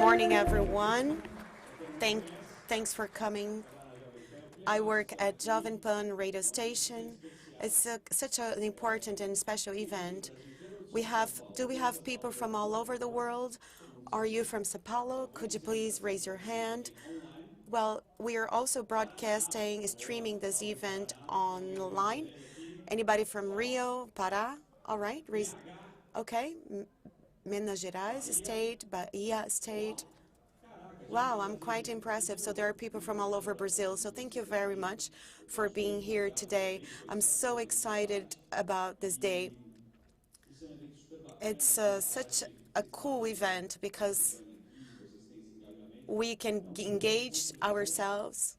morning, everyone. Thank, Thanks for coming. I work at Jovem Pan radio station. It's such an important and special event. Do we have people from all over the world? Are you from Sao Paulo? Could you please raise your hand? Well, we are also broadcasting, streaming this event online. Anybody from Rio, Pará? All right, okay. Minas Gerais state, Bahia state. Wow, I'm quite impressive. So there are people from all over Brazil. So thank you very much for being here today. I'm so excited about this day. It's such a cool event because we can engage ourselves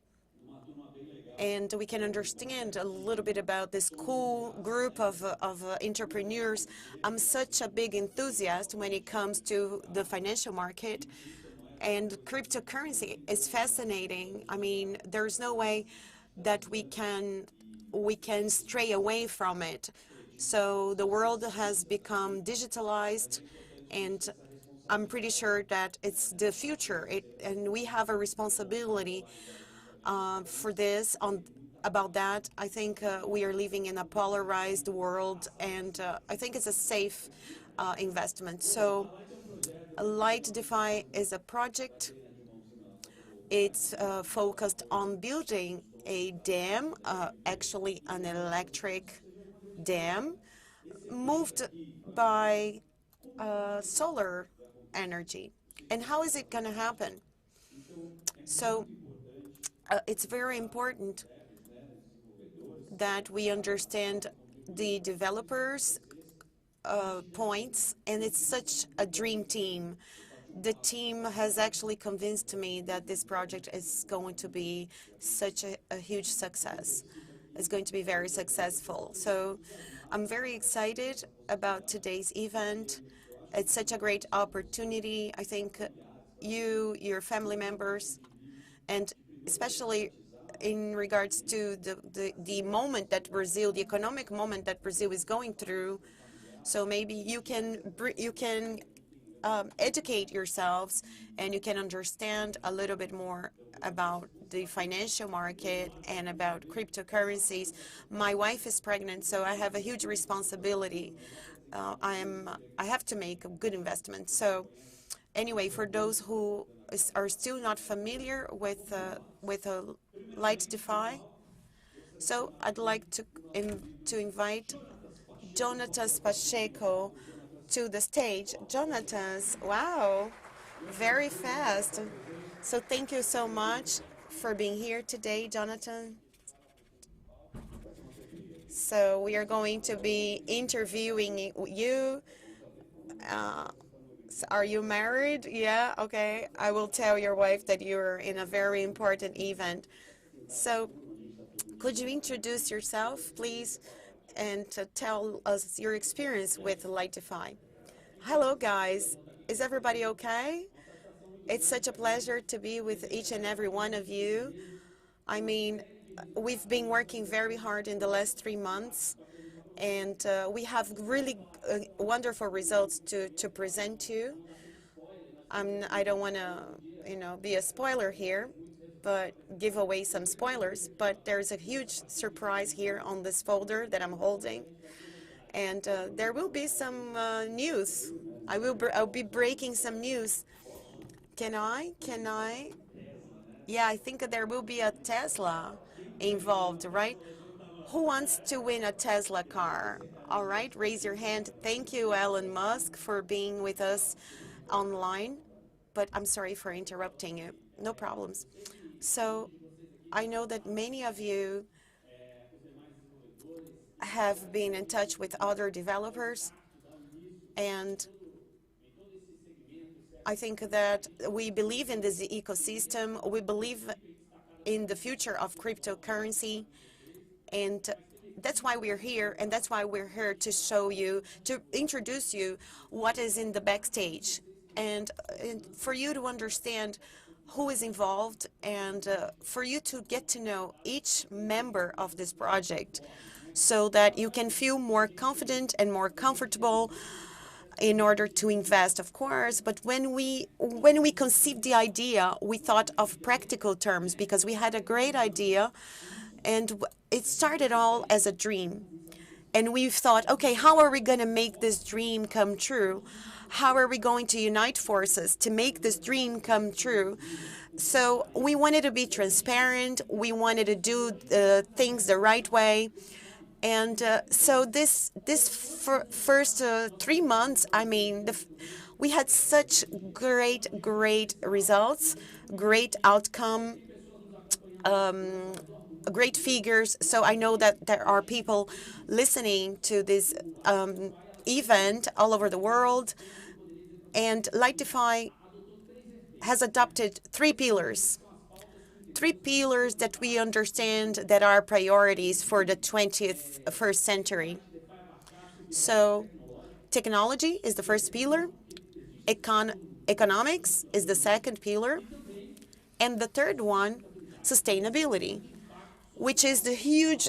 and we can understand a little bit about this cool group of entrepreneurs. I'm such a big enthusiast when it comes to the financial market, and cryptocurrency is fascinating. I mean, there's no way that we can stray away from it. So the world has become digitalized, and I'm pretty sure that it's the future, and we have a responsibility for this about that. I think we are living in a polarized world, and I think it's a safe investment. So Light DeFi is a project. It's focused on building a dam, actually an electric dam, moved by solar energy. And how is it going to happen? So it's very important that we understand the developers' points, and it's such a dream team. The team has actually convinced me that this project is going to be such a huge success. It's going to be very successful. So I'm very excited about today's event. It's such a great opportunity. I think your family members, and especially in regards to the moment that Brazil, the economic moment that Brazil is going through. So maybe you can educate yourselves and you can understand a little bit more about the financial market and about cryptocurrencies. My wife is pregnant, so I have a huge responsibility. I have to make a good investment. So anyway, for those who are still not familiar with Light DeFi, so I'd like to invite Jonatas Pacheco to the stage. Jonatas, wow, very fast. So thank you so much for being here today, Jonathan. So we are going to be interviewing you. Are you married? Yeah, okay. I will tell your wife that you're in a very important event. So could you introduce yourself, please, and tell us your experience with Light DeFi? Hello, guys. Is everybody okay? It's such a pleasure to be with each and every one of you. I mean, we've been working very hard in the last 3 months, and we have really wonderful results to present to you. I don't want to, be a spoiler here, but give away some spoilers. But there's a huge surprise here on this folder that I'm holding, and there will be some news. I'll be breaking some news. Can I? Can I? Yeah, I think there will be a Tesla involved, right? Who wants to win a Tesla car? All right, raise your hand. Thank you, Elon Musk, for being with us online. But I'm sorry for interrupting you. No problems. So I know that many of you have been in touch with other developers, and I think that we believe in this ecosystem. We believe in the future of cryptocurrency, and that's why we're here, and that's why we're here to show you, to introduce you what is in the backstage, and for you to understand who is involved, and for you to get to know each member of this project so that you can feel more confident and more comfortable in order to invest, of course. But when we conceived the idea, we thought of practical terms because we had a great idea, and it started all as a dream. And we thought, okay, how are we going to make this dream come true? How are we going to unite forces to make this dream come true? So we wanted to be transparent. We wanted to do things the right way. And so this first 3 months, I mean, we had such great results, great outcome, great figures. So I know that there are people listening to this event all over the world. And Lightify has adopted three pillars that we understand that are priorities for the 21st century. So technology is the first pillar, economics is the second pillar, and the third one, sustainability, which is a huge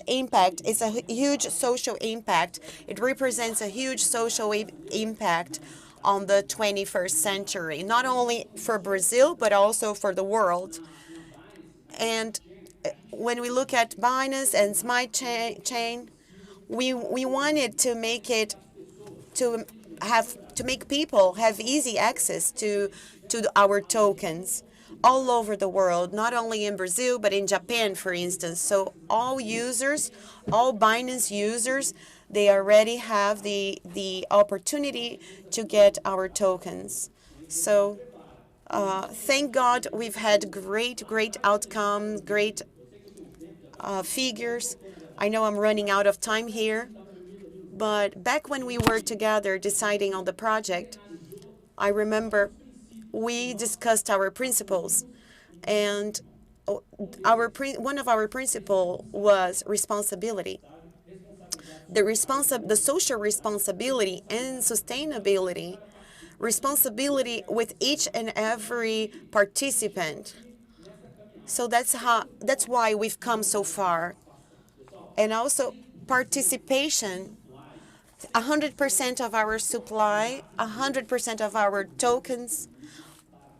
impact. It's a huge social impact. It represents a huge social impact on the 21st century, not only for Brazil, but also for the world. And when we look at Binance and Smart Chain, we wanted to make it to make people have easy access to our tokens all over the world, not only in Brazil but in Japan, for instance. So all users, all Binance users, they already have the opportunity to get our tokens. So thank God we've had great outcomes, great figures. I know I'm running out of time here, but back when we were together deciding on the project, I remember we discussed our principles, and one of our principles was responsibility. The social responsibility and sustainability, responsibility with each and every participant. So that's why we've come so far. And also participation, 100% of our supply, 100% of our tokens,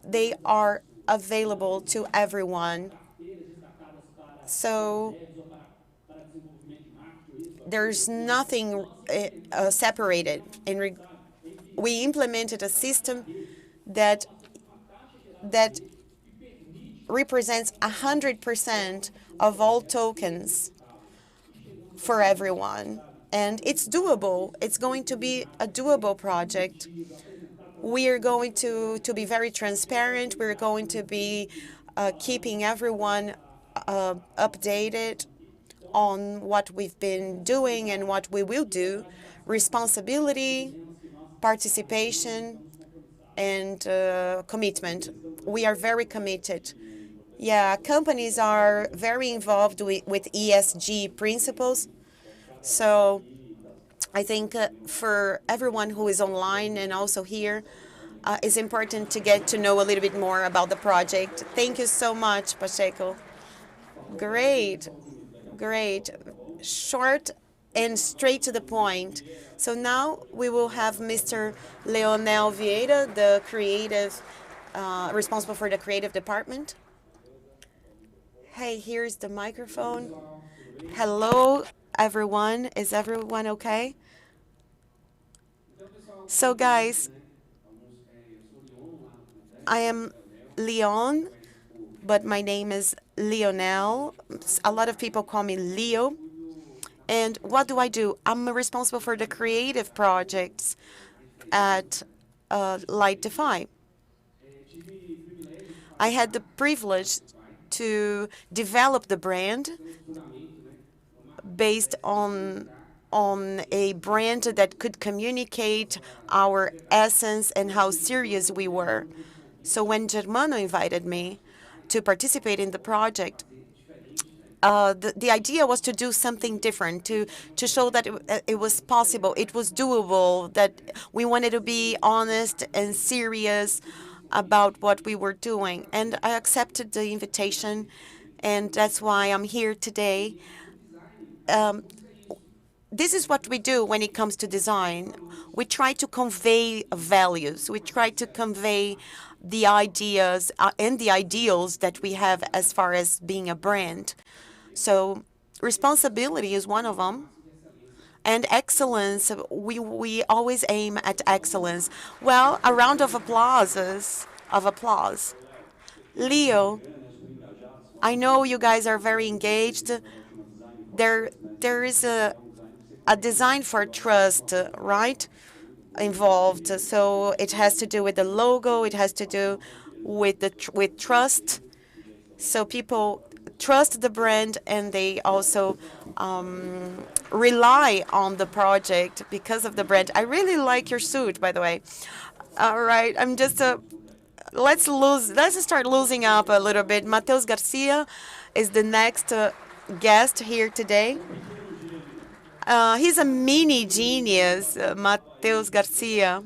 they are available to everyone. So there's nothing separated. And we implemented a system that represents 100% of all tokens for everyone. And it's doable. It's going to be a doable project. We are going to be very transparent. We're going to be keeping everyone updated on what we've been doing and what we will do. Responsibility, participation, and commitment. We are very committed. Yeah, companies are very involved with ESG principles. So I think for everyone who is online and also here, it's important to get to know a little bit more about the project. Thank you so much, Pacheco. Great, great. Short and straight to the point. So now we will have Mr. Leonel Vieira, the creative, responsible for the creative department. Hey, here's the microphone. Hello, everyone. Is everyone okay? So, guys, I am Leon, but my name is Leonel. A lot of people call me Leo. And what do? I'm responsible for the creative projects at Lightify. I had the privilege to develop the brand based on a brand that could communicate our essence and how serious we were. So when Germano invited me to participate in the project, the idea was to do something different, to show that it was possible, it was doable, that we wanted to be honest and serious about what we were doing. And I accepted the invitation, and that's why I'm here today. this is what we do when it comes to design. We try to convey values. We try to convey the ideas and the ideals that we have as far as being a brand. So responsibility is one of them. And excellence, we always aim at excellence. Well, a round of applause. Leo, I know you guys are very engaged. There is a design for trust, right? Involved. So it has to do with the logo. It has to do with with trust. So people trust the brand and they also rely on the project because of the brand. I really like your suit, by the way. All right, I'm just let's start losing up a little bit. Mateus Garcia is the next guest here today. He's a mini genius, Mateus Garcia.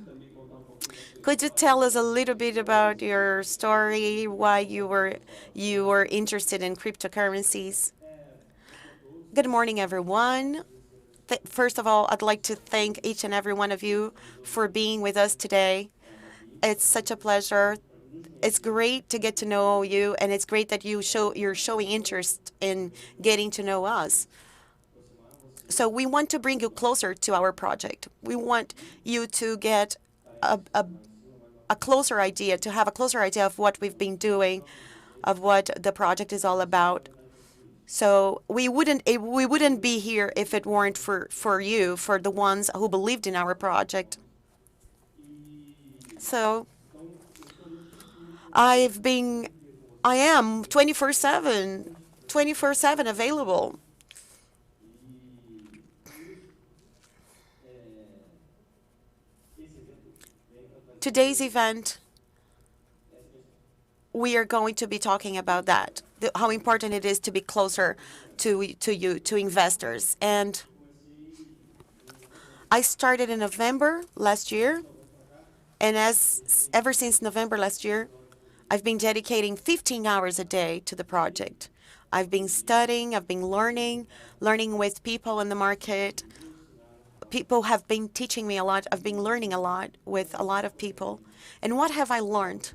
Could you tell us a little bit about your story, why you were interested in cryptocurrencies? Good morning, everyone. First of all, I'd like to thank each and every one of you for being with us today. It's such a pleasure. It's great to get to know you, and it's great that you're showing interest in getting to know us. So we want to bring you closer to our project. We want you to get a closer idea, to have a closer idea of what we've been doing, of what the project is all about. So we wouldn't be here if it weren't for you, for the ones who believed in our project. So I am 24/7 available. Today's event, we are going to be talking about that, how important it is to be closer to you, to investors. And I started in November last year, and ever since November last year, I've been dedicating 15 hours a day to the project. I've been studying, I've been learning with people in the market. People have been teaching me a lot. I've been learning a lot with a lot of people. And what have I learned?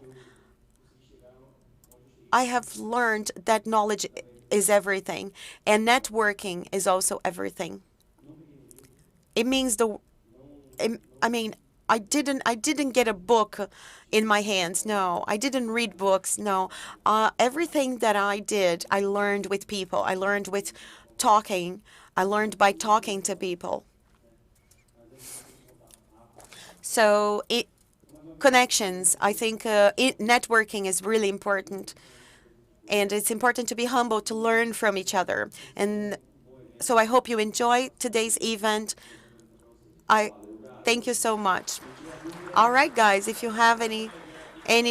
I have learned that knowledge is everything, and networking is also everything. It means I mean, I didn't get a book in my hands. No, I didn't read books. No, everything that I did, I learned with people. I learned with talking. I learned by talking to people. So connections. I think networking is really important, and it's important to be humble, to learn from each other. And so I hope you enjoy today's event. I thank you so much. All right, guys, if you have any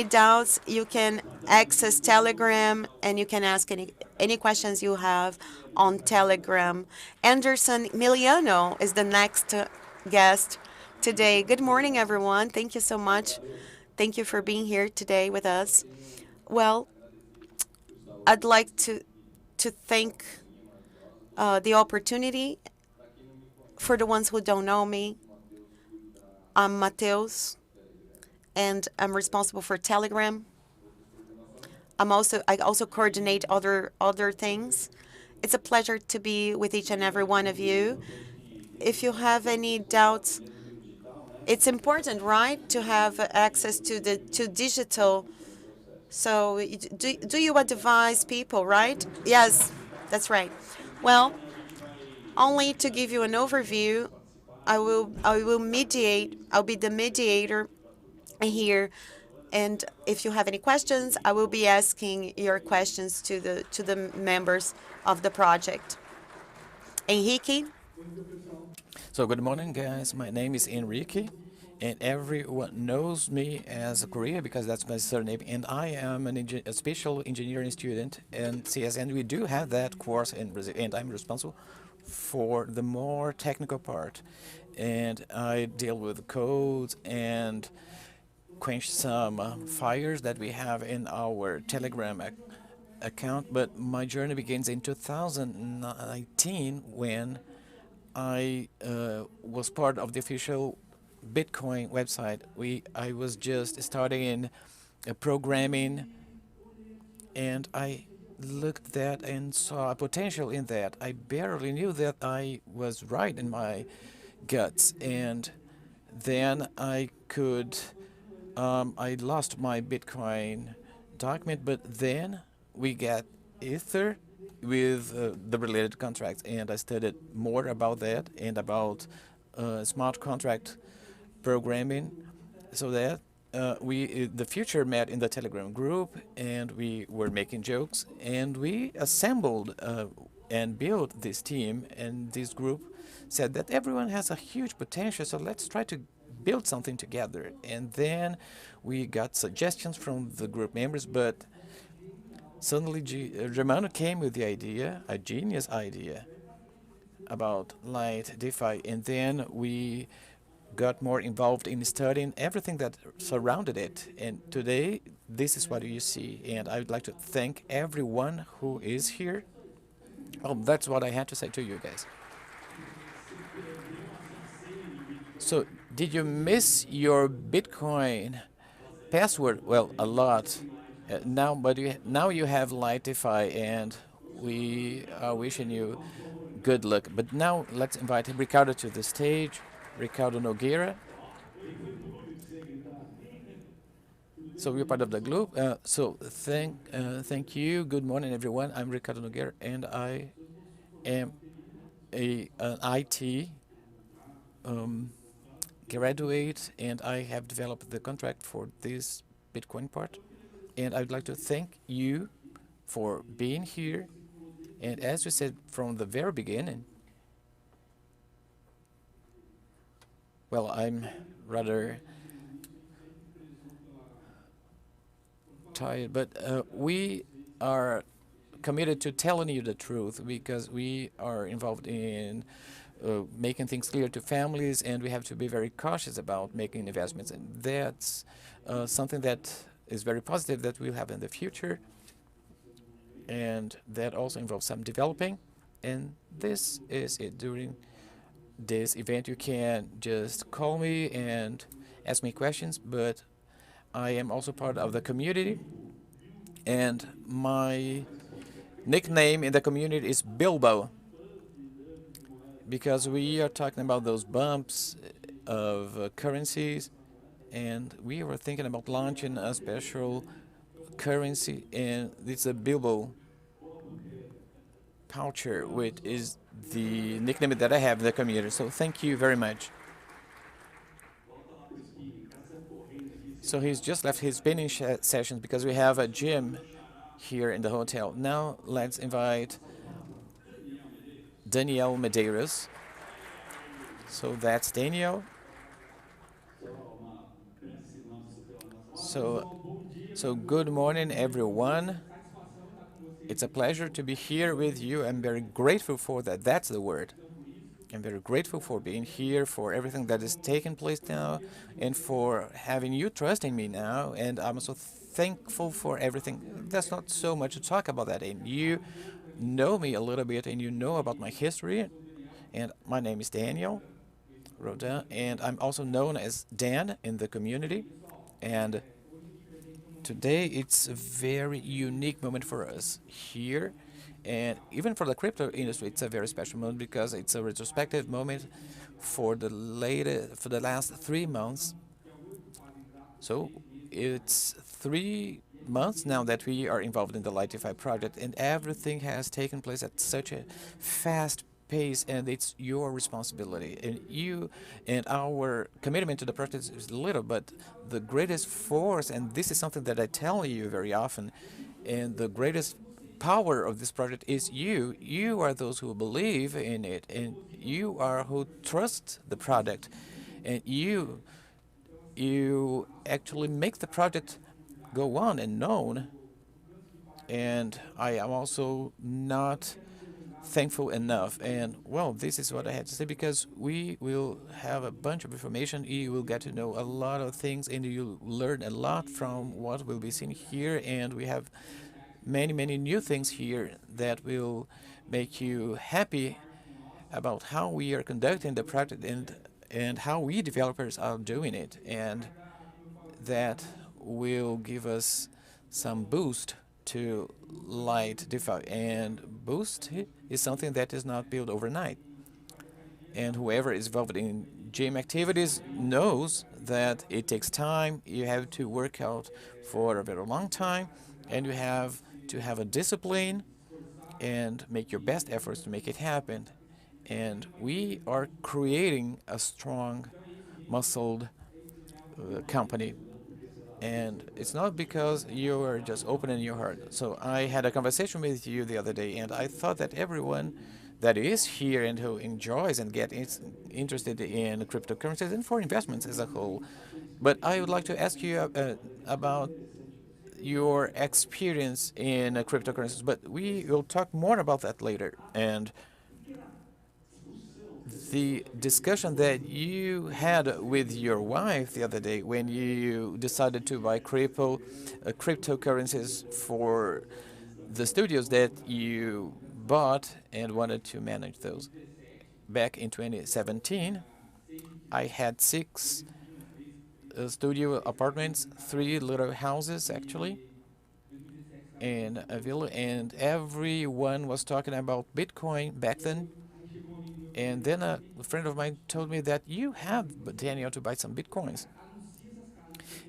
doubts, you can access Telegram and you can ask any questions you have on Telegram. Anderson Miliano is the next guest today. Good morning, everyone. Thank you so much. Thank you for being here today with us. Well, I'd like to thank the opportunity. For the ones who don't know me, I'm Mateus, and I'm responsible for Telegram. I also coordinate other things. It's a pleasure to be with each and every one of you. If you have any doubts, it's important, right, to have access to digital. So do you advise people, right? Yes, that's right. Well, only to give you an overview, I will mediate. I'll be the mediator here, and if you have any questions, I will be asking your questions to the members of the project. Henrique. So good morning, guys. My name is Enrique, and everyone knows me as Korea because that's my surname. And I am a special engineering student in CS, and we do have that course in Brazil. And I'm responsible for the more technical part, and I deal with codes and quench some fires that we have in our Telegram account. But my journey begins in 2019 when I was part of the official Bitcoin website. I was just starting in programming, and I looked at that and saw a potential in that. I barely knew that I was right in my guts, and then I lost my Bitcoin document, but then we got Ether with the related contracts, and I studied more about that and about smart contract programming, so that the future met in the Telegram group, and we were making jokes, and we assembled and built this team, and this group said that everyone has a huge potential, so let's try to build something together. And then we got suggestions from the group members, but suddenly Germano came with the idea, a genius idea, about light DeFi, and then we got more involved in studying everything that surrounded it. And today, this is what you see. And I would like to thank everyone who is here. Oh, that's what I had to say to you guys. So, did you miss your Bitcoin password? Well, a lot. Now you have Lightify, and we are wishing you good luck. But now let's invite Ricardo to the stage. Ricardo Nogueira. So we're part of the group. Thank you. Good morning, everyone. I'm Ricardo Nogueira, and I am an IT graduate, and I have developed the contract for this Bitcoin part. And I'd like to thank you for being here. And as we said from the very beginning, well, I'm rather tired, but we are committed to telling you the truth because we are involved in making things clear to families, and we have to be very cautious about making investments. And that's something that is very positive that we'll have in the future. And that also involves some developing. And this is it. During this event, you can just call me and ask me questions, but I am also part of the community, and my nickname in the community is Bilbo, because we are talking about those bumps of currencies, and we were thinking about launching a special currency, and it's a Bilbo Poucher, which is the nickname that I have in the community. So thank you very much. So he's just left his spinning sessions because we have a gym here in the hotel. Now let's invite Daniel Medeiros. So that's Daniel. So good morning, everyone. It's a pleasure to be here with you. I'm very grateful for that. That's the word. I'm very grateful for being here, for everything that is taking place now, and for having you trusting me now. And I'm also thankful for everything. There's not so much to talk about that. And you know me a little bit, and you know about my history. And my name is Daniel Rodin, and I'm also known as Dan in the community. And today it's a very unique moment for us here, and even for the crypto industry, it's a very special moment because it's a retrospective moment for the last 3 months. So it's 3 months now that we are involved in the Lightify project, and everything has taken place at such a fast pace, and it's your responsibility. And you and our commitment to the project is little, but the greatest force, and this is something that I tell you very often, and the greatest power of this project is you. You are those who believe in it, and you are who trust the product, and you actually make the project go on and known. And I am also not thankful enough. And well, this is what I had to say, because we will have a bunch of information. You will get to know a lot of things, and you'll learn a lot from what will be seen here. And we have many new things here that will make you happy about how we are conducting the project and how we developers are doing it, and that will give us some boost to light DeFi. And boost is something that is not built overnight. And whoever is involved in gym activities knows that it takes time. You have to work out for a very long time, and you have to have a discipline and make your best efforts to make it happen. And we are creating a strong, muscled company. And it's not because you are just opening your heart. So I had a conversation with you the other day, and I thought that everyone that is here and who enjoys and interested in cryptocurrencies and for investments as a whole. But I would like to ask you about your experience in cryptocurrencies, but we will talk more about that later. And the discussion that you had with your wife the other day when you decided to buy cryptocurrencies for the studios that you bought and wanted to manage those. Back in 2017, I had six studio apartments, three little houses actually, in a villa, and everyone was talking about Bitcoin back then. And then a friend of mine told me that you have, Daniel, to buy some Bitcoins.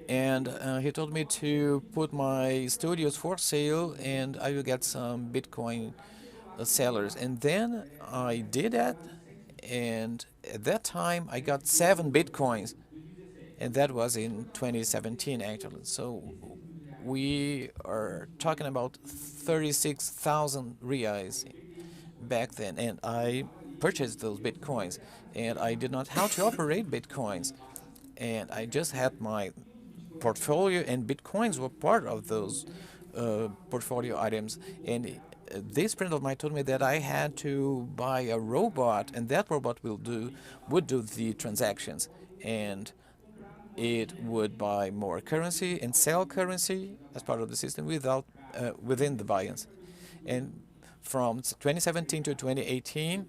And he told me to put my studios for sale and I will get some Bitcoin sellers. And then I did that. And at that time, I got 7 Bitcoins. And that was in 2017, actually. So we are talking about 36,000 reais back then. And I purchased those Bitcoins. And I did not how to operate Bitcoins. And I just had my portfolio, and Bitcoins were part of those portfolio items. And this friend of mine told me that I had to buy a robot, and that robot would do the transactions, and it would buy more currency and sell currency as part of the system within the buy-ins. And from 2017 to 2018,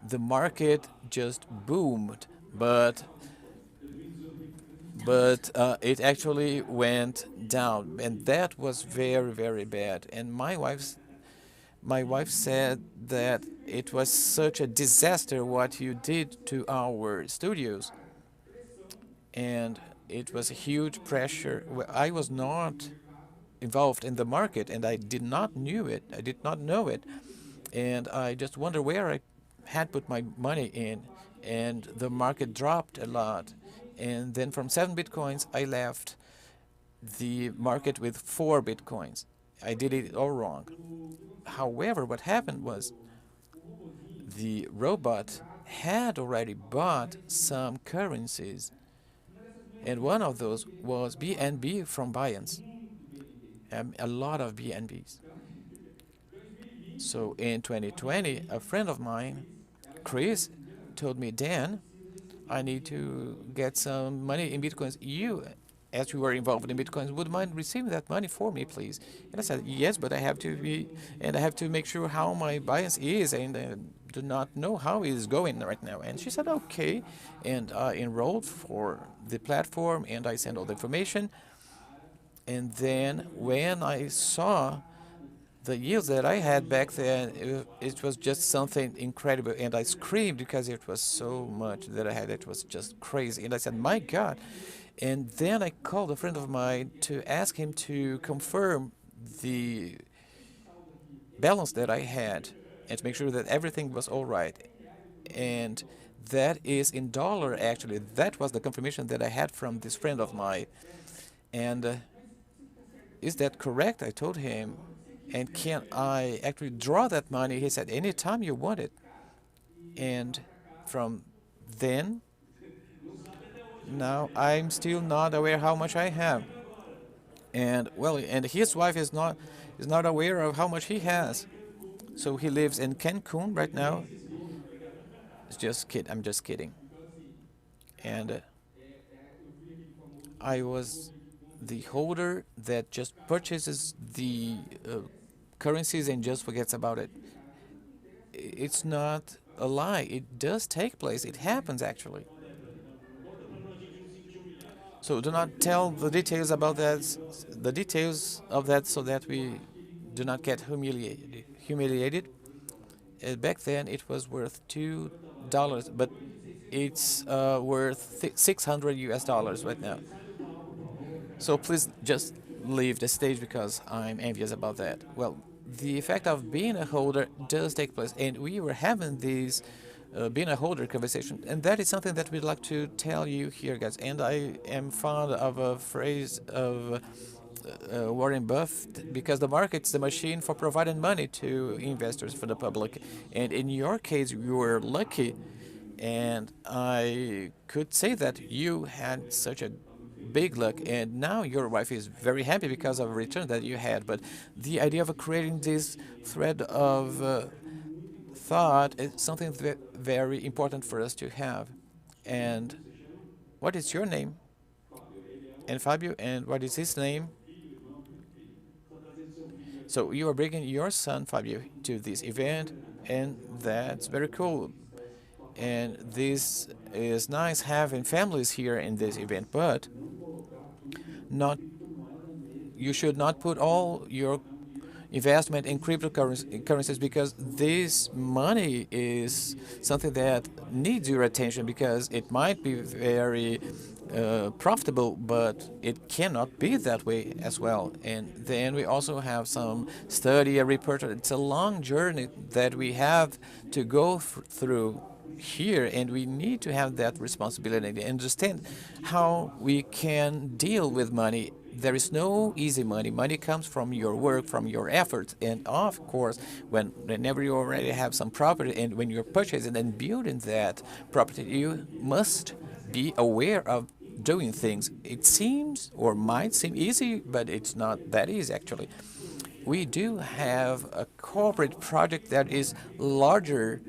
the market just boomed, but it actually went down, and that was very, very bad. And my wife said that it was such a disaster what you did to our studios, and it was a huge pressure. I was not involved in the market, and I did not knew it. I did not know it, and I just wonder where I had put my money in, and the market dropped a lot. And then from 7 Bitcoins, I left the market with 4 Bitcoins. I did it all wrong. However, what happened was the robot had already bought some currencies, and one of those was BNB from Binance, a lot of BNBs. So in 2020, a friend of mine, Chris, told me, Dan, I need to get some money in Bitcoins. You, as you were involved in Bitcoins, would mind receiving that money for me, please? And I said, yes, but I have to make sure how my bias is, and do not know how it is going right now. And she said, okay. And I enrolled for the platform, and I sent all the information. And then when I saw the yields that I had back then, it was just something incredible. And I screamed because it was so much that I had. It was just crazy. And I said, my God. And then I called a friend of mine to ask him to confirm the balance that I had and to make sure that everything was all right. And that is in dollar, actually. That was the confirmation that I had from this friend of mine. And is that correct? I told him. And can I actually draw that money? He said, anytime you want it. And from then, now I'm still not aware how much I have. And well, and his wife is not aware of how much he has. So he lives in Cancun right now. It's just kid. I'm just kidding. And I was the holder that just purchases the currencies and just forgets about it. It's not a lie. It does take place. It happens actually. So do not tell the details about that, the details of that, so that we do not get humiliated. Back then it was worth $2, but it's worth 600 US dollars right now. So please just leave the stage because I'm envious about that. Well, the effect of being a holder does take place, and we were having these being a holder conversation, and that is something that we'd like to tell you here, guys. And I am fond of a phrase of Warren Buffett, because the market's the machine for providing money to investors, for the public. And in your case, you were lucky, and I could say that you had such a big luck, and now your wife is very happy because of a return that you had. But the idea of creating this thread of thought is something very important for us to have. And what is your name? And Fabio, and what is his name? So you are bringing your son, Fabio, to this event, and that's very cool. And this is nice having families here in this event, but not you should not put all your investment in cryptocurrencies, because this money is something that needs your attention, because it might be very profitable, but it cannot be that way as well. And then we also have some study, a report. It's a long journey that we have to go through here, and we need to have that responsibility and understand how we can deal with money. There is no easy money. Money comes from your work, from your efforts, and of course, whenever you already have some property, and when you're purchasing and building that property, you must be aware of doing things. It seems or might seem easy, but it's not that easy actually. We do have a corporate project that is larger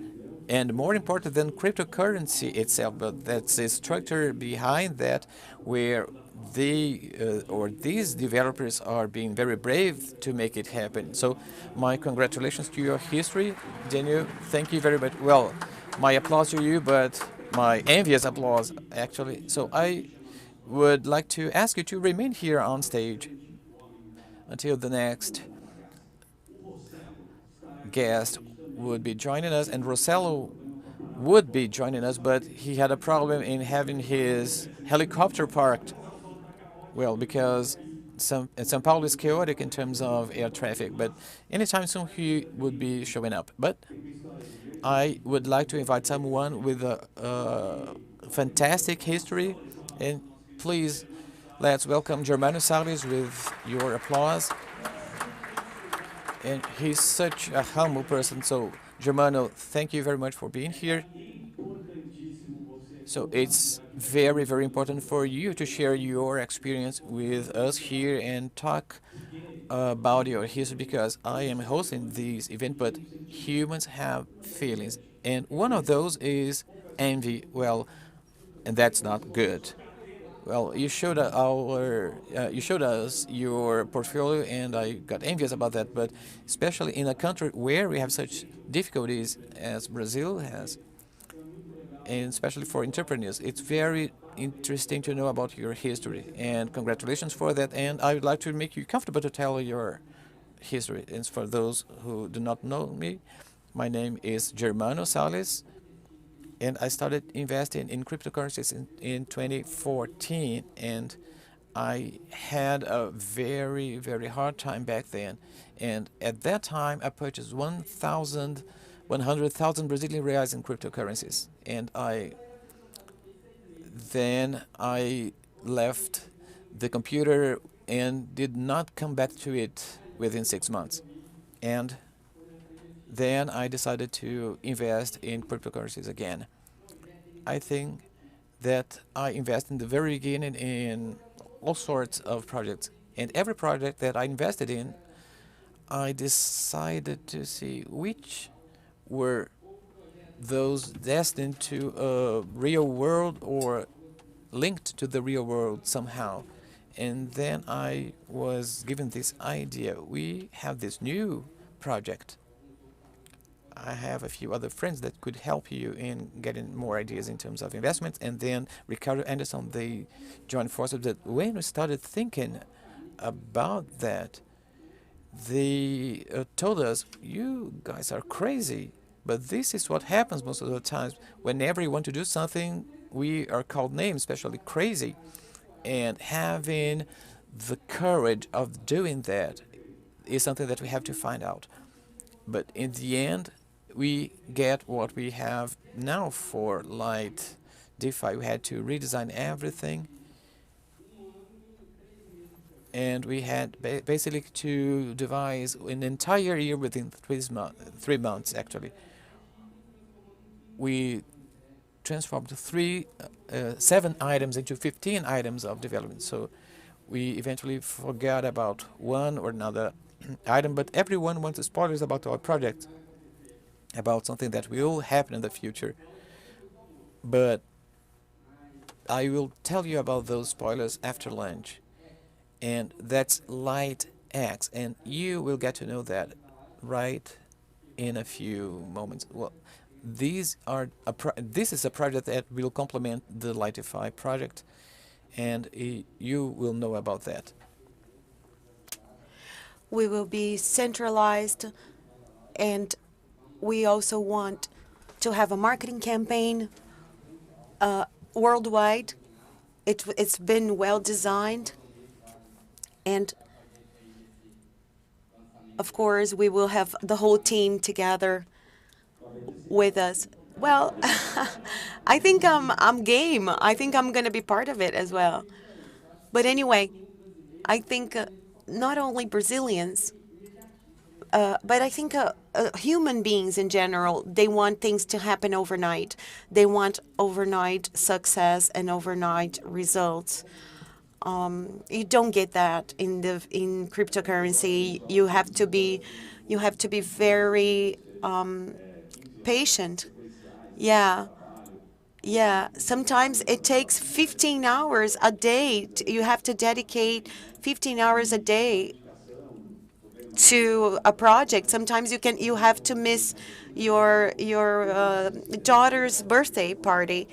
and more important than cryptocurrency itself, but that's the structure behind that, where they or these developers are being very brave to make it happen. So my congratulations to your history, Daniel. Thank you very much. Well, my applause to you, but my envious applause actually. So I would like to ask you to remain here on stage until the next guest would be joining us, and Rossello would be joining us, but he had a problem in having his helicopter parked. Well, because São Paulo is chaotic in terms of air traffic, but anytime soon he would be showing up. But I would like to invite someone with a fantastic history, and please let's welcome Germano Salles with your applause. And he's such a humble person. So, Germano, thank you very much for being here. So it's very, very important for you to share your experience with us here and talk about your history, because I am hosting this event, but humans have feelings. And one of those is envy. Well, and that's not good. Well, you showed us your portfolio, and I got envious about that. But especially in a country where we have such difficulties as Brazil has, and especially for entrepreneurs, it's very interesting to know about your history. And congratulations for that. And I would like to make you comfortable to tell your history. And for those who do not know me, my name is Germano Salles, and I started investing in cryptocurrencies in 2014, and I had a very, very hard time back then. And at that time, I purchased 100,000 Brazilian reais in cryptocurrencies. And I left the computer and did not come back to it within 6 months. And then I decided to invest in cryptocurrencies again. I think that I invest in the very beginning in all sorts of projects. And every project that I invested in, I decided to see which were those destined to a real world or linked to the real world somehow. And then I was given this idea. We have this new project. I have a few other friends that could help you in getting more ideas in terms of investments. And then Ricardo Anderson, they joined forces. That when we started thinking about that, they told us, "You guys are crazy." But this is what happens most of the times. Whenever you want to do something, we are called names, especially crazy. And having the courage of doing that is something that we have to find out. But in the end, we get what we have now for Light DeFi. We had to redesign everything, and we had basically to devise an entire year within 3 months. Actually, we transformed 7 items into 15 items of development. So we eventually forgot about one or another item, but everyone wants spoilers about our project, about something that will happen in the future. But I will tell you about those spoilers after lunch. And that's Light X, and you will get to know that right in a few moments. Well, this is a project that will complement the Lightify project, and you will know about that. We will be centralized, and we also want to have a marketing campaign worldwide. It's been well designed, and of course, we will have the whole team together with us. Well, I think I'm game. I think I'm gonna be part of it as well. But anyway, I think not only Brazilians, but I think human beings in general, they want things to happen overnight. They want overnight success and overnight results. You don't get that in cryptocurrency. You have to be very patient. Yeah, yeah. Sometimes it takes 15 hours a day. You have to dedicate 15 hours a day to a project. Sometimes you have to miss your daughter's birthday party.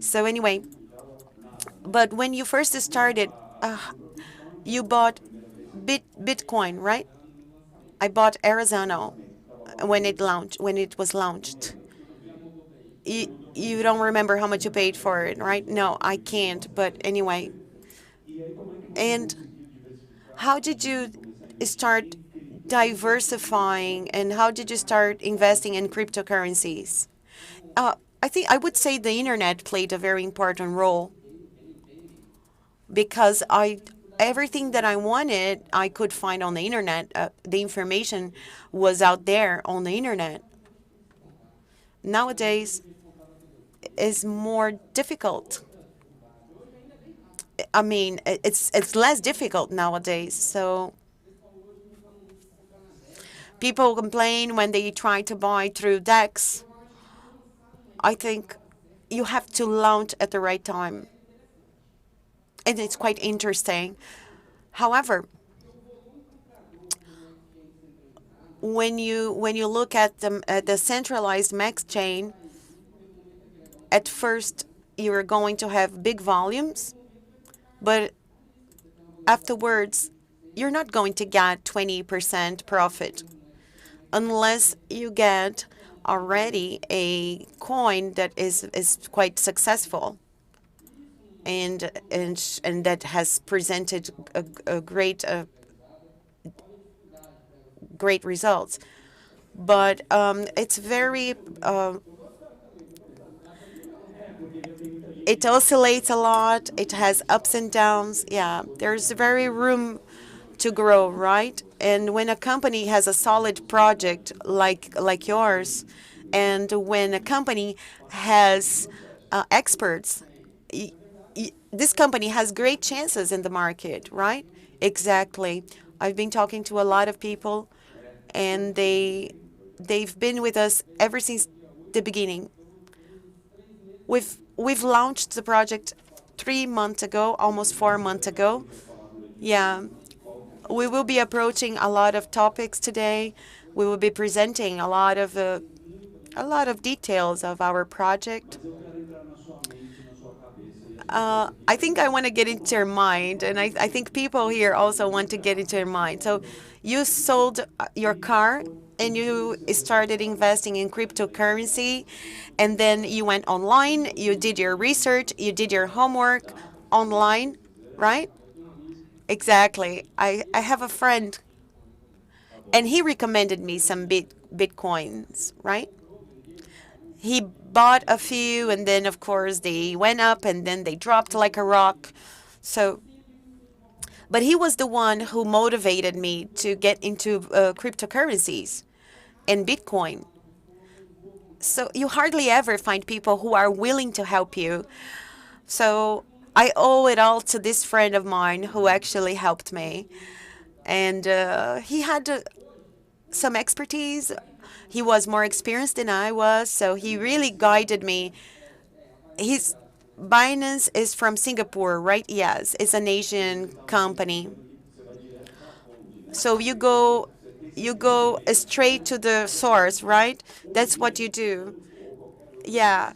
So anyway, but when you first started, you bought Bitcoin, right? I bought Arizona when it was launched. You don't remember how much you paid for it, right? No, I can't. But anyway, and how did you start diversifying, and how did you start investing in cryptocurrencies? I think I would say the internet played a very important role because everything that I wanted I could find on the internet. The information was out there on the internet. Nowadays is more difficult. I mean, it's less difficult nowadays. So people complain when they try to buy through DEX. I think you have to launch at the right time, and it's quite interesting. However, when you look at the centralized max chain, at first you are going to have big volumes, but afterwards you're not going to get 20% profit unless you get already a coin that is quite successful and that has presented a great results. But it's very it oscillates a lot. It has ups and downs. Yeah, there's very room to grow, right? And when a company has a solid project like yours, and when a company has experts, this company has great chances in the market, right? Exactly. I've been talking to a lot of people, and they've been with us ever since the beginning. We've launched the project 3 months ago, almost 4 months ago. Yeah, we will be approaching a lot of topics today. We will be presenting a lot of a lot of details of our project. I think I want to get into your mind, and I think people here also want to get into your mind. So, you sold your car and you started investing in cryptocurrency, and then you went online, you did your research, you did your homework online, right? Exactly. I have a friend, and he recommended me some bitcoins, right? He bought a few, and then of course they went up and then they dropped like a rock. So, but he was the one who motivated me to get into cryptocurrencies and Bitcoin. So you hardly ever find people who are willing to help you. So I owe it all to this friend of mine who actually helped me. And he had some expertise. He was more experienced than I was, so he really guided me. His Binance is from Singapore, right? Yes, it's an Asian company. So you go straight to the source, right? That's what you do. Yeah,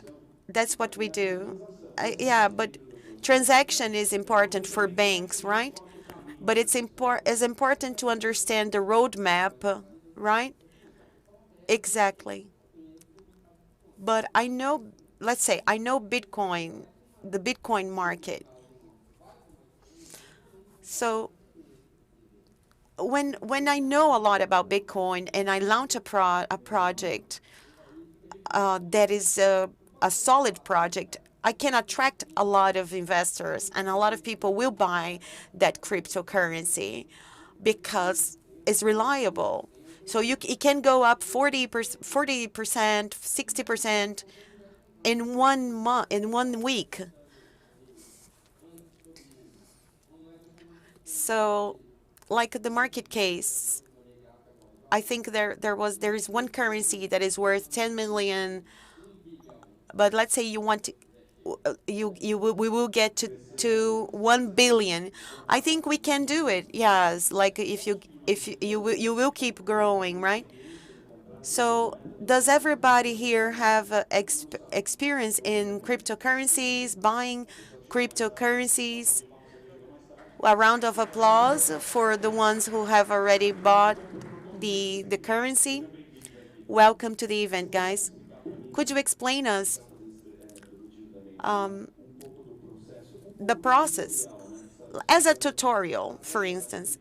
that's what we do. Yeah, but transaction is important for banks, right? But it's important to understand the roadmap, right? Exactly. But I know, let's say, I know Bitcoin, the Bitcoin market. So when I know a lot about Bitcoin and I launch a project that is a solid project, I can attract a lot of investors and a lot of people will buy that cryptocurrency because it's reliable. So it can go up 40%, 60% in 1 month, in 1 week. So, like the market case, I think there is one currency that is worth 10 million, but let's say you want to, we will get to 1 billion. I think we can do it. Yes, like if you will keep growing, right? So, does everybody here have experience in cryptocurrencies, buying cryptocurrencies? A round of applause for the ones who have already bought the currency. Welcome to the event, guys. Could you explain us um, the process as a tutorial, for instance,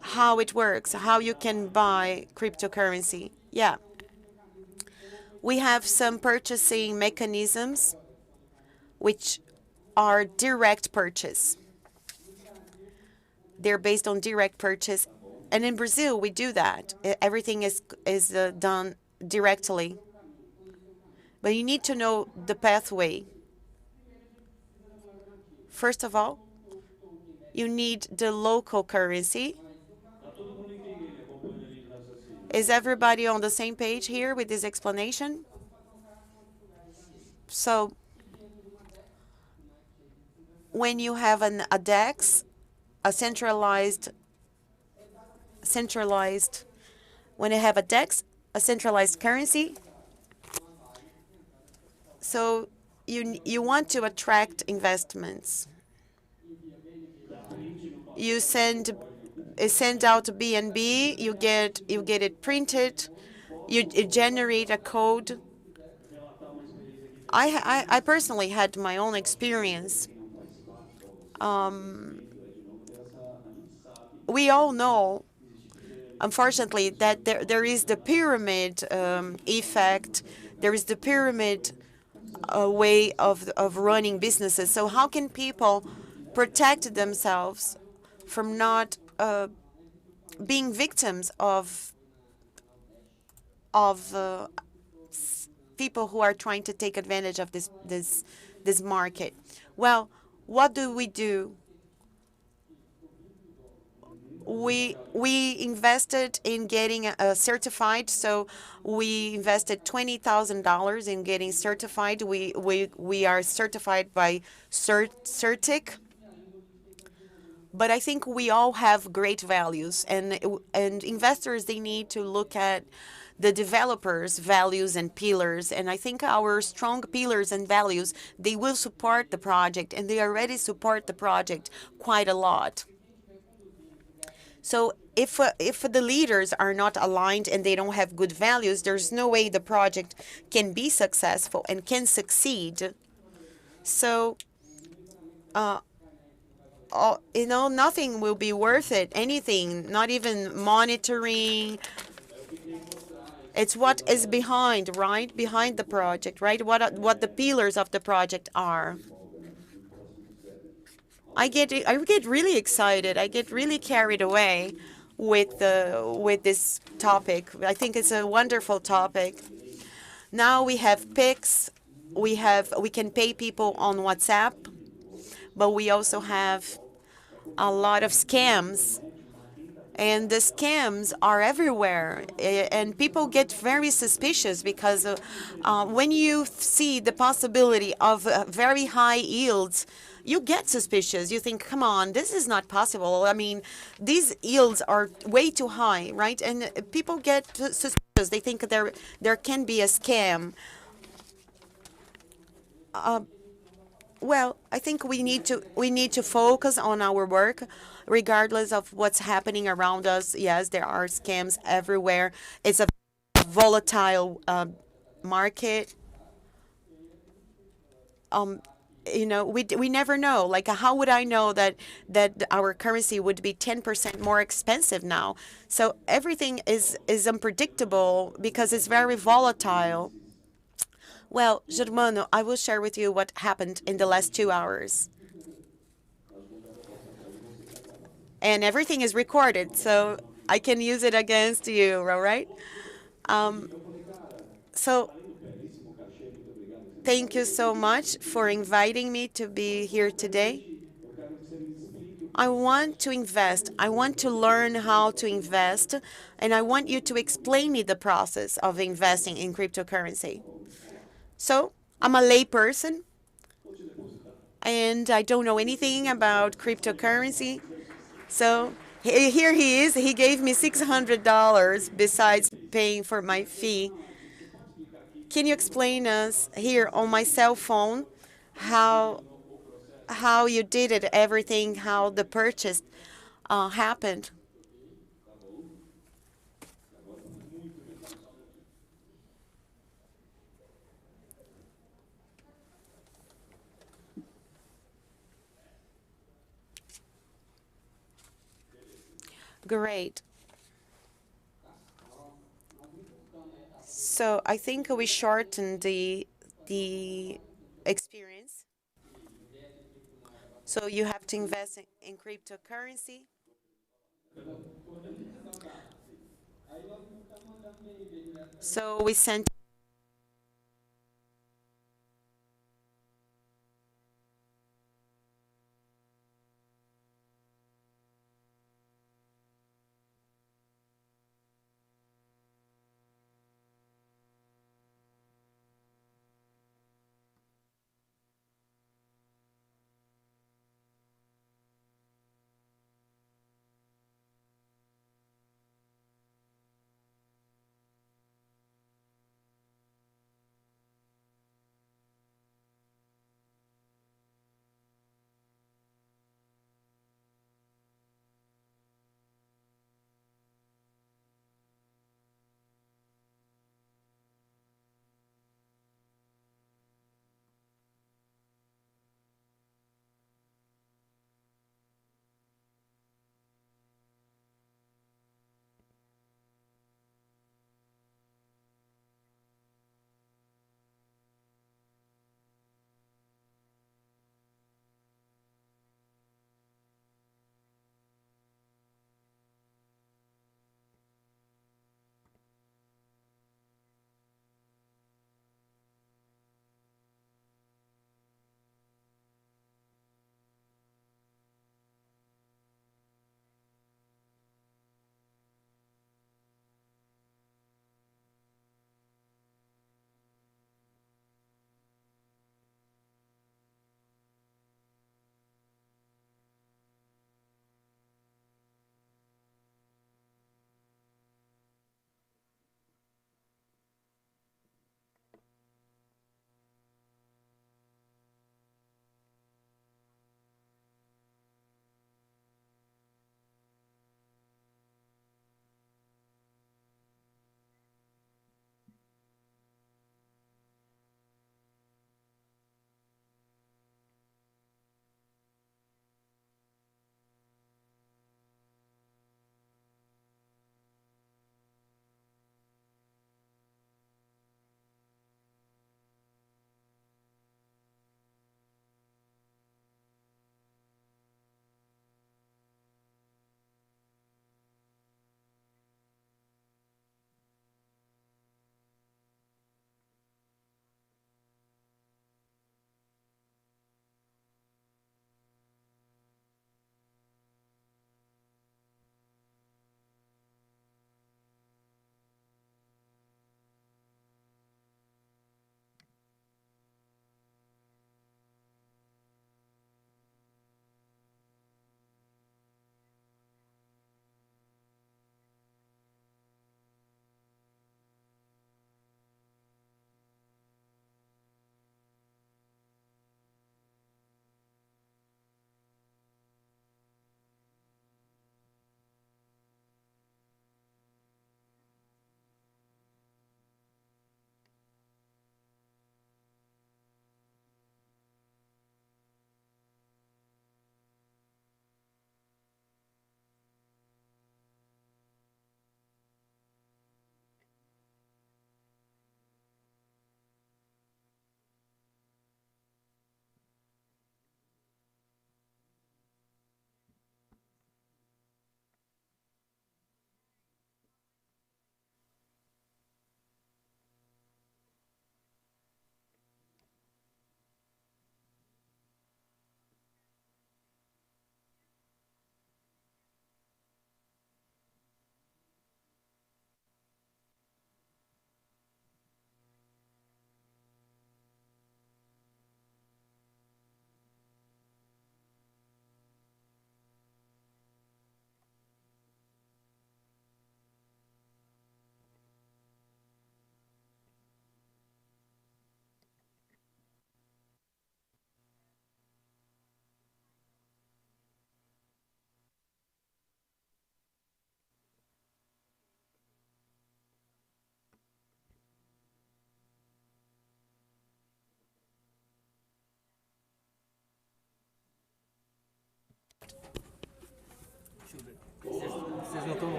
how it works, how you can buy cryptocurrency? Yeah, we have some purchasing mechanisms which are direct purchase. They're based on direct purchase. And in Brazil, we do that. Everything is done directly. But you need to know the pathway. First of all, you need the local currency. Is everybody on the same page here with this explanation? So when you have a DEX, a centralized, when you have a DEX, a centralized currency, so you want to attract investments. You send out BNB, you get it printed, you generate a code. I personally had my own experience. Um, we all know, unfortunately, that there is the pyramid effect. There is the pyramid way of running businesses. So how can people protect themselves from not being victims of people who are trying to take advantage of this market? Well, what do? We invested in getting certified, so we invested $20,000 in getting certified. We are certified by Certic, But I think we all have great values, and investors, they need to look at the developers' values and pillars. And I think our strong pillars and values, they will support the project, and they already support the project quite a lot. So if the leaders are not aligned and they don't have good values, there's no way the project can be successful and can succeed. So nothing will be worth it. Anything, not even monitoring. It's what is behind, right? Behind the project, right? What the pillars of the project are. I get really excited. I get really carried away with this topic. I think it's a wonderful topic. Now we have Pix. We can pay people on WhatsApp, but we also have a lot of scams, and the scams are everywhere. And people get very suspicious because when you see the possibility of very high yields, you get suspicious. You think, come on, this is not possible. I mean, these yields are way too high, right? And people get suspicious. They think there can be a scam. Well, I think we need to focus on our work, regardless of what's happening around us. Yes, there are scams everywhere. It's a volatile market. We never know. Like, how would I know that our currency would be 10% more expensive now? So everything is unpredictable because it's very volatile. Well, Germano, I will share with you what happened in the last 2 hours. And everything is recorded, so I can use it against you, all right? So thank you so much for inviting me to be here today. I want to invest. I want to learn how to invest, and I want you to explain me the process of investing in cryptocurrency. So I'm a layperson, and I don't know anything about cryptocurrency. So here he is. He gave me $600 besides paying for my fee. Can you explain us here on my cell phone how you did it, everything, how the purchase happened? Great. So I think we shortened the experience. So you have to invest in cryptocurrency. So we sent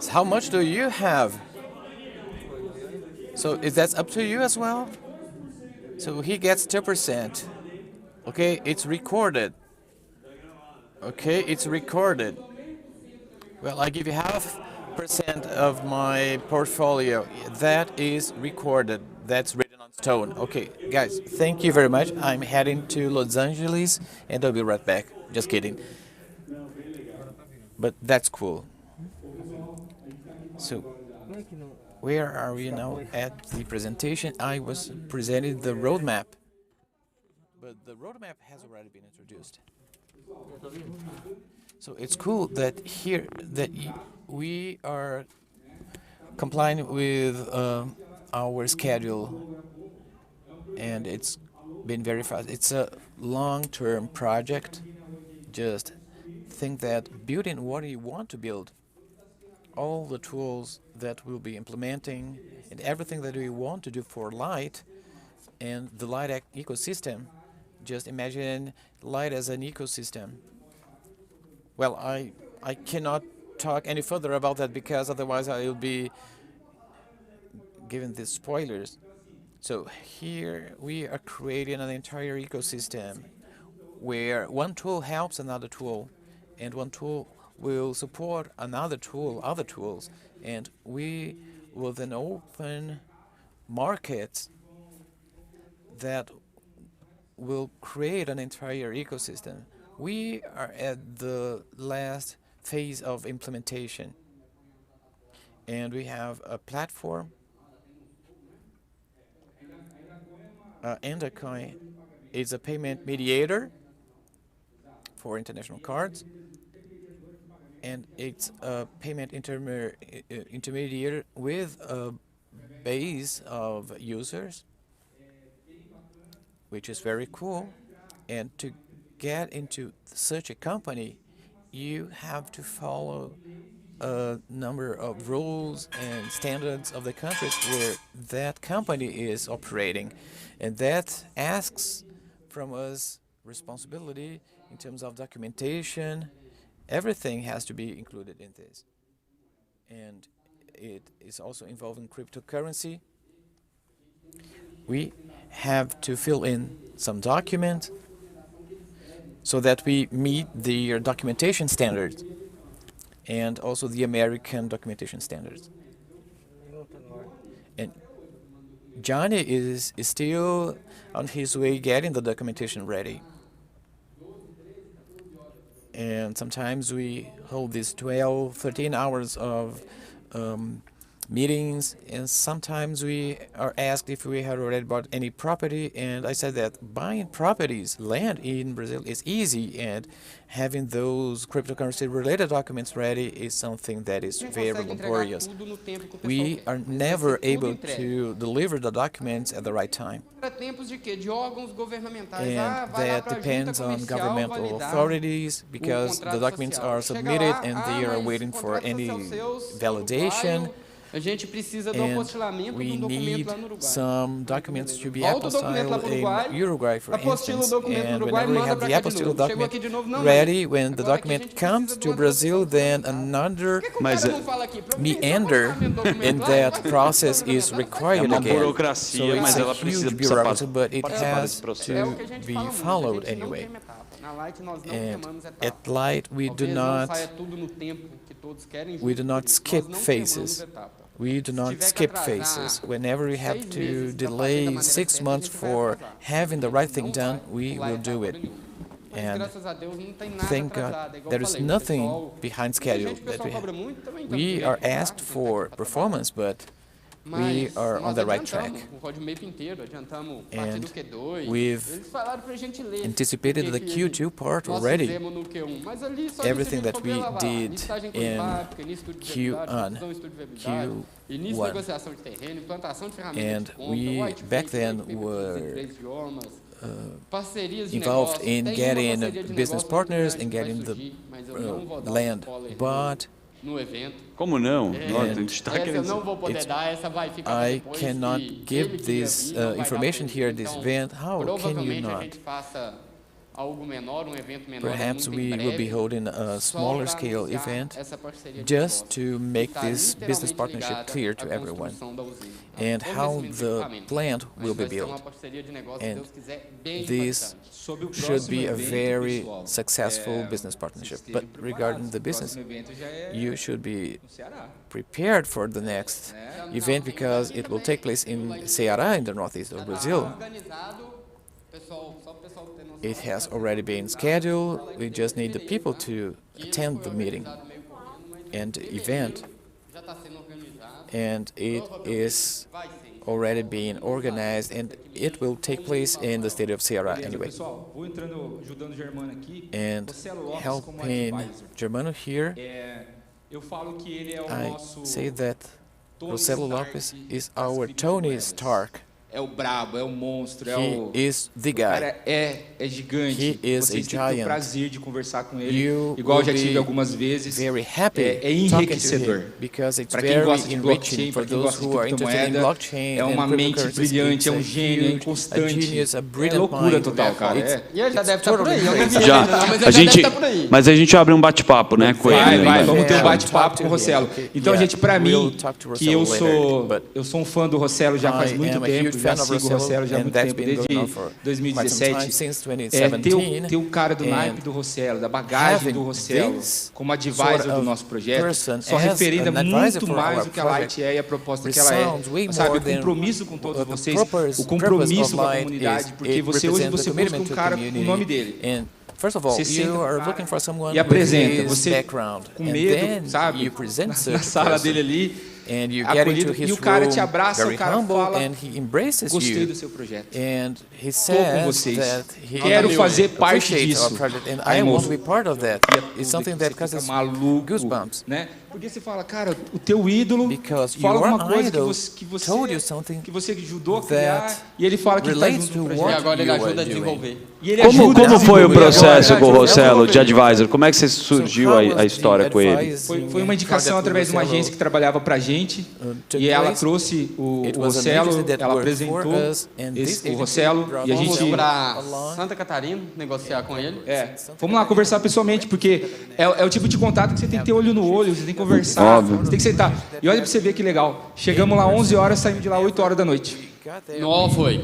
So how much do you have? So is that up to you as well? So he gets 2%. Okay, it's recorded. Okay, it's recorded. Well, I give you half percent of my portfolio. That is recorded. That's written on stone. Okay, guys, thank you very much. I'm heading to Los Angeles and I'll be right back. Just kidding. But that's cool. So, where are we now at the presentation? I was presenting the roadmap. But the roadmap has already been introduced. So it's cool that here that we are complying with our schedule, and it's been very fast. It's a long-term project. Just think that building what you want to build, all the tools that we'll be implementing, and everything that we want to do for light and the light ecosystem. Just imagine light as an ecosystem. Well, I cannot talk any further about that because otherwise I will be giving the spoilers. So here we are creating an entire ecosystem where one tool helps another tool, and one tool will support another tool, other tools, and we will then open markets that will create an entire ecosystem. We are at the last phase of implementation, and we have a platform. Endacoin is a payment mediator for international cards, and it's a payment intermediator with a base of users, which is very cool. And to get into such a company, you have to follow a number of rules and standards of the countries where that company is operating. And that asks from us responsibility in terms of documentation. Everything has to be included in this. And it is also involving cryptocurrency. We have to fill in some document so that we meet the documentation standards and also the American documentation standards. And Johnny is still on his way getting the documentation ready. And sometimes we hold these 12, 13 hours of meetings, and sometimes we are asked if we have already bought any property, and I said that buying properties, land in Brazil is easy, and having those cryptocurrency related documents ready is something that is very laborious. We are never able to deliver the documents at the right time. And that depends on governmental authorities because the documents are submitted and they are waiting for any validation. And we need some documents to be apostilled in Uruguay, for instance. And whenever we have the apostille document ready, when the document comes to Brazil, then another meander in that process is required again. So it's a huge bureaucracy, but it has to be followed anyway. And at Light, we do not skip phases. We do not skip phases. Whenever we have to delay 6 months for having the right thing done, we will do it. And thank God there is nothing behind schedule that we have. We are asked for performance, but we are on the right track. And we've anticipated the Q2 part already. Everything that we did in Q1. And we back then were involved in getting business partners and getting the land. But Como não? I cannot give this information here at this event. How can you not? algo menor, evento menor Perhaps muito em we will be breve, holding a só smaller pra scale anunciar event essa parceria de just negócio, to make que tá this business literalmente partnership ligada clear à to everyone construção da usina, and ao how fornecimento de the equipamento. plant Mas will be vai ser uma built. parceria de negócio, se And Deus quiser, bem this impactante. Sobre o should próximo be a evento, very pessoal, successful business vocês partnership. estejam But preparados. regarding the O business, próximo evento já é you should be no Ceará. prepared for the next né? event because it will take place in Ceará, in the northeast of Brazil. Organizado, pessoal, só o pessoal ter noção. It has already been scheduled. We just need the people to attend the meeting and event, Já está sendo organizado. and it is already being organized, and it will take place in the state of Ceará Beleza, anyway. pessoal, vou entrando, ajudando o Germano aqui. And Rossello Lopes como helping advisor. Germano here, Eu falo que ele é o I nosso say that Tony Rossello Stark Lopes is das our Tony criptomoedas. Stark. É o brabo, é o monstro, é He o... is the O cara guy. é gigante. He is Vocês a têm que ter o giant. prazer de conversar com ele. You Igual eu já will tive be algumas vezes. Very happy É talking to enriquecedor. him because it's Para quem very gosta de enriching blockchain, for para quem those gosta de who are interested in criptomoeda, blockchain é uma and mente cryptocurrencies. brilhante, é um It's a gênio, é huge, inconstante. a genius, a É brilliant loucura mind. total, cara. It's- E ele já it's deve estar por totally aí. Eu não vi crazy. ele Já. ainda não, mas ele A já deve gente, estar por aí. mas a gente abre um bate-papo, né, com ele. Vai, né? vamos ter um Yeah, bate-papo talk com to o Rossello. him. Então, Yeah, gente, para we'll mim, talk to que eu Rossello later, sou um fã do Rossello já faz I muito am a tempo, huge já fan of sigo o Rossello já há and muito that's tempo, been going on desde for quite some 2017. time, since Ter 2017. o cara do naipe do Rossello, da bagagem having do Rossello, this como advisor sort do of nosso projeto, person só as referenda an advisor muito for mais our do que a Light project é e a proposta que ela resounds way é. Sabe, more o than compromisso com todos what the vocês, purpose o compromisso of com a Light comunidade, is. porque It hoje represents você the busca commitment um to cara com o community. nome dele. And first of all, Você senta you com o are cara looking for someone e apresenta, with his você background, com and medo, then sabe, you present na such a sala person, dele ali, and you get into acolhido, his e o cara te room, abraça, very o cara humble, fala, and he embraces gostei you. do seu projeto. And he Estou com says vocês. that he Quero fazer parte appreciates our disso. project, and Aí, I want moço, to be part of that. It's something Você that fica causes maluco, goosebumps. né? Porque você fala, cara, o teu ídolo Because fala your alguma coisa idol que told you something você ajudou a that criar, e ele fala que está relates junto no to E projeto. what agora ele you are ajuda a doing. desenvolver. E ele Como, ajuda a como foi o desenvolver. processo Agora, com o ajuda a Rossello de desenvolver. advisor? Como é que você surgiu a história com ele? Foi uma indicação através de uma agência que trabalhava para a gente, e ela trouxe o Rossello, ela apresentou o Rossello, e a Vamos gente... para Santa Catarina negociar com ele. Vamos lá conversar pessoalmente, porque é o tipo de contato que você tem que ter olho no olho, você tem que conversar, Óbvio. você tem que sentar. E olha pra você ver que legal. Chegamos lá 11 horas, saímos de lá 8 horas da noite. Não foi.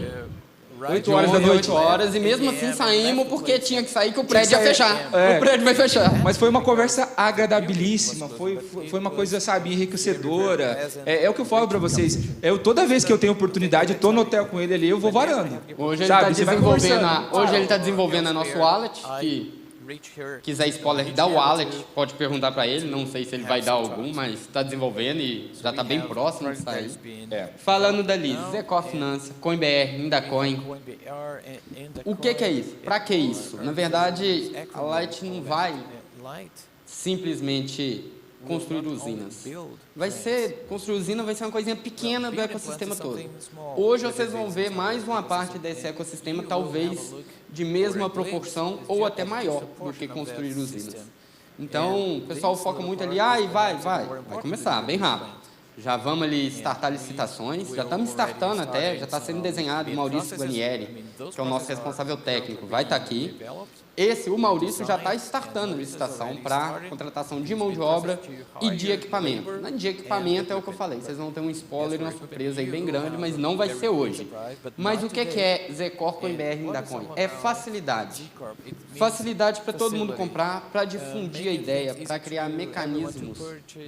8 horas da noite. 8 horas, e mesmo assim saímos porque tinha que sair que o prédio ia sair. fechar. É. O prédio vai fechar. Mas foi uma conversa agradabilíssima, foi uma coisa, sabe, enriquecedora. É o que eu falo pra vocês. Toda vez que eu tenho oportunidade, eu tô no hotel com ele ali, eu vou varando. Hoje ele Sabe, está você vai desenvolvendo, conversando. hoje ele tá desenvolvendo a nosso wallet, que quiser spoiler da wallet, pode perguntar para ele, não sei se ele vai dar algum, mas está desenvolvendo e já está bem próximo de sair. Falando da Liz, Zecor Finança, CoinBR, Indacoin, o que é isso? Para que isso? Na verdade, a Light não vai simplesmente construir usinas. Construir usina vai ser uma coisinha pequena do ecossistema todo. Hoje vocês vão ver mais uma parte desse ecossistema, talvez de mesma proporção ou até maior do que construir usinas. Então, o pessoal foca muito ali, vai começar, bem rápido. Já vamos ali startar licitações, já estamos startando até, já está sendo desenhado. O Maurício Guanieri, que é o nosso responsável técnico, vai estar aqui. O Maurício já está startando licitação para contratação de mão de obra e de equipamento. De equipamento é o que eu falei, vocês vão ter um spoiler e uma surpresa aí bem grande, mas não vai ser hoje. Mas o que é Zecor, CoinBR e Indacoin? É facilidade. Facilidade para todo mundo comprar, para difundir a ideia, para criar mecanismos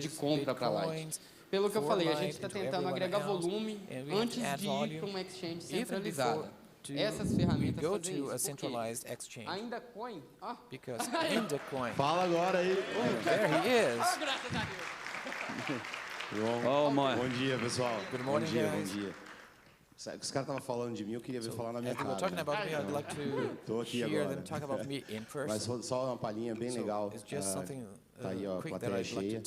de compra para lá. Pelo que eu falei, a gente está tentando agregar volume antes de ir para uma exchange centralizada. Essas ferramentas fazem isso. Ainda Coin? Because in the coin. Fala agora aí. There he is. Graças a Deus. Bom dia, pessoal. Good morning, bom dia, guys. bom dia. Sabe que os caras estavam falando de mim, eu queria ver falar na minha As they were cara. talking about me, I'd like Tô to aqui hear agora. them talk about me in Mas person. só uma palhinha bem legal. It's just something Tá aí ó, a plateia cheia.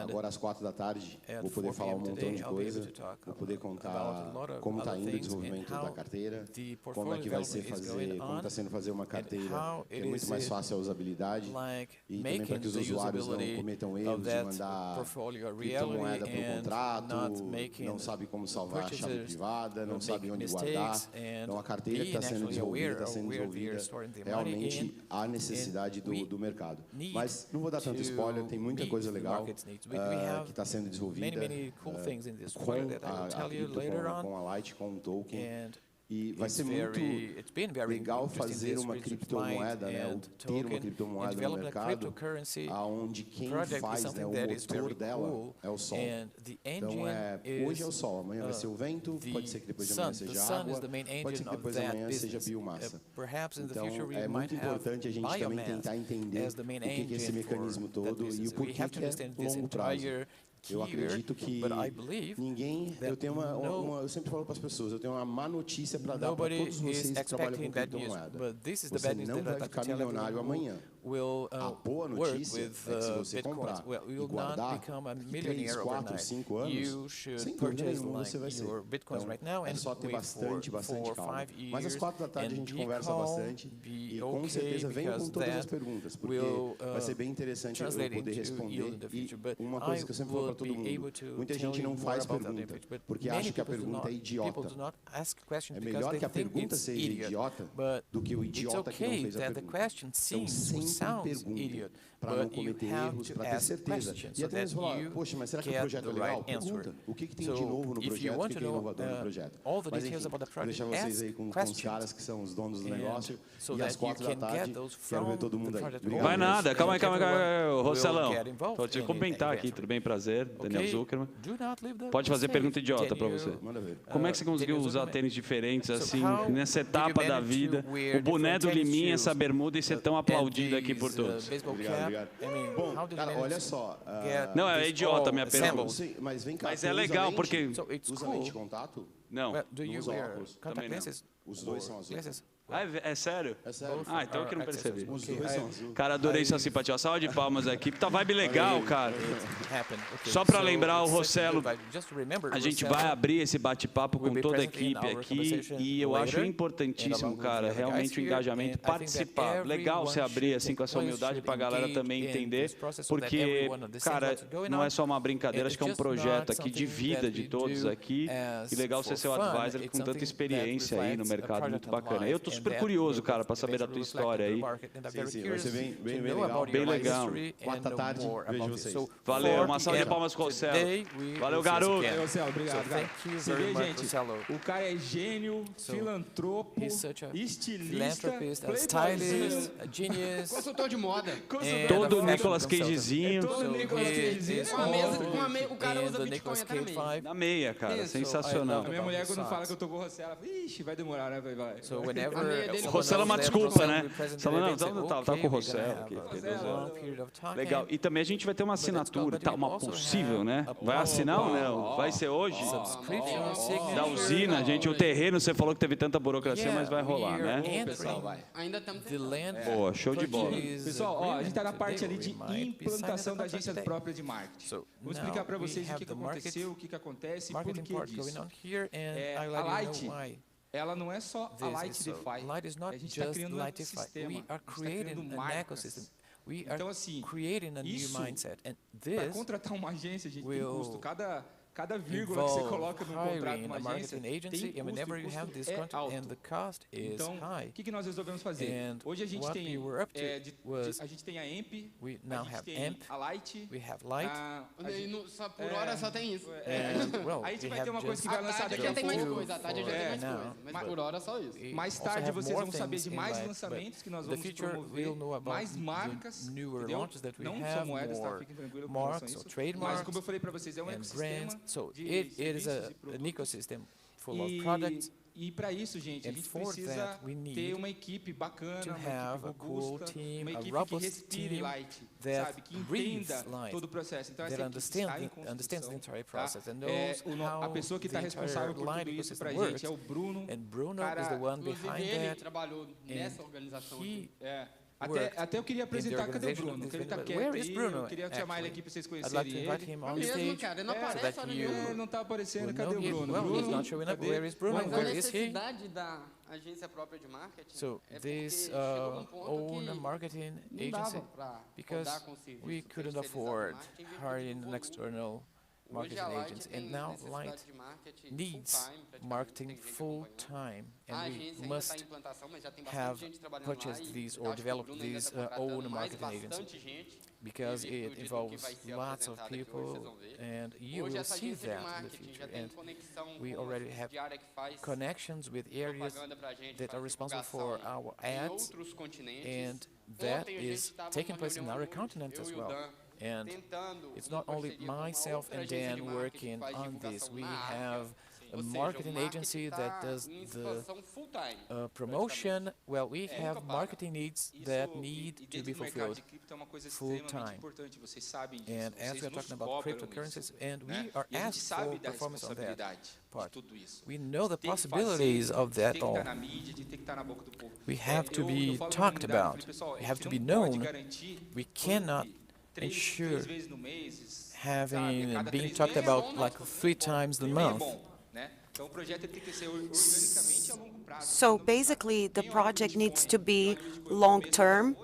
Agora às 4 da tarde vou poder falar um montão de coisa, vou poder contar como está indo o desenvolvimento da carteira, como é que vai ser fazer, como está sendo fazer uma carteira que é muito mais fácil a usabilidade e também para que os usuários não cometam erros de mandar criptomoeda para o contrato, não sabe como salvar a chave privada, não sabe onde guardar. Então a carteira que está sendo desenvolvida realmente há necessidade do mercado. Mas não vou dar tanto spoiler, tem muita coisa legal que está sendo desenvolvida com a Light, com o token. E vai ser muito legal fazer uma criptomoeda, né, ou ter uma criptomoeda no mercado, onde quem faz, né, o motor dela é o sol. Então, hoje é o sol, amanhã vai ser o vento, pode ser que depois de amanhã seja água, pode ser que depois de amanhã seja biomassa. Então, é muito importante a gente também tentar entender o que é esse mecanismo todo e o porquê que é longo prazo. Eu acredito que ninguém... Eu sempre falo para as pessoas, eu tenho uma má notícia para dar para todos vocês que trabalham com criptomoeda. Você não vai ficar milionário amanhã. A boa notícia é que se você comprar e guardar em 3, 4, 5 anos, sem dúvida nenhuma você vai ser. Então, é só ter bastante calma. Mas às 4 da tarde a gente conversa bastante e com certeza venham com todas as perguntas, porque vai ser bem interessante eu poder responder. E uma coisa que eu sempre falo para todo mundo, muita gente não faz pergunta, porque acha que a pergunta é idiota. É melhor que a pergunta seja idiota do que o idiota que não fez a pergunta. Então, sempre pergunta, para não cometer erros, para ter certeza. E até mesmo falar, poxa, mas será que o projeto é legal? Pergunta. O que tem de novo no projeto? O que é inovador no projeto? Mas enfim, vou deixar vocês aí com os caras que são os donos do negócio. E às 4 da tarde, quero ver todo mundo aí. Obrigado. Vai nada, calma aí, Rocelão. Vou te comentar aqui, tudo bem? Prazer, Daniel Zuckerman. Pode fazer pergunta idiota para você. Manda ver. Como é que você conseguiu usar tênis diferentes assim, nessa etapa da vida? O boné do Liminha, essa bermuda e ser tão aplaudido aqui por todos. Obrigado. Bom, cara, olha só. Não, é idiota a minha pergunta. Mas vem cá. Mas é legal porque... Usa lente de contato? Não. Não usa óculos? Também não. Os dois são azuis. Ah, é sério? É sério. Ah, então eu que não percebi. Os dois são azuis. Cara, adorei sua simpatia. Uma salva de palmas aqui. Tá vibe legal, cara. Só para lembrar o Rossello, a gente vai abrir esse bate-papo com toda a equipe aqui e eu acho importantíssimo, cara, realmente o engajamento, participar. Legal você abrir assim com essa humildade para a galera também entender, porque, cara, não é só uma brincadeira, acho que é um projeto aqui de vida de todos aqui e legal você ser o advisor com tanta experiência aí no mercado, muito bacana. Eu tô super curioso, cara, para saber da tua história aí. Sim, vai ser bem legal. Bem legal. 4 da tarde, vejo vocês. Valeu, uma salva de palmas com o Rossello. Valeu, garoto. Rossello, obrigado, cara. Você vê, gente, o cara é gênio, filantropo, estilista, stylist, a genius, Consultor de moda. Todo Nicolas Cagezinho. Todo Nicolas Cagezinho. O cara usa Bitcoin até na meia. Na meia, cara. Sensacional. A minha mulher, quando fala que eu tô com o Rossello, ela fala, ixi, vai demorar, né? Vai. O Rossello é uma desculpa, né? Tá com o Rossello aqui. Legal. E também a gente vai ter uma assinatura, tá? Uma possível, né? Vai assinar ou não? Vai ser hoje? Da usina, gente. O terreno, você falou que teve tanta burocracia, mas vai rolar, né? Ainda estamos Boa, show de bola. Pessoal, ó, a gente está na parte ali de implantação da agência própria de marketing. Vou explicar para vocês o que aconteceu, o que acontece e por que disso. A Light, ela não é só a Light DeFi. A gente está criando um ecossistema, a gente está criando marcas. Então, assim, isso, para contratar uma agência, a gente tem custo. Cada vírgula que você coloca no contrato de uma agência tem custo e o custo é alto. Então, o que nós resolvemos fazer? Hoje a gente tem a gente tem a AMP, a gente tem a Light, por hora só tem isso. A gente vai ter uma coisa que vai lançar daqui a pouco. Tem mais coisa, a tarde já tem mais coisa, mas por hora só isso. Mais tarde vocês vão saber de mais lançamentos que nós vamos promover, mais marcas, entendeu? Não só moedas, tá? Fiquem tranquilos com relação a isso. Mas como eu falei para vocês, é um ecossistema. So it is an ecosystem full of products. E para isso, gente, a gente precisa ter uma equipe bacana, uma equipe robusta, uma equipe que respire Light, sabe? Que entenda todo o processo. Então, essa equipe está em construção. A pessoa que está responsável por tudo isso para a gente é o Bruno. And Bruno is the one behind Ele that. trabalhou nessa organização aqui. worked Até eu queria in the apresentar, cadê o organization of Bruno? this Que ele tá venue. quieto Where is aí, Bruno, eu queria chamar ele actually? aqui para vocês I'd like conhecerem to invite ele. him É on mesmo, stage cara, ele não so aparece that hora you nenhuma. Não tá aparecendo, will cadê know o him. Bruno? Well, he's Bruno, not showing up. cadê? Where is Bruno? Mas a Where is he? necessidade da agência própria de marketing So é this porque chegou num ponto own que marketing não dava agency, para because rodar com o serviço we couldn't terceirizado de afford marketing em virtude hiring do an volume. external Hoje marketing a Light agency, tem and now necessidade Light de marketing needs full-time, praticamente, marketing tem gente full acompanhando. time, A and we agência ainda está em must implantação, mas já tem bastante have gente trabalhando lá purchased e these eu or acho que o developed Bruno ainda these está contratando own mais marketing agency, bastante gente because em it virtude do que involves vai ser lots of apresentado aqui hoje, people, vocês vão ver. and you Hoje will essa see agência de that in the marketing já future. tem And conexão we com already uma have subsidiária que faz connections with areas propaganda pra gente, that faz are responsible for divulgação our em ads, outros continentes. and that Ontem a gente is estava taking numa place in reunião our hoje, continent eu as e o well. Dan, And tentando it's uma not only parceria com uma myself outra and agência de Dan marketing working que faz on this. divulgação We na Ásia. have a Ou seja, marketing o marketing agency tá that does em the expansão full-time, promotion. Well, we have para. marketing needs that need E to be dentro do mercado fulfilled. de cripto é uma coisa full extremamente time. importante, vocês sabem disso. And as Vocês we are nos talking about cobram cryptocurrencies, isso, and né? we are E a gente asked sabe for da performance on that responsabilidade de part. tudo isso. We know the Tem que possibilities fazer, of de ter that que all. estar na mídia, de ter que estar na boca do povo. We have to Eu be falo na talked comunidade, about. falei, pessoal, We a have gente to be não pode known. garantir We cannot três ensure vezes no mês, having sabe? A cada being 3 talked meses about é bom, like 3 times the é month. bom, né? Então o projeto ele tem que ser organicamente a longo prazo. So basically, the project needs to be long-term,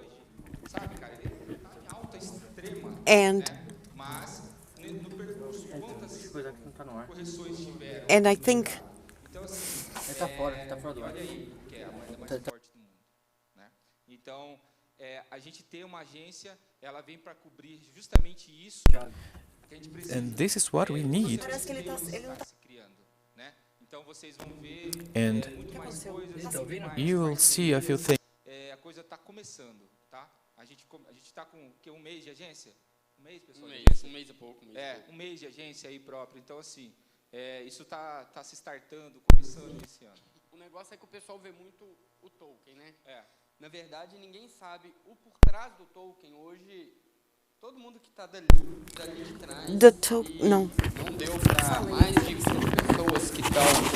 Sabe, cara, ele tá em alta extrema, and né? Mas no percurso, quantas correções tiveram? and I think Então, assim, Tá fora do ar. olha aí, que é a moeda mais forte do mundo, né? Então, a gente tem uma agência, ela vem para cobrir justamente isso que a gente precisa. And this is what we need. parece que ele tá se criando, né? Então vocês vão ver And muito mais coisas. you will see a few things. A coisa está começando, tá? A gente está com o quê? Um mês de agência? Um mês, pessoal? de agência? um mês e pouco. Um mês de agência aí próprio. Então, assim, isso tá se startando, começando esse ano. O negócio é que o pessoal vê muito o token, né? Na verdade, ninguém sabe o por trás do token. Hoje, todo mundo que está dali de trás, não deu para mais de 20 pessoas que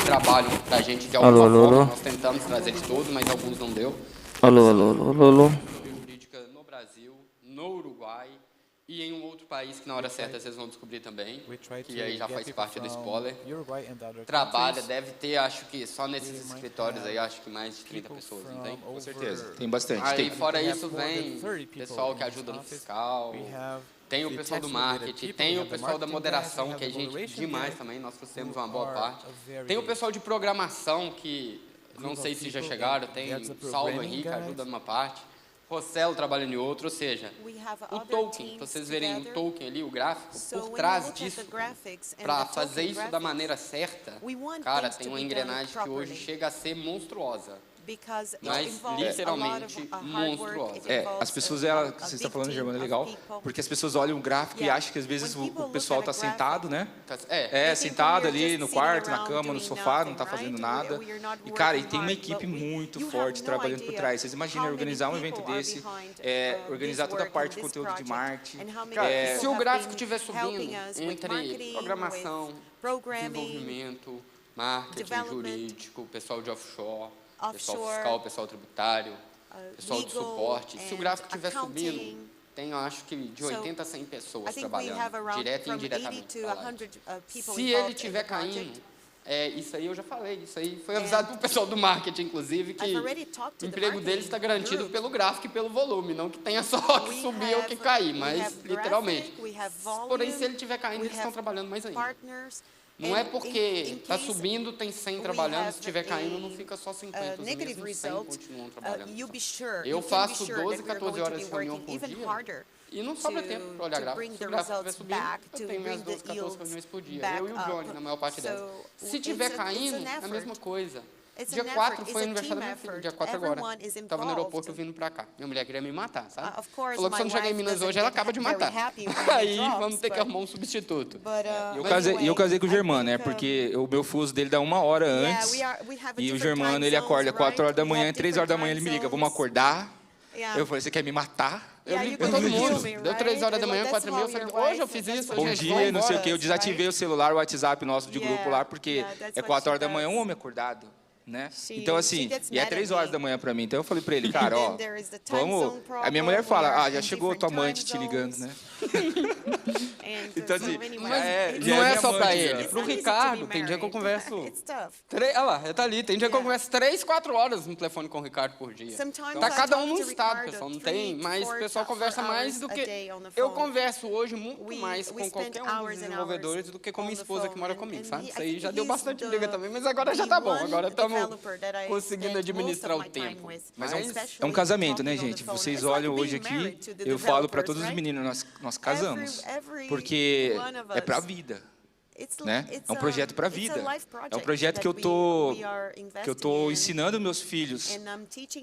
trabalham para a gente de alguma forma. Nós tentamos trazer de todos, mas alguns não deu. Alô. Jurídica no Brasil, no Uruguai e em um outro país que na hora certa vocês vão descobrir também, que aí já faz parte do spoiler. Trabalha, deve ter, acho que só nesses escritórios aí, acho que mais de 30 pessoas, não tem? Com certeza, tem bastante. Aí fora isso vem pessoal que ajuda no fiscal, tem o pessoal do marketing, tem o pessoal da moderação, que é gente demais também, nós trouxemos uma boa parte. Tem o pessoal de programação, que não sei se já chegaram, tem Salvo Henrique, ajuda numa parte. Rossello trabalha em outro, ou seja, o token, vocês verem o token ali, o gráfico, por trás disso, para fazer isso da maneira certa, cara, tem uma engrenagem que hoje chega a ser monstruosa. Mas literalmente monstruosa. As pessoas, que você está falando, Germano, é legal, porque as pessoas olham o gráfico e acham que às vezes o pessoal está sentado, né? Sentado ali no quarto, na cama, no sofá, não está fazendo nada. E, cara, tem uma equipe muito forte trabalhando por trás. Vocês imaginam organizar um evento desse, organizar toda a parte de conteúdo de marketing. Se o gráfico estiver subindo entre programação, desenvolvimento, marketing jurídico, pessoal de offshore, pessoal fiscal, pessoal tributário, pessoal de suporte. Se o gráfico estiver subindo, tem, eu acho que, de 80 a 100 pessoas trabalhando, direto e indiretamente. Se ele estiver caindo, isso aí eu já falei, isso aí foi avisado para o pessoal do marketing, inclusive, que o emprego deles está garantido pelo gráfico e pelo volume, não que tenha só que subir ou que cair, mas literalmente. Porém, se ele estiver caindo, eles estão trabalhando mais ainda. Não é porque está subindo, tem 100 trabalhando, se estiver caindo, não fica só 50, os mesmos 100 continuam trabalhando. Eu faço 12, 14 horas de reunião por dia e não sobra tempo para olhar gráfico. Se o gráfico estiver subindo, eu tenho minhas 12, 14 reuniões por dia. Eu e o Johnny, na maior parte delas. Se estiver caindo, a mesma coisa. Dia 4 foi aniversário da minha filha, dia 4 agora. Estava no aeroporto vindo para cá. Minha mulher queria me matar, sabe? Falou que se eu não chegar em Minas hoje, ela acaba de matar. Aí vamos ter que arrumar um substituto. E eu casei com o Germano, né? Porque o meu fuso dele dá 1 hora antes. E o Germano, ele acorda 4 horas da manhã, 3 horas da manhã ele me liga, vamos acordar? Eu falei, você quer me matar? Eu liguei para todo mundo. Deu 3 horas da manhã, 4h30, eu falei, hoje eu fiz isso, bom dia, não sei o quê. Eu desativei o celular, o WhatsApp nosso de grupo lá, porque 4 horas da manhã, um homem acordado. né? Então, assim, e é 3 horas da manhã para mim. Então, eu falei para ele, cara, ó, vamos... A minha mulher fala, já chegou tua amante te ligando, né? Então, assim, não é só para ele. Para o Ricardo, tem dia que eu converso... Olha lá, ele tá ali. Tem dia que eu converso 3, 4 horas no telefone com o Ricardo por dia. Tá cada um num estado, pessoal. Não tem, mas o pessoal conversa mais do que... Eu converso hoje muito mais com qualquer um dos desenvolvedores do que com minha esposa que mora comigo, sabe? Isso aí já deu bastante briga também, mas agora já tá bom. Agora estamos conseguindo administrar o tempo. Mas é um casamento, né, gente? Vocês olham hoje aqui, eu falo para todos os meninos, nós casamos, porque é para a vida, né? É um projeto para a vida. É um projeto que eu tô ensinando meus filhos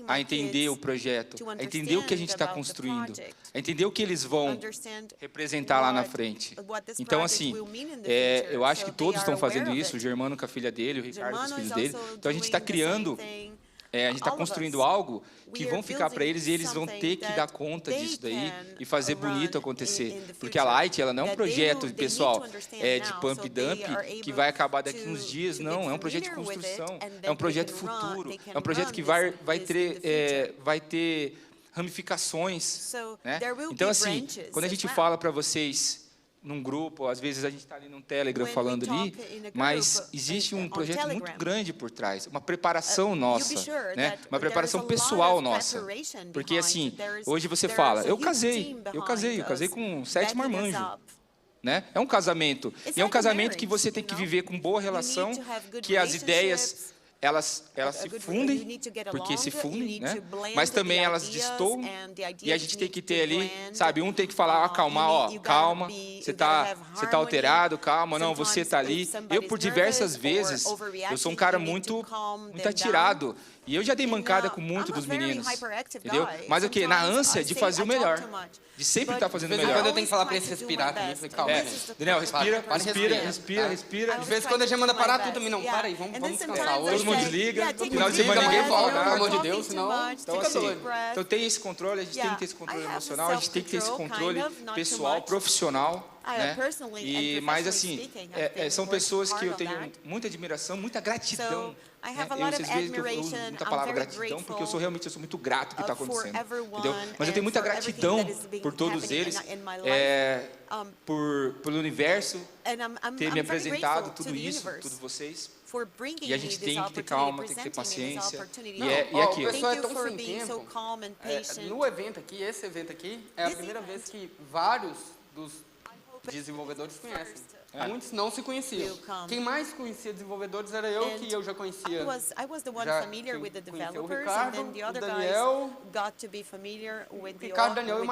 a entender o projeto, a entender o que a gente está construindo, a entender o que eles vão representar lá na frente. Então, assim, eu acho que todos estão fazendo isso, o Germano com a filha dele, o Ricardo com os filhos dele. Então, a gente está criando... a gente está construindo algo que vão ficar para eles e eles vão ter que dar conta disso daí e fazer bonito acontecer. Porque a Light, ela não é um projeto, pessoal, de pump e dump que vai acabar daqui uns dias, não. É um projeto de construção, é um projeto futuro, é um projeto que vai ter ramificações, né? Então, assim, quando a gente fala para vocês num grupo, às vezes a gente está ali num Telegram falando ali, mas existe um projeto muito grande por trás, uma preparação nossa, né? Uma preparação pessoal nossa. Porque, assim, hoje você fala, eu casei com 7 marmanjos, né? É um casamento, e é um casamento que você tem que viver com boa relação, que as ideias... Elas se fundem, porque se fundem, né? Mas também elas destoam, e a gente tem que ter ali, sabe, um tem que falar, acalmar, ó, calma, você tá alterado, calma, não, você tá ali. Eu, por diversas vezes, eu sou um cara muito atirado, e eu já dei mancada com muitos dos meninos, entendeu? Mas o quê? Na ânsia de fazer o melhor, de sempre estar fazendo o melhor. Quando eu tenho que falar para eles respirar também, eu falei, calma. Daniel, respira. De vez em quando a gente manda parar tudo também, não, para aí, vamos descansar. Todo mundo desliga, final de semana ninguém fala, pelo amor de Deus, senão então, assim, então tem esse controle, a gente tem que ter esse controle emocional, a gente tem que ter esse controle pessoal, profissional, né? Mas, assim, são pessoas que eu tenho muita admiração, muita gratidão. Vocês veem que eu uso muita palavra gratidão, porque eu sou muito grato pelo que está acontecendo, entendeu? Mas eu tenho muita gratidão por todos eles, pelo universo ter me apresentado tudo isso, todos vocês. E a gente tem que ter calma, tem que ter paciência. E aqui, o pessoal é tão sem tempo. No evento aqui, esse evento aqui, é a primeira vez que vários dos desenvolvedores conhecem. Muitos não se conheciam. Quem mais conhecia desenvolvedores era eu, que eu já conhecia. I was the one familiar with the developers, and then the other guys got to be familiar with the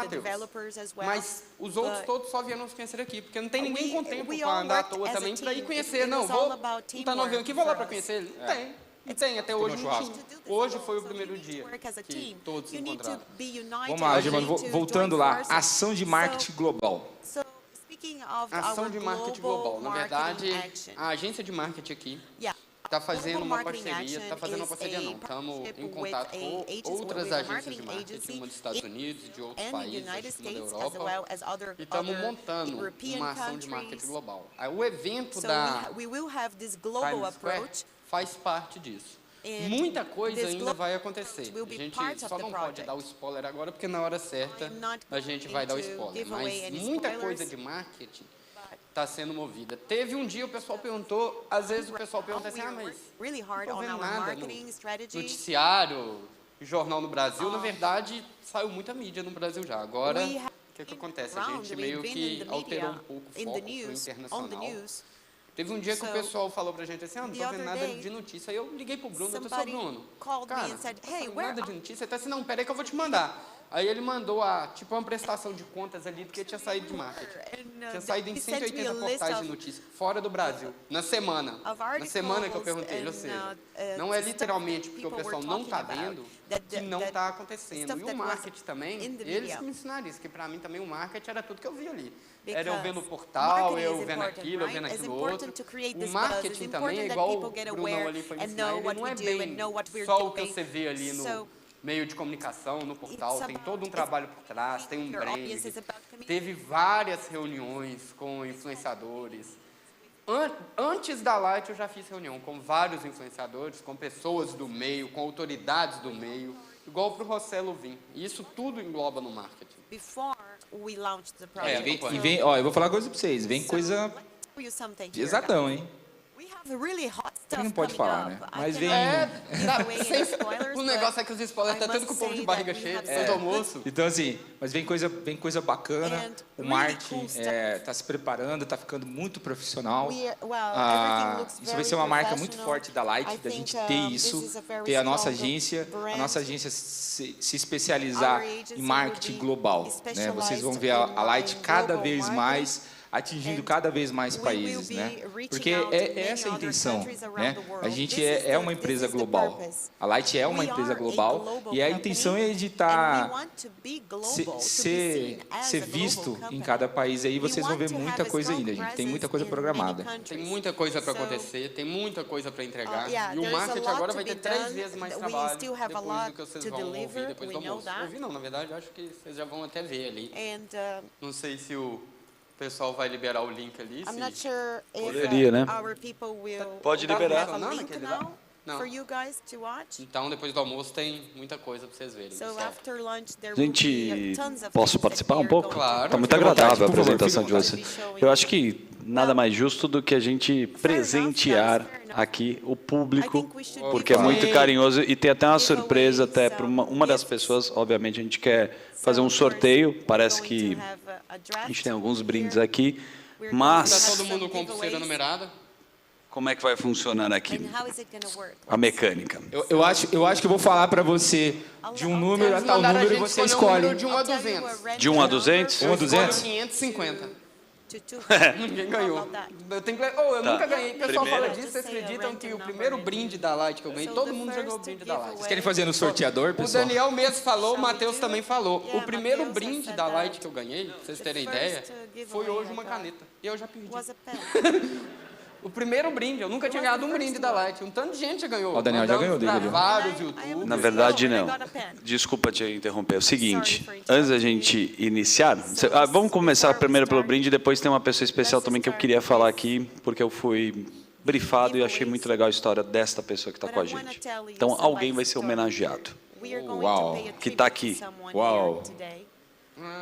developers as well. Mas os outros todos só vieram nos conhecer aqui, porque não tem ninguém com tempo para andar à toa também para ir conhecer. Não tá no avião aqui, vou lá para conhecer ele. Não tem. E tem, até hoje não tinha. Hoje foi o primeiro dia que todos se encontraram. Vamos lá, Germano, voltando lá. Ação de marketing global. Ação de marketing global. Na verdade, a agência de marketing aqui está fazendo uma parceria, não, estamos em contato com outras agências de marketing, uma dos Estados Unidos e de outros países, uma da Europa, e estamos montando uma ação de marketing global. O evento da Times Square faz parte disso. Muita coisa ainda vai acontecer. A gente só não pode dar o spoiler agora, porque na hora certa a gente vai dar o spoiler. Mas muita coisa de marketing está sendo movida. Teve um dia o pessoal perguntou, às vezes o pessoal pergunta assim, mas não tô vendo nada no noticiário, jornal no Brasil. Na verdade, saiu muita mídia no Brasil já. Agora, o que acontece? A gente meio que alterou um pouco o foco pro internacional. Teve um dia que o pessoal falou pra gente assim, não tô vendo nada de notícia. Aí eu liguei pro Bruno, eu tô só Bruno. Cara, não tô nada de notícia. Até assim, não, peraí que eu vou te mandar. Aí ele mandou uma prestação de contas ali do que tinha saído de marketing. Tinha saído em 180 portais de notícia, fora do Brasil, na semana. Na semana que eu perguntei, ou seja, não é literalmente porque o pessoal não está vendo que não está acontecendo. E o marketing também, eles me ensinaram isso, que para mim também o marketing era tudo que eu via ali. Era eu vendo o portal, eu vendo aquilo outro. O marketing também é igual o Brunão ali foi me ensinar, ele não é bem só o que você vê ali no meio de comunicação, no portal, tem todo um trabalho por trás, tem um brand, teve várias reuniões com influenciadores, Antes da Light, eu já fiz reunião com vários influenciadores, com pessoas do meio, com autoridades do meio, igual para o Rossello vir. E isso tudo engloba no marketing. Ó, eu vou falar uma coisa para vocês. Vem coisa pesadão, hein? Não pode falar, né? Mas vem... O negócio é que os spoilers tá tanto com o povo de barriga cheia, do almoço. Então, assim, mas vem coisa bacana. O marketing tá se preparando, tá ficando muito profissional. Isso vai ser uma marca muito forte da Light, da gente ter isso, ter a nossa agência se especializar em marketing global, né? Vocês vão ver a Light cada vez mais atingindo cada vez mais países, né? Porque é essa a intenção, né? A gente é uma empresa global. A Light é uma empresa global e a intenção é de ser visto em cada país. Aí vocês vão ver muita coisa ainda, gente. Tem muita coisa programada. Tem muita coisa para acontecer, tem muita coisa para entregar. E o marketing agora vai ter 3 vezes mais trabalho depois do que vocês vão ouvir depois do almoço. Ouvir não, na verdade, eu acho que vocês já vão até ver ali. Não sei se o pessoal vai liberar o link ali. Poderia, né? Pode liberar. Não. Então, depois do almoço, tem muita coisa para vocês verem. Gente, posso participar um pouco? Claro. Está muito agradável a apresentação de vocês. Eu acho que nada mais justo do que a gente presentear aqui o público, porque é muito carinhoso e tem até uma surpresa até para uma das pessoas. Obviamente, a gente quer fazer um sorteio. Parece que a gente tem alguns brindes aqui, mas... Todo mundo com pulseira numerada? Como é que vai funcionar aqui a mecânica? Eu acho que eu vou falar para você de um número a tal número e você escolhe. De 1 a 200. De 1 a 200? 1 a 200? 550. Ninguém ganhou. Eu nunca ganhei. O pessoal fala disso, vocês acreditam que o primeiro brinde da Light que eu ganhei, todo mundo já ganhou o brinde da Light. Vocês querem fazer no sorteador, pessoal? O Daniel mesmo falou, o Matheus também falou. O primeiro brinde da Light que eu ganhei, pra vocês terem ideia, foi hoje uma caneta. E eu já perdi. O primeiro brinde, eu nunca tinha ganhado um brinde da Light. Um tanto de gente já ganhou. O Daniel já ganhou dele. Vários YouTubers. Na verdade, não. Desculpa te interromper. É o seguinte, antes da gente iniciar, vamos começar primeiro pelo brinde, depois tem uma pessoa especial também que eu queria falar aqui, porque eu fui brifado e achei muito legal a história desta pessoa que está com a gente. Então, alguém vai ser homenageado. Uau. Que está aqui. Uau.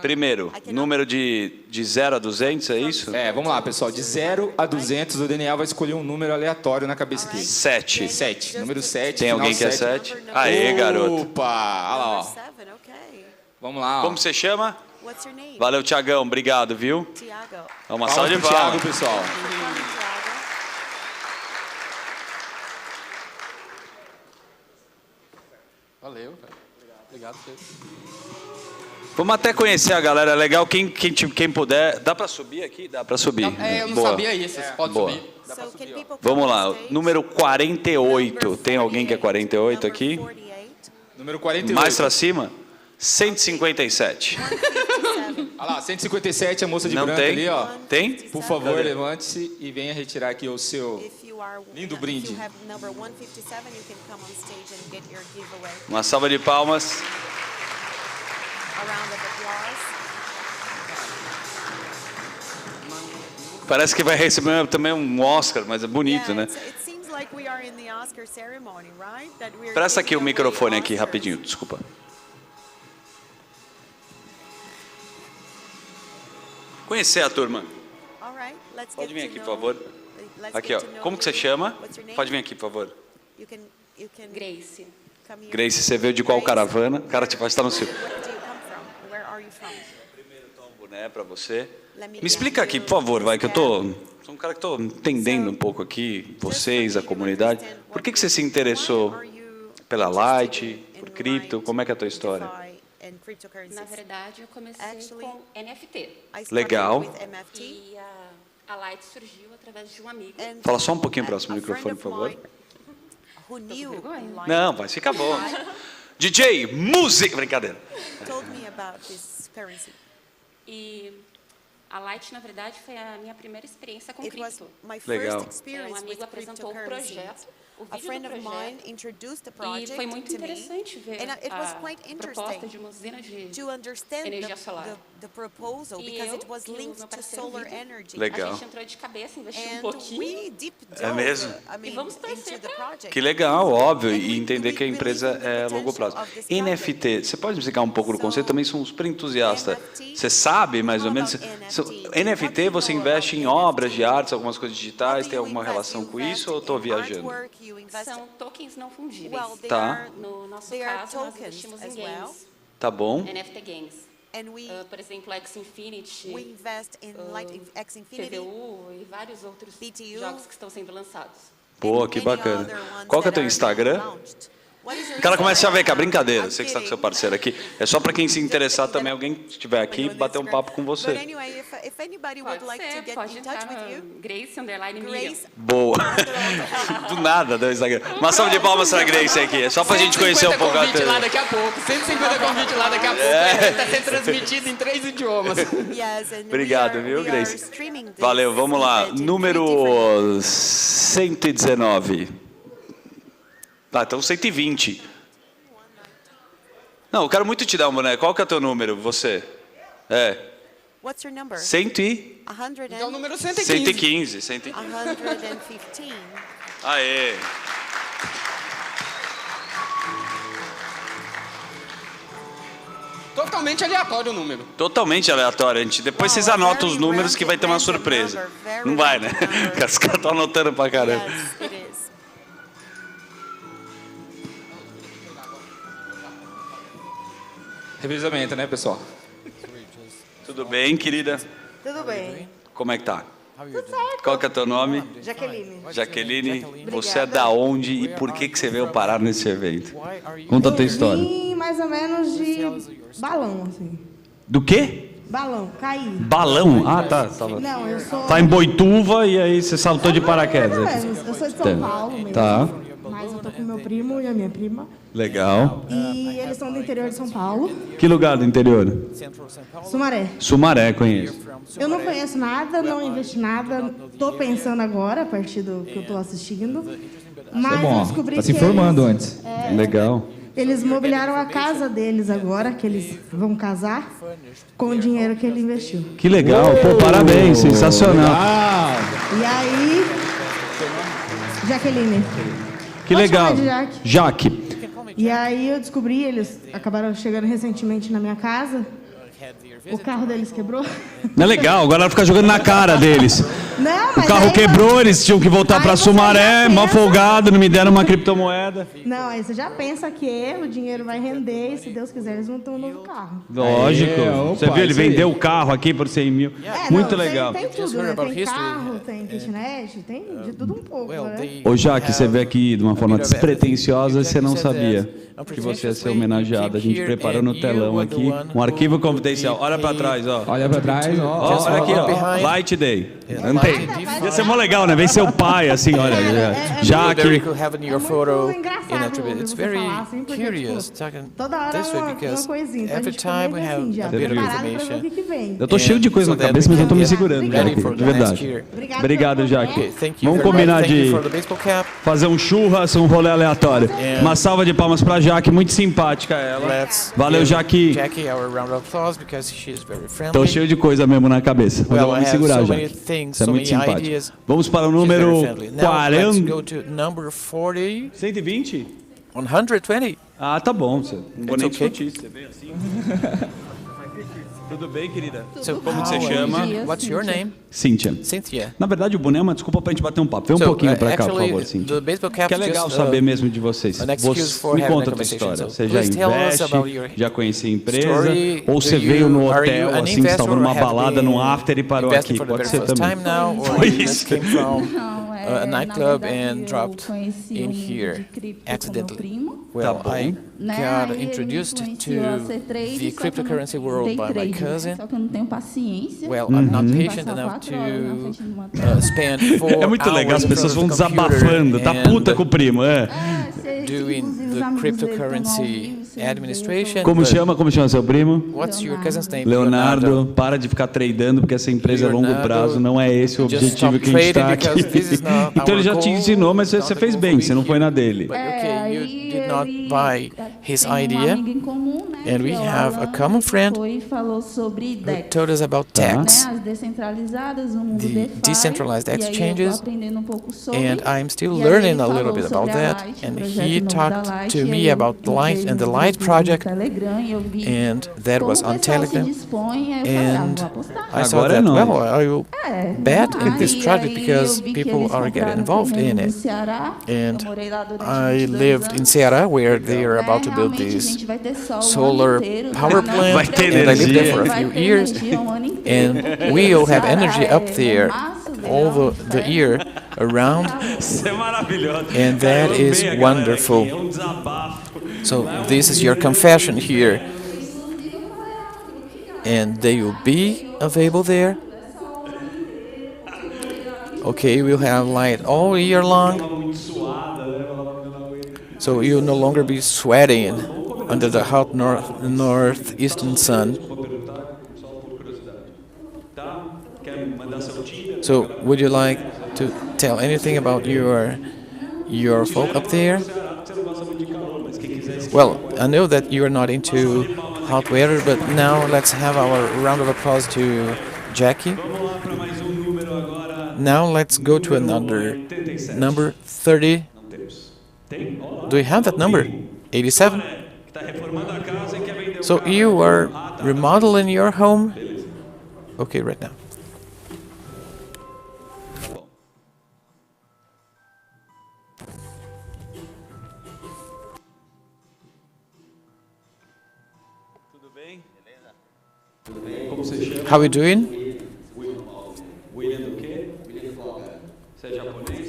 Primeiro, número de 0 a 200, é isso? Vamos lá, pessoal. De 0 a 200, o Daniel vai escolher um número aleatório na cabeça dele. 7. 7. Número 7. Tem alguém que é 7? Aê, garoto. Opa! Olha lá, ó. Vamos lá, ó. Como você chama? Valeu, Tiagão. Obrigado, viu? Uma salva de palmas. palmas. Pessoal. Valeu, velho. Obrigado, Pedro. Vamos até conhecer a galera. Legal, quem puder. Dá para subir aqui? Dá para subir. Eu não sabia isso. Pode subir. Dá pra subir, vamos lá. Número 48. Tem alguém que é 48 aqui? Número 48. Mais para cima? 157. Olha lá, 157, a moça de não branco tem? ali, ó. Tem? Por favor, levante-se e venha retirar aqui o seu lindo brinde. Uma salva de palmas. Parece que vai receber também um Oscar, mas é bonito, né? Presta aqui o microfone aqui, rapidinho, desculpa. Conhecer a turma. Pode vir aqui, por favor. Aqui, ó. Como que você chama? Pode vir aqui, por favor. Grace. Grace, você veio de qual caravana? Cara, tipo, está no seu. Primeiro tomo um boné para você. Me explica aqui, por favor, vai, que eu sou um cara que estou entendendo um pouco aqui, vocês, a comunidade. Por que você se interessou pela Light, por cripto? Como é que é a tua história? Na verdade, eu comecei com NFT. Legal. E a Light surgiu através de um amigo. Fala só um pouquinho próximo do microfone, por favor. Não, vai ficar bom. DJ, música, brincadeira. E a Light, na verdade, foi a minha primeira experiência com cripto. Legal. Um amigo apresentou um projeto a friend of mine introduced the project foi muito to me, interessante ver and it was quite a proposta interesting de uma usina de to understand energia solar. the proposal, because it was E o linked meu to parceiro solar Vitor, energy. a Legal. gente entrou de cabeça, investiu um And pouquinho. we deep É mesmo? I mean, vamos torcer into the project. Que legal, óbvio, And e entender que a empresa é longo prazo. NFT, você pode me explicar um pouco do conceito? Também sou um super entusiasta. Você sabe, mais ou menos? NFT, você investe em obras de artes, algumas coisas digitais, tem alguma relação com isso ou estou viajando? São tokens não fungíveis. Tá. No nosso caso, nós investimos em games. Tá bom. NFT games. And we, por exemplo, X-Infinity, we invest in X-Infinity, PVU e vários outros BTU, jogos que estão sendo lançados. Pô, que bacana. Qual que é o teu Instagram? O cara começa a ver que é brincadeira, você que está com seu parceiro aqui. É só para quem se interessar também, alguém que estiver aqui, bater um papo com você. But anyway, if anybody would like to get in touch with you, Grace_Miriam. Boa. Do nada, do Instagram. Uma salva de palmas para a Grace aqui. É só para a gente conhecer um pouco a convite lá daqui a pouco. 150 convites lá daqui a pouco. Está sendo transmitido em 3 idiomas. Obrigado, viu, Grace? Valeu, vamos lá. Número 119. Tá, então 120. Não, eu quero muito te dar um boneco. Qual que é o teu número, você? É. What's your number? 100 e... Então, número 115. 115. 115. 115. Aê. Totalmente aleatório o número. Totalmente aleatório, gente. Depois vocês anotam os números que vai ter uma surpresa. Não vai, né? Os caras estão anotando pra caramba. Yes, it is. Revezamento, né, pessoal? Tudo bem, querida? Tudo bem. Como é que tá? Tudo certo. Qual que é o teu nome? Jaqueline. Jaqueline, você é da onde e por que você veio parar nesse evento? Conta a tua história. Vim mais ou menos de balão, assim. Do quê? Balão, caí. Balão? Ah, tá. Não, eu sou... Tá em Boituva e aí você saltou de paraquedas. Mais ou menos. Eu sou de São Paulo mesmo. Tá. Mas eu tô com meu primo e a minha prima. Legal. E eles são do interior de São Paulo. Que lugar do interior? Sumaré. Sumaré, conheço. Eu não conheço nada, não investi nada. Tô pensando agora, a partir do que eu tô assistindo. Mas eu descobri tá se que informando eles, antes. Legal. Eles mobiliaram a casa deles agora, que eles vão casar, com o dinheiro que ele investiu. Que legal. Pô, parabéns. Sensacional. E aí... Jaqueline. Que Pode legal. chamar de Jaque. E aí eu descobri, eles acabaram chegando recentemente na minha casa. O carro deles quebrou. Não é legal, agora ela fica jogando na cara deles. Não, O mas carro aí quebrou, eles tinham que voltar pra você Sumaré, já mal pensa- folgado, não me deram uma criptomoeda. Não, aí você já pensa que o dinheiro vai render e, se Deus quiser, eles vão ter um novo carro. Lógico. opa, Você viu, ele isso aí. vendeu o carro aqui por 100 mil. Muito Não, legal. Tem tudo, né? Tem carro, tem kitnet, tem de tudo um pouco, né? Ô, Jaque, você vê aqui de uma forma despretensiosa, você não sabia que você ia ser homenageado. A gente preparou no telão aqui um arquivo confidencial. Olha pra trás, ó. Olha pra trás, ó. Ó, olha aqui, ó. Light Day. Não tem. Ia ser mó legal, né? Vem seu pai, assim, olha. Jaque. Very cool having your muito photo engraçado in a tribute. It's você very falar assim, porque, curious tipo, talking toda hora this way uma because coisinha. Então a every gente fica time we meio have assim, já a bit of preparado pra ver o information. que vem. Eu tô cheio de coisa na cabeça, mas eu tô me segurando, ready Jaque. for De the next verdade. year. Obrigado, Jaque. Okay, thank you Vamos very much. combinar Thank you de for the baseball cap. fazer um churras, um rolê aleatório. Uma salva de palmas pra Jaque, muito simpática ela. Let's Valeu, give Jaque. Jackie our round of applause because she is very friendly. Tô cheio de coisa mesmo na cabeça, mas eu Well, vou I me have segurar, so many Jaque. things, Você é so muito many simpático. ideas. Vamos para o She's very número friendly. Now let's 40. go to number 40. 120? 120. Ah, tá bom. Você não vou It's nem okay. discutir. Você veio assim. Tudo bem, querida? So, Como que você chama? What's your name? Cíntia. Cynthia. Na verdade, o boné é uma desculpa pra gente bater um papo. Vem um pouquinho pra cá, por actually, favor, Cíntia. the baseball cap Que é legal just, saber mesmo de vocês. an excuse for Me having conta a a tua conversation. história. So Você já please tell us about investe, your já conhecia a empresa, story. ou você Do veio no you- are hotel, you an assim, você estava investor numa or have balada, been num after e parou investing aqui. for the Pode very ser first também. time now, or Foi you isso. just came from a Na nightclub verdade, and eu dropped conheci in o mundo here de cripto com meu accidentally? primo, Well, Tá I bom. né? got Aí ele me introduced influenciou a ser to trader, the só que eu cryptocurrency não- world day by my trader, né? cousin. Só que eu não tenho paciência. Well, I'm not de patient passar enough 4 horas na frente de uma to spend 4 É muito legal, as hours in pessoas front vão of the computer desabafando. Tá puta and com o primo, é. Doing doing the cryptocurrency administration. Como chama seu primo? What's your cousin's name? Leonardo, para de ficar tradando, porque essa empresa é longo prazo, não é esse o objetivo que a gente está aqui. Então ele já te ensinou, mas você fez bem, você não foi na dele. But okay, you did not buy his idea, and we have a common friend who told us about tax, the decentralized exchanges, and I'm still learning a little bit about that, and he talked to me about Light and the Light project, and that was on Telegram, and I saw that, well, I will bet in this project because people are getting involved in it, and I lived in Ceará, where they are about to build this solar power plant, and I lived there for a few years, and we all have energy up there all the year around, and that is wonderful. So this is your confession here, and they will be available there. Okay, we'll have light all year long, so you'll no longer be sweating under the hot northeastern sun. So, would you like to tell anything about your folk up there? Well, I know that you are not into hot weather, but now let's have our round of applause to Jackie. Now let's go to another number 30. Do you have that number? 87? So you are remodeling your home? Okay, right now. How are you doing?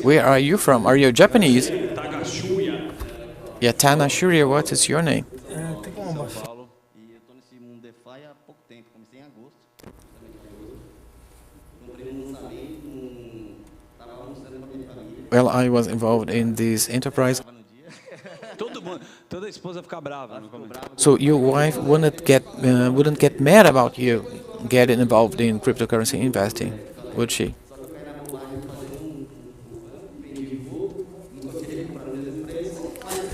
Where are you from? Are you Japanese? Yeah, Tanashuria, what is your name? Well, I was involved in this enterprise. So your wife wouldn't get mad about you getting involved in cryptocurrency investing, would she?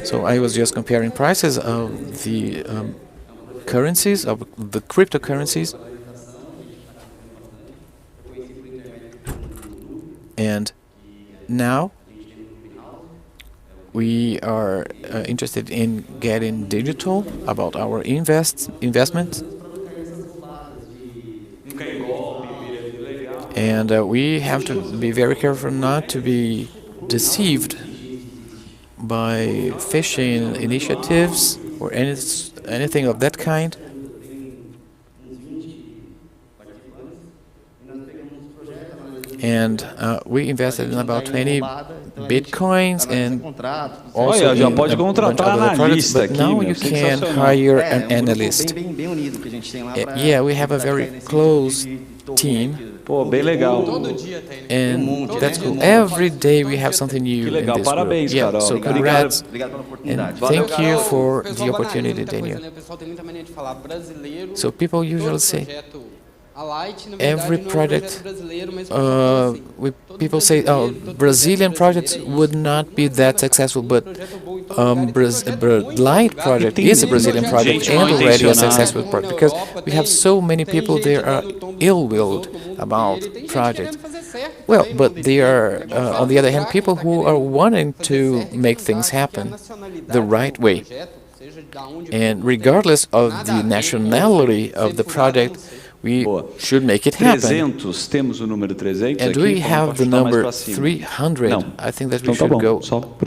So I was just comparing prices of the currencies, of the cryptocurrencies, and now we are interested in getting digital about our investments, and we have to be very careful not to be deceived by phishing initiatives or anything of that kind. And we invested in about 20 bitcoins and also in a bunch of other products, but now you can hire an analyst. Yeah, we have a very close team. Pô, bem legal. And that's cool. Every day we have something new in this Parabéns, group. Yeah, Carol. so congrats. And thank you for the opportunity, Daniel. So people usually say, every project, people say, oh, Brazilian projects would not be that successful, but Light project is a Brazilian project and already a successful project, because we have so many people there are ill-willed about projects. Well, but they are, on the other hand, people who are wanting to make things happen the right way. And regardless of the nationality of the project, we should make it happen. And we have the number 300. I think that we should go up.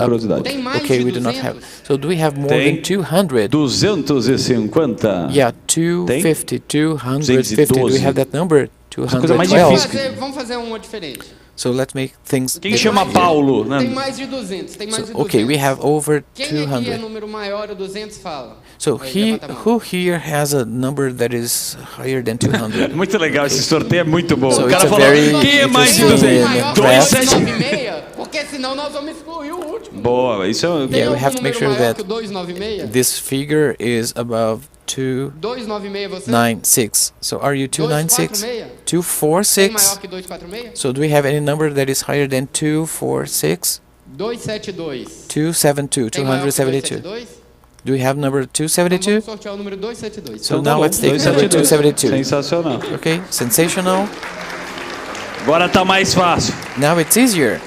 Okay, we do not have. So do we have more than 200? 250. Yeah, 250, 250. Do we have that number? 212. So let's make things. Quem chama Paulo? So, okay, we have over 200. So who here has a number that is higher than 200? Muito legal, esse sorteio é muito bom. So o cara falou, quem é mais de 200? senão nós vamos excluir o último. Boa, isso é... Tem Yeah, we algum have to make número sure maior that que o 296? this figure is above 296 você? 296. So are you 296? 246? Tem maior 246? que 246? So do we have any number that is higher than 246? 272. 272, Tem maior que 272. 272? Do we have number Então 272? vamos sortear o número 272. So now let's take number 272. Sensacional. Okay, sensational. Agora tá mais fácil. Now it's easier.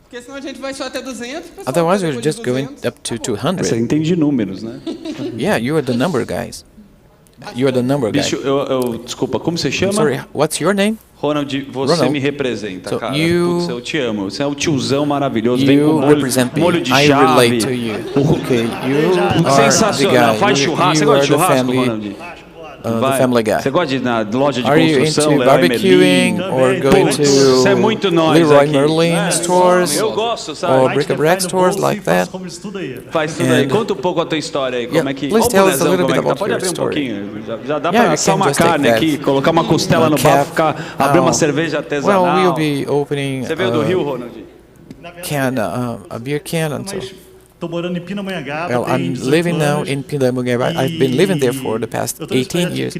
Porque senão a gente vai só até 200. pessoal, Otherwise, we're depois de just going 200, up to Você 200. entende de números, né? Yeah, you are the number guys. You are the number guy. Bicho, desculpa, como você chama? Sorry, what's your name? Ronald, você Ronald. me representa, So cara. you- Putz, eu te amo. Você é o tiozão maravilhoso. Vem com You molho, represent me. molho de I chave. relate to you. Okay, you are the Sensacional. guy. Faz churrasco. Você You gosta are de the churrasco, family, Ronald? the family guy. Você gosta de ir na loja de Are you construção, into Leroy barbecuing Merlin? or going Putz, to isso é muito nós Leroy aqui. Merlin stores Eu gosto, sabe? or bric-a-brac stores like that? Faz tudo aí. And- Conta um pouco a tua história aí. Como Yeah, é que... please Olha o tell us a bonezão, little como é bit que tá. about Pode your abrir um story. pouquinho. Já dá Yeah, pra you assar can uma just take carne that. aqui, colocar uma costela no calf. bafo, ficar, abrir uma Oh. cerveja Well, artesanal. we'll be opening Você veio do Rio, Ronald? a beer can and so. Estou morando em Pindamonhangaba. Well, I'm living now in Pindamonhangaba. I've been living there for the past 18 years.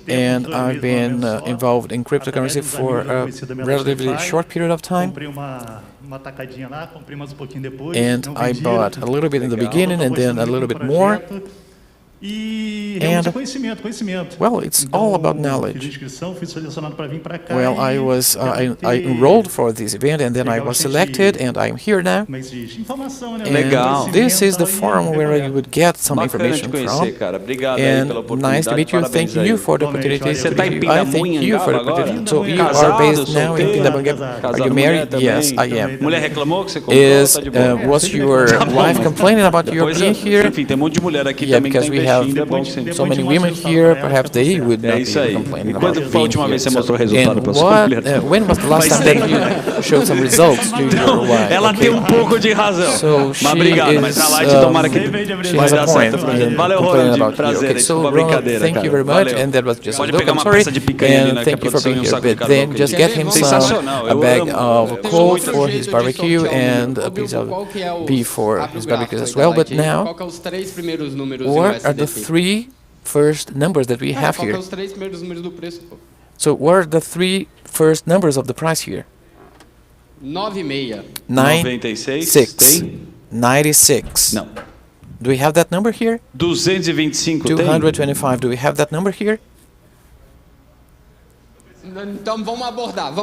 And I've been involved in cryptocurrency for a relatively short period of time. Comprei uma tacadinha lá, comprei mais pouquinho depois. And I bought a little bit in the beginning and then a little bit more. E And, conhecimento. well, it's all about Fiz knowledge. inscrição, fui selecionado para vir para cá. Well, I enrolled for this event and then I was selected and I'm here now. Informação, né? Legal. And this is the forum where you would get some Bacana information te conhecer, from. cara. Obrigado aí pela And oportunidade. nice to meet you. Parabéns Thank aí. you for the opportunity. Você tá em I thank you for the Pindamonhangaba agora? opportunity. So you are Casado, based now in solteiro? Pindamonhangaba. Are Casado, you mulher married? também? Yes, I am. Mulher reclamou que você comprou? Is Tá de boa. was your wife complaining about your Depois, being here? enfim, tem um monte de mulher aqui Yeah, também que tá because we have investindo. É bom sempre. so many women here. Perhaps they would É not isso be aí. complaining E about quando foi a being última here. vez que você So, mostrou resultado and para sua what? mulher? When was the last time that you showed some results to your wife? Ela tem um pouco de razão. So Mas she obrigado, mas na Light tomara que she vai has dar a point certo pra gente. in Valeu, complaining Ronald. about you. Prazer. Okay, Isso so foi uma Ronald, brincadeira, thank cara. you very much, Valeu. and that was just a Pode joke. pegar I'm uma sorry, peça de picanha ali, and né, que a thank you for produção being e um here. saco de But carvão then que just a get gente- him Sensacional, a eu bag amo. of Tem coal muita for gente his de barbecue sortear and a Ô, piece Bilbo, of qual que é o- beef for abre o his gráfico barbecue aí as da well. Light But aí. now, Qual que é os três primeiros números em what are the USDT? 3 first numbers that we have Qual que é here? os três primeiros números do preço, pô? So what are the 3 first numbers of the price here? 96. 96. Tem? 96. Não. Do we have that number here? 225 tem? 225. Do we have that number here? Então vamos abordar.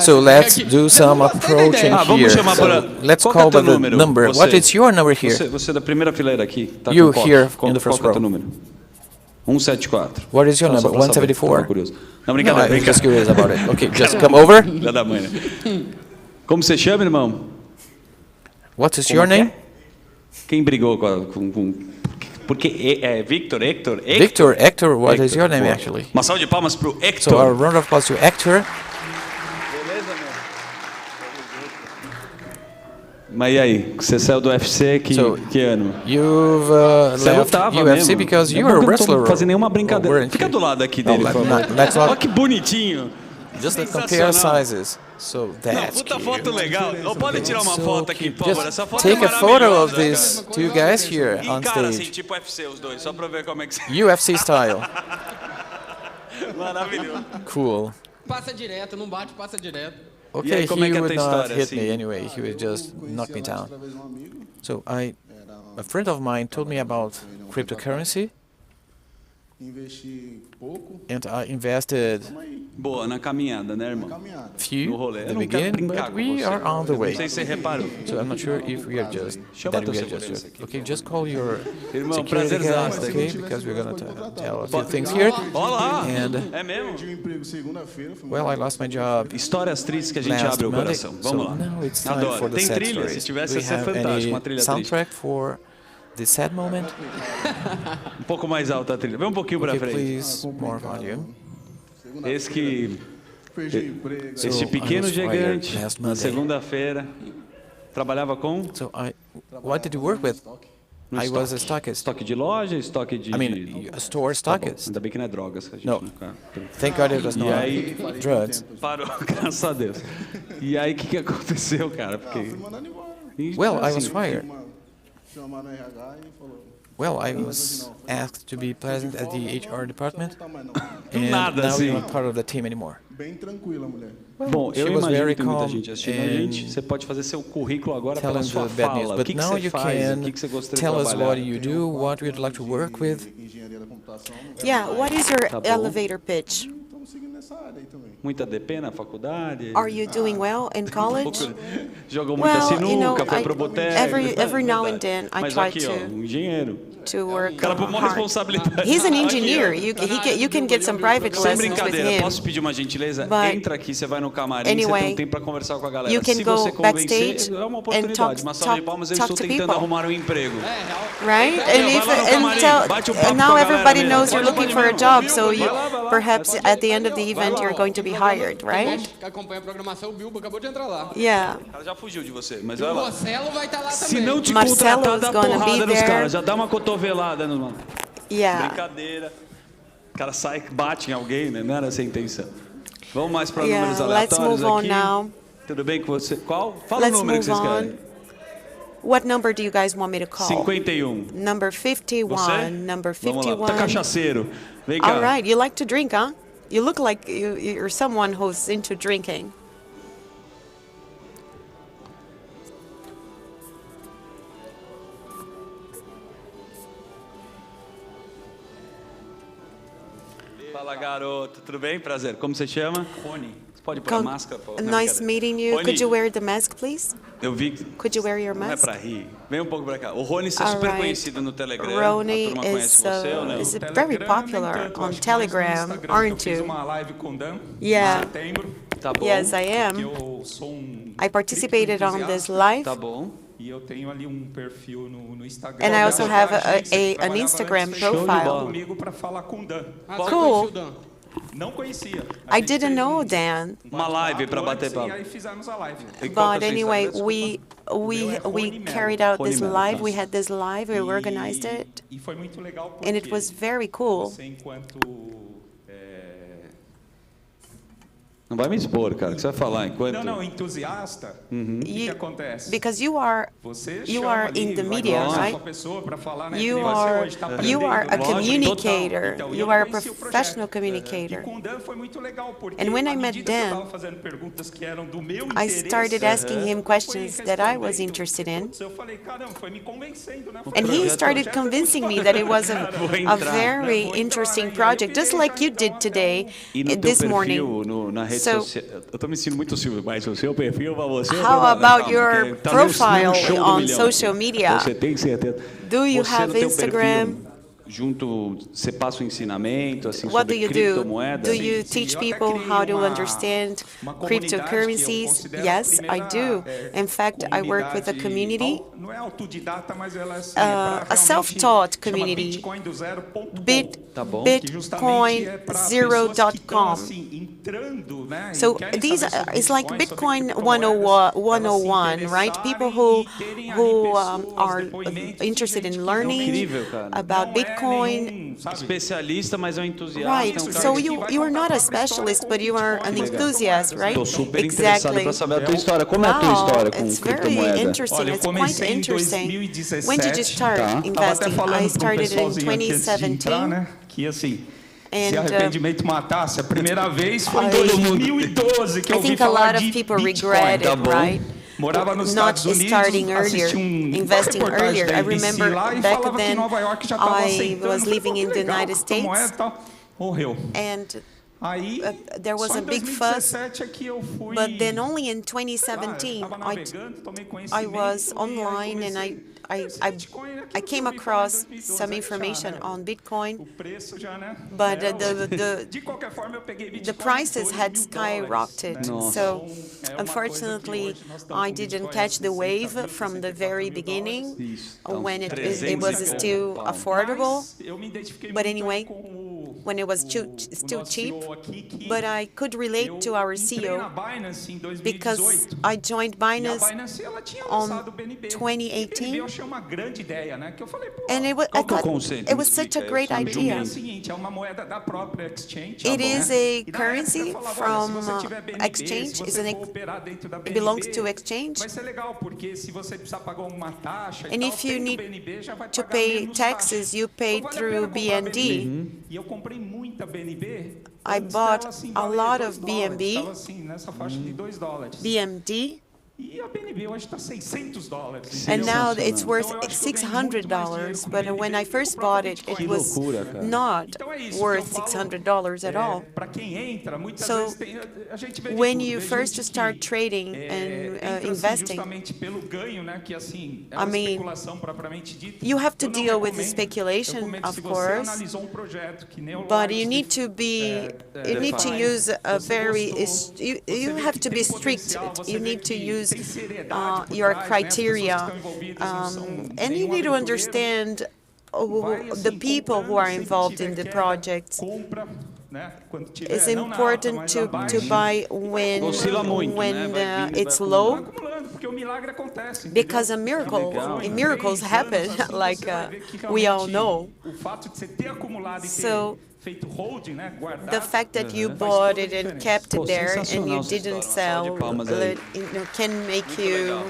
So essa let's aqui. do some Eu gostei da approaching ideia. Ah, vamos here. chamar So para... let's Qual call que é by teu the número? number. Você. What is your number here? Você da primeira fileira aqui. Tá You com qual? here Qual, in the first qual que é o teu row. número? 174. What is your Só number? pra saber, 174? tava curioso. Não, No, brincadeira, I was just brincadeira. curious about it. Okay, just come over. Filha da mãe, né? Como você chama, irmão? What is Como your que é? name? Quem brigou com... Porque é Victor? Victor, Hector, what is your name Boa. actually? Uma salva de palmas pro So a Hector. round of applause to Hector. Mas e aí? Você saiu do UFC So, que ano? You've Você left lutava UFC mesmo. because É you bom were a que eu não wrestler. tô fazendo nenhuma brincadeira. weren't Fica you? do lado aqui No, dele, por favor. let's Olha not. que bonitinho. Just to compare Sensacional. sizes. So Não, that's puta cute. foto legal. Ou pode tirar uma So foto aqui, por just favor. Essa foto take é a photo of maravilhosa, these two guys here cara. on Encara assim, stage. tipo UFC os dois, só pra ver como é que... UFC style. Maravilhoso. Cool. Passa direto, não bate, passa direto. E Okay, aí, como é he que é a would tua not história, hit assim? me anyway. He would just knock me down. So a friend of mine told me about cryptocurrency, Investi pouco. and I invested Boa, na caminhada, né, irmão? few No rolê. at Eu the não quero beginning, brincar but com we você. are on the Eu way. Não sei se você reparou. So I'm not sure if we are just Chama that a we tua are just segurança aqui. okay. Just call your Irmão, security guy, prazerzaço. okay? Because we're gonna tell a few things here. Olá! And É mesmo? Perdi o emprego segunda-feira. fui well, I lost my job Histórias tristes que a gente last abre o Monday. coração. So Vamos lá. now it's time Adoro. for the Tem sad trilha? stories. Se tivesse, Do ia you ser have fantástico. Uma any trilha triste. soundtrack for the sad moment? Um pouco mais alta a trilha. Vem um pouquinho pra Okay, frente. please, more volume. Esse que... Perdi o emprego. Este So, I pequeno was fired gigante, last na Monday. segunda-feira, trabalhava com... So what did you work with? I was a stockist. Estoque de loja, estoque de... I mean, a store stockist. Ainda bem que não é drogas. Que a gente No. nunca... Thank God it was not aí, drugs. Parou, graças a Deus. E aí, o que aconteceu, cara? Porque... Well, I was fired. Well, I was asked to be present at the HR department, and now you're not part of the team anymore. Bom, eu She was imagino very que tem muita calm gente assistindo a gente. Você pode fazer seu currículo agora pela telling sua the bad news, fala. O but que now você you faz? O can que você gostaria de tell us trabalhar? what you do, what you'd like to work with. Yeah, what is your Tá bom. elevator pitch? Muita DP na faculdade? Are you doing well in college? Jogou muita Well, sinuca, you know, foi pro boteco. every now and then I Mas try aqui, ó, engenheiro. to work Cara, por uma hard. responsabilidade. He's an Aqui, ó. engineer. You can get some private Sem lessons with brincadeira, him. posso pedir uma gentileza? But Entra aqui, você vai no camarim, você anyway, tem um tempo para conversar com a galera. you can Se go você convencer, backstage é uma and oportunidade. Uma salva de palmas, eu estou talk to tentando people. arrumar um emprego. Right? Vai lá no camarim, bate um papo And now com a galera everybody mesmo. knows you're Pode looking for a mesmo. job, so you Vai lá. perhaps at the end of the event you're going to be hired, right? Que acompanha a programação, o Bilbo acabou de entrar lá. Yeah. O cara já fugiu de você, mas E olha o lá. Marcelo vai estar lá Se também. não te Marcelo contratar, is dá gonna be porrada nos there. caras. Já dá uma cotovelada nos mano. Yeah. Brincadeira. O cara sai, bate em alguém, né? Não era essa a intenção. Vamos mais para Yeah, números let's aleatórios move on aqui. now. Tudo bem com você? Qual? Fala Let's o número que move vocês on. querem. What number do you guys want me to call? 51. Number 51. Você? Number Vamos lá. 51. Tá cachaceiro. Vem cá. All right, you like to drink, huh? You look like you're someone who's into drinking. Fala, garoto. Tudo bem? Prazer. Como você chama? Rony. Você pode pôr a máscara? Pô? Não, Nice brincadeira. meeting you. Rony, Could you wear the mask, please? eu vi que... Could you wear your Não é mask? pra rir. Vem um pouco pra cá. O Rony é All super right. conhecido no Telegram. Rony A turma conhece você ou não? is very popular on Telegram, aren't Eu fiz you? uma live com o Dan Yeah. em setembro. Tá bom. Yes, I Que am. eu sou I participated on this live, Tá bom. E eu tenho ali um perfil no Instagram. and I also have Agência que an trabalhava Instagram antes, profile. comigo para falar com o Dan. Cool. Não conhecia. I didn't know Dan, Uma live pra bater papo. E papo. aí fizemos a live. E qual que é but o seu anyway, Instagram? we carried out this Rony Melo, live. tá. We had this live. We organized it, E foi muito legal porque and it was very cool. você enquanto Não vai me expor, cara. O que você vai falar enquanto... não, entusiasta. O que acontece? Because you are Você you chama are ali, in the vai media, conversar right? com a pessoa para falar, né, You que nem você are hoje tá a aprendendo. communicator. Então, You eu are a conheci o projeto. professional E communicator. com o Dan foi muito legal porque And when I à met medida que eu Dan, tava fazendo perguntas que eram do meu I interesse, started asking him questions foi that I was respondendo. interested in. Putz, eu falei, caramba, foi me convencendo, né? And he started convincing me that it was a very interesting project, just like you did today, E no teu this perfil, morning. na rede So- social... Eu tô me sentindo muito Silvio, mas o seu perfil pra você... How about your Porque tá nesse profile show do on milhão social aqui. media? Você tem certeza? Do you Você, have no teu Instagram? perfil, junto, você passa um ensinamento assim, What do sobre you do? criptomoedas? Do you teach people how to understand cryptocurrencies? Yes, I do. In fact, I work with a community, Não é autodidata, mas ela é assim, a self-taught community, Bitcoin do zero.com. Tá bom. Bitcoin0.com. So these it's like Bitcoin 101, right? People who are interested in learning Incrível, cara. about Bitcoin. Especialista, mas é um entusiasta. Right. é um cara So que- you are not a specialist, but you are an enthusiast, right? Tô super interessado Exactly. para saber a tua história. Como é a tua Wow, história com it's very criptomoeda? interesting. Olha, eu It's quite comecei em interesting. 2017. When did you start Tá. Tava até investing? falando I pro started in pessoalzinho aqui antes de 2017. entrar, né? Que assim, se And, arrependimento matasse, a primeira vez foi em I- 2012 que eu I ouvi think a falar lot de of people Bitcoin. regret Tá it, bom. right? Morava nos Not Estados Unidos, starting earlier, assisti investing reportagem earlier. da I ABC remember lá e back falava que then Nova York já estava I aceitando. was living in the Legal, United States, criptomoeda e tal. Morreu. and Aí, there was só a em big fuss, 2017 é que eu fui... but then only in eu 2017 tava navegando, tomei I conhecimento was e aí online and I came across some information on O Bitcoin, preço já, né? but De qualquer forma, eu peguei Bitcoin. the prices had $2.000, skyrocketed. né? So É uma coisa que unfortunately, hoje nós estamos I com didn't Bitcoin catch the wave 60 mil, from the 64 very mil beginning Isso. Então, when it 300 was e still pouco. affordable. Mas eu me identifiquei But muito anyway, com when it was still cheap, but I could relate to our CEO because I joined Binance on 2018, and it was such a great idea. It is a currency from exchange, it belongs to exchange, and if you need to pay taxes, you pay through BND. I bought a lot of BNB, and now it's worth $600. But when I first bought it, it was not worth $600 at all. So when you first start trading and investing, I mean, you have to deal with the speculation, of course, but you need to use a you have to be strict. You need to use your criteria, and you need to understand the people who are involved in the project. It's important to buy when it's low, because miracles happen, like we all know. So the fact that you bought it and kept it there and you didn't sell can make you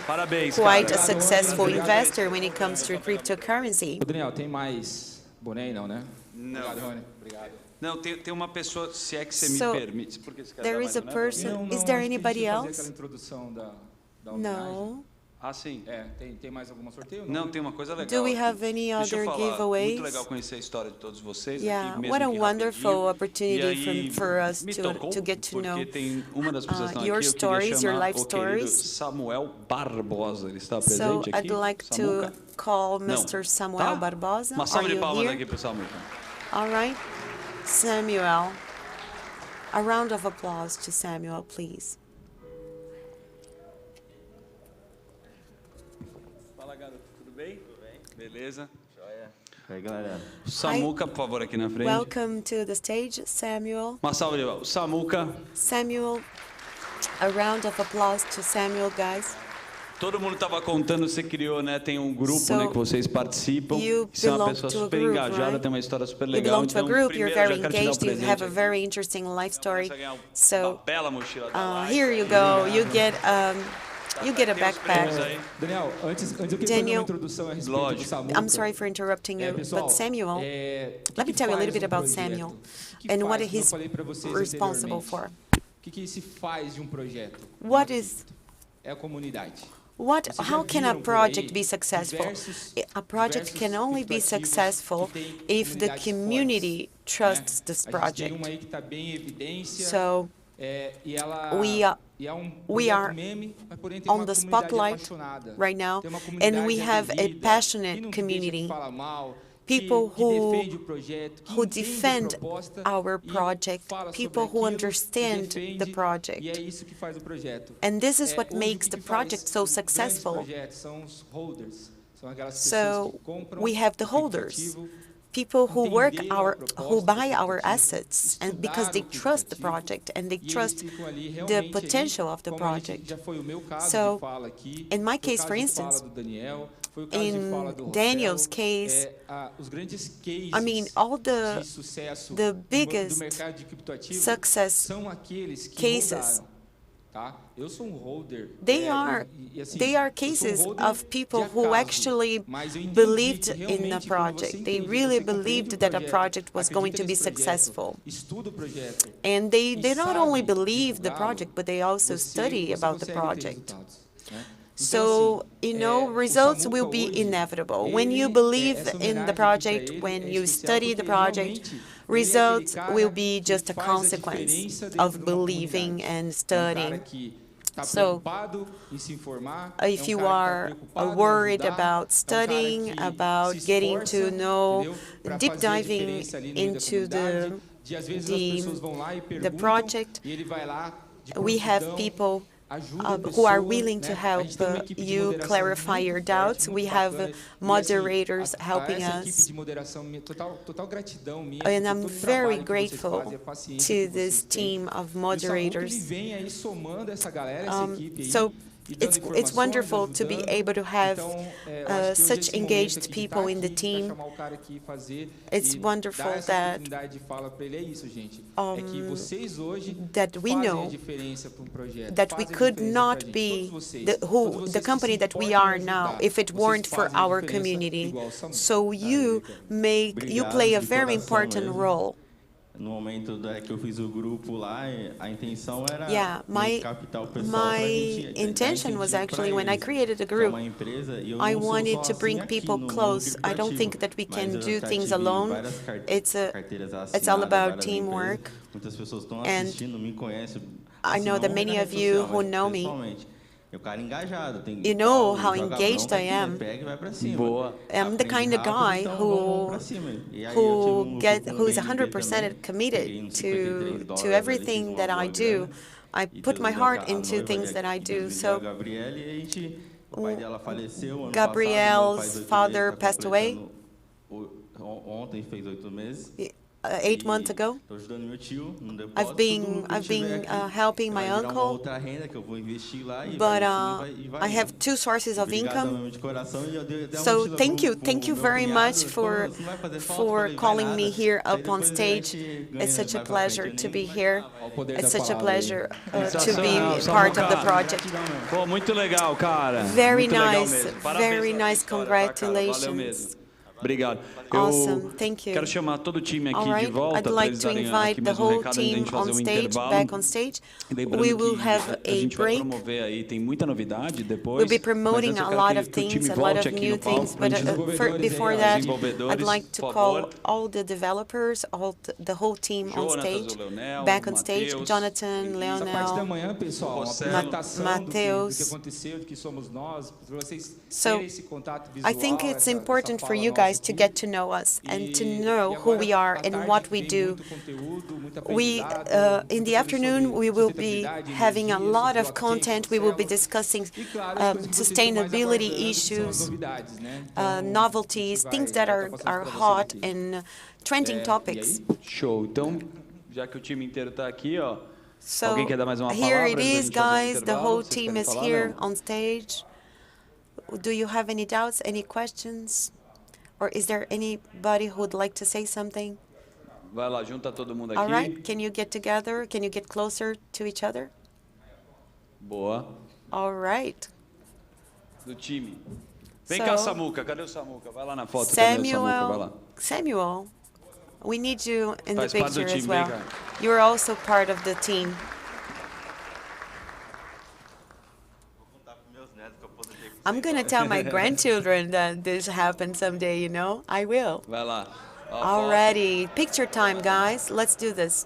quite a successful investor when it comes to cryptocurrency. Daniel, tem mais boné aí não, né? Não. Não, tem uma pessoa, se é que você me permite. There is a person. Is there anybody else? No. Ah, sim. Tem mais alguma sorteio? Não, tem uma coisa legal. Do we have any other giveaways? Muito legal conhecer a história de todos vocês. Yeah, what a wonderful opportunity for us to get to know your stories, your life stories. Samuel Barbosa, ele está presente So aqui. I'd like to call Mr. Samuel Barbosa. Uma salva de palmas here? aqui para o Samuel. All right, Samuel. A round of applause to Samuel, please. Beleza? Joia. Aí, galera. Samuca, por favor, aqui na frente. Welcome to the stage, Samuel. Uma salva de palmas. Samuca. Samuel, a round of applause to Samuel, guys. Todo mundo estava contando, você criou, né? Tem um grupo, né, que vocês participam. Você é uma pessoa super engajada, tem uma história super legal. You belong to a group, you're very engaged, you have a very interesting life story. So, here you go, you get a backpack. Daniel, antes eu queria fazer uma introdução a respeito do Samuca. I'm sorry for interrupting you, but Samuel, let me tell you a little bit about Samuel and what he's responsible for. O que se faz de projeto? What is a comunidade? How can a project be successful? A project can only be successful if the community trusts this project. So we are on the spotlight right now, and we have a passionate community. People who defend our project, people who understand the project. And this is what makes the project so successful. So we have the holders, people who buy our assets, and because they trust the project and they trust the potential of the project. So in my case, for instance, in Daniel's case, I mean, all the biggest success cases, they are cases of people who actually believed in the project. They really believed that a project was going to be successful. And they not only believe the project, but they also study about the project. So, results will be inevitable. When you believe in the project, when you study the project, results will be just a consequence of believing and studying. So, if you are worried about studying, about getting to know, deep diving into the project, we have people who are willing to help you clarify your doubts. We have moderators helping us. And I'm very grateful to this team of moderators. So it's wonderful to be able to have such engaged people in the team. It's wonderful that that we know that we could not be the company that we are now if it weren't for our community. So you play a very important role. No momento que eu fiz o grupo lá, a intenção era captar o pessoal my intention was actually when I created a group, I wanted to bring people close. I don't think that we can do things alone. It's all about teamwork. And I know that many of you who know me, you know how engaged I am. I'm the kind of guy who is 100% committed to everything that I do. I put my heart into things that I do. So Gabrielle's father passed away 8 months ago. I've been helping my uncle, but I have 2 sources of income. So thank you very much for calling me here up on stage. It's such a pleasure to be here. It's such a pleasure to be part of the project. Muito legal, cara. Very nice. Congratulations. Obrigado. Awesome. Thank you. Quero chamar todo o time aqui de volta. I'd like to invite the whole team on stage, back on stage. We will have a break. Tem muita novidade depois. We'll be promoting a lot of things, a lot of new things, but before that, I'd like to call all the developers, the whole team on stage, back on stage. Jonathan, Leonel, Mateus. So I think it's important for you guys to get to know us and to know who we are and what we do. In the afternoon, we will be having a lot of content. We will be discussing sustainability issues, novelties, things that are hot and trending topics. Show. Então, já que o time inteiro está aqui, ó. So here it is, guys. The whole team is here on stage. Do you have any doubts, any questions? Or is there anybody who would like to say something? Vai lá, junta todo mundo aqui. All right, can you get together? Can you get closer to each other? Boa. All right. Do time. Vem cá, Samuca. Cadê o Samuca? Vai lá na foto. Cadê o Samuca? Vai lá. Samuel, we need you in the picture as well. You're also part of the team. I'm going to tell my grandchildren that this happened someday, you know? I will. Vai lá. Alrighty. Picture time, guys. Let's do this.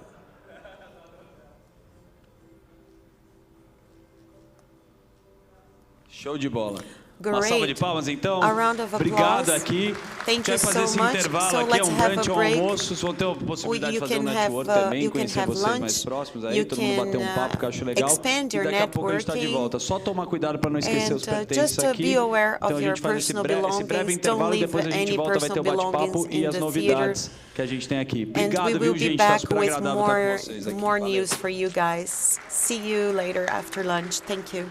Show de bola. Great. Uma salva de palmas, então. A round of applause. Obrigado aqui. Thank you fazer so esse much. intervalo aqui, let's um have brunch, a break. almoço. Vão ter a possibilidade de fazer network também, conhecer vocês mais próximos aí, todo mundo bater pouco, que eu acho legal. Expand your e daqui a pouco a gente está de volta. Só tomar cuidado para não esquecer os pertences aqui. Então a gente faz esse breve intervalo e depois a gente volta, vai ter o bate-papo e as novidades que a gente tem aqui. Obrigado, viu, gente? Está super agradável estar com vocês aqui. More news for you guys. See you later after lunch. Thank you.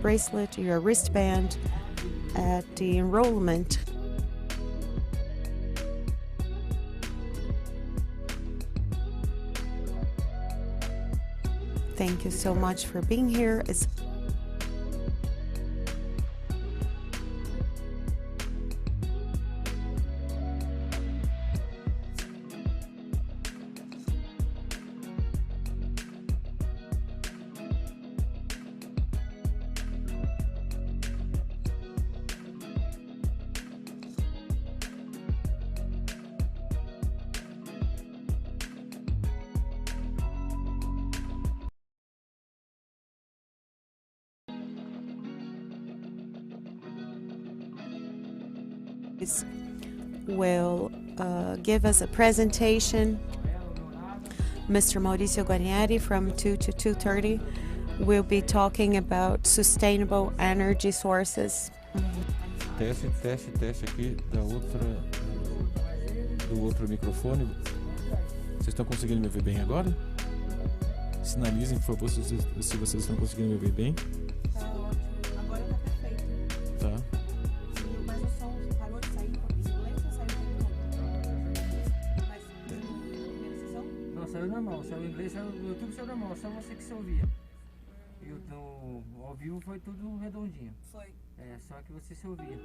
bracelet, your wristband at the enrollment. Thank you so much for being here. Will give us a presentation. Mr. Mauricio Guarnieri from 2 to 2:30 will be talking about sustainable energy sources. Teste aqui do outro microfone. Vocês estão conseguindo me ouvir bem agora? Sinalizem, por favor, se vocês estão conseguindo me ouvir bem. Agora tá perfeito. Tá. Mas o som parou de sair em silêncio ou saiu normal? Não, saiu normal. Saiu em inglês, saiu no YouTube, saiu normal. Só você que se ouvia. E ao vivo foi tudo redondinho. Foi. É, só que você se ouvia.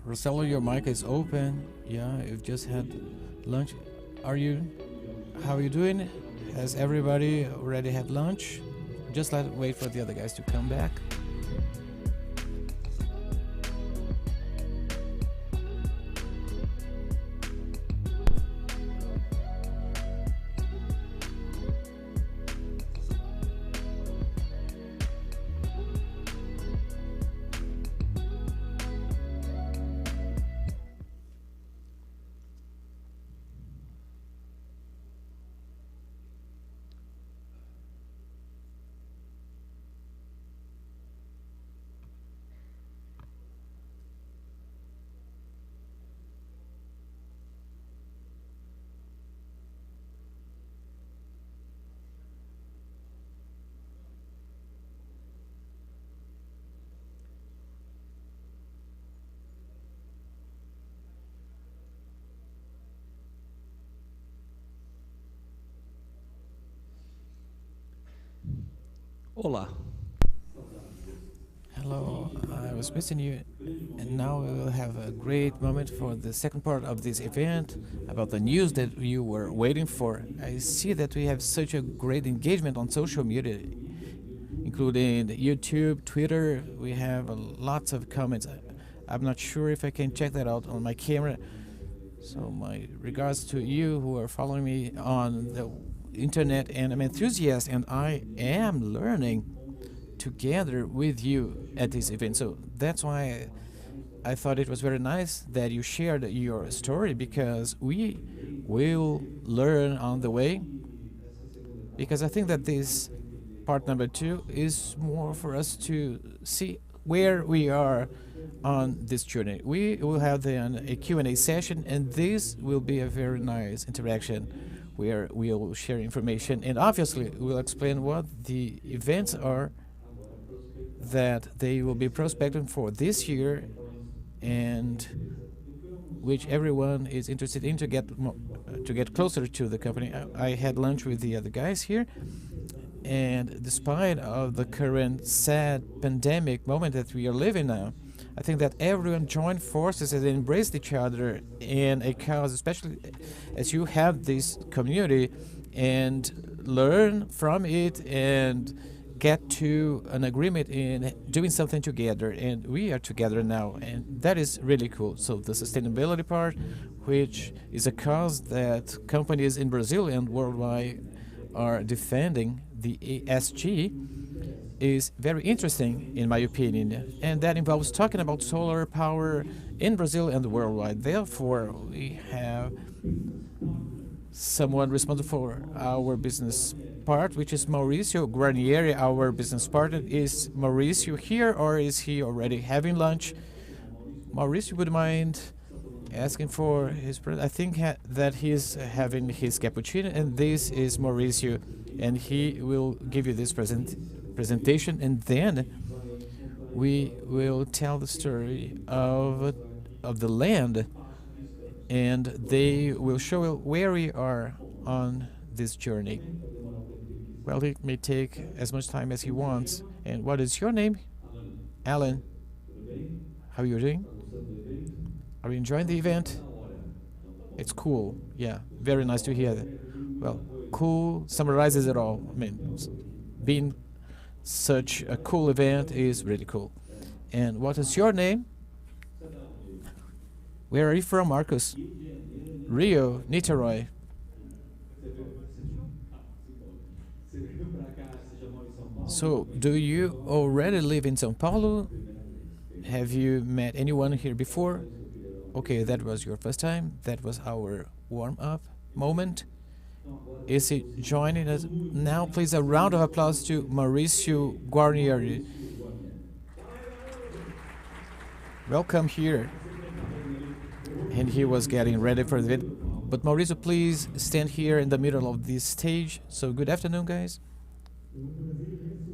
Rossello, your mic is open. Yeah, you've just had lunch. How are you doing? Has everybody already had lunch? Just wait for the other guys to come back. Olá. Hello, I was missing you, and now we will have a great moment for the second part of this event about the news that you were waiting for. I see that we have such a great engagement on social media, including YouTube, Twitter. We have lots of comments. I'm not sure if I can check that out on my camera. So my regards to you who are following me on the internet, and I'm an enthusiast, and I am learning together with you at this event. So that's why I thought it was very nice that you shared your story, because we will learn on the way. Because I think that this part number 2 is more for us to see where we are on this journey. We will have then a Q&A session, and this will be a very nice interaction where we will share information, and obviously we'll explain what the events are that they will be prospecting for this year, and which everyone is interested in to get closer to the company. I had lunch with the other guys here, and despite of the current sad pandemic moment that we are living now, I think that everyone joined forces and embraced each other in a cause, especially as you have this community, and learn from it and get to an agreement in doing something together. And we are together now, and that is really cool. So the sustainability part, which is a cause that companies in Brazil and worldwide are defending, the ESG, is very interesting in my opinion, and that involves talking about solar power in Brazil and worldwide. Therefore, we have someone responsible for our business part, which is Mauricio Guarnieri, our business partner. Is Mauricio here, or is he already having lunch? Mauricio, would you mind asking for his I think that he's having his cappuccino, and this is Mauricio, and he will give you this presentation, and then we will tell the story of the land, and they will show where we are on this journey. Well, he may take as much time as he wants. And what is your name? Alan. How are you doing? Are you enjoying the event? It's cool. Yeah, very nice to hear that. Well, cool summarizes it all. I mean, being such a cool event is really cool. And what is your name? Where are you from, Marcos? Rio, Niterói. So, do you already live in São Paulo? Have you met anyone here before? Okay, that was your first time. That was our warm-up moment. Is he joining us now? Please, a round of applause to Mauricio Guarnieri. Welcome here. And he was getting ready for the event. But Mauricio, please stand here in the middle of this stage. So, good afternoon, guys.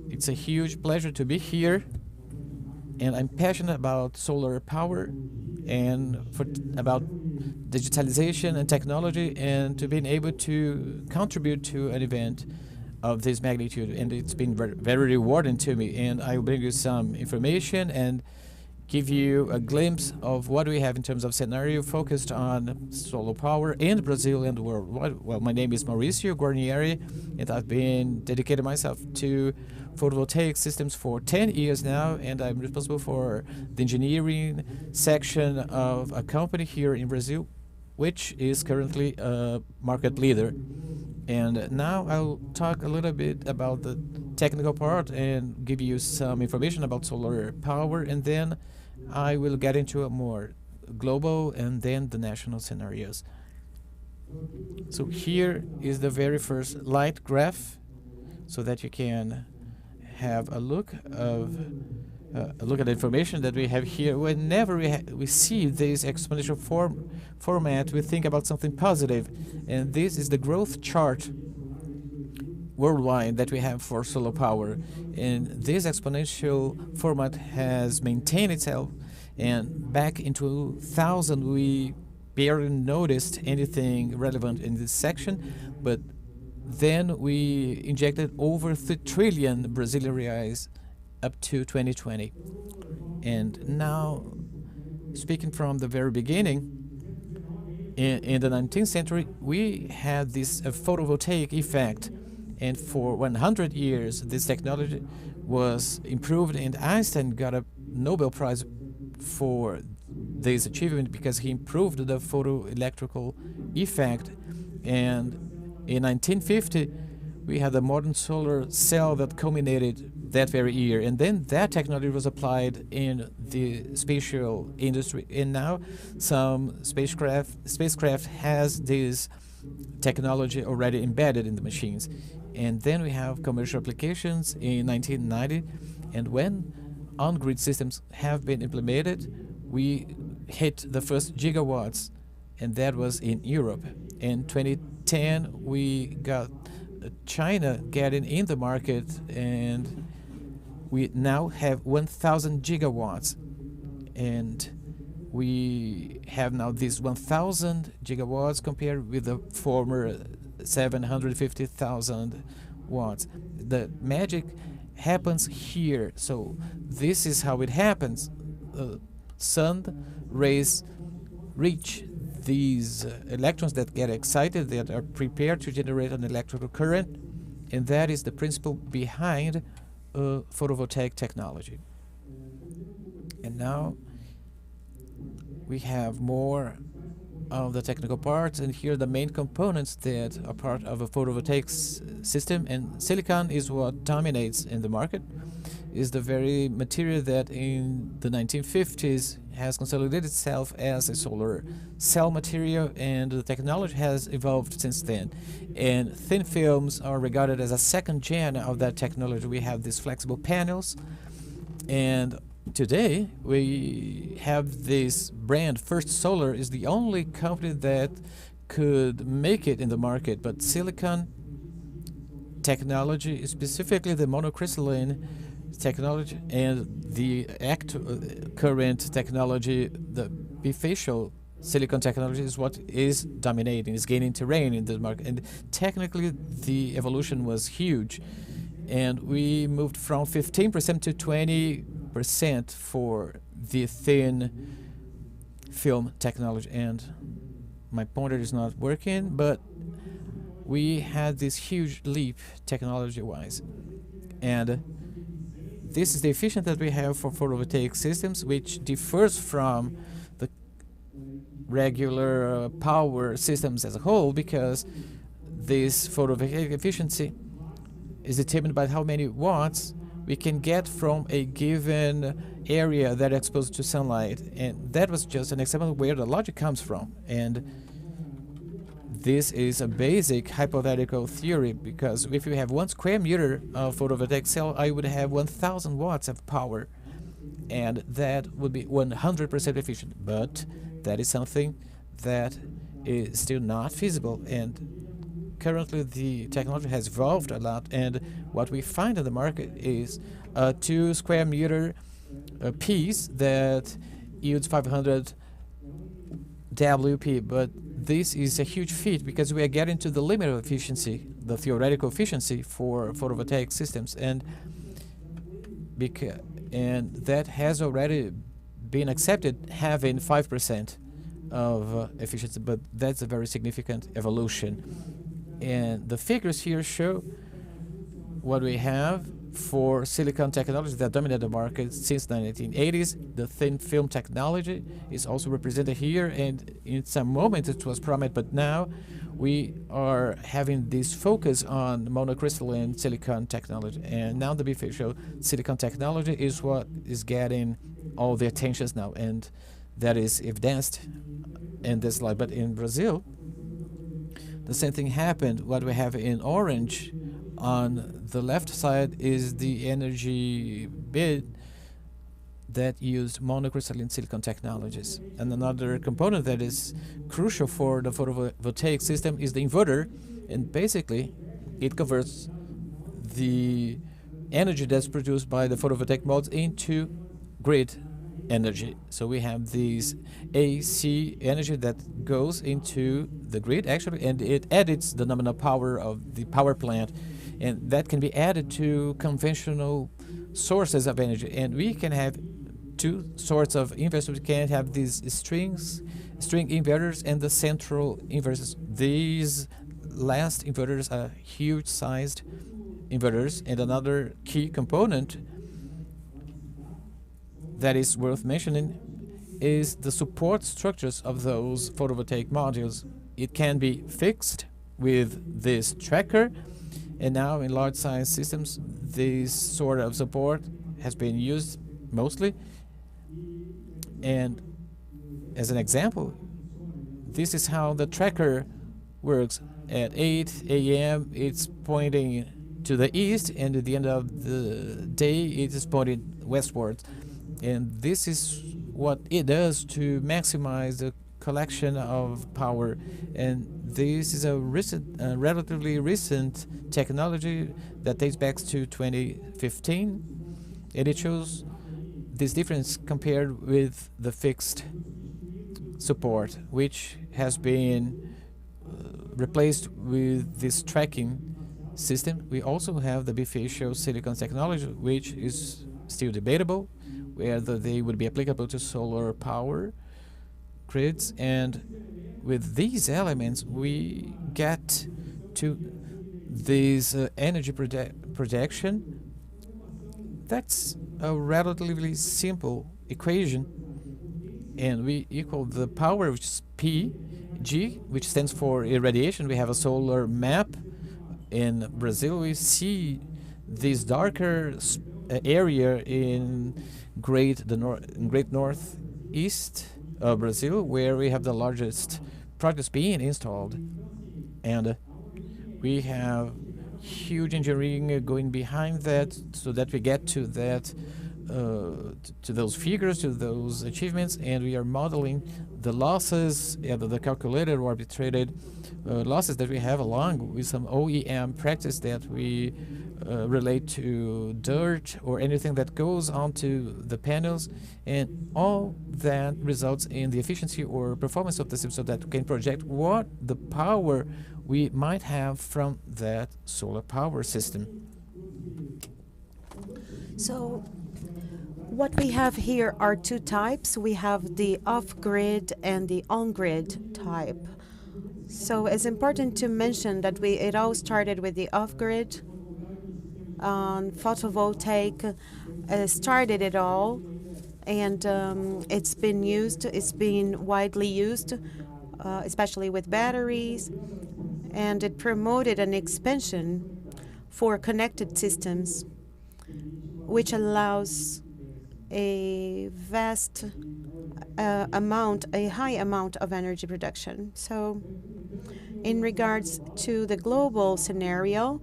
It's a huge pleasure to be here, and I'm passionate about solar power and about digitalization and technology, and to being able to contribute to an event of this magnitude. And it's been very, very rewarding to me, and I will bring you some information and give you a glimpse of what we have in terms of scenario focused on solar power in Brazil and worldwide. Well, my name is Mauricio Guarnieri, and I've been dedicated myself to photovoltaic systems for 10 years now, and I'm responsible for the engineering section of a company here in Brazil, which is currently a market leader. And now I'll talk a little bit about the technical part and give you some information about solar power, and then I will get into a more global and then the national scenarios. So here is the very first light graph, so that you can have a look at the information that we have here. Whenever we see this exponential format, we think about something positive, and this is the growth chart worldwide that we have for solar power. And this exponential format has maintained itself, and back in 2000 we barely noticed anything relevant in this section, but then we injected over 3 trillion Brazilian reais up to 2020. And now, speaking from the very beginning, in the 19th century, we had this photovoltaic effect. And for 100 years, this technology was improved, and Einstein got a Nobel Prize for this achievement because he improved the photoelectrical effect. And in 1950, we had the modern solar cell that culminated that very year, and then that technology was applied in the spatial industry, and now some spacecraft has this technology already embedded in the machines. And then we have commercial applications in 1990, and when on-grid systems have been implemented, we hit the first gigawatts, and that was in Europe. In 2010, we got China getting in the market, and we now have 1,000 gigawatts, and we have now these 1,000 gigawatts compared with the former 750,000 watts. The magic happens here. So this is how it happens. Sun rays reach these electrons that get excited, that are prepared to generate an electrical current, and that is the principle behind photovoltaic technology. And now we have more of the technical parts, and here are the main components that are part of a photovoltaic system. And silicon is what dominates in the market, is the very material that in the 1950s has consolidated itself as a solar cell material, and the technology has evolved since then. And thin films are regarded as a second gen of that technology. We have these flexible panels, and today we have this brand. First Solar is the only company that could make it in the market, but silicon technology, specifically the monocrystalline technology and the current technology, the bifacial silicon technology, is what is dominating, is gaining terrain in the market. And technically the evolution was huge, and we moved from 15% to 20% for the thin film technology. And my pointer is not working, but we had this huge leap technology-wise. And this is the efficiency that we have for photovoltaic systems, which differs from the regular power systems as a whole, because this photovoltaic efficiency is determined by how many watts we can get from a given area that is exposed to sunlight. And that was just an example of where the logic comes from. And this is a basic hypothetical theory, because if you have 1 square meter of photovoltaic cell, I would have 1,000 watts of power, and that would be 100% efficient. But that is something that is still not feasible, and currently the technology has evolved a lot, and what we find in the market is a 2 square meter piece that yields 500 WP, but this is a huge feat because we are getting to the limit of efficiency, the theoretical efficiency for photovoltaic systems, and that has already been accepted having 5% of efficiency, but that's a very significant evolution. And the figures here show what we have for silicon technology that dominated the market since the 1980s. The thin film technology is also represented here, and in some moment it was prominent, but now we are having this focus on monocrystalline silicon technology. And now the bifacial silicon technology is what is getting all the attentions now, and that is evidenced in this slide. But in Brazil, the same thing happened. What we have in orange on the left side is the energy bid that used monocrystalline silicon technologies. And another component that is crucial for the photovoltaic system is the inverter, and basically it converts the energy that's produced by the photovoltaic modules into grid energy. So we have this AC energy that goes into the grid actually, and it edits the nominal power of the power plant, and that can be added to conventional sources of energy. And we can have two sorts of inverters. We can have these string inverters and the central inverters. These last inverters are huge sized inverters, and another key component that is worth mentioning is the support structures of those photovoltaic modules. It can be fixed with this tracker, and now in large size systems this sort of support has been used mostly. And as an example, this is how the tracker works. At 8 a.m. it's pointing to the east, and at the end of the day it is pointing westwards. And this is what it does to maximize the collection of power. And this is a relatively recent technology that dates back to 2015, and it shows this difference compared with the fixed support, which has been replaced with this tracking system. We also have the bifacial silicon technology, which is still debatable whether they would be applicable to solar power grids. And with these elements we get to this energy projection. That's a relatively simple equation, and we equal the power, which is Pg, which stands for irradiation. We have a solar map in Brazil. We see this darker area in great northeast of Brazil, where we have the largest projects being installed, and we have huge engineering going behind that, so that we get to that, to those figures, to those achievements. And we are modeling the losses, either the calculated or arbitrated losses that we have, along with some OEM practice that we relate to dirt or anything that goes onto the panels, and all that results in the efficiency or performance of the system, so that we can project what the power we might have from that solar power system. So what we have here are two types. We have the off-grid and the on-grid type. So it's important to mention that it all started with the off-grid. Photovoltaic started it all, and it's been widely used, especially with batteries, and it promoted an expansion for connected systems, which allows a vast a high amount of energy production. So in regards to the global scenario,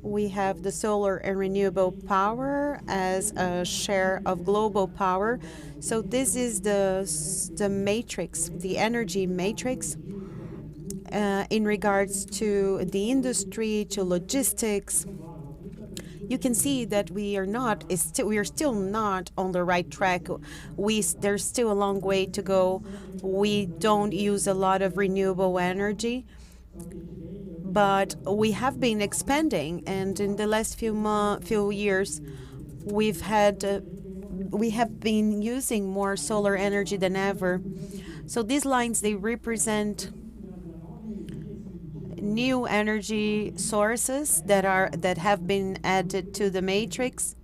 we have the solar and renewable power as a share of global power. So this is the matrix, the energy matrix, in regards to the industry, to logistics. You can see that we are still not on the right track. There's still a long way to go. We don't use a lot of renewable energy, but we have been expanding, and in the last few years we've had we have been using more solar energy than ever. So these lines, they represent new energy sources that have been added to the matrix.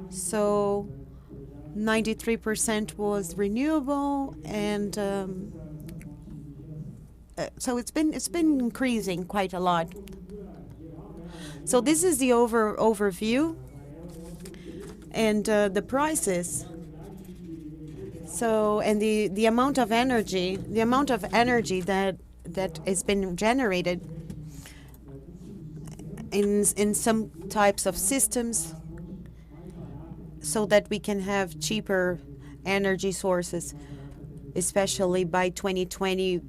So 93% was renewable, and so it's been increasing quite a lot. So this is the overview, and the prices. So, and the amount of energy, that has been generated in some types of systems, so that we can have cheaper energy sources, especially by 2020,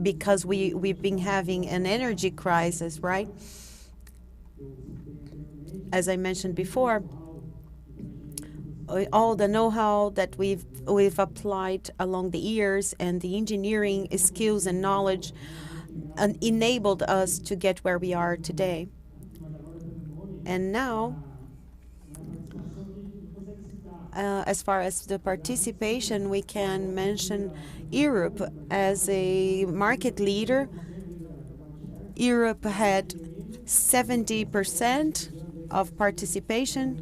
because we've been having an energy crisis, right? As I mentioned before, all the know-how that we've applied along the years, and the engineering skills and knowledge enabled us to get where we are today. And now, as far as the participation, we can mention Europe as a market leader. Europe had 70% of participation,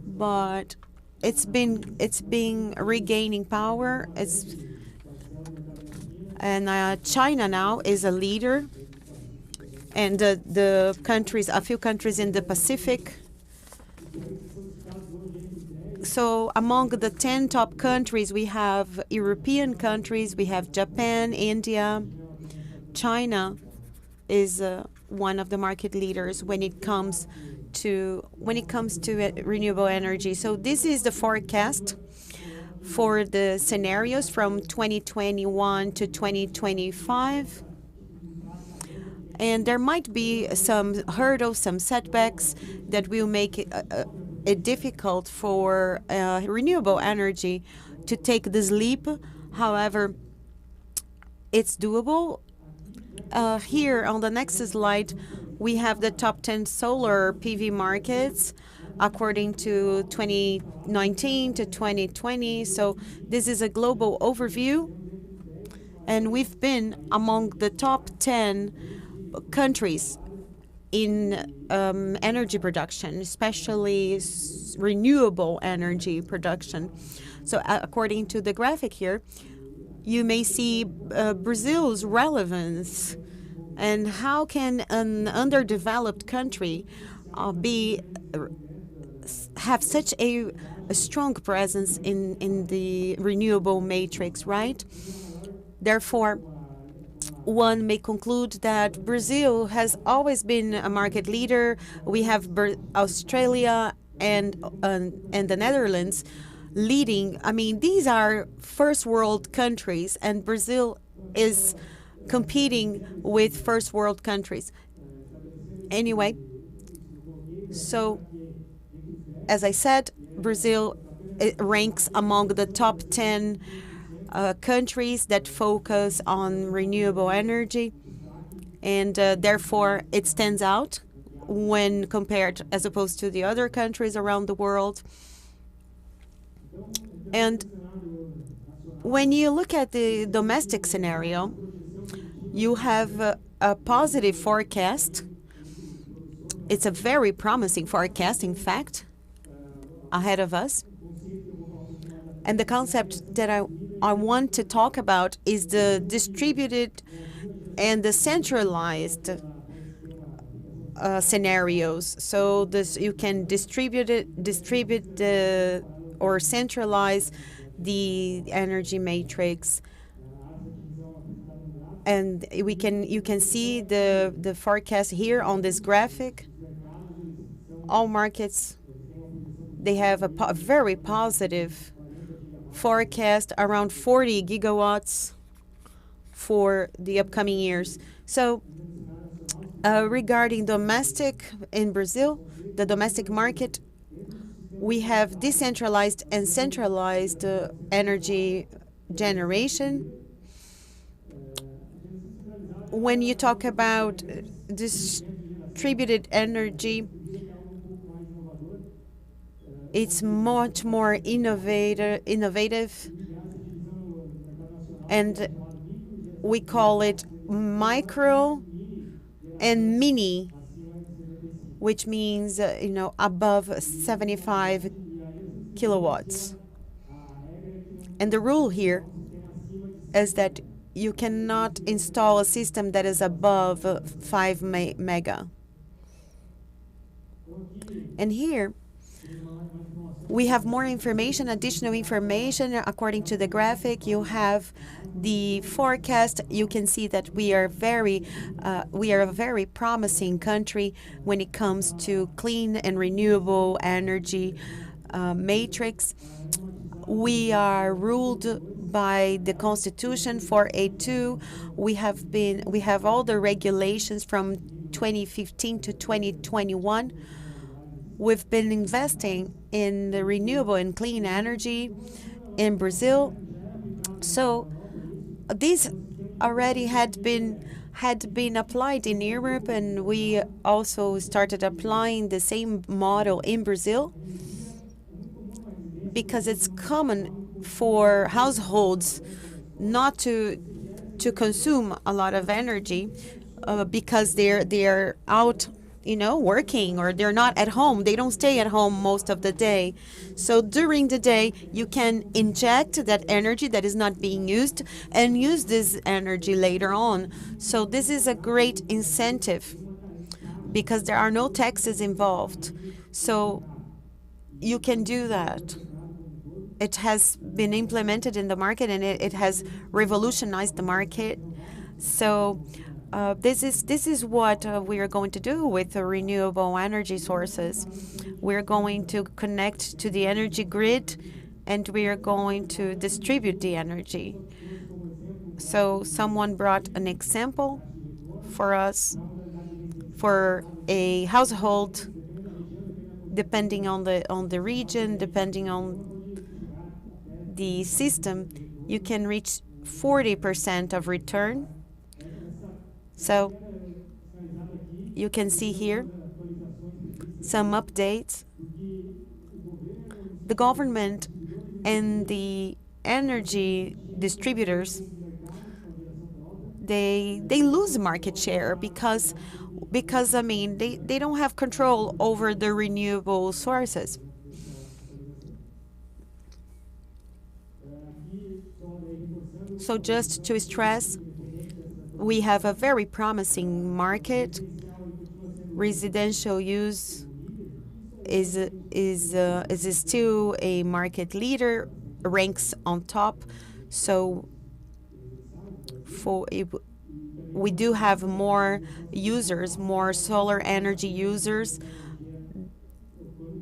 but it's been regaining power. And China now is a leader, and the countries, a few countries in the Pacific. So among the 10 top countries, we have European countries, we have Japan, India. China is one of the market leaders when it comes to renewable energy. So this is the forecast for the scenarios from 2021 to 2025. And there might be some hurdles, some setbacks that will make it difficult for renewable energy to take this leap. However, it's doable. Here on the next slide, we have the top 10 solar PV markets according to 2019 to 2020. So this is a global overview, and we've been among the top 10 countries in energy production, especially renewable energy production. So according to the graphic here, you may see Brazil's relevance, and how can an underdeveloped country have such a strong presence in the renewable matrix, right? Therefore, one may conclude that Brazil has always been a market leader. We have Australia and the Netherlands leading. I mean, these are first world countries, and Brazil is competing with first world countries. Anyway, so as I said, Brazil ranks among the top 10 countries that focus on renewable energy, and therefore it stands out when compared as opposed to the other countries around the world. And when you look at the domestic scenario, you have a positive forecast. It's a very promising forecast, in fact, ahead of us. And the concept that I want to talk about is the distributed and the centralized scenarios. So this, you can distribute or centralize the energy matrix, and you can see the forecast here on this graphic. All markets, they have a very positive forecast, around 40 gigawatts for the upcoming years. So regarding domestic in Brazil, the domestic market, we have decentralized and centralized energy generation. When you talk about distributed energy, It's much more innovative, and we call it micro and mini, which means above 75 kilowatts. And the rule here is that you cannot install a system that is above 5 mega. And here we have more information, additional information. According to the graphic, you have the forecast. You can see that we are a very promising country when it comes to clean and renewable energy matrix. We are ruled by the Constitution 482. We have all the regulations from 2015 to 2021. We've been investing in the renewable and clean energy in Brazil. So these already had been applied in Europe, and we also started applying the same model in Brazil, because it's common for households not to consume a lot of energy because they're out working, or they're not at home. They don't stay at home most of the day. So during the day, you can inject that energy that is not being used and use this energy later on. So this is a great incentive because there are no taxes involved. So you can do that. It has been implemented in the market, and it has revolutionized the market. So this is what we are going to do with the renewable energy sources. We're going to connect to the energy grid, and we are going to distribute the energy. So someone brought an example for us for a household, depending on the region, depending on the system, you can reach 40% of return. So you can see here some updates. The government and the energy distributors, they lose market share because they don't have control over the renewable sources. So just to stress, we have a very promising market. Residential use is still a market leader, ranks on top. So we do have more users, more solar energy users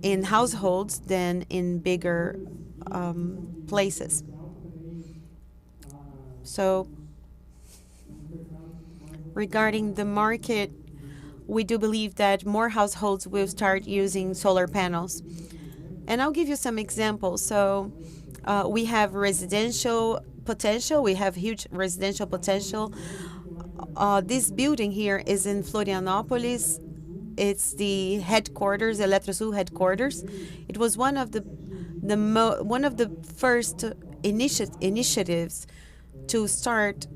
in households than in bigger places. So regarding the market, we do believe that more households will start using solar panels. And I'll give you some examples. So we have residential potential. We have huge residential potential. This building here is in Florianópolis. It's the headquarters, Eletrosul headquarters. It was one of the first initiatives to start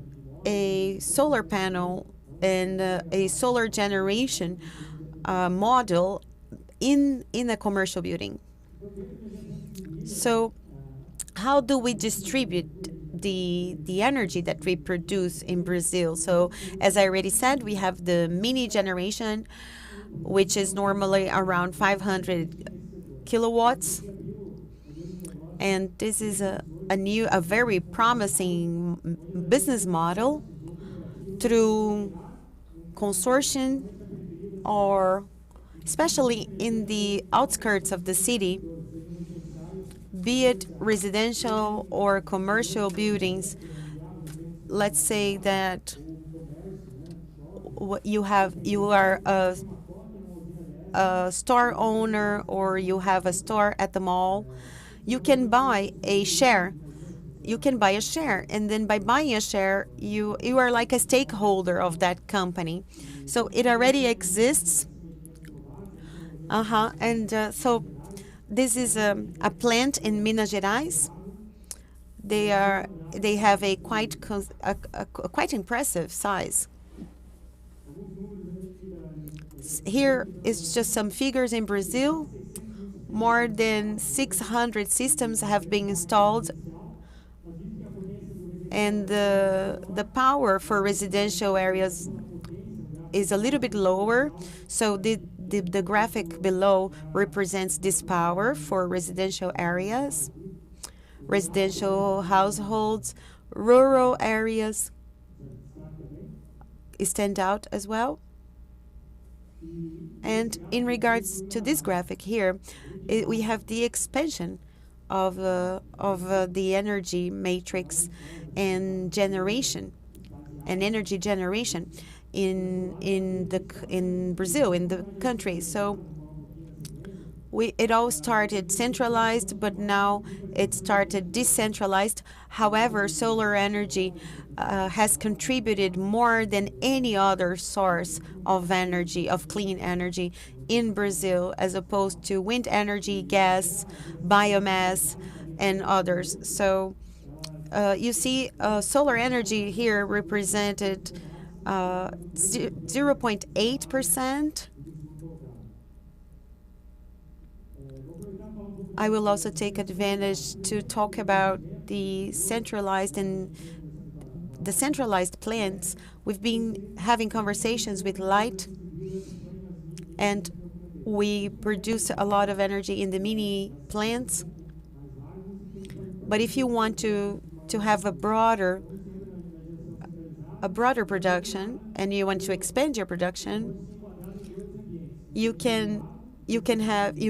a solar panel and a solar generation model in a commercial building. So how do we distribute the energy that we produce in Brazil? So as I already said, we have the mini generation, which is normally around 500 kilowatts. And this is a very promising business model through consortium, or especially in the outskirts of the city, be it residential or commercial buildings. Let's say that you are a store owner, or you have a store at the mall. You can buy a share. You can buy a share, and then by buying a share, you are like a stakeholder of that company. So it already exists. And so this is a plant in Minas Gerais. They have a quite impressive size. Here is just some figures in Brazil. More than 600 systems have been installed, and the power for residential areas is a little bit lower. So the graphic below represents this power for residential areas, residential households. Rural areas stand out as well. And in regards to this graphic here, we have the expansion of the energy matrix and generation and energy generation in Brazil, in the country. So it all started centralized, but now it started decentralized. However, solar energy has contributed more than any other source of energy, of clean energy in Brazil, as opposed to wind energy, gas, biomass, and others. So you see solar energy here represented 0.8%. I will also take advantage to talk about the centralized plants. We've been having conversations with Light, and we produce a lot of energy in the mini plants. But if you want to have a broader production and you want to expand your production, you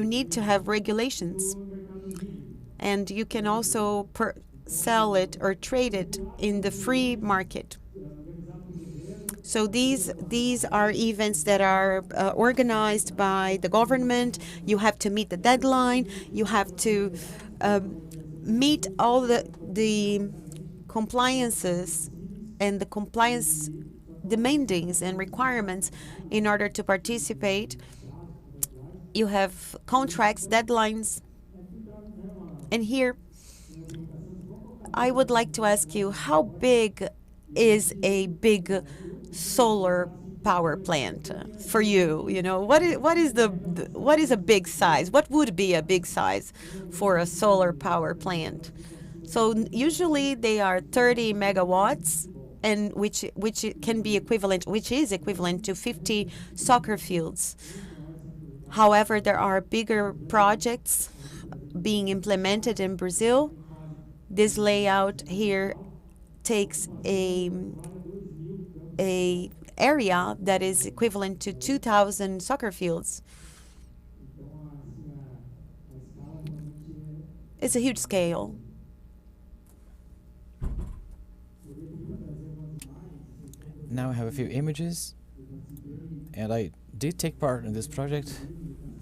need to have regulations, and you can also sell it or trade it in the free market. So these are events that are organized by the government. You have to meet the deadline. You have to meet all the compliances and the compliance demandings and requirements in order to participate. You have contracts, deadlines. And here, I would like to ask you, how big is a big solar power plant for you? You know, what is a big size? What would be a big size for a solar power plant? So usually they are 30 megawatts, and which can be equivalent, which is equivalent to 50 soccer fields. However, there are bigger projects being implemented in Brazil. This layout here takes a area that is equivalent to 2,000 soccer fields. It's a huge scale. Now I have a few images, and I did take part in this project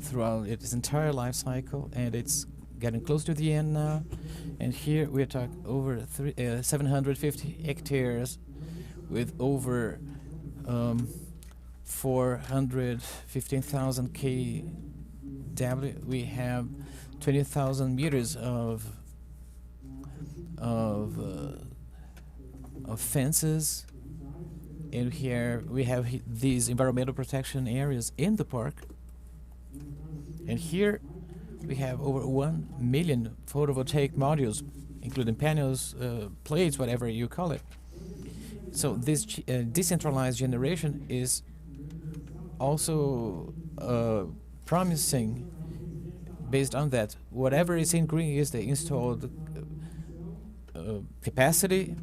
throughout its entire life cycle, and it's getting close to the end now. And here we're talking over 750 hectares with over 415,000 kW. We have 20,000 meters of fences. And here we have these environmental protection areas in the park. And here we have over 1 million photovoltaic modules, including panels, plates, whatever you call it. So this decentralized generation is also promising based on that. Whatever is in green is the installed capacity,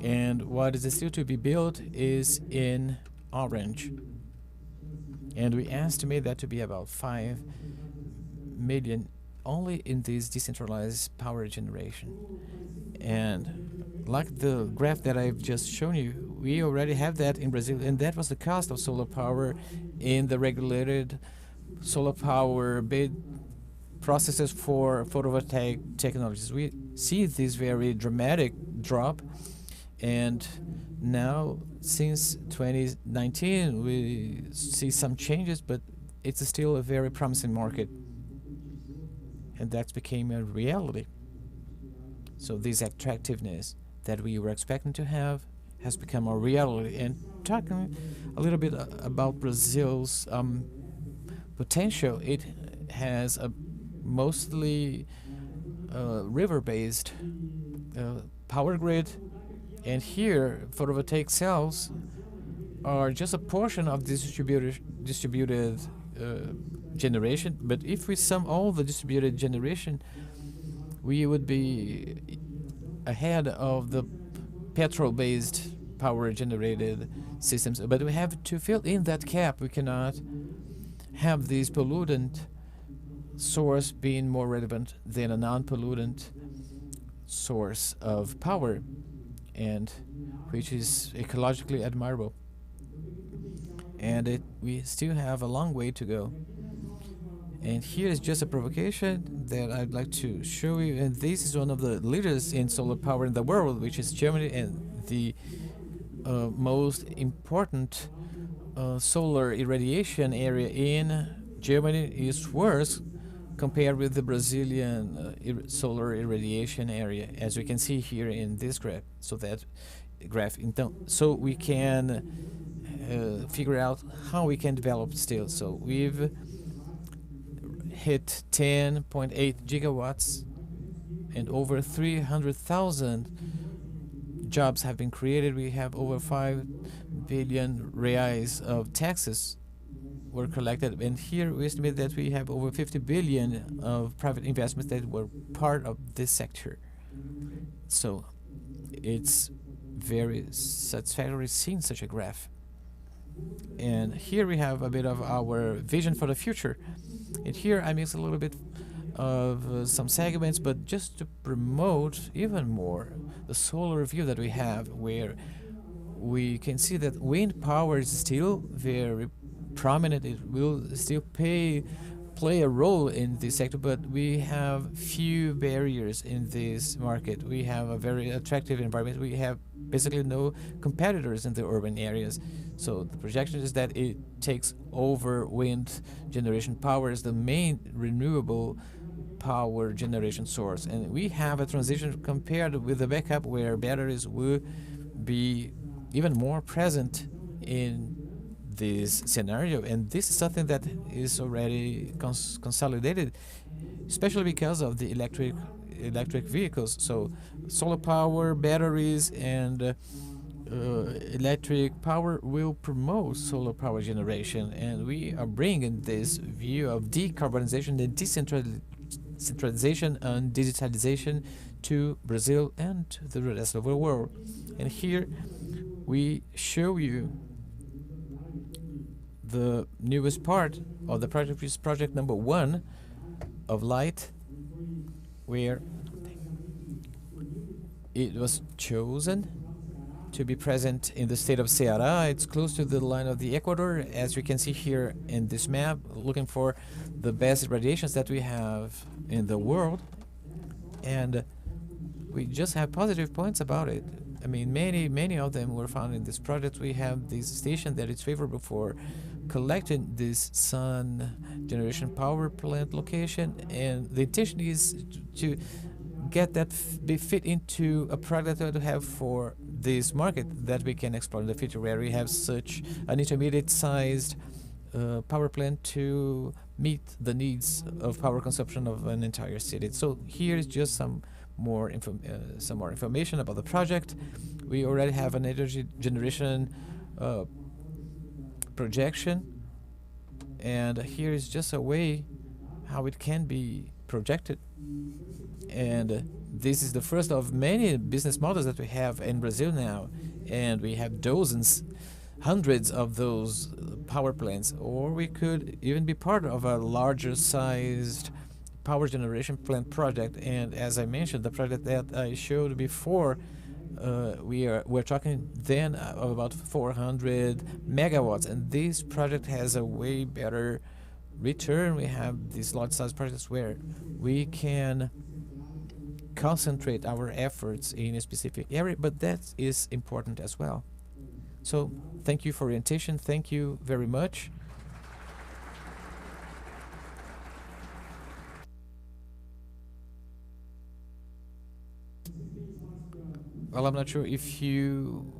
and what is still to be built is in orange. And we estimate that to be about 5 million only in this decentralized power generation. And like the graph that I've just shown you, we already have that in Brazil, and that was the cost of solar power in the regulated solar power bid processes for photovoltaic technologies. We see this very dramatic drop, and now since 2019 we see some changes, but it's still a very promising market. and that became a reality. So this attractiveness that we were expecting to have has become a reality. And talking a little bit about Brazil's potential, it has a mostly river-based power grid, and here photovoltaic cells are just a portion of this distributed generation. But if we sum all the distributed generation, we would be ahead of the petrol-based power generated systems. But we have to fill in that gap. We cannot have this pollutant source being more relevant than a non-pollutant source of power, and which is ecologically admirable. And we still have a long way to go. And here is just a provocation that I'd like to show you. And this is one of the leaders in solar power in the world, which is Germany, and the most important solar irradiation area in Germany is worse compared with the Brazilian solar irradiation area, as we can see here in this graph. So that graph, so we can figure out how we can develop still. So we've hit 10.8 gigawatts, and over 300,000 jobs have been created. We have over 5 billion reais of taxes were collected, and here we estimate that we have over 50 billion of private investments that were part of this sector. So it's very satisfactory seeing such a graph. And here we have a bit of our vision for the future. And here I mix a little bit of some segments, but just to promote even more the solar view that we have, where we can see that wind power is still very prominent. It will still play a role in this sector, but we have few barriers in this market. We have a very attractive environment. We have basically no competitors in the urban areas. So the projection is that it takes over wind generation power as the main renewable power generation source. And we have a transition compared with the backup, where batteries will be even more present in this scenario, and this is something that is already consolidated, especially because of the electric vehicles. So solar power, batteries, and electric power will promote solar power generation, and we are bringing this view of decarbonization and decentralization and digitalization to Brazil and to the rest of the world. And here we show you the newest part of the project, which is project number 1 of Light, where it was chosen to be present in the state of Ceará. It's close to the line of the Ecuador, as you can see here in this map, looking for the best radiations that we have in the world. And we just have positive points about it. I mean, many of them were found in this project. We have this station that is favorable for collecting this sun generation power plant location, and the intention is to get that be fit into a product that we have for this market that we can explore in the future, where we have such an intermediate-sized power plant to meet the needs of power consumption of an entire city. So here is just some more information about the project. We already have an energy generation projection, and here is just a way how it can be projected. And this is the first of many business models that we have in Brazil now, and we have dozens, hundreds of those power plants, or we could even be part of a larger sized power generation plant project. And as I mentioned, the project that I showed before, we're talking then of about 400 megawatts, and this project has a way better return. We have these large size projects where we can concentrate our efforts in a specific area, but that is important as well. So thank you for your attention. Thank you very much. well, I'm not sure if you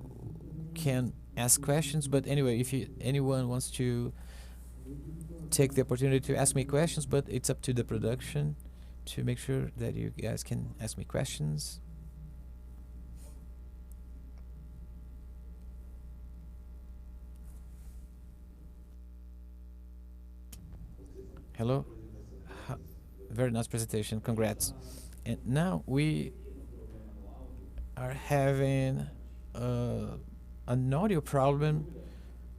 can ask questions, but anyway, if anyone wants to take the opportunity to ask me questions, but it's up to the production to make sure that you guys can ask me questions. Hello. Very nice presentation. Congrats. And now we are having an audio problem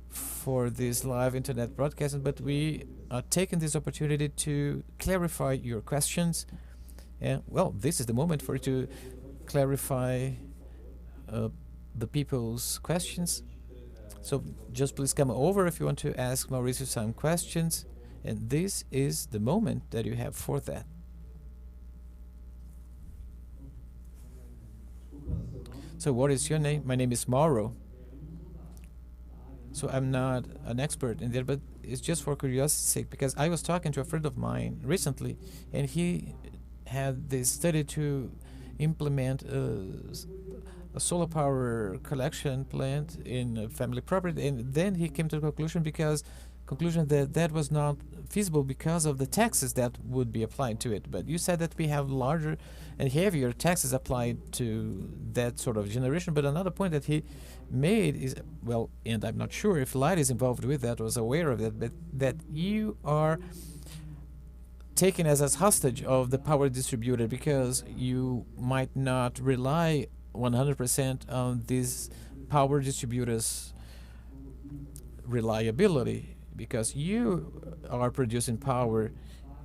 for this live internet broadcasting, but we are taking this opportunity to clarify your questions. And well, this is the moment for you to clarify the people's questions. So just please come over if you want to ask Mauricio some questions. And this is the moment that you have for that. So what is your name? My name is Mauro. So I'm not an expert in there, but it's just for curiosity's sake, because I was talking to a friend of mine recently, and he had this study to implement a solar power collection plant in a family property, and then he came to the conclusion that that was not feasible because of the taxes that would be applied to it. But you said that we have larger and heavier taxes applied to that sort of generation. But another point that he made is, well, and I'm not sure if Light is involved with that, was aware of that, but that you are taken as a hostage of the power distributor because you might not rely 100% on these power distributors' reliability, because you are producing power,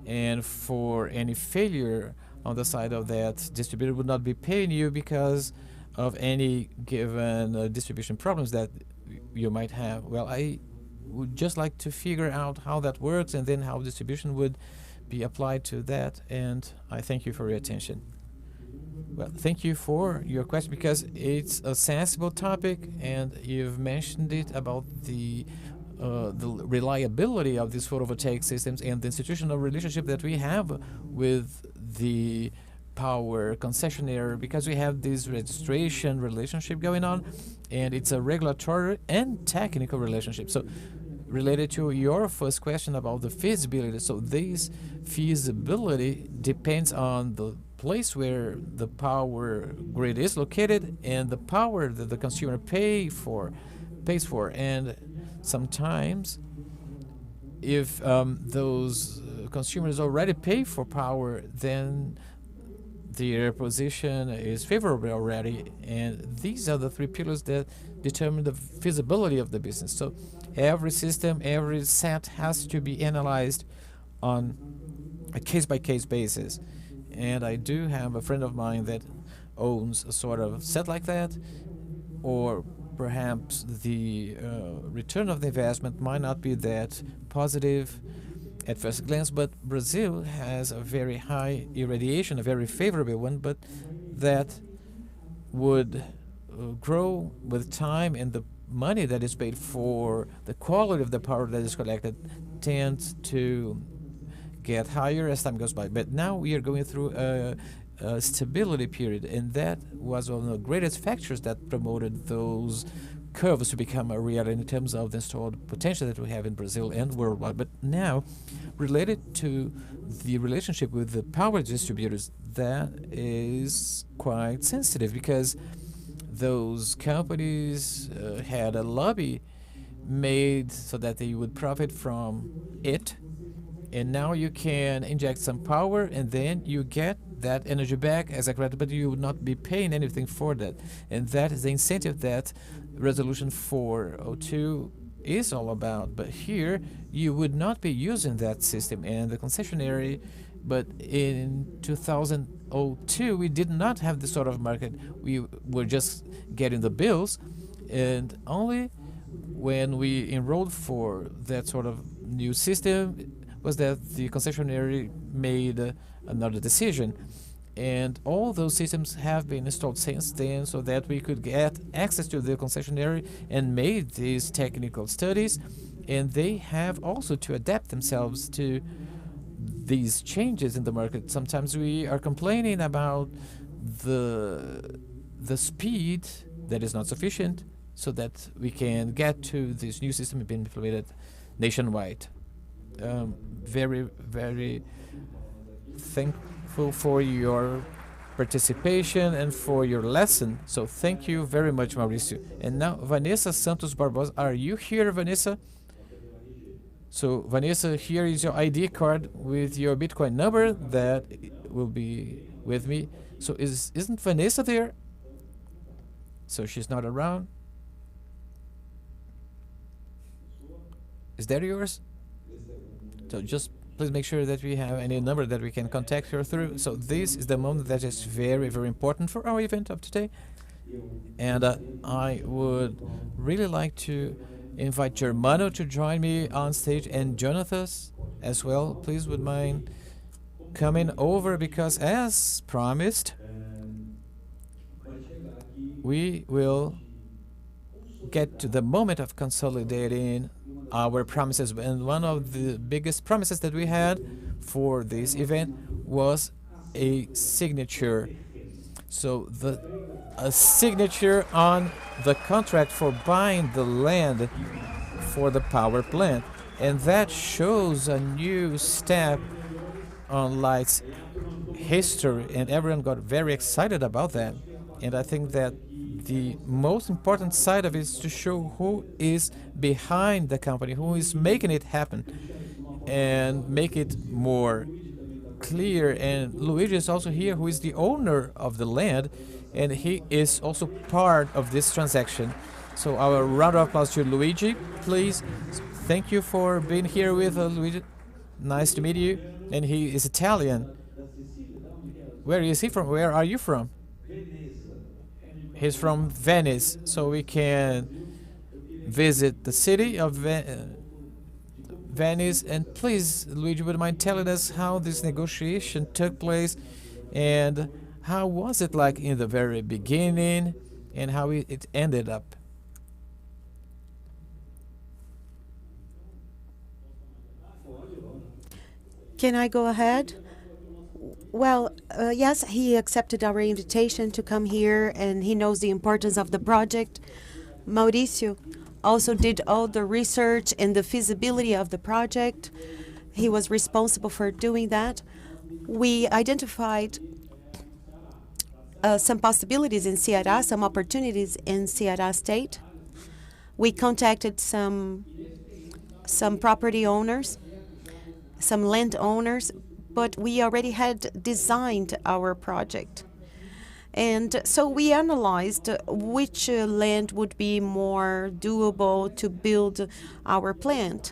and for any failure on the side of that distributor would not be paying you because of any given distribution problems that you might have. Well, I would just like to figure out how that works and then how distribution would be applied to that, and I thank you for your attention. Well, thank you for your question, because it's a sensible topic, and you've mentioned it about the reliability of these photovoltaic systems and the institutional relationship that we have with the power concessionaire, because we have this registration relationship going on, and it's a regulatory and technical relationship. So related to your first question about the feasibility, so this feasibility depends on the place where the power grid is located and the power that the consumer pays for. And sometimes if those consumers already pay for power, then their position is favorable already, and these are the three pillars that determine the feasibility of the business. So every system, every set has to be analyzed on a case-by-case basis. And I do have a friend of mine that owns a sort of set like that, or perhaps the return of the investment might not be that positive at first glance, but Brazil has a very high irradiation, a very favorable one, but that would grow with time, and the money that is paid for the quality of the power that is collected tends to get higher as time goes by. But now we are going through a stability period, and that was one of the greatest factors that promoted those curves to become a reality in terms of the installed potential that we have in Brazil and worldwide. But now, related to the relationship with the power distributors, that is quite sensitive, because those companies had a lobby made so that they would profit from it, and now you can inject some power and then you get that energy back as a credit, but you would not be paying anything for that. And that is the incentive that Resolution 402 is all about. But here, you would not be using that system, and the concessionary, but in 2002, we did not have this sort of market. We were just getting the bills, and only when we enrolled for that sort of new system was that the concessionary made another decision. And all those systems have been installed since then, so that we could get access to the concessionary and made these technical studies. And they have also to adapt themselves to these changes in the market. Sometimes we are complaining about the the speed that is not sufficient so that we can get to this new system being implemented nationwide. Very, very thankful for your participation and for your lesson. So thank you very much, Mauricio. And now, Vanessa Santos Barbosa, are you here, Vanessa? So, Vanessa, here is your ID card with your Bitcoin number that will be with me. So, isn't Vanessa there? So, she's not around. Is that yours? So, just please make sure that we have any number that we can contact her through. So, this is the moment that is very, very important for our event of today. And I would really like to invite Germano to join me on stage, and Jonathan as well. Please would mind coming over, because as promised, we will get to the moment of consolidating our promises. And one of the biggest promises that we had for this event was a signature. So a signature on the contract for buying the land for the power plant. And that shows a new step on Light's history, and everyone got very excited about that. And I think that the most important side of it is to show who is behind the company, who is making it happen, and make it more clear. And Luigi is also here, who is the owner of the land, and he is also part of this transaction. So our round of applause to Luigi, please. Thank you for being here with us, Luigi. Nice to meet you. And he is Italian. Where is he from? Where are you from? He's from Venice, so we can visit the city of Venice. And please, Luigi, would you mind telling us how this negotiation took place, and how was it like in the very beginning, and how it ended up? Can I go ahead? Well, yes, he accepted our invitation to come here, and he knows the importance of the project. Mauricio also did all the research and the feasibility of the project. He was responsible for doing that. We identified some possibilities in Ceará, some opportunities in Ceará state. We contacted some property owners, some landowners, but we already had designed our project. And so we analyzed which land would be more doable to build our plant.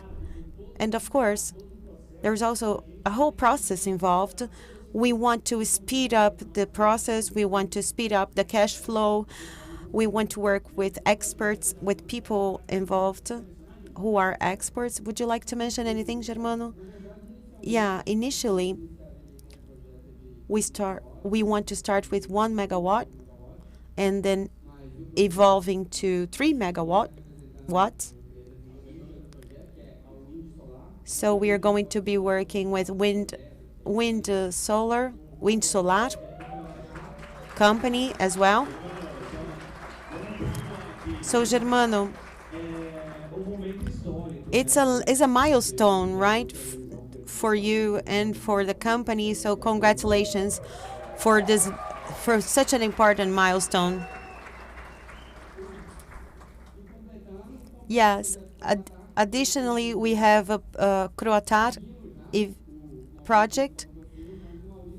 And of course, there's also a whole process involved. We want to speed up the process. We want to speed up the cash flow. We want to work with experts, with people involved who are experts. Would you like to mention anything, Germano? Yeah, initially, we want to start with 1 megawatt and then evolving to 3 megawatts. So we are going to be working with wind solar company as well. So Germano, it's a milestone, right? For you and for the company, so congratulations for such an important milestone. Yes. Additionally, we have a Croatar project,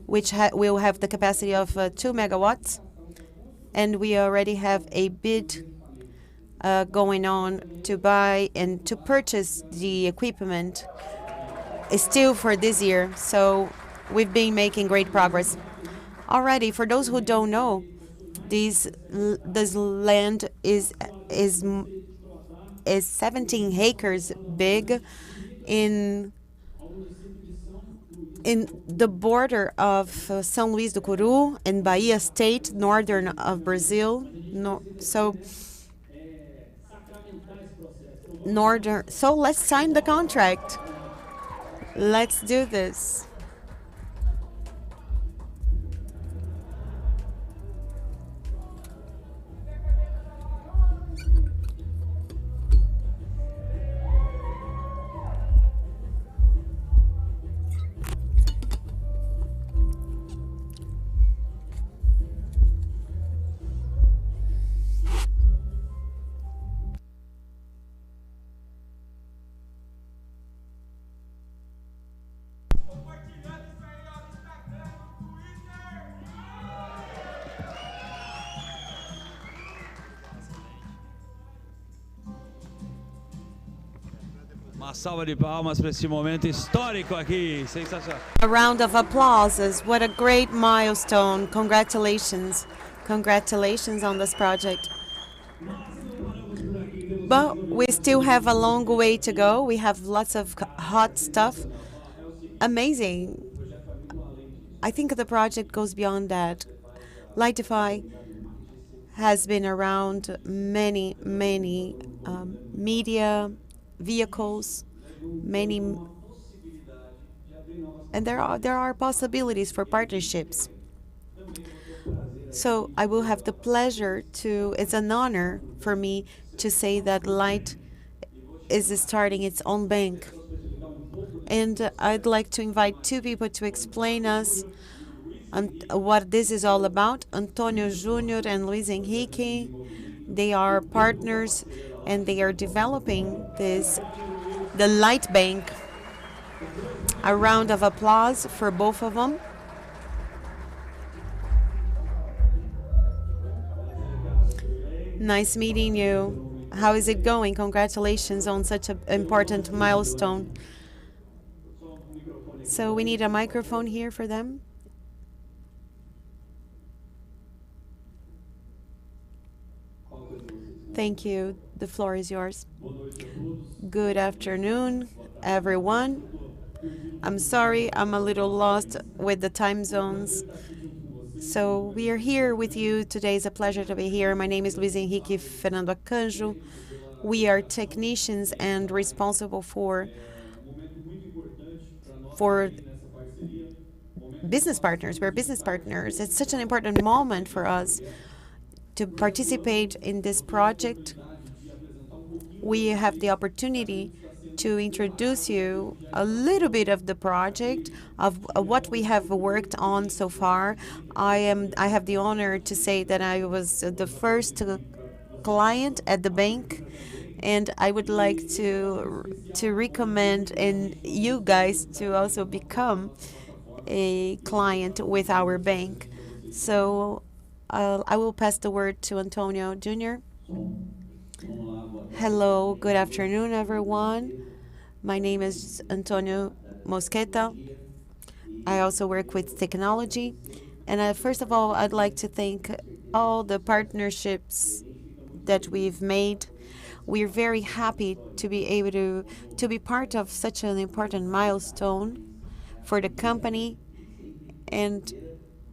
which will have the capacity of 2 megawatts, and we already have a bid going on to buy and to purchase the equipment. Still for this year, so we've been making great progress. Already, for those who don't know, this land is 17 acres big in the border of São Luís do Curu in Bahia State, northern of Brazil. So let's sign the contract. Let's do this. Uma salva de palmas para esse momento histórico aqui, sensacional. A round of applause. What a great milestone. Congratulations. Congratulations on this project. But we still have a long way to go. We have lots of hot stuff. Amazing. I think the project goes beyond that. Lightify has been around many media vehicles, and there are possibilities for partnerships. So I will have the pleasure to. It's an honor for me to say that Light is starting its own bank, and I'd like to invite two people to explain us what this is all about. Antonio Júnior and Luis Henrique. They are partners and they are developing the Light Bank. A round of applause for both of them. Nice meeting you. How is it going? Congratulations on such an important milestone. So we need a microphone here for them. Thank you. The floor is yours. Good afternoon, everyone. I'm sorry, I'm a little lost with the time zones. So we are here with you today. It's a pleasure to be here. My name is Luis Henrique Fernando Acanjo. We are technicians and responsible for business partners. We're business partners. It's such an important moment for us to participate in this project. We have the opportunity to introduce you a little bit of the project, of what we have worked on so far. I have the honor to say that I was the first client at the bank, and I would like to recommend and you guys to also become a client with our bank. So I will pass the word to Antonio Jr. Hello, good afternoon, everyone. My name is Antonio Mosqueta. I also work with technology. And first of all, I'd like to thank all the partnerships that we've made. We're very happy to be able to be part of such an important milestone for the company. And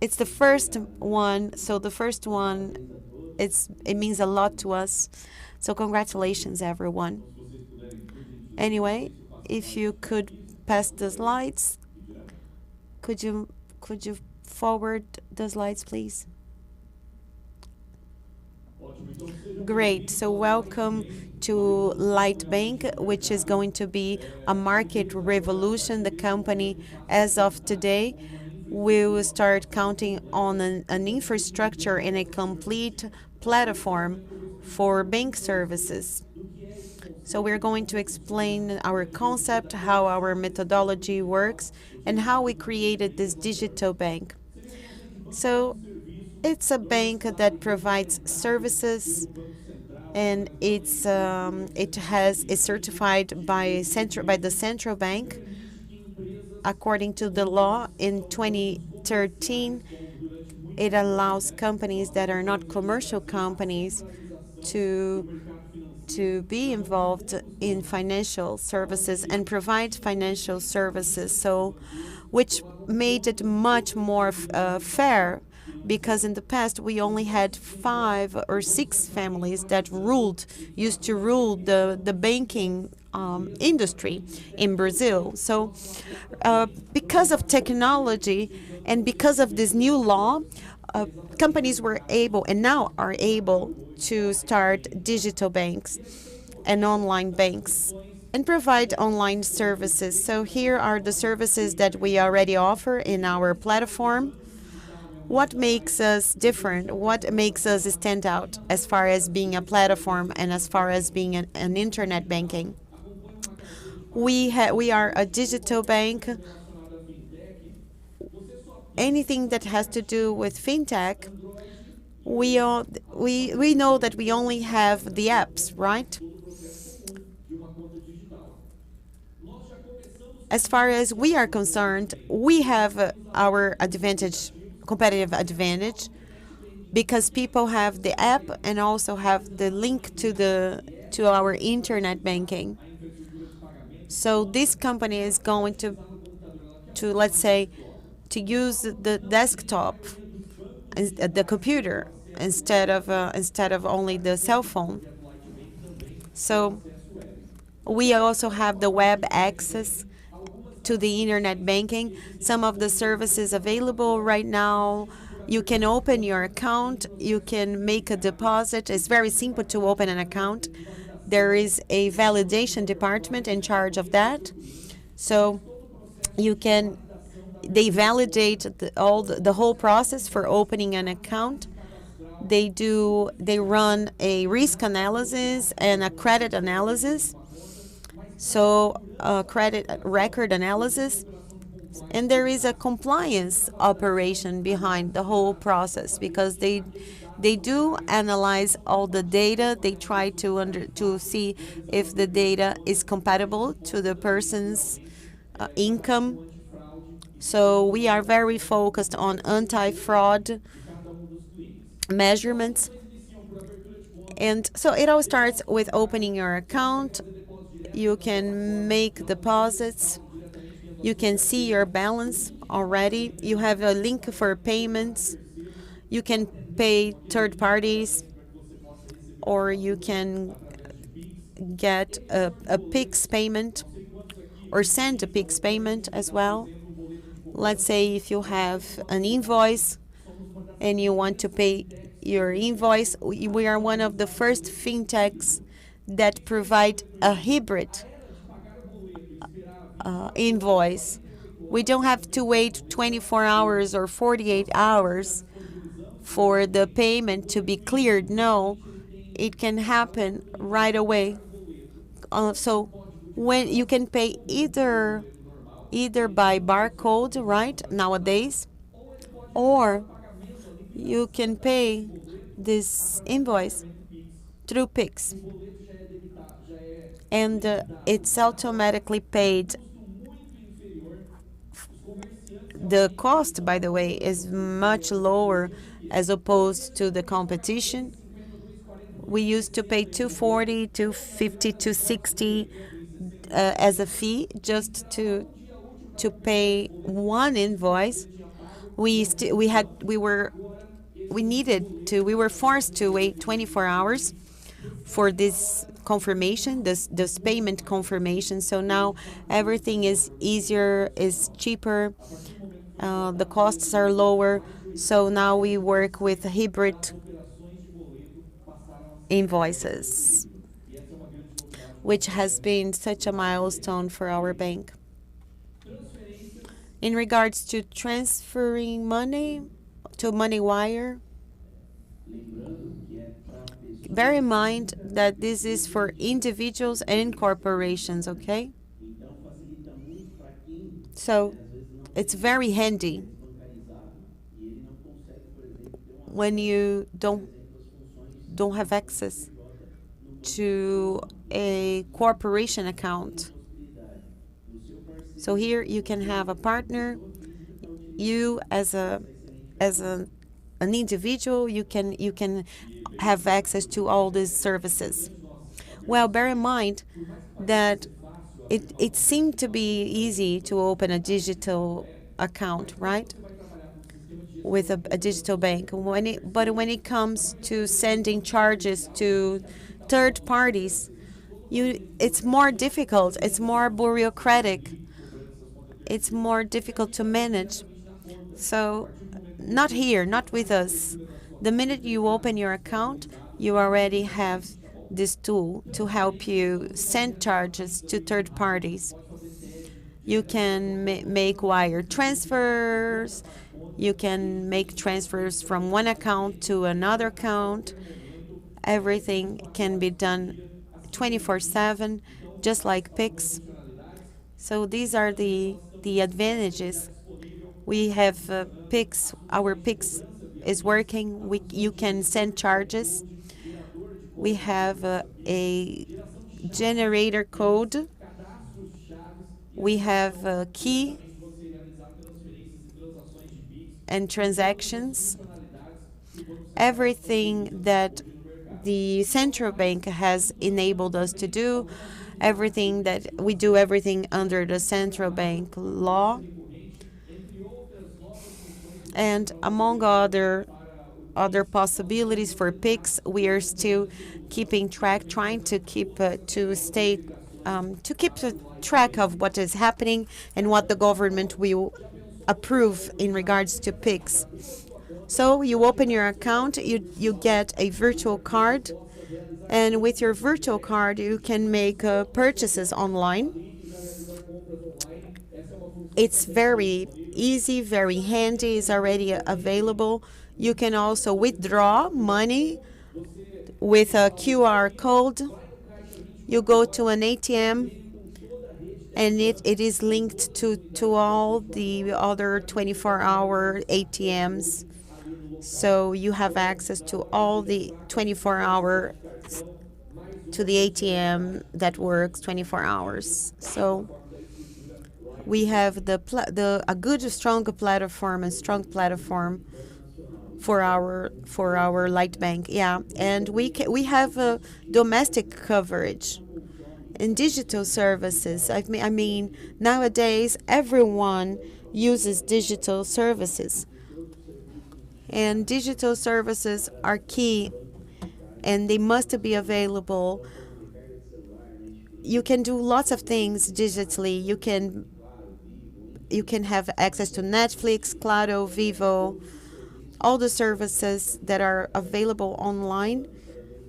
it's the first one, so the first one, it means a lot to us. So congratulations, everyone. Anyway, if you could pass the slides, could you forward the slides, please? Great. So welcome to Light Bank, which is going to be a market revolution. The company, as of today, will start counting on an infrastructure and a complete platform for bank services. So we're going to explain our concept, how our methodology works, and how we created this digital bank. So it's a bank that provides services, and it's certified by the central bank. According to the law in 2013, it allows companies that are not commercial companies to be involved in financial services and provide financial services, so which made it much more fair, because in the past we only had 5 or 6 families that used to rule the banking industry in Brazil. So because of technology and because of this new law, companies were able and now are able to start digital banks and online banks and provide online services. So here are the services that we already offer in our platform. What makes us different? What makes us stand out as far as being a platform and as far as being an internet banking? We are a digital bank. Anything that has to do with fintech, we know that we only have the apps, right? as far as we are concerned, we have our advantage, competitive advantage, because people have the app and also have the link to our internet banking. So this company is going to let's say to use the desktop, the computer instead of only the cell phone. So we also have the web access to the internet banking. Some of the services available right now, you can open your account, you can make a deposit. It's very simple to open an account. There is a validation department in charge of that. So they validate the whole process for opening an account. They run a risk analysis and a credit analysis, so a credit record analysis, and there is a compliance operation behind the whole process because they do analyze all the data. They try to see if the data is compatible to the person's income. So we are very focused on anti-fraud measurements. And so it all starts with opening your account. You can make deposits. You can see your balance already. You have a link for payments. You can pay third parties, or you can get a Pix payment or send a Pix payment as well. Let's say if you have an invoice and you want to pay your invoice, we are one of the first fintechs that provide a hybrid invoice. We don't have to wait 24 hours or 48 hours for the payment to be cleared. No, it can happen right away. So when you can pay either by barcode, right, nowadays, or you can pay this invoice through Pix. And it's automatically paid. The cost, by the way, is much lower as opposed to the competition. We used to pay 240, 250, 260 as a fee just to pay one invoice. We were forced to wait 24 hours for this confirmation, this payment confirmation. So now everything is easier, is cheaper, the costs are lower. So now we work with hybrid invoices, which has been such a milestone for our bank. In regards to transferring money to MoneyWire, bear in mind that this is for individuals and corporations, okay? So it's very handy when you don't have access to a corporation account. So here you can have a partner. You as an individual, you can have access to all these services. Well, bear in mind that it seemed to be easy to open a digital account, right? With a digital bank. But when it comes to sending charges to third parties, it's more difficult. It's more bureaucratic. It's more difficult to manage. So not here, not with us. The minute you open your account, you already have this tool to help you send charges to third parties. You can make wire transfers. You can make transfers from one account to another account. Everything can be done 24/7, just like Pix. So these are the advantages. We have Pix. Our Pix is working. You can send charges. We have a generator code We have key and transactions, everything that the central bank has enabled us to do, everything that we do, everything under the central bank law. And among other possibilities for PIX, we are still keeping track, trying to keep track of what is happening and what the government will approve in regards to PIX. So you open your account, you get a virtual card, and with your virtual card you can make purchases online. It's very easy, very handy, it's already available. You can also withdraw money with a QR code. You go to an ATM and it is linked to all the other 24-hour ATMs. So you have access to all the 24-hour to the ATM that works 24 hours. So we have a good, strong platform for our light bank. Yeah, and we have a domestic coverage in digital services. I mean, nowadays everyone uses digital services, and digital services are key, and they must be available. You can do lots of things digitally. You can have access to Netflix, Claro, Vivo, all the services that are available online.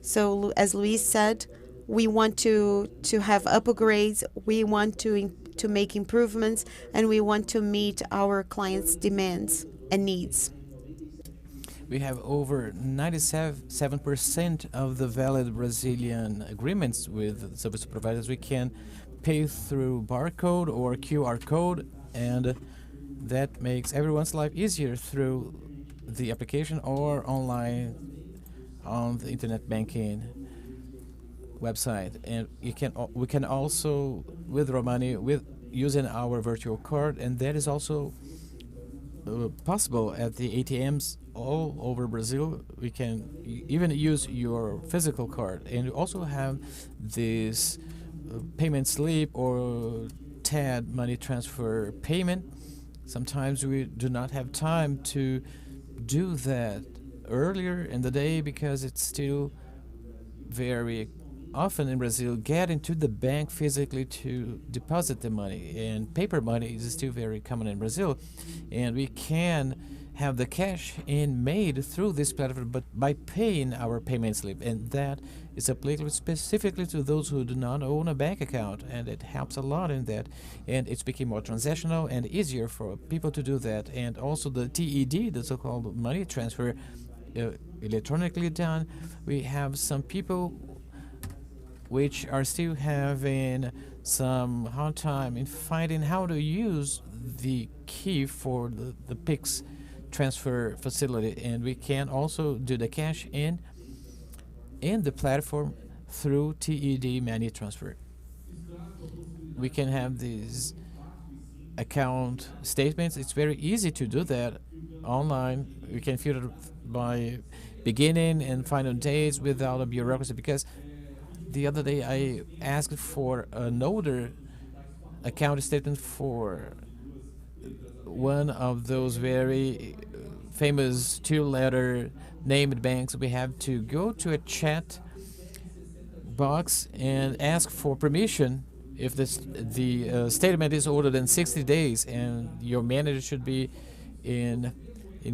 So as Luis said, we want to have upgrades, we want to make improvements, and we want to meet our clients' demands and needs. We have over 97% of the valid Brazilian agreements with service providers. We can pay through barcode or QR code, and that makes everyone's life easier through the application or online on the internet banking website. And we can also withdraw money with using our virtual card, and that is also possible at the ATMs all over Brazil. We can even use your physical card, and you also have this payment slip or TED money transfer payment. Sometimes we do not have time to do that earlier in the day because it's still very often in Brazil getting to the bank physically to deposit the money, and paper money is still very common in Brazil, and we can have the cash in made through this platform, but by paying our payment slip, and that is applicable specifically to those who do not own a bank account, and it helps a lot in that, and it's become more transactional and easier for people to do that. And also the TED, the so-called money transfer, electronically done. We have some people which are still having some hard time in finding how to use the key for the PIX transfer facility, and we can also do the cash in the platform through TED money transfer. We can have these account statements. It's very easy to do that online. We can filter by beginning and final dates without a bureaucracy, because the other day I asked for an older account statement for one of those very famous two-letter named banks. We have to go to a chat box and ask for permission if the statement is older than 60 days, and your manager should be in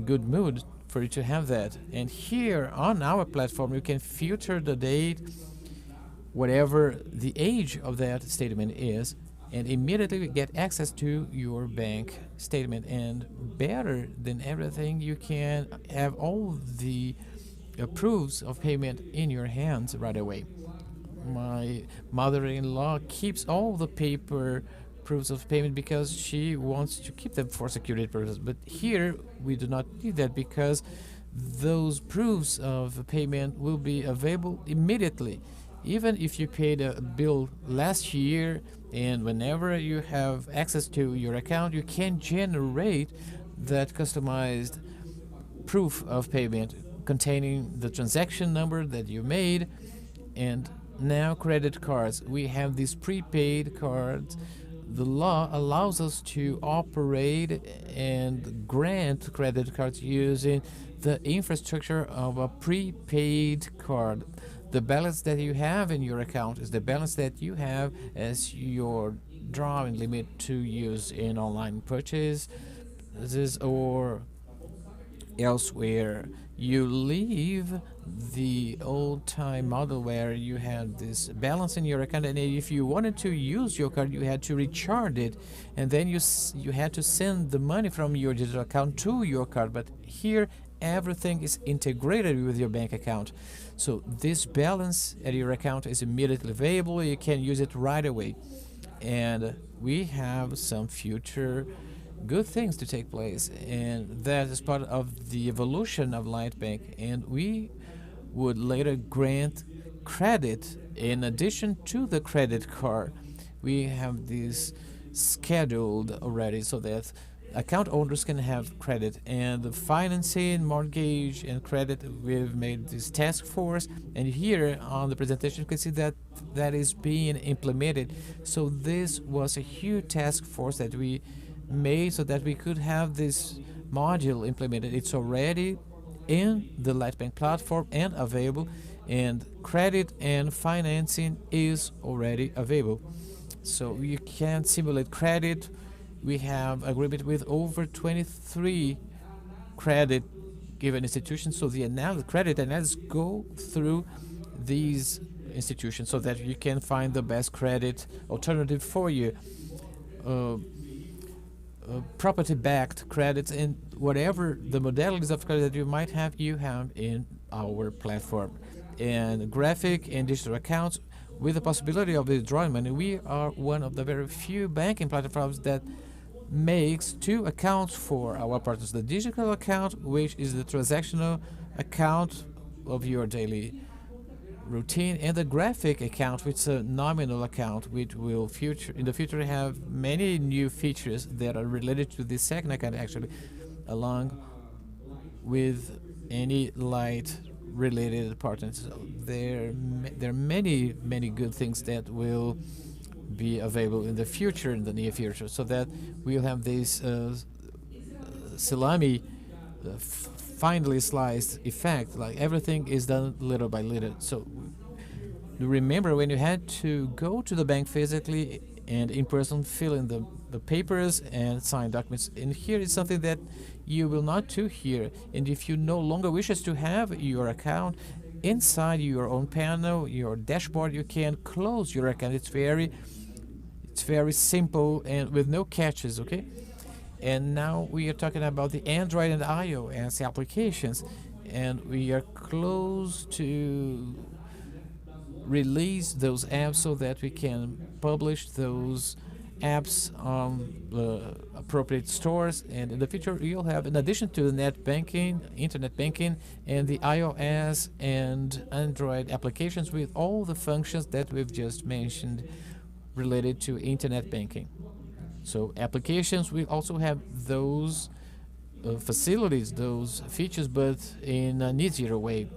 good mood for you to have that. And here on our platform, you can filter the date, whatever the age of that statement is, and immediately get access to your bank statement. And better than everything, you can have all the proofs of payment in your hands right away. My mother-in-law keeps all the paper proofs of payment because she wants to keep them for security purposes. But here we do not need that, because those proofs of payment will be available immediately even if you paid a bill last year, and whenever you have access to your account, you can generate that customized proof of payment containing the transaction number that you made. And now credit cards, we have these prepaid cards. The law allows us to operate and grant credit cards using the infrastructure of a prepaid card. The balance that you have in your account is the balance that you have as your drawing limit to use in online purchases or elsewhere. You leave the old-time model where you had this balance in your account, and if you wanted to use your card, you had to recharge it, and then you had to send the money from your digital account to your card. But here, everything is integrated with your bank account. So this balance at your account is immediately available. You can use it right away. And we have some future good things to take place, and that is part of the evolution of Light Bank. And we would later grant credit in addition to the credit card. We have this scheduled already so that account owners can have credit, and the financing, mortgage, and credit, we've made this task force, and here on the presentation you can see that that is being implemented. So this was a huge task force that we made so that we could have this module implemented. It's already in the Lightbank platform and available, and credit and financing is already available. So you can simulate credit. We have agreement with over 23 credit given institutions. So the credit analysis go through these institutions so that you can find the best credit alternative for you. Property-backed credits and whatever the modalities of credit that you might have, you have in our platform. And graphic and digital accounts with the possibility of withdrawing money. We are one of the very few banking platforms that makes two accounts for our partners. The digital account, which is the transactional account of your daily routine, and the graphic account, which is a nominal account, which will in the future have many new features that are related to the second account, actually, along with any light related partners. So there are many good things that will be available in the future, in the near future, so that we'll have this salami finely sliced effect, like everything is done little by little. So remember when you had to go to the bank physically and in person, fill in the papers and sign documents, and here is something that you will not do here. And if you no longer wishes to have your account inside your own panel, your dashboard, you can close your account. It's very simple and with no catches, okay? And now we are talking about the Android and iOS applications, and we are close to release those apps so that we can publish those apps on the appropriate stores. And in the future, you'll have, in addition to the net banking, internet banking, and the iOS and Android applications with all the functions that we've just mentioned related to internet banking. So applications will also have those facilities, those features, but in an easier way.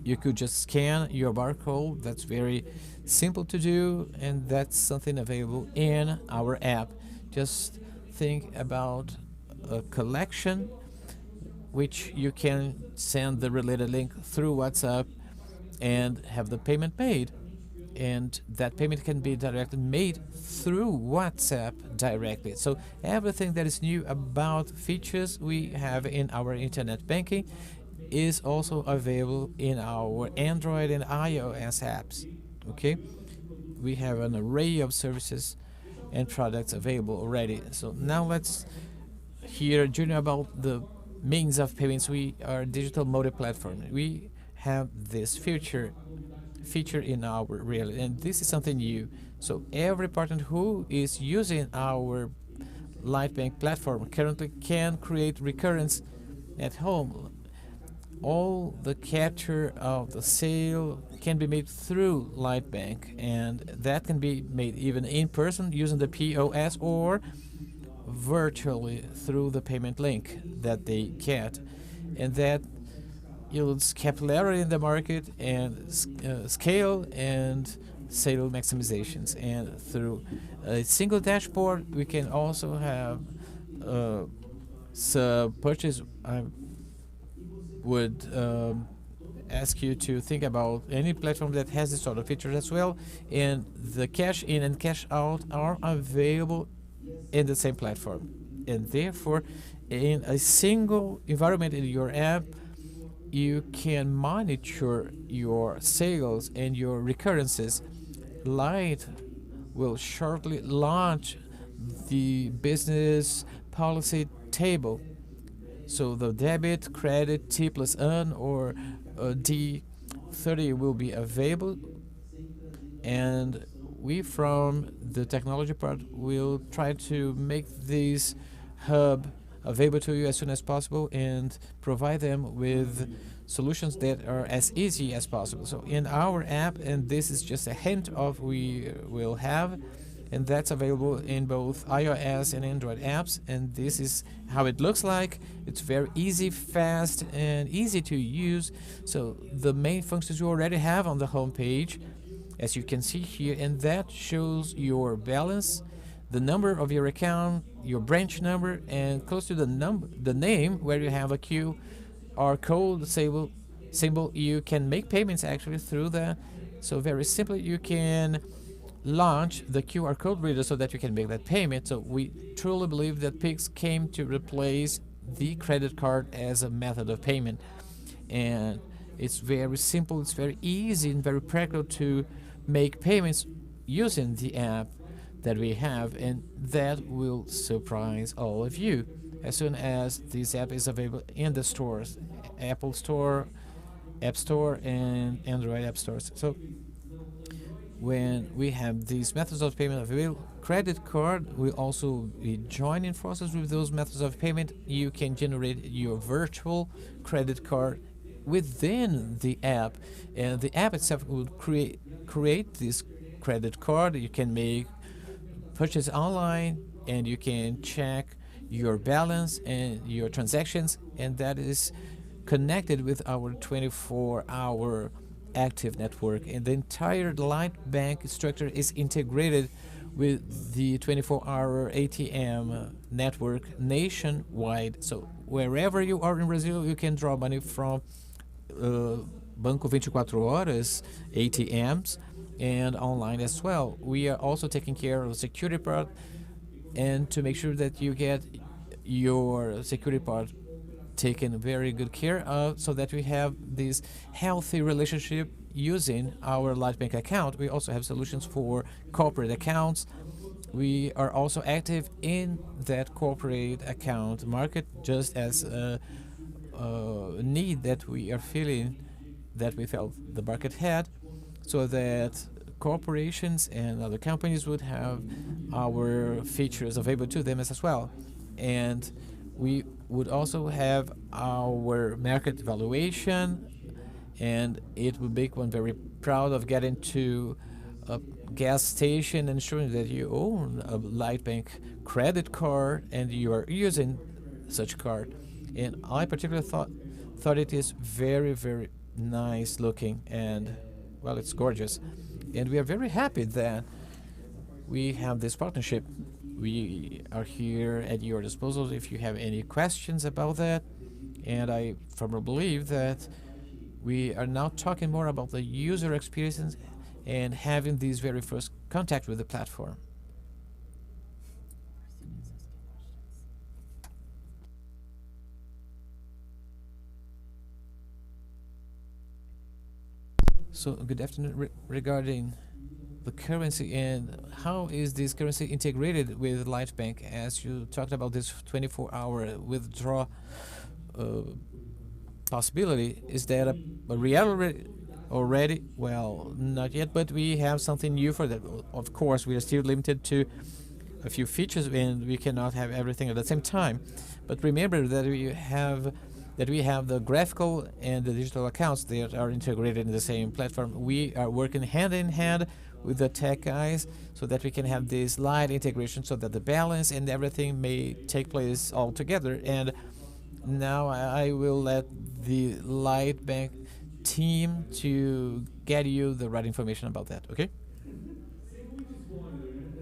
You could just scan your barcode. That's very simple to do, and that's something available in our app. Just think about a collection which you can send the related link through WhatsApp and have the payment made. And that payment can be directly made through WhatsApp directly. So everything that is new about features we have in our internet banking is also available in our Android and iOS apps. Okay, we have an array of services and products available already. So now let's hear Junior about the means of payments. We are a digital multi-platform. We have this feature in our reality, and this is something new. So every partner who is using our Lightbank platform currently can create recurrence at home. All the capture of the sale can be made through Lightbank, and that can be made even in person using the POS or virtually through the payment link that they get, and that yields capillarity in the market and scale and sale maximizations. And through a single dashboard, we can also have purchase. I would ask you to think about any platform that has this sort of features as well, and the cash in and cash out are available in the same platform. And therefore, in a single environment in your app, you can monitor your sales and your recurrences. Light will shortly launch the business policy table. So the debit, credit, T plus N or D30 will be available, and we from the technology part will try to make this hub available to you as soon as possible and provide them with solutions that are as easy as possible. So in our app, and this is just a hint of we will have, and that's available in both iOS and Android apps, and this is how it looks like. It's very easy, fast, and easy to use. So the main functions you already have on the home page, as you can see here, and that shows your balance, the number of your account, your branch number, and close to the name where you have a QR code symbol. You can make payments actually through that. So very simply, you can launch the QR code reader so that you can make that payment. So we truly believe that Pix came to replace the credit card as a method of payment, and it's very simple, it's very easy and very practical to make payments using the app that we have, and that will surprise all of you as soon as this app is available in the stores, Apple Store, App Store, and Android App Stores. So when we have these methods of payment available, credit card will also be joining forces with those methods of payment. You can generate your virtual credit card within the app, and the app itself will create this credit card. You can make purchase online, and you can check your balance and your transactions, and that is connected with our 24-hour active network. And the entire Lightbank structure is integrated with the 24-hour ATM network nationwide. So wherever you are in Brazil, you can draw money from Banco 24 Horas ATMs and online as well. We are also taking care of the security part and to make sure that you get your security part taken very good care of, so that we have this healthy relationship using our Lightbank account. We also have solutions for corporate accounts. We are also active in that corporate account market, just as a need that we are feeling, that we felt the market had, so that corporations and other companies would have our features available to them as well. And we would also have our market evaluation, and it would make one very proud of getting to a gas station and showing that you own a Lightbank credit card and you are using such card. And I particularly thought it is very, very nice looking, and well, it's gorgeous. And we are very happy that we have this partnership. We are here at your disposal if you have any questions about that. And I firmly believe that we are now talking more about the user experience and having these very first contact with the platform. So good afternoon. Regarding the currency and how is this currency integrated with Lightbank, as you talked about this 24-hour withdraw possibility, is that a reality already? Well, not yet, but we have something new for that. Of course, we are still limited to a few features and we cannot have everything at the same time. But remember that we have that we have the graphical and the digital accounts that are integrated in the same platform. We are working hand in hand with the tech guys so that we can have this light integration so that the balance and everything may take place all together. And now I will let the Light Bank team to get you the right information about that, okay?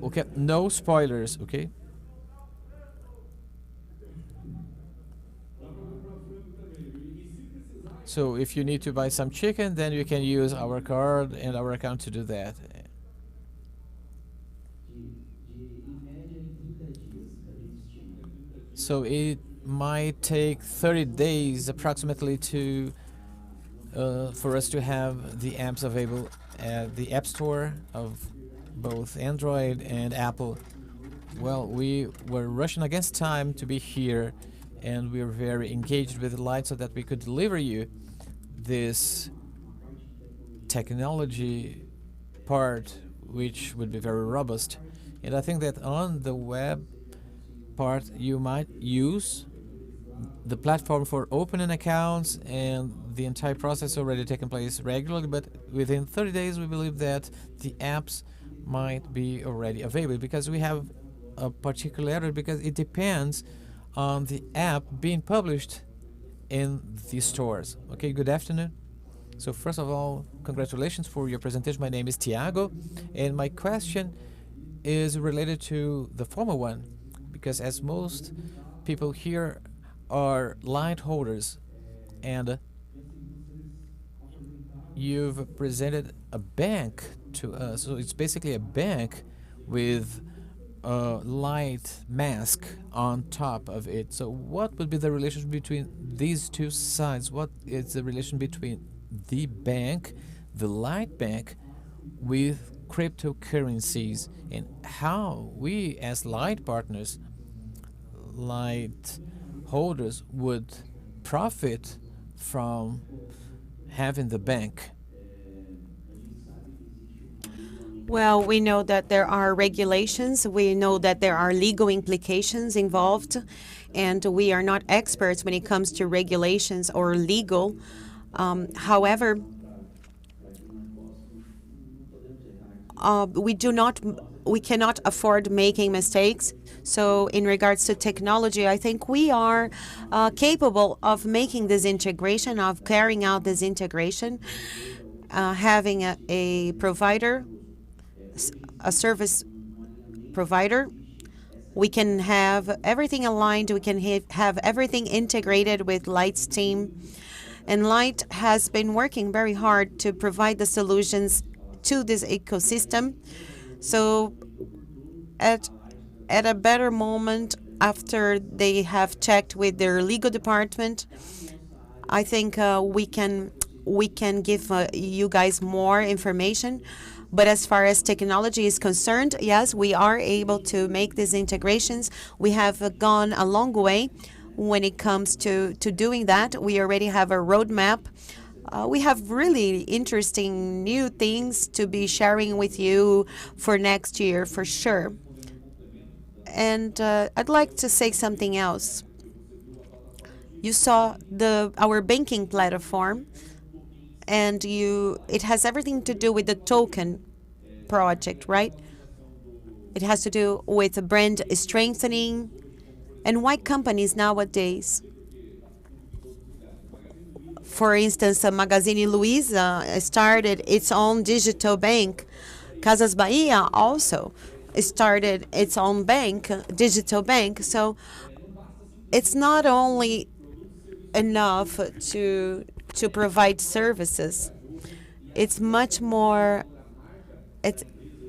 Okay, no spoilers, okay? So if you need to buy some chicken, then you can use our card and our account to do that. So it might take 30 days approximately to for us to have the apps available at the App Store of both Android and Apple. Well, we were rushing against time to be here, and we were very engaged with Light so that we could deliver you this technology part, which would be very robust. And I think that on the web part, you might use the platform for opening accounts and the entire process already taking place regularly, but within 30 days we believe that the apps might be already available, because we have a particularity, because it depends on the app being published in the stores. Okay, good afternoon. So first of all, congratulations for your presentation. My name is Tiago, and my question is related to the former one, because as most people here are Light holders, and you've presented a bank to us. So it's basically a bank with a Light mask on top of it. So what would be the relation between these two sides? What is the relation between the bank, the Light bank, with cryptocurrencies, and how we as Light partners, Light holders, would profit from having the bank? Well, we know that there are regulations. We know that there are legal implications involved, and we are not experts when it comes to regulations or legal. However, we cannot afford making mistakes. So in regards to technology, I think we are capable of making this integration, of carrying out this integration, having a provider, a service provider. We can have everything aligned. We can have everything integrated with Light's team. And Light has been working very hard to provide the solutions to this ecosystem. So at a better moment, after they have checked with their legal department, I think we can give you guys more information. But as far as technology is concerned, yes, we are able to make these integrations. We have gone a long way when it comes to doing that. We already have a roadmap. We have really interesting new things to be sharing with you for next year, for sure. And I'd like to say something else. You saw our banking platform, and it has everything to do with the token project, right? It has to do with brand strengthening. And why companies nowadays, for instance, Magazine Luiza started its own digital bank. Casas Bahia also started its own bank, digital bank. So it's not only enough to provide services. It's much more.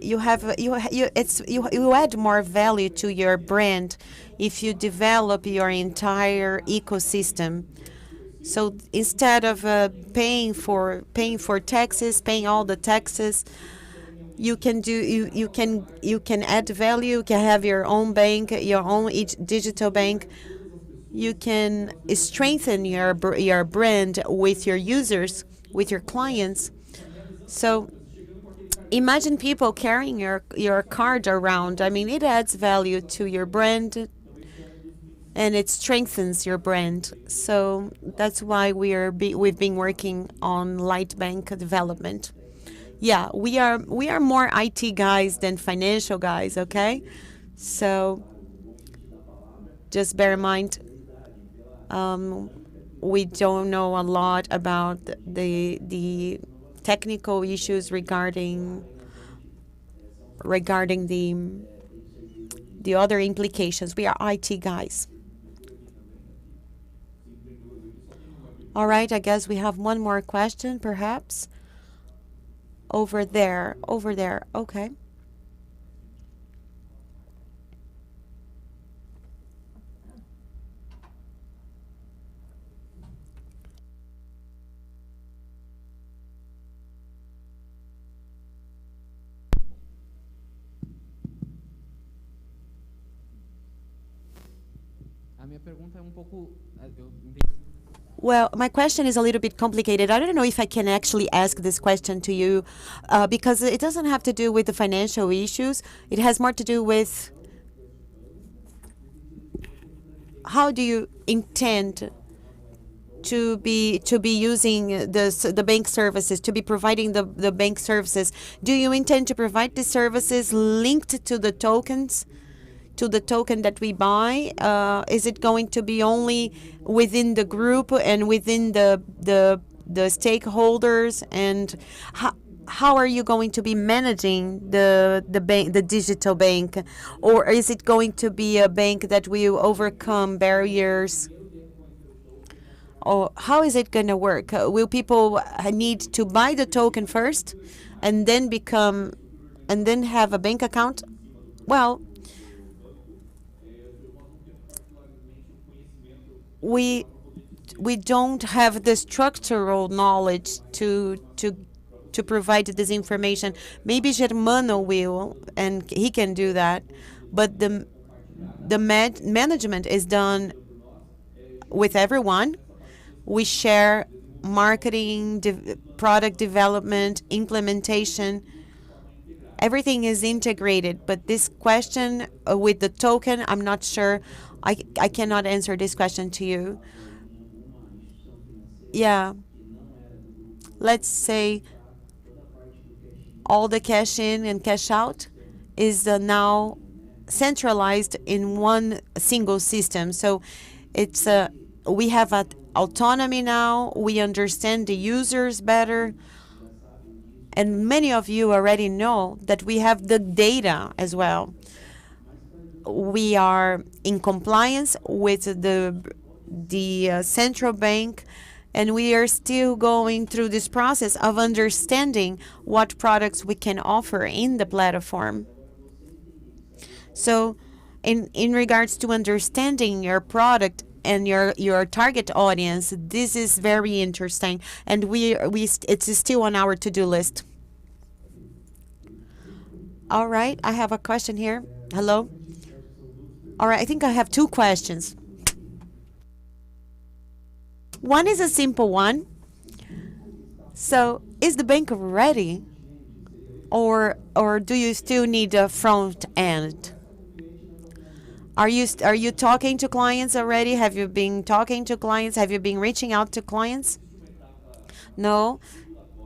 You add more value to your brand if you develop your entire ecosystem. So instead of paying for taxes, paying all the taxes, you can add value. You can have your own bank, your own digital bank. You can strengthen your brand with your users, with your clients. So imagine people carrying your card around. I mean, it adds value to your brand. and it strengthens your brand. So that's why we've been working on light bank development. Yeah, we are more IT guys than financial guys, okay? So just bear in mind, we don't know a lot about the technical issues regarding the other implications. We are IT guys. All right, I guess we have one more question, perhaps. Over there, okay. A minha pergunta é pouco. Well, my question is a little bit complicated. I don't know if I can actually ask this question to you because it doesn't have to do with the financial issues. It has more to do with how do you intend to be using the bank services, to be providing the bank services. Do you intend to provide the services linked to the tokens? To the token that we buy? Is it going to be only within the group and within the stakeholders? And how are you going to be managing the digital bank? Or is it going to be a bank that will overcome barriers? Or how is it going to work? Will people need to buy the token first and then have a bank account? Well, we don't have the structural knowledge to provide this information. Maybe Germano will, and he can do that. But the management is done with everyone. We share marketing, product development, implementation. Everything is integrated. But this question with the token, I'm not sure. I cannot answer this question to you. Yeah. Let's say all the cash in and cash out is now centralized in one single system. So it's we have autonomy now. We understand the users better. And many of you already know that we have the data as well. We are in compliance with the central bank, and we are still going through this process of understanding what products we can offer in the platform. So in regards to understanding your product and your target audience, this is very interesting, and it's still on our to-do list. All right, I have a question here. Hello. All right, I think I have two questions. One is a simple one. So, is the bank ready, or do you still need a front end? Are you talking to clients already? Have you been talking to clients? Have you been reaching out to clients? No.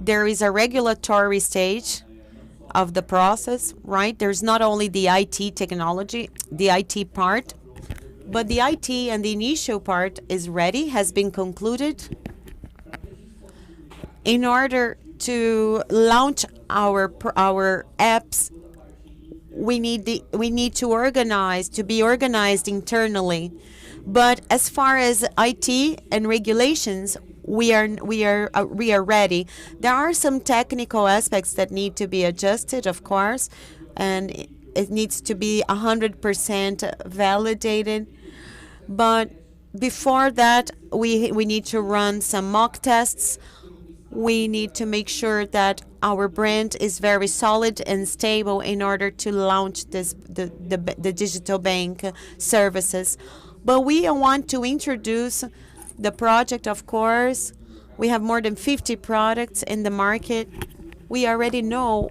There is a regulatory stage of the process, right? There's not only the IT technology, the IT part, but the IT and the initial part is ready, has been concluded. In order to launch our apps, we need to be organized internally. But as far as IT and regulations, we are ready. There are some technical aspects that need to be adjusted, of course, and it needs to be 100% validated. But before that, we need to run some mock tests. We need to make sure that our brand is very solid and stable in order to launch the digital bank services. But we want to introduce the project, of course. We have more than 50 products in the market. We already know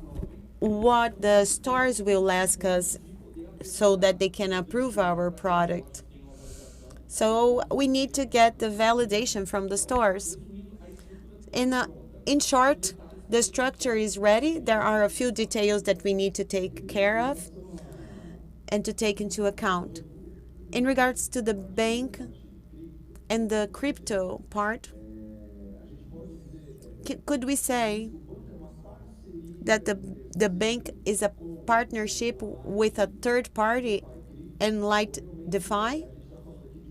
what the stores will ask us so that they can approve our product. So we need to get the validation from the stores. In short, the structure is ready. There are a few details that we need to take care of and to take into account. In regards to the bank and the crypto part, could we say that the bank is a partnership with a third party and Light DeFi?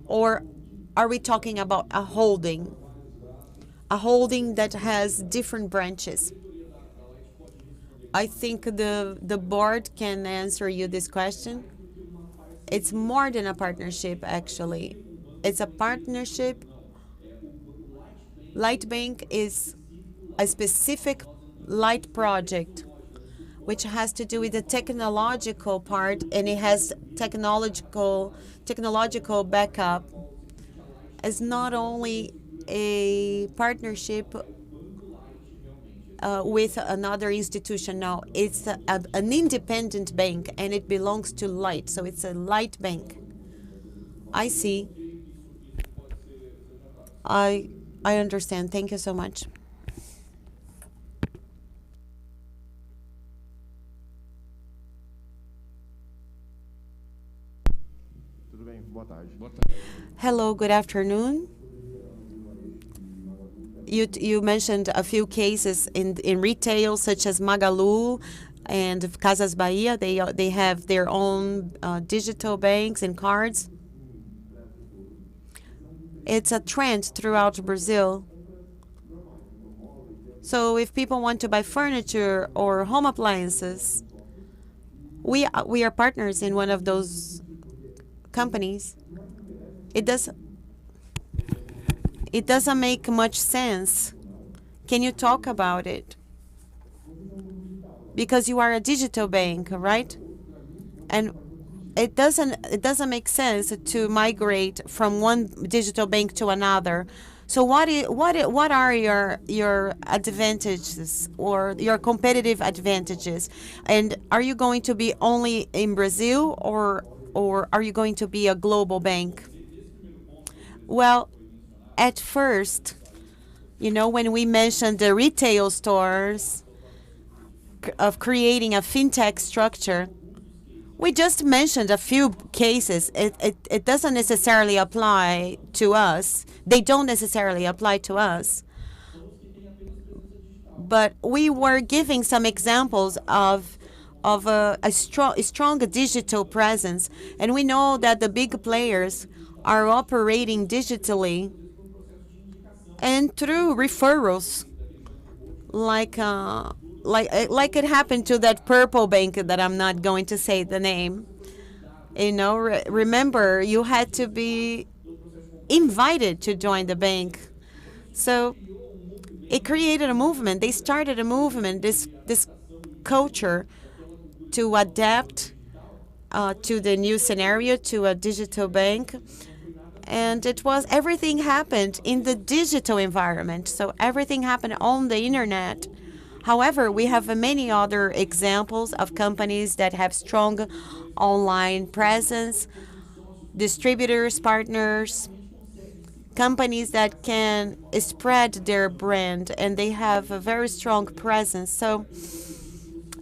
Or are we talking about a holding? A holding that has different branches? I think the board can answer you this question. It's more than a partnership, actually. It's a partnership. Light Bank is a specific light project which has to do with the technological part, and it has technological backup. It's not only a partnership with another institution. No, it's an independent bank, and it belongs to Light, so it's a Light Bank. I see. I understand. Thank you so much. Hello, good afternoon. You mentioned a few cases in retail, such as Magalu and Casas Bahia. They have their own digital banks and cards. It's a trend throughout Brazil. So if people want to buy furniture or home appliances, we are partners in one of those companies. It doesn't make much sense. Can you talk about it? Because you are a digital bank, right? And it doesn't make sense to migrate from one digital bank to another. So what are your advantages or your competitive advantages? And are you going to be only in Brazil, or are you going to be a global bank? Well, at first, when we mentioned the retail stores of creating a fintech structure, we just mentioned a few cases. It doesn't necessarily apply to us. They don't necessarily apply to us. But we were giving some examples of a strong digital presence. And we know that the big players are operating digitally and through referrals, like it happened to that purple bank that I'm not going to say the name. Remember, you had to be invited to join the bank. So it created a movement. They started a movement, this culture to adapt to the new scenario, to a digital bank. And everything happened in the digital environment. So everything happened on the internet. However, we have many other examples of companies that have strong online presence, distributors, partners, companies that can spread their brand, and they have a very strong presence. So,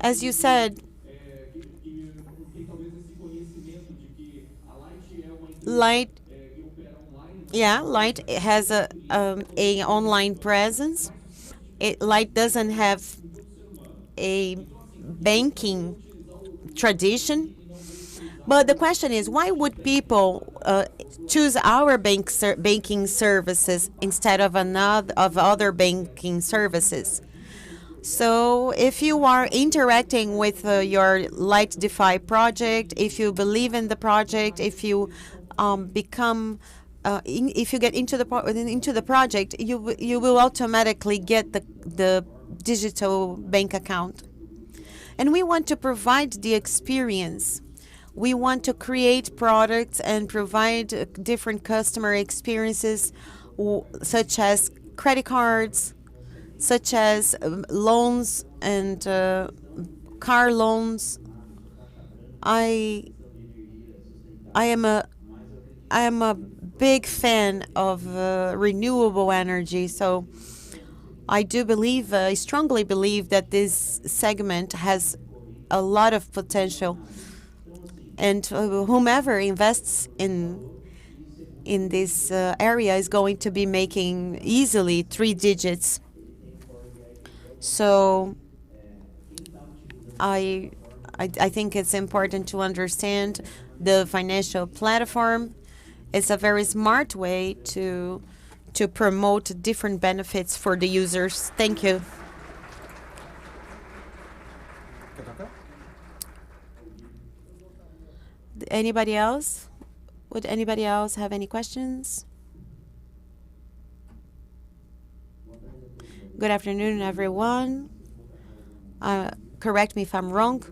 as you said, Light has a online presence. Light doesn't have a banking tradition. But the question is, why would people choose our banking services instead of other banking services? So if you are interacting with your Light DeFi project, if you believe in the project, if you if you get into the project, you will automatically get the digital bank account. And we want to provide the experience. We want to create products and provide different customer experiences, such as credit cards, such as loans and car loans. I am a big fan of renewable energy, so I strongly believe that this segment has a lot of potential, and whomever invests in this area is going to be making easily 3 digits. So I think it's important to understand the financial platform. It's a very smart way to promote different benefits for the users. Thank you. Anybody else? Would anybody else have any questions? Good afternoon, everyone. Correct me if I'm wrong.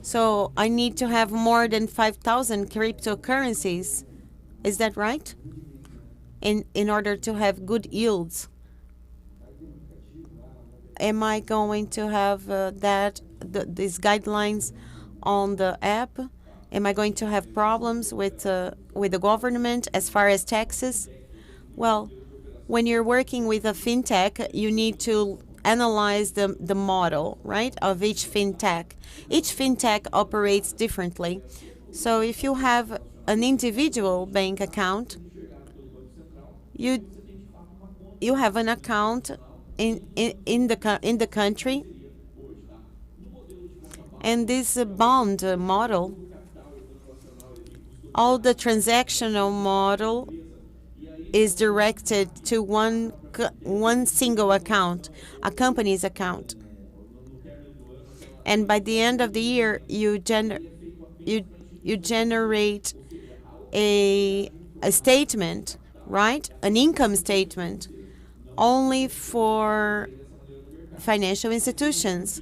So I need to have more than 5,000 cryptocurrencies. Is that right? In order to have good yields. Am I going to have these guidelines on the app? Am I going to have problems with the government as far as taxes? Well, when you're working with a fintech, you need to analyze the model, right, of each fintech. Each fintech operates differently. So if you have an individual bank account, you have an account in the country, and this bond model, all the transactional model is directed to one single account, a company's account. And by the end of the year, you generate a statement, right? An income statement only for financial institutions.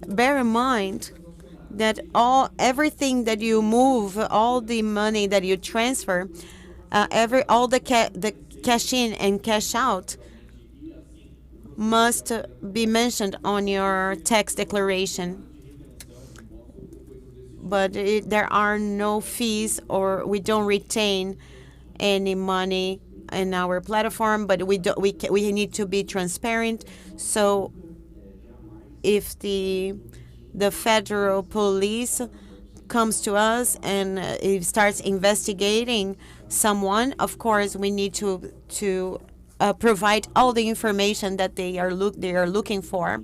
Bear in mind that everything that you move, all the money that you transfer, all the cash in and cash out must be mentioned on your tax declaration. But there are no fees, or we don't retain any money in our platform. But we need to be transparent. So if the federal police comes to us and it starts investigating someone, of course we need to provide all the information that they are looking for.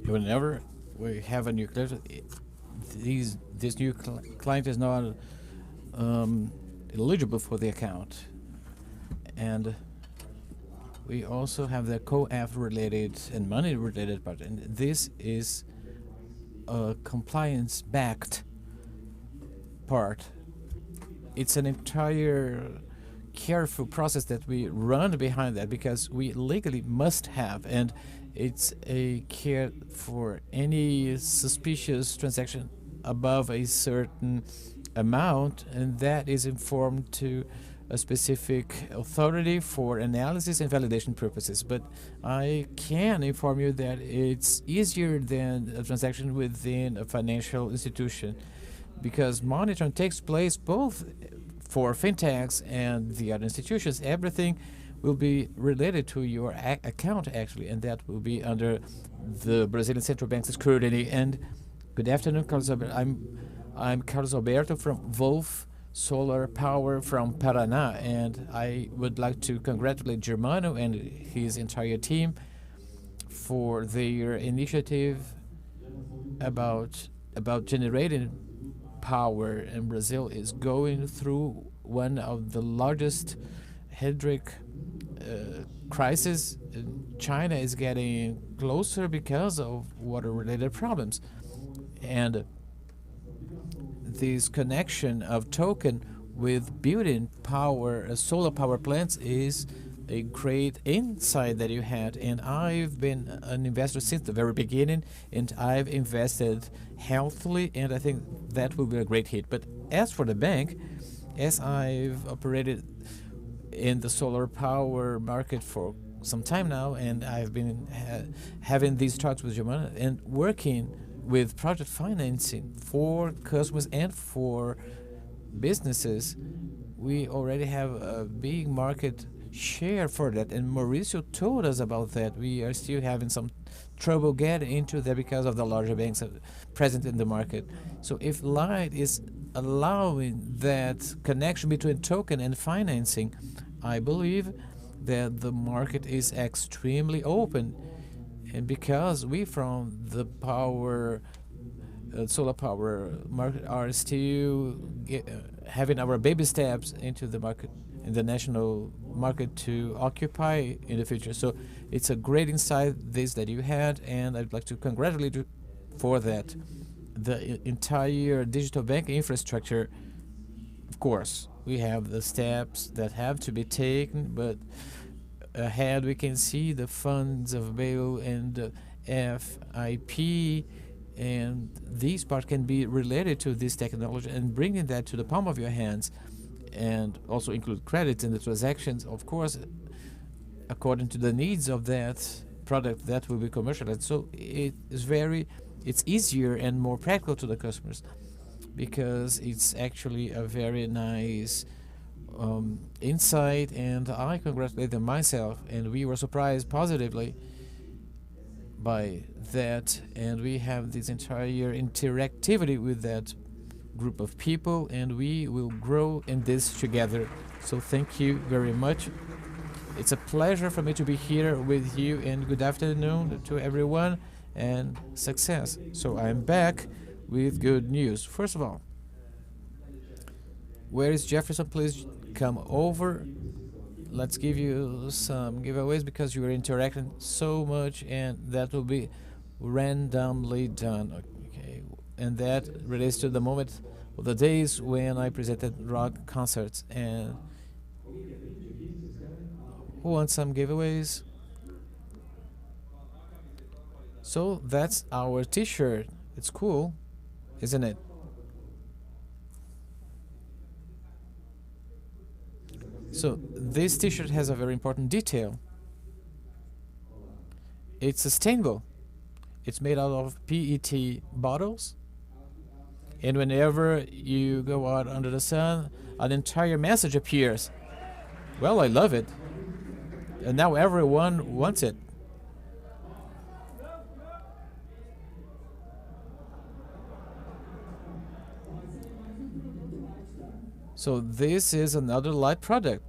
Whenever we have a new client, this new client is not eligible for the account, and we also have the co-app related and money related part, and this is a compliance-backed part. It's an entire careful process that we run behind that, because we legally must have, and it's a care for any suspicious transaction above a certain amount, and that is informed to a specific authority for analysis and validation purposes. But I can inform you that it's easier than a transaction within a financial institution, because monitoring takes place both for fintechs and the other institutions. Everything will be related to your account, actually, and that will be under the Brazilian Central Bank's scrutiny. And good afternoon, Carlos Alberto. I'm Carlos Alberto from Wolf Solar Power from Paraná, and I would like to congratulate Germano and his entire team for their initiative about generating power. And Brazil is going through one of the largest hydric crisis. China is getting closer because of water-related problems, and this connection of token with building power, solar power plants, is a great insight that you had. And I've been an investor since the very beginning, and I've invested healthily, and I think that will be a great hit. But as for the bank, as I've operated in the solar power market for some time now, and I've been having these talks with Germano and working with project financing for customers and for businesses, we already have a big market share for that. And Mauricio told us about that. We are still having some trouble getting into that because of the larger banks present in the market. So if Light is allowing that connection between token and financing, I believe that the market is extremely open. And because we from the solar power market are still having our baby steps into the market, in the national market to occupy in the future. So it's a great insight this that you had, and I'd like to congratulate you for that. The entire digital bank infrastructure, of course, we have the steps that have to be taken, but ahead we can see the funds available and the FIP, and these part can be related to this technology and bringing that to the palm of your hands, and also include credit in the transactions, of course, according to the needs of that product that will be commercialized. So it's easier and more practical to the customers, because it's actually a very nice insight, and I congratulate them myself, and we were surprised positively by that, and we have this entire interactivity with that group of people, and we will grow in this together. So thank you very much. It's a pleasure for me to be here with you, and good afternoon to everyone, and success. So I'm back with good news. First of all, where is Jefferson? Please come over. Let's give you some giveaways because you are interacting so much, and that will be randomly done. Okay, and that relates to the moment, the days when I presented rock concerts. And who wants some giveaways? So that's our t-shirt. It's cool, isn't it? So this t-shirt has a very important detail. It's sustainable. It's made out of PET bottles. And whenever you go out under the sun, an entire message appears. Well, I love it. And now everyone wants it. So this is another Light product.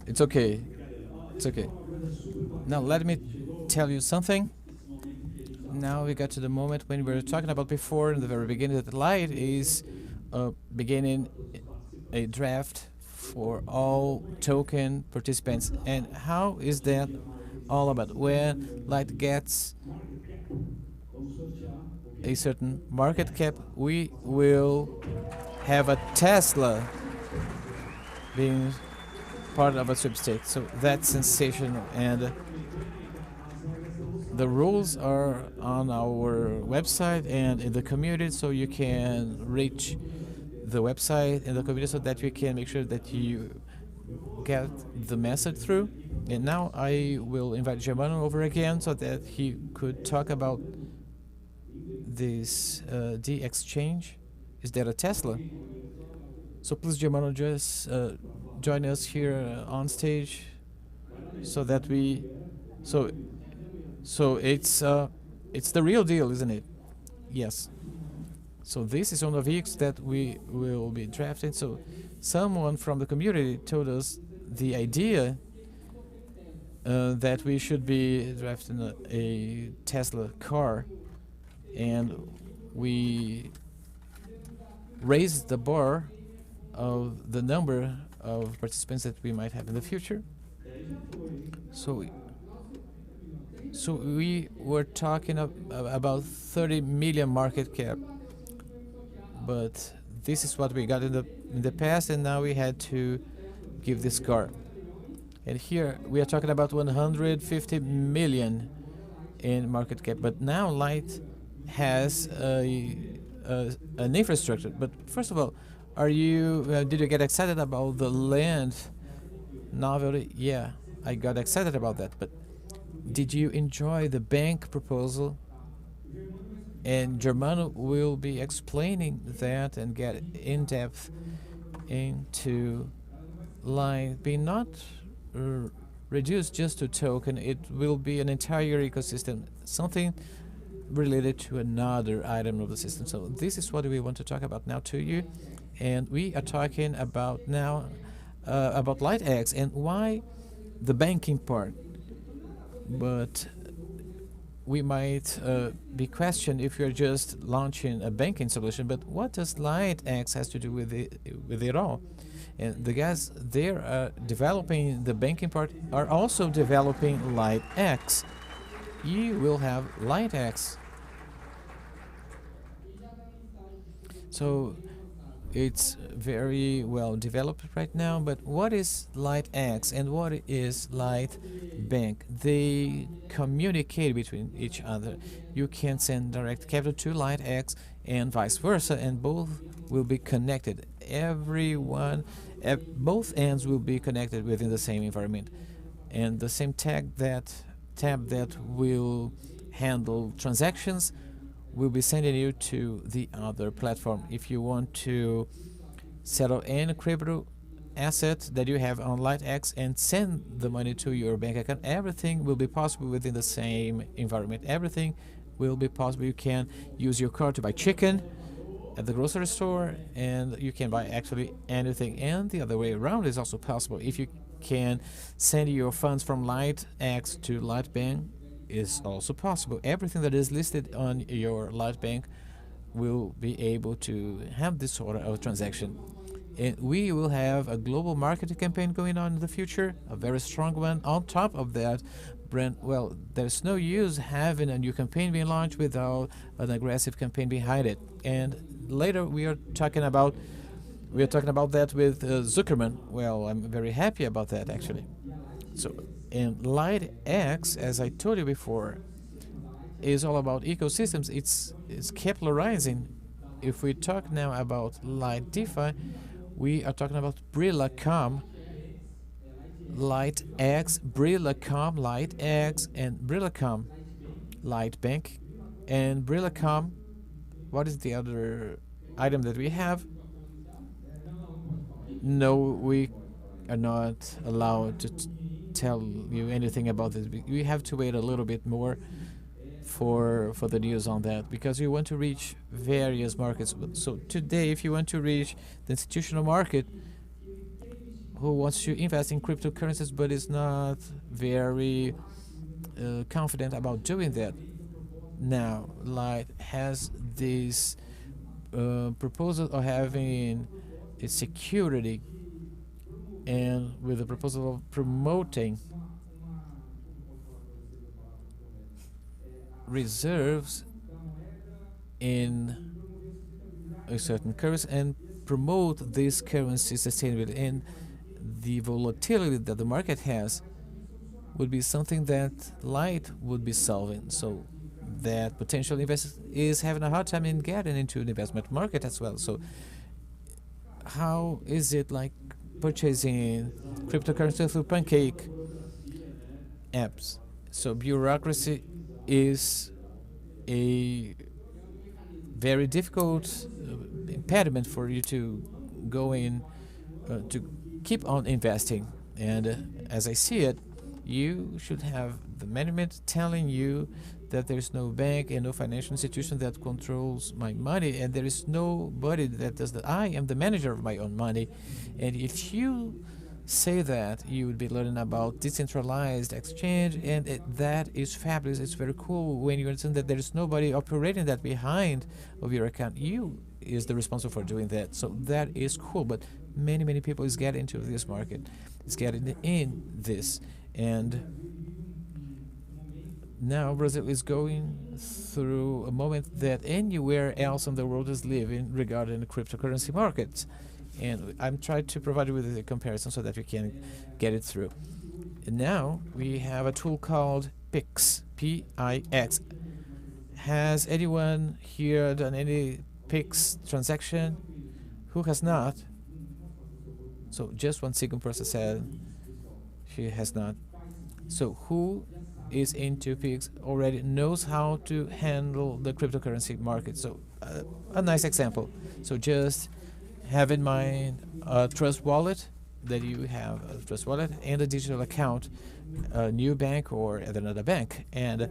It's okay. It's okay. Now let me tell you something. Now we got to the moment when we were talking about before in the very beginning, that Light is beginning a draft for all token participants. And how is that all about? When Light gets a certain market cap, we will have a Tesla being part of a sweepstake. So that's sensational, and the rules are on our website and in the community, so you can reach the website and the community so that we can make sure that you get the message through. And now I will invite Germano over again so that he could talk about this exchange. Is that a Tesla? So please, Germano, just join us here on stage so that we... So it's the real deal, isn't it? Yes. So this is one of the vehicles that we will be drafting. So someone from the community told us the idea that we should be drafting a Tesla car, and we raised the bar of the number of participants that we might have in the future. So we were talking about 30 million market cap, but this is what we got in the past, and now we had to give this car. And here we are talking about 150 million in market cap. But now Light has an infrastructure. But first of all, did you get excited about the land novelty? Yeah, I got excited about that. But did you enjoy the bank proposal? And Germano will be explaining that and get in depth into Light being not reduced just to token. It will be an entire ecosystem, something related to another item of the system. So this is what we want to talk about now to you, and we are talking about now about LightX and why the banking part. But we might be questioned if you're just launching a banking solution, but what does LightX has to do with it all? And the guys there are developing the banking part are also developing LightX. You will have LightX. So it's very well developed right now, but what is LightX and what is LightBank? They communicate between each other. You can send direct capital to LightX and vice versa, and both will be connected. Both ends will be connected within the same environment, and the same tab that will handle transactions will be sending you to the other platform. If you want to settle any crypto asset that you have on LightX and send the money to your bank account, everything will be possible within the same environment. Everything will be possible. You can use your card to buy chicken at the grocery store, and you can buy actually anything. And the other way around is also possible. If you can send your funds from LightX to LightBank, is also possible. Everything that is listed on your LightBank will be able to have this sort of transaction. And we will have a global marketing campaign going on in the future, a very strong one. On top of that, well, there's no use having a new campaign being launched without an aggressive campaign behind it. And later we are talking about that with Zuckerman. Well, I'm very happy about that actually. So, and LightX, as I told you before, is all about ecosystems. It's capitalizing. If we talk now about Light DeFi, we are talking about Brilla.com, LightX, Brilla.com, LightX, and Brilla.com, LightBank, and Brilla.com. What is the other item that we have? No, we are not allowed to tell you anything about this. We have to wait a little bit more for the news on that, because we want to reach various markets. So today, if you want to reach the institutional market who wants to invest in cryptocurrencies but is not very confident about doing that, now Light has this proposal of having a security, and with the proposal of promoting reserves in a certain currency and promote this currency sustainability. And the volatility that the market has would be something that Light would be solving. So that potential investor is having a hard time in getting into the investment market as well. So how is it like purchasing cryptocurrency through Pancake apps? So bureaucracy is a very difficult impediment for you to go in to keep on investing. And as I see it, you should have the management telling you that there's no bank and no financial institution that controls my money, and there is nobody that does that. I am the manager of my own money. And if you say that, you would be learning about decentralized exchange, and that is fabulous. It's very cool when you understand that there is nobody operating that behind of your account. You is the responsible for doing that. So that is cool. But many people is getting into this market. It's getting in this. And now Brazil is going through a moment that anywhere else in the world is living regarding the cryptocurrency markets. And I'm trying to provide you with a comparison so that we can get it through. And now we have a tool called PIX, P-I-X. Has anyone here done any PIX transaction? Who has not? So just one single person said she has not. So who is into PIX already knows how to handle the cryptocurrency market? So a nice example. So just have in mind a trust wallet, that you have a trust wallet and a digital account, a new bank or at another bank, and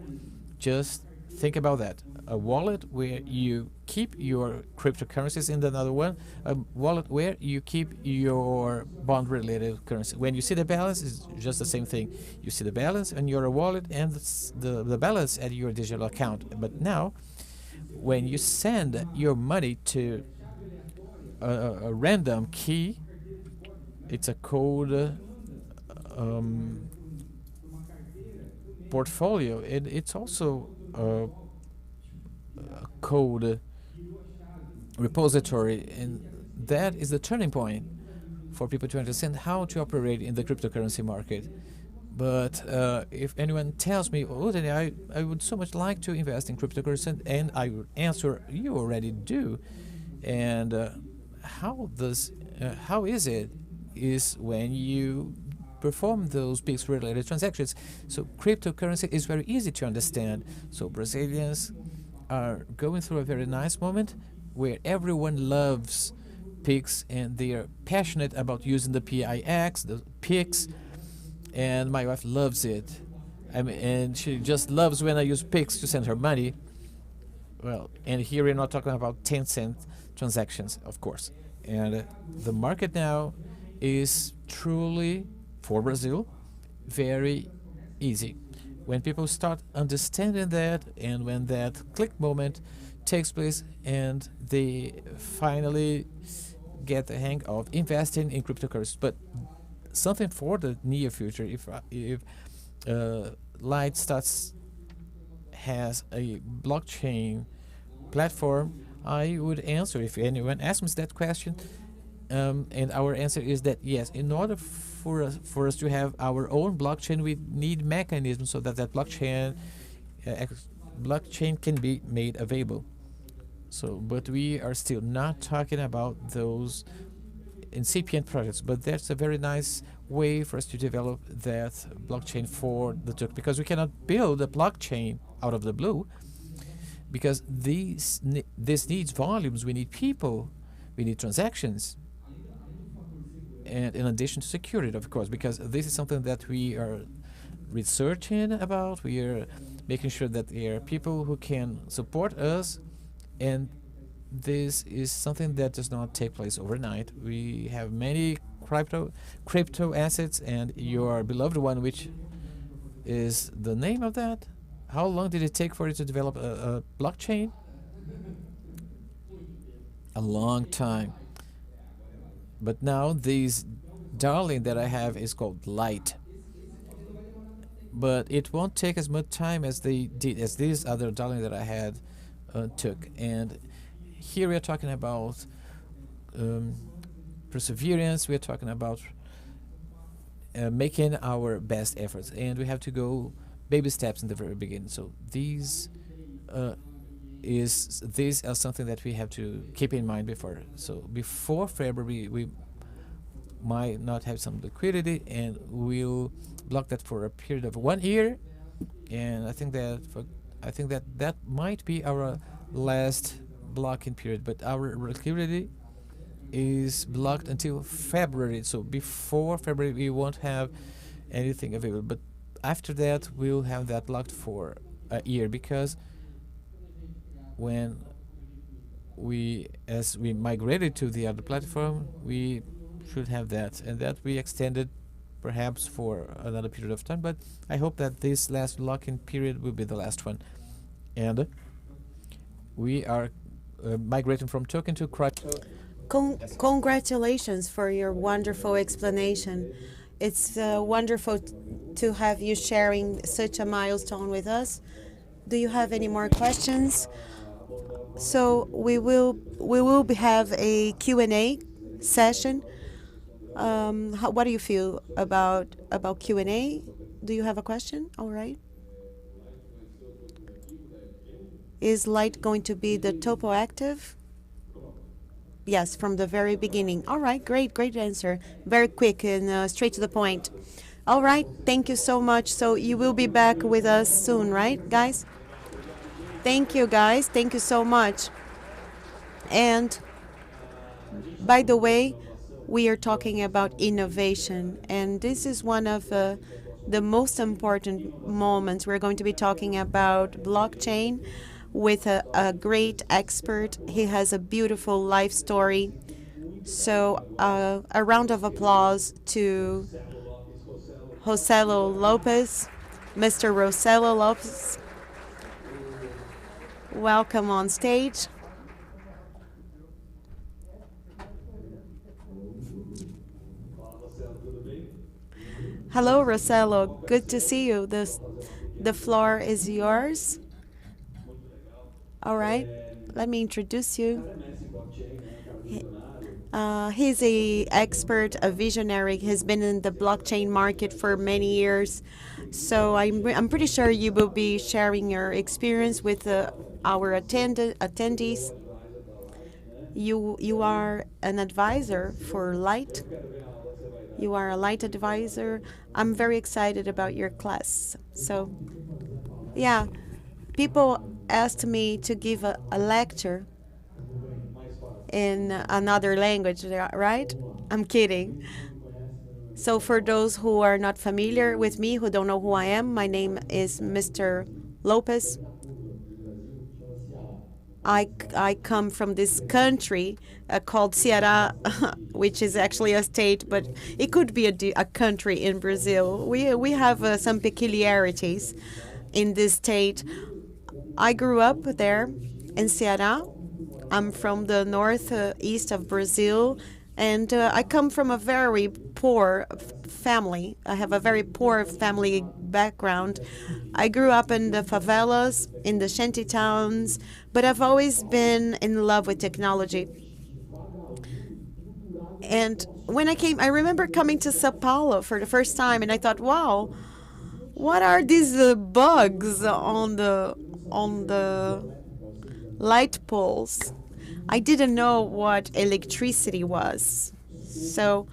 just think about that. A wallet where you keep your cryptocurrencies in another one, a wallet where you keep your bond-related currency. When you see the balance, it's just the same thing. You see the balance in your wallet and the balance at your digital account. But now, when you send your money to a random key, it's a code portfolio, and it's also a code repository, and that is the turning point for people to understand how to operate in the cryptocurrency market. But if anyone tells me, oh, then I would so much like to invest in cryptocurrency, and I would answer, you already do. And how is it is when you perform those PIX-related transactions. So cryptocurrency is very easy to understand. So Brazilians are going through a very nice moment where everyone loves PIX and they are passionate about using the PIX, the PIX, and my wife loves it. I mean, and she just loves when I use PIX to send her money. Well, and here we're not talking about 10-cent transactions, of course. And the market now is truly, for Brazil, very easy. When people start understanding that, and when that click moment takes place, and they finally get the hang of investing in cryptocurrencies. But something for the near future, if Light has a blockchain platform, I would answer if anyone asks me that question. And our answer is that yes, in order for us to have our own blockchain, we need mechanisms so that blockchain can be made available. So, but we are still not talking about those incipient projects, but that's a very nice way for us to develop that blockchain for the token, because we cannot build a blockchain out of the blue, because this needs volumes, we need people, we need transactions, and in addition to security, of course, because this is something that we are researching about. We are making sure that there are people who can support us, and this is something that does not take place overnight. We have many crypto assets, and your beloved one, which is the name of that. How long did it take for you to develop a blockchain? A long time. But now this darling that I have is called Light. But it won't take as much time as this other darling that I had took. And here we are talking about perseverance. We are talking about making our best efforts, and we have to go baby steps in the very beginning. So these are something that we have to keep in mind before. So before February, we might not have some liquidity, and we'll block that for a period of 1 year. And I think that might be our last blocking period. But our liquidity is blocked until February. So before February, we won't have anything available. But after that, we'll have that locked for a year, because as we migrated to the other platform, we should have that, and that we extended perhaps for another period of time. But I hope that this last lock-in period will be the last one. And we are migrating from token to crypto. Congratulations for your wonderful explanation. It's wonderful to have you sharing such a milestone with us. Do you have any more questions? So we will have a Q&A session. What do you feel about Q&A? Do you have a question? All right. Is light going to be the topo active? Yes, from the very beginning. All right, great answer. Very quick and straight to the point. All right, thank you so much. So you will be back with us soon, right, guys? Thank you, guys. Thank you so much. And by the way, we are talking about innovation, and this is one of the most important moments. We're going to be talking about blockchain with a great expert. He has a beautiful life story. So a round of applause to Rossello Lopez, Mr. Rossello Lopez. Welcome on stage. Hello, Rossello. Good to see you. The floor is yours. All right. Let me introduce you. He's a expert, a visionary. He's been in the blockchain market for many years. So I'm pretty sure you will be sharing your experience with our attendees. You are an advisor for Light. You are a Light advisor. I'm very excited about your class. So, yeah, people asked me to give a lecture in another language, right? I'm kidding. So for those who are not familiar with me, who don't know who I am, my name is Mr. Lopez. I come from this country called Ceará, which is actually a state, but it could be a country in Brazil. We have some peculiarities in this state. I grew up there in Ceará. I'm from the northeast of Brazil, and I come from a very poor family. I have a very poor family background. I grew up in the favelas, in the shanty towns, but I've always been in love with technology. And when I remember coming to Sao Paulo for the first time, and I thought, wow, what are these bugs on the light poles? I didn't know what electricity was. So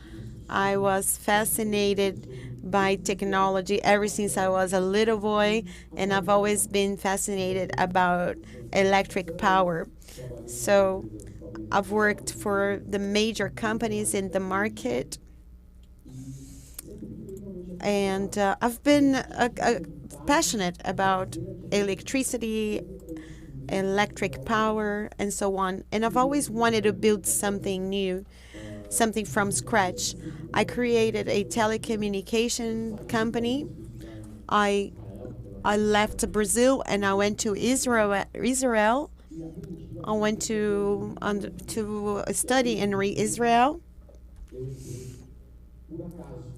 I was fascinated by technology ever since I was a little boy, and I've always been fascinated about electric power. So I've worked for the major companies in the market, and I've been passionate about electricity, electric power, and so on. And I've always wanted to build something new, something from scratch. I created a telecommunication company. I left Brazil and I went to Israel. I went to study in Israel.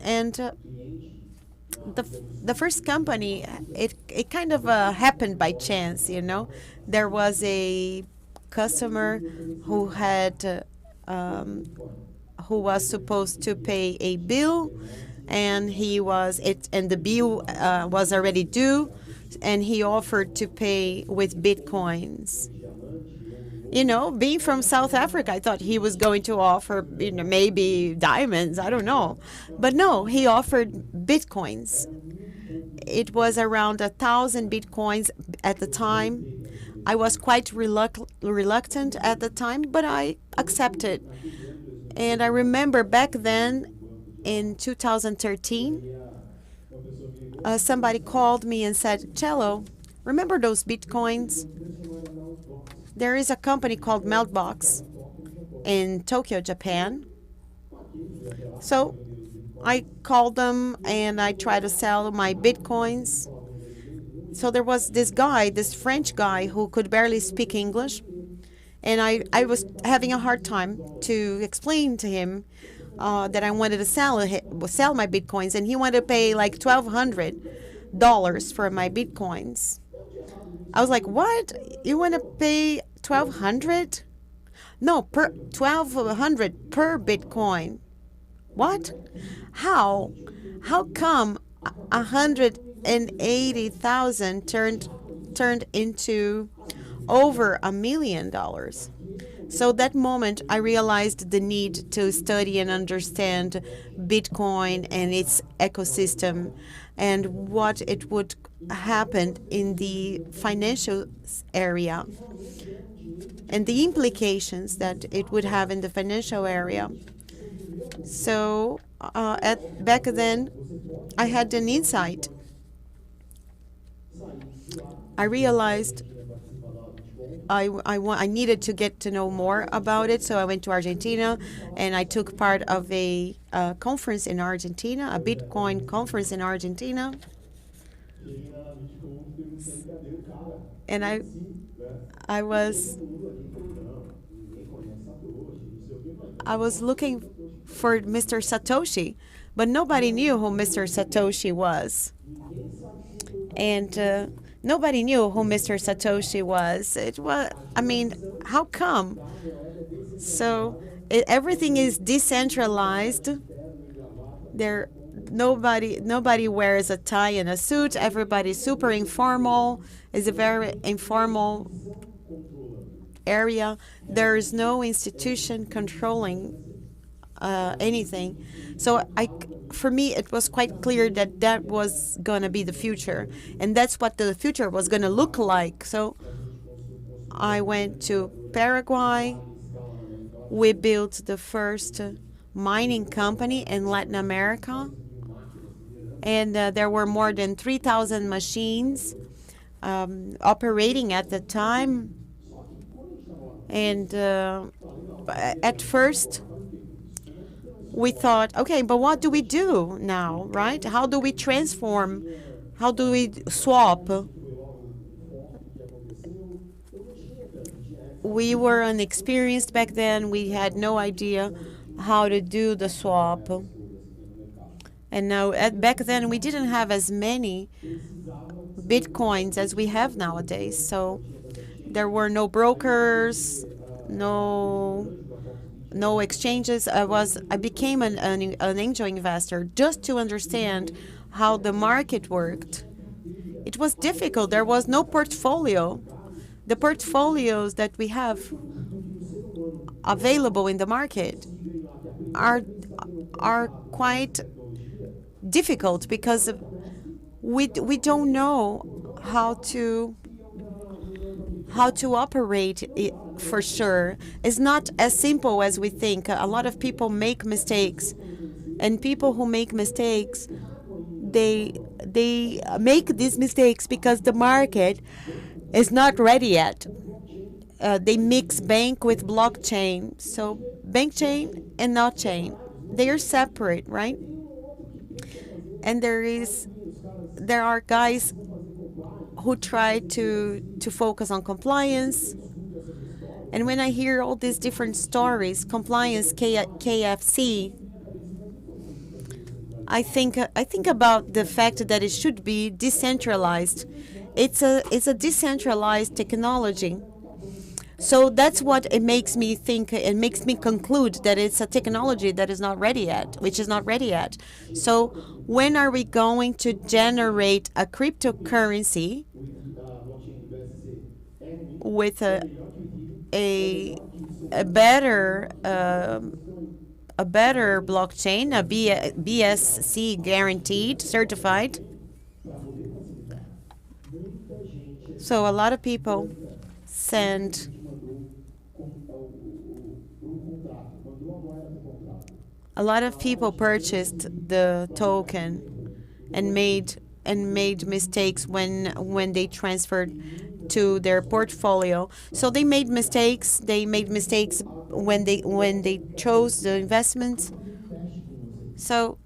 And the first company, it kind of happened by chance, you know. There was a customer who had who was supposed to pay a bill, and the bill was already due, and he offered to pay with bitcoins. You know, being from South Africa, I thought he was going to offer, maybe diamonds, I don't know. But no, he offered bitcoins. It was around 1,000 bitcoins at the time. I was quite reluctant at the time, but I accepted. And I remember back then, in 2013, somebody called me and said, "Cello, remember those bitcoins? There is a company called Meltbox in Tokyo, Japan." So I called them and I tried to sell my bitcoins. So there was this guy, this French guy who could barely speak English. And I was having a hard time to explain to him that I wanted to sell my bitcoins. And he wanted to pay like $1,200 for my bitcoins. I was like, "What? You want to pay $1,200? No, $1,200 per bitcoin." What? How? How come 180,000 turned into over $1 million? So that moment, I realized the need to study and understand Bitcoin and its ecosystem and what it would happen in the financial area and the implications that it would have in the financial area. So back then, I had an insight. I realized I needed to get to know more about it, so I went to Argentina and I took part of a conference in Argentina, a Bitcoin conference in Argentina. And I was looking for Mr. Satoshi, but nobody knew who Mr. Satoshi was. And nobody knew who Mr. Satoshi was. I mean, how come? So everything is decentralized. Nobody wears a tie and a suit. Everybody's super informal. It's a very informal area. There is no institution controlling anything. So for me, it was quite clear that that was going to be the future. And that's what the future was going to look like. So I went to Paraguay. We built the first mining company in Latin America. And there were more than 3,000 machines operating at the time. And at first, we thought, okay, but what do we do now, right? How do we transform? How do we swap? We were inexperienced back then. We had no idea how to do the swap. And now, back then, we didn't have as many Bitcoins as we have nowadays. So there were no brokers, no exchanges. I became an angel investor just to understand how the market worked. It was difficult. There was no portfolio. The portfolios that we have available in the market are quite difficult because we don't know how to operate it for sure. It's not as simple as we think. A lot of people make mistakes, and people who make mistakes, they make these mistakes because the market is not ready yet. They mix bank with blockchain. So bank chain and not chain, they are separate, right? And there are guys who try to focus on compliance. And when I hear all these different stories, compliance, KFC, I think about the fact that it should be decentralized. It's a decentralized technology. So that's what it makes me think. It makes me conclude that it's a technology that is not ready yet, which is not ready yet. So when are we going to generate a cryptocurrency with a better blockchain, a BSC guaranteed, certified? So a lot of people send purchased the token and made mistakes when they transferred to their portfolio. So they made mistakes. They made mistakes when they chose the investments. So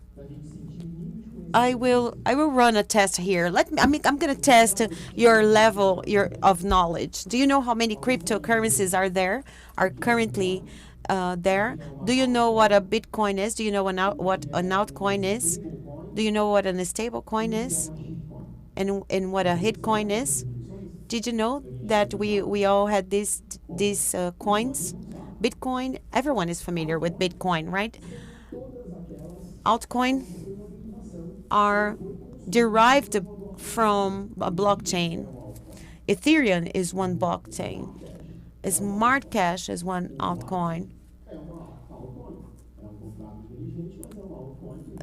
I will run a test here. I'm going to test your level of knowledge. Do you know how many cryptocurrencies are currently there? Do you know what a Bitcoin is? Do you know what an altcoin is? Do you know what a stable coin is? And what a hitcoin is? Did you know that we all had these coins? Bitcoin, everyone is familiar with Bitcoin, right? altcoin are derived from a blockchain. Ethereum is one blockchain. Smart Cash is one altcoin.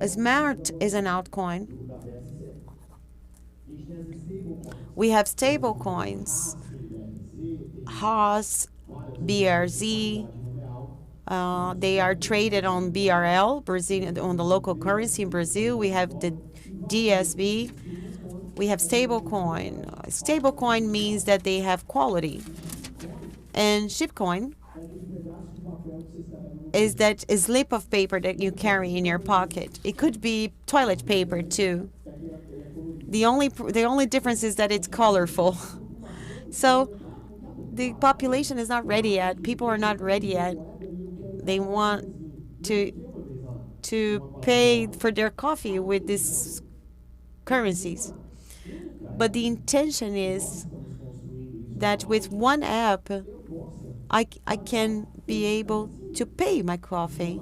Smart is an altcoin. We have stable coins, HOS, BRZ. They are traded on BRL, Brazil, on the local currency in Brazil. We have the DSB. We have stablecoin. Stablecoin means that they have quality. And shipcoin is that a slip of paper that you carry in your pocket. It could be toilet paper too. The only difference is that it's colorful. So the population is not ready yet. People are not ready yet. They want to pay for their coffee with these currencies. But the intention is that with one app, I can be able to pay my coffee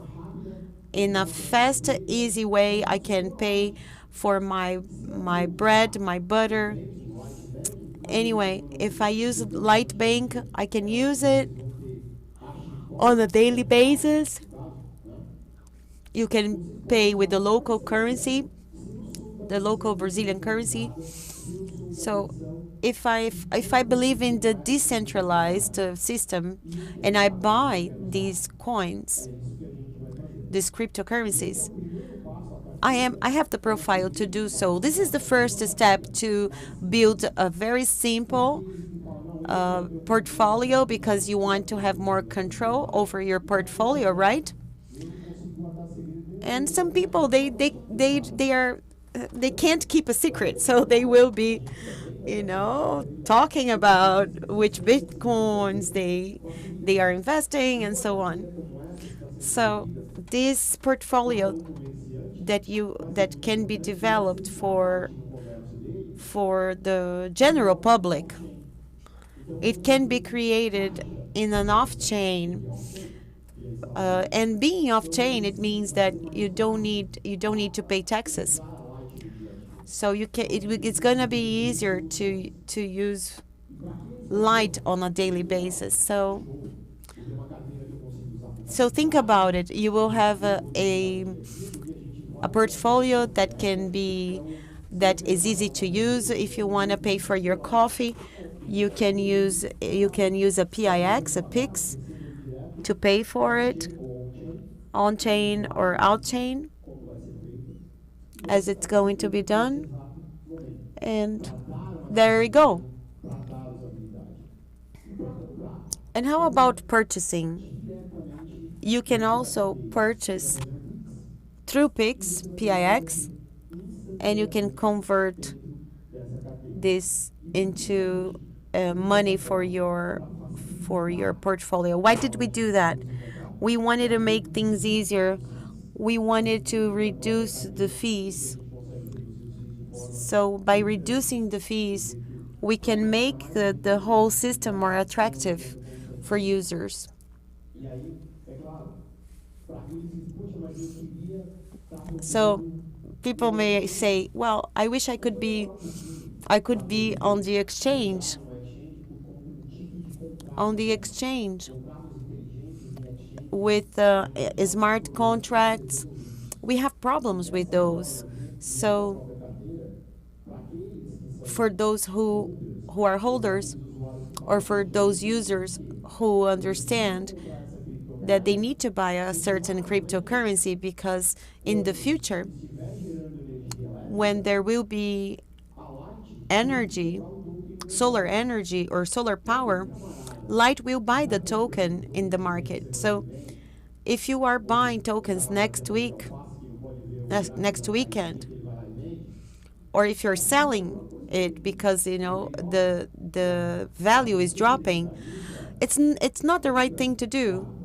in a fast, easy way. I can pay for my bread, my butter. Anyway, if I use Light Bank, I can use it on a daily basis. You can pay with the local currency, the local Brazilian currency. So if I believe in the decentralized system and I buy these coins, these cryptocurrencies, I have the profile to do so. This is the first step to build a very simple portfolio, because you want to have more control over your portfolio, right? And some people they can't keep a secret, so they will be, talking about which bitcoins they are investing and so on. So this portfolio that can be developed for the general public, it can be created in an off-chain. And being off-chain, it means that you don't need to pay taxes. So it's gonna be easier to use Light on a daily basis. So think about it. You will have a portfolio that is easy to use. If you want to pay for your coffee, you can use a PIX, a PIX, to pay for it, on-chain or out-chain, as it's going to be done. And there you go. And how about purchasing? You can also purchase through PIX, and you can convert this into money for your portfolio. Why did we do that? We wanted to make things easier. We wanted to reduce the fees. So by reducing the fees, we can make the whole system more attractive for users. So people may say, well, I wish I could be on the exchange. With smart contracts. We have problems with those. So for those who are holders, or for those users who understand that they need to buy a certain cryptocurrency, because in the future, when there will be energy, solar energy or solar power, Light will buy the token in the market. So if you are buying tokens next weekend, or if you're selling it because the value is dropping, it's not the right thing to do.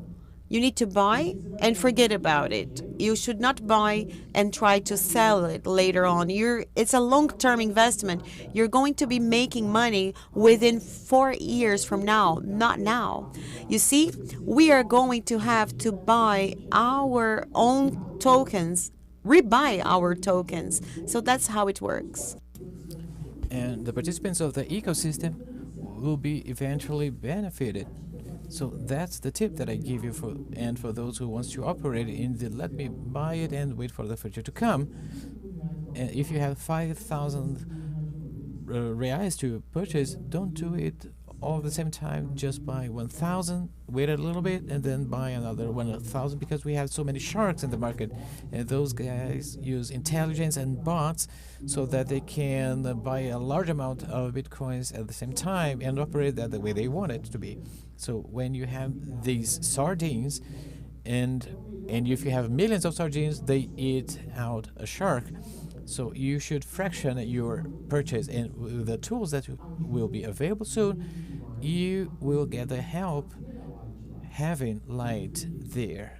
You need to buy and forget about it. You should not buy and try to sell it later on. It's a long-term investment. You're going to be making money within 4 years from now, not now. You see, we are going to have to buy our own tokens rebuy our tokens. So that's how it works. And the participants of the ecosystem will be eventually benefited. So that's the tip that I give you for those who wants to operate in the let me buy it and wait for the future to come. And if you have 5,000 reais to purchase, don't do it all at the same time. Just buy 1,000, wait a little bit, and then buy another 1,000, because we have so many sharks in the market, and those guys use intelligence and bots so that they can buy a large amount of bitcoins at the same time and operate that the way they want it to be. So when you have these sardines, and if you have millions of sardines, they eat out a shark. So you should fraction your purchase, and with the tools that will be available soon, you will get the help having light there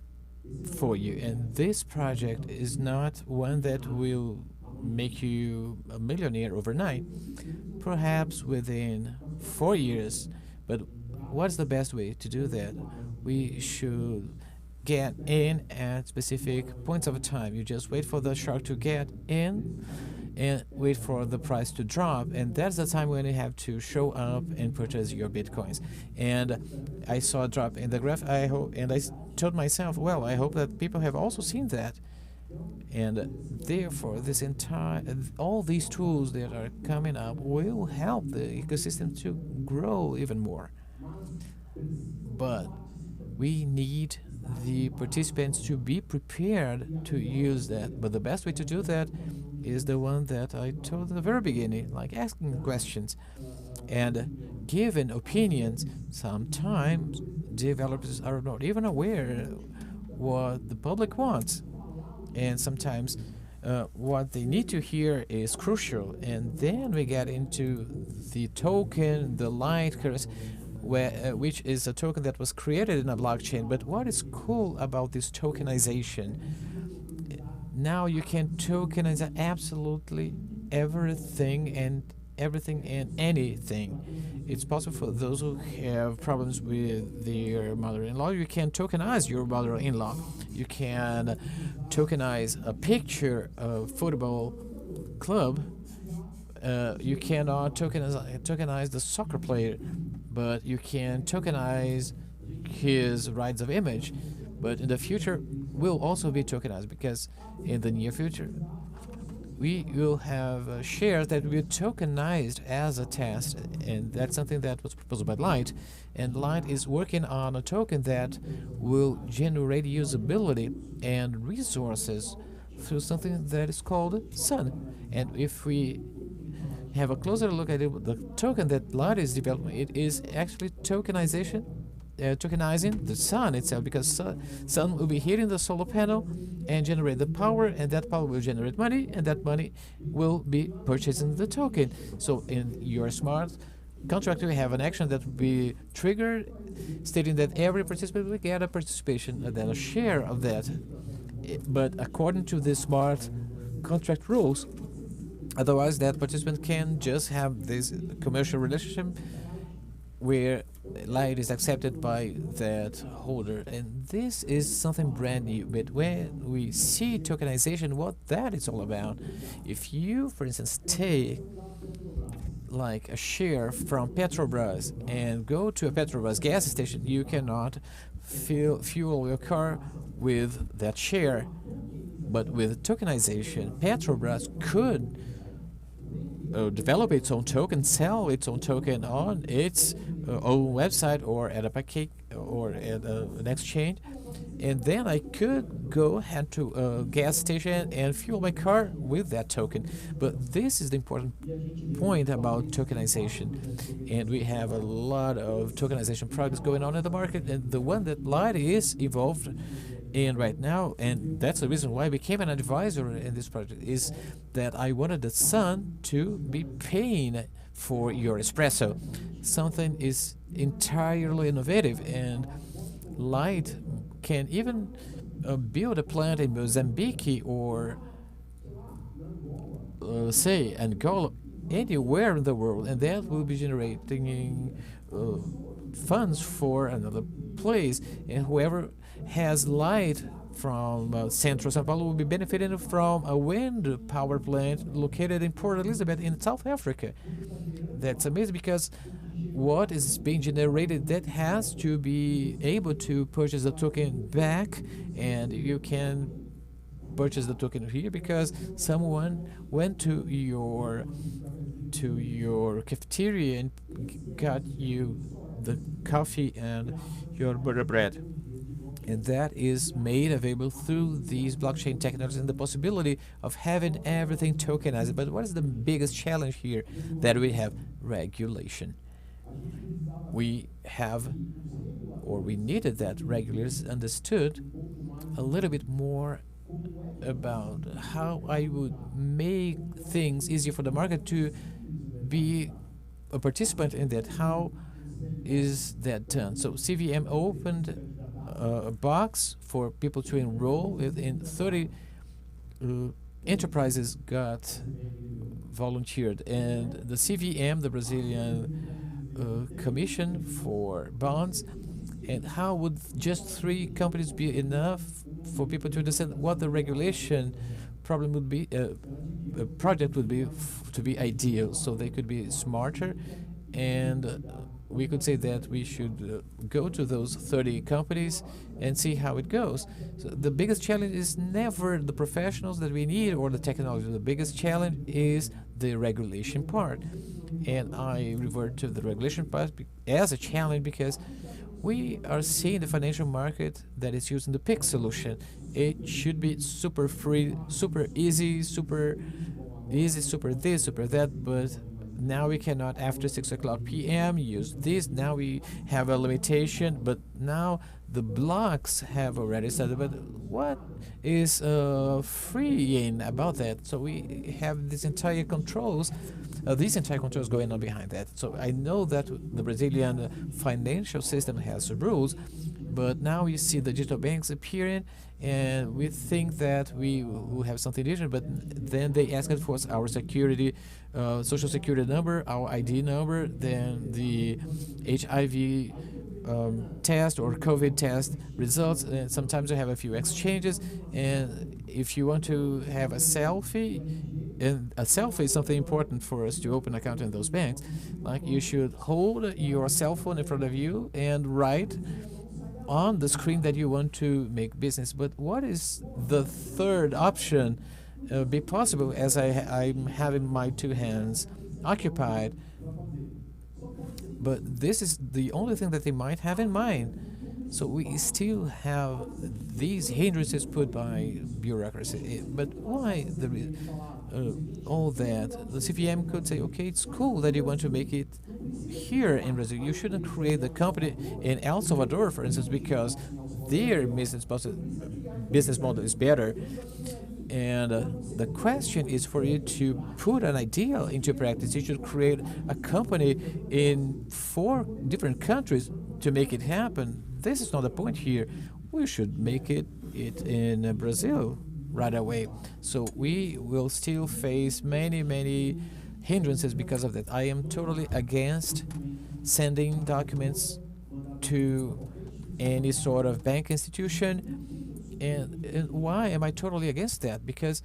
for you. And this project is not one that will make you a millionaire overnight, perhaps within 4 years. But what's the best way to do that? We should get in at specific points of time. You just wait for the shark to get in and wait for the price to drop, and that's the time when you have to show up and purchase your bitcoins. And I saw a drop in the graph. I told myself, well, I hope that people have also seen that. And therefore, all these tools that are coming up will help the ecosystem to grow even more. But we need the participants to be prepared to use that. But the best way to do that is the one that I told at the very beginning, like asking questions and giving opinions. Sometimes developers are not even aware what the public wants, and sometimes what they need to hear is crucial. And then we get into the token, the light currency, which is a token that was created in a blockchain. But what is cool about this tokenization? Now you can tokenize absolutely everything and anything. It's possible for those who have problems with their mother-in-law. You can tokenize your mother-in-law. You can tokenize a picture of football club. You cannot tokenize the soccer player, but you can tokenize his rights of image. But in the future, will also be tokenized, because in the near future, we will have shares that will be tokenized as a test, and that's something that was proposed by Light. And Light is working on a token that will generate usability and resources through something that is called Sun. And if we have a closer look at it, the token that Light is developing, it is actually tokenizing the sun itself, because sun will be hitting the solar panel and generate the power, and that power will generate money, and that money will be purchasing the token. So in your smart contract, you have an action that will be triggered, stating that every participant will get a participation and then a share of that. But according to the smart contract rules, otherwise that participant can just have this commercial relationship where Light is accepted by that holder. And this is something brand new. But when we see tokenization, what that is all about, if you, for instance, take like a share from Petrobras and go to a Petrobras gas station, you cannot fuel your car with that share. But with tokenization, Petrobras could develop its own token, sell its own token on its own website or at a pancake or at an exchange, and then I could go head to a gas station and fuel my car with that token. But this is the important point about tokenization, and we have a lot of tokenization projects going on in the market, and the one that Light is involved in right now, and that's the reason why I became an advisor in this project, is that I wanted the sun to be paying for your espresso. Something is entirely innovative, and Light can even build a plant in Mozambique or say Angola, anywhere in the world, and that will be generating funds for another place. And whoever has Light from central São Paulo will be benefiting from a wind power plant located in Port Elizabeth in South Africa. That's amazing because what is being generated, that has to be able to purchase the token back, and you can purchase the token here because someone went to your cafeteria and got you the coffee and your butter bread. And that is made available through these blockchain technologies and the possibility of having everything tokenized. But what is the biggest challenge here that we have? Regulation. We have, or we needed that regulators understood a little bit more about how I would make things easier for the market to be a participant in that. How is that done? So CVM opened a box for people to enroll within 30 enterprises got volunteered, and the CVM, the Brazilian Commission for Bonds, and how would just 3 companies be enough for people to understand what the regulation problem would be, a project would be to be ideal, so they could be smarter, and we could say that we should go to those 30 companies and see how it goes. So the biggest challenge is never the professionals that we need or the technology. The biggest challenge is the regulation part. And I revert to the regulation part as a challenge because we are seeing the financial market that is using the PIX solution. It should be super free, super easy, super this, super that, but now we cannot after 6 o'clock p.m. use this. Now we have a limitation, but now the blocks have already started. But what is freeing about that? So we have these entire controls going on behind that. So I know that the Brazilian financial system has rules, but now you see the digital banks appearing, and we think that we will have something different, but then they ask us for our security, social security number, our ID number, then the HIV test or COVID test results. And sometimes we have a few exchanges, and if you want to have a selfie, and a selfie is something important for us to open an account in those banks, like you should hold your cell phone in front of you and write on the screen that you want to make business. But what is the third option be possible as I'm having my 2 hands occupied? But this is the only thing that they might have in mind. So we still have these hindrances put by bureaucracy. But why all that? The CVM could say, okay, it's cool that you want to make it here in Brazil. You shouldn't create the company in El Salvador, for instance, because their business model is better. And the question is for you to put an idea into practice. You should create a company in 4 different countries to make it happen. This is not the point here. We should make it in Brazil right away. So we will still face many hindrances because of that. I am totally against sending documents to any sort of bank institution. And why am I totally against that? Because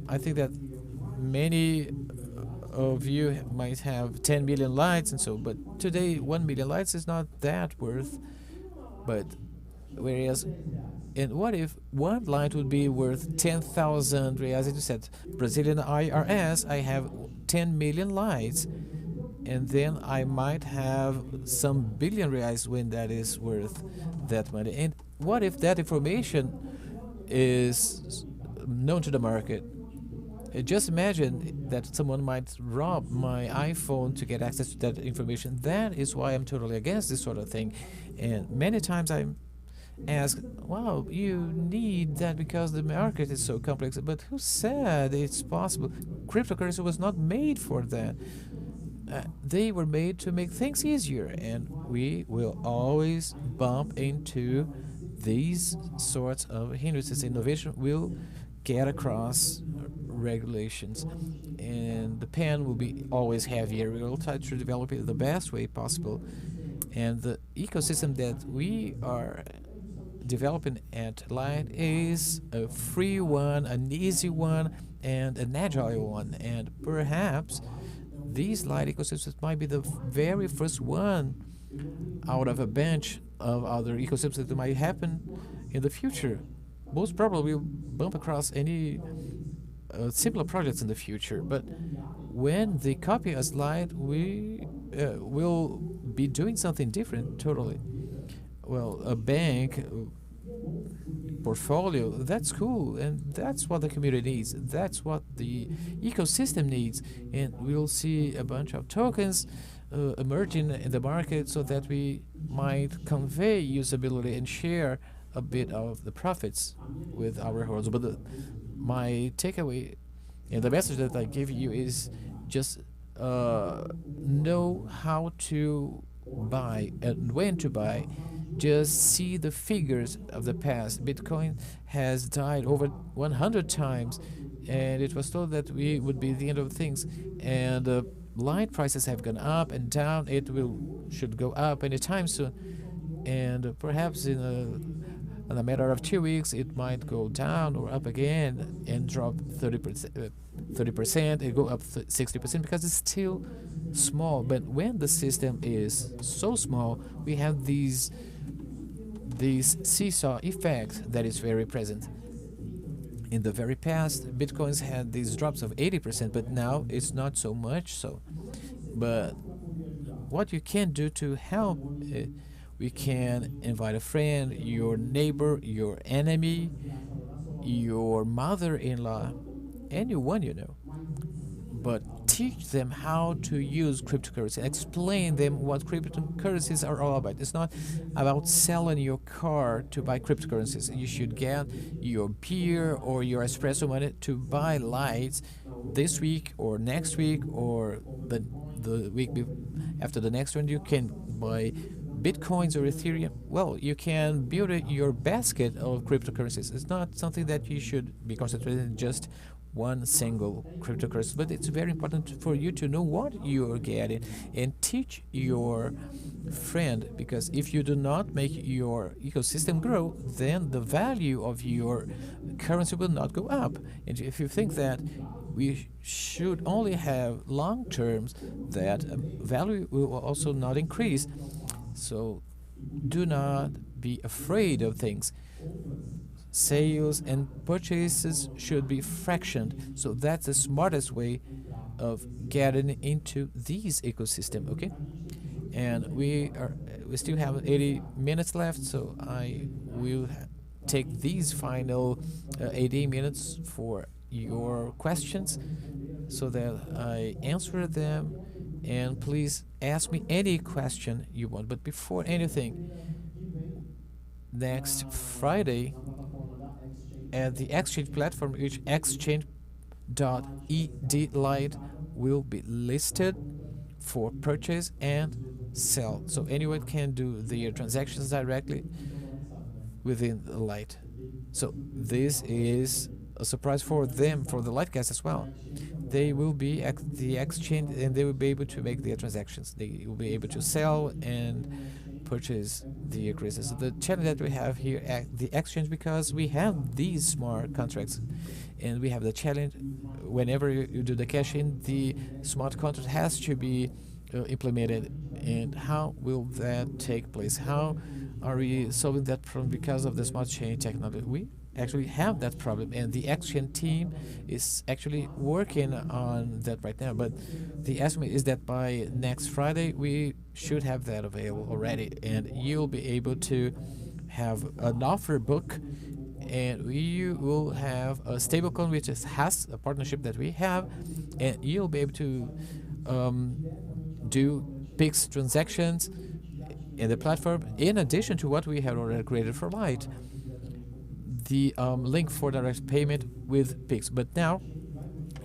I think that many of you might have 10 million lights and so, but today 1 million lights is not that worth. But whereas, and what if 1 light would be worth 10,000 reais? As you said, Brazilian IRS, I have 10 million lights, and then I might have some billion reais when that is worth that money. And what if that information is known to the market? Just imagine that someone might rob my iPhone to get access to that information. That is why I'm totally against this sort of thing. And many times I'm asked, wow, you need that because the market is so complex. But who said it's possible? Cryptocurrency was not made for that. They were made to make things easier, and we will always bump into these sorts of hindrances. Innovation will get across regulations, and the pen will be always heavier. We will try to develop it the best way possible, and the ecosystem that we are developing at Light is a free one, an easy one, and an agile one. And perhaps these Light ecosystems might be the very first one out of a bunch of other ecosystems that might happen in the future. Most probably we'll bump across any similar projects in the future, but when they copy us Light, we will be doing something different totally. Well, a bank portfolio, that's cool, and that's what the community needs. That's what the ecosystem needs, and we'll see a bunch of tokens emerging in the market so that we might convey usability and share a bit of the profits with our holders. But my takeaway and the message that I give you is just know how to buy and when to buy. Just see the figures of the past. Bitcoin has died over 100 times, and it was told that we would be the end of things. And Light prices have gone up and down. It should go up anytime soon, and perhaps in a matter of 2 weeks, it might go down or up again and drop 30%, and go up 60% because it's still small. But when the system is so small, we have these seesaw effect that is very present. In the very past, Bitcoins had these drops of 80%, but now it's not so much so. But what you can do to help it, we can invite a friend, your neighbor, your enemy, your mother-in-law, anyone you know. But teach them how to use cryptocurrency. Explain them what cryptocurrencies are all about. It's not about selling your car to buy cryptocurrencies. You should get your beer or your espresso money to buy Lights this week or next week or the week after the next one. You can buy Bitcoins or Ethereum. Well, you can build your basket of cryptocurrencies. It's not something that you should be concentrated in just one single cryptocurrency, but it's very important for you to know what you're getting and teach your friend, because if you do not make your ecosystem grow, then the value of your currency will not go up. And if you think that we should only have long terms, that value will also not increase. So do not be afraid of things. Sales and purchases should be fractioned. So that's the smartest way of getting into these ecosystem, okay? And we still have 80 minutes left, so I will take these final 80 minutes for your questions so that I answer them. And please ask me any question you want. But before anything, next Friday at the exchange platform, which exchange.ed will be listed for purchase and sell. So anyone can do their transactions directly within the Light. So this is a surprise for them, for the Lightcast as well. They will be at the exchange and they will be able to make their transactions. They will be able to sell and purchase the increases. The challenge that we have here at the exchange, because we have these smart contracts, and we have the challenge whenever you do the cash-in, the smart contract has to be implemented. And how will that take place? How are we solving that problem because of the smart chain technology? We actually have that problem, and the exchange team is actually working on that right now. But the estimate is that by next Friday we should have that available already, and you'll be able to have an offer book, and we will have a stablecoin which has a partnership that we have, and you'll be able to do PIX transactions in the platform in addition to what we have already created for Light, the link for direct payment with PIX. But now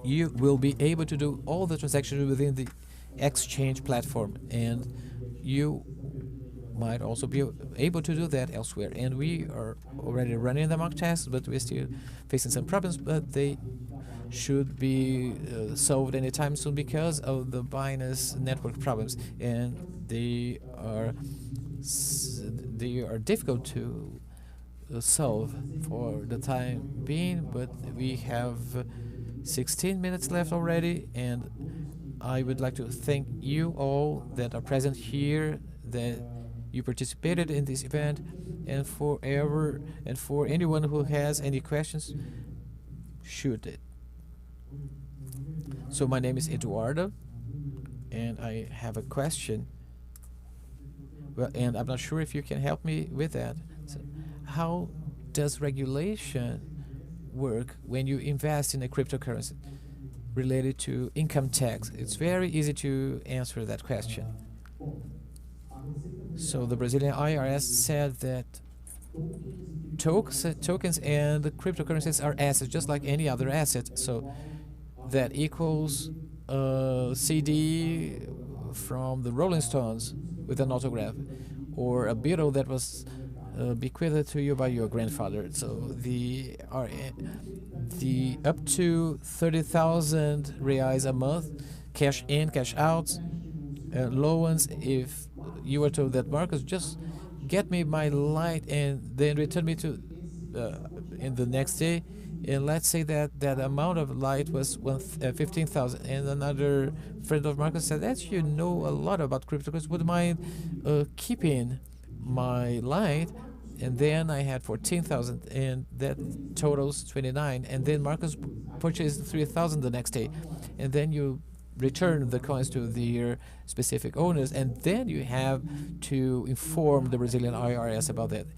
you will be able to do all the transactions within the exchange platform, and you might also be able to do that elsewhere. And we are already running the mock tests, but we're still facing some problems, but they should be solved anytime soon because of the Binance network problems, and they are difficult to solve for the time being, but we have 16 minutes left already, and I would like to thank you all that are present here, that you participated in this event, and for anyone who has any questions, shoot it. So my name is Eduardo, and I have a question. Well, and I'm not sure if you can help me with that. So how does regulation work when you invest in a cryptocurrency related to income tax? It's very easy to answer that question. So the Brazilian IRS said that tokens and cryptocurrencies are assets, just like any other asset. So that equals a CD from the Rolling Stones with an autograph, or a Beatle that was bequeathed to you by your grandfather. So the up to 30,000 reais a month, cash in, cash out, loans. If you were told that, Marcus, just get me my light and then return me to in the next day, and let's say that that amount of light was 15,000, and another friend of Marcus said that you know a lot about cryptocurrency, would mind keeping my light, and then I had 14,000, and that totals 29, and then Marcus purchased 3,000 the next day, and then you return the coins to their specific owners, and then you have to inform the Brazilian IRS about that.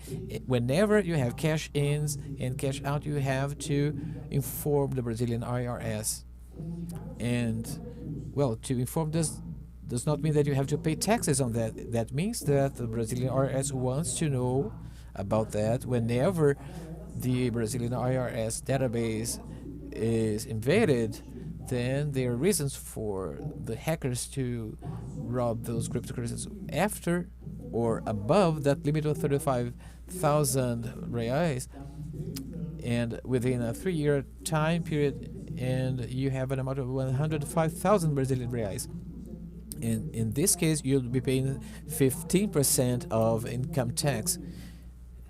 Whenever you have cash ins and cash out, you have to inform the Brazilian IRS. And, well, to inform this does not mean that you have to pay taxes on that. That means that the Brazilian IRS wants to know about that. Whenever the Brazilian IRS database is invaded, then there are reasons for the hackers to rob those cryptocurrencies after or above that limit of 35,000 reais, and within a 3-year time period, and you have an amount of 105,000 Brazilian reais. In this case, you'll be paying 15% of income tax,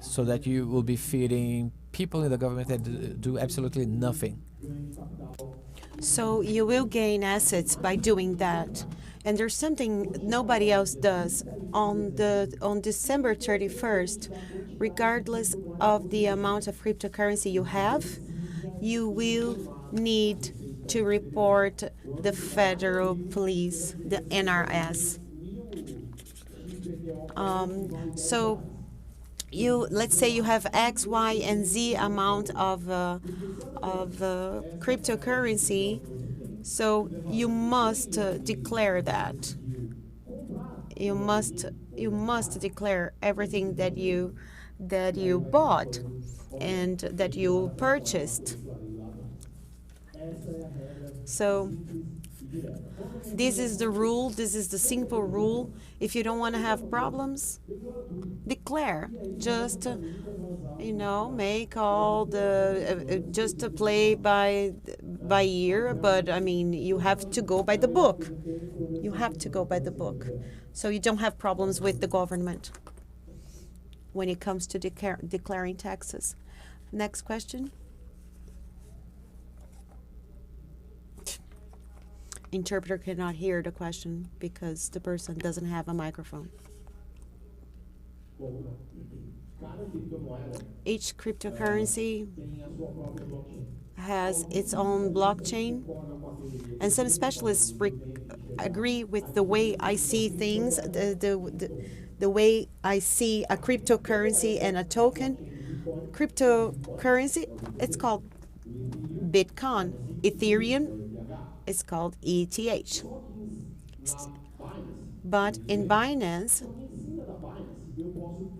so that you will be feeding people in the government that do absolutely nothing. So you will gain assets by doing that. And there's something nobody else does. On December 31st, regardless of the amount of cryptocurrency you have, you will need to report the federal police, the NRS. So let's say you have X, Y, and Z amount of cryptocurrency, so you must declare that. You must declare everything that you bought and that you purchased. So this is the rule. This is the simple rule. If you don't want to have problems, declare. Just make all the just to play by ear. But I mean, you have to go by the book. You have to go by the book, so you don't have problems with the government when it comes to declaring taxes. Next question. Interpreter cannot hear the question because the person doesn't have a microphone. Each cryptocurrency has its own blockchain, and some specialists agree with the way I see things, the way I see a cryptocurrency and a token. Cryptocurrency, it's called Bitcoin. Ethereum, it's called ETH. But in Binance,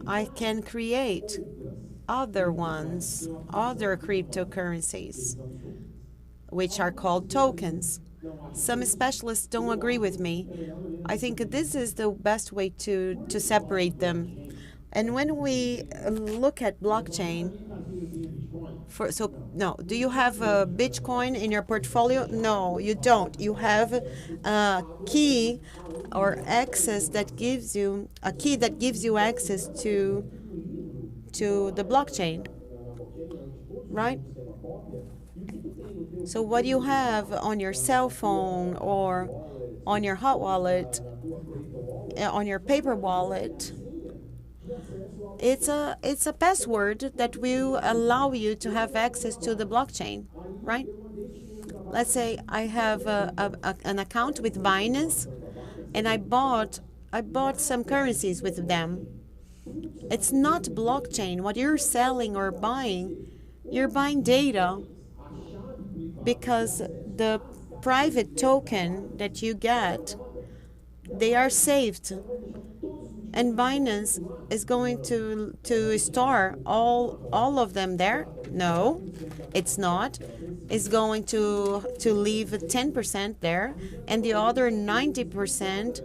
I can create other ones, other cryptocurrencies, which are called tokens. Some specialists don't agree with me. I think this is the best way to separate them. And when we look at blockchain, do you have a Bitcoin in your portfolio? No, you don't. You have a key or access that gives you access to to the blockchain, right? So what you have on your cell phone or on your hot wallet, on your paper wallet, it's a password that will allow you to have access to the blockchain, right? Let's say I have an account with Binance, and I bought some currencies with them. It's not blockchain. What you're selling or buying, you're buying data, because the private token that you get, they are saved. And Binance is going to store all of them there? No, it's not. It's going to leave 10% there, and the other 90%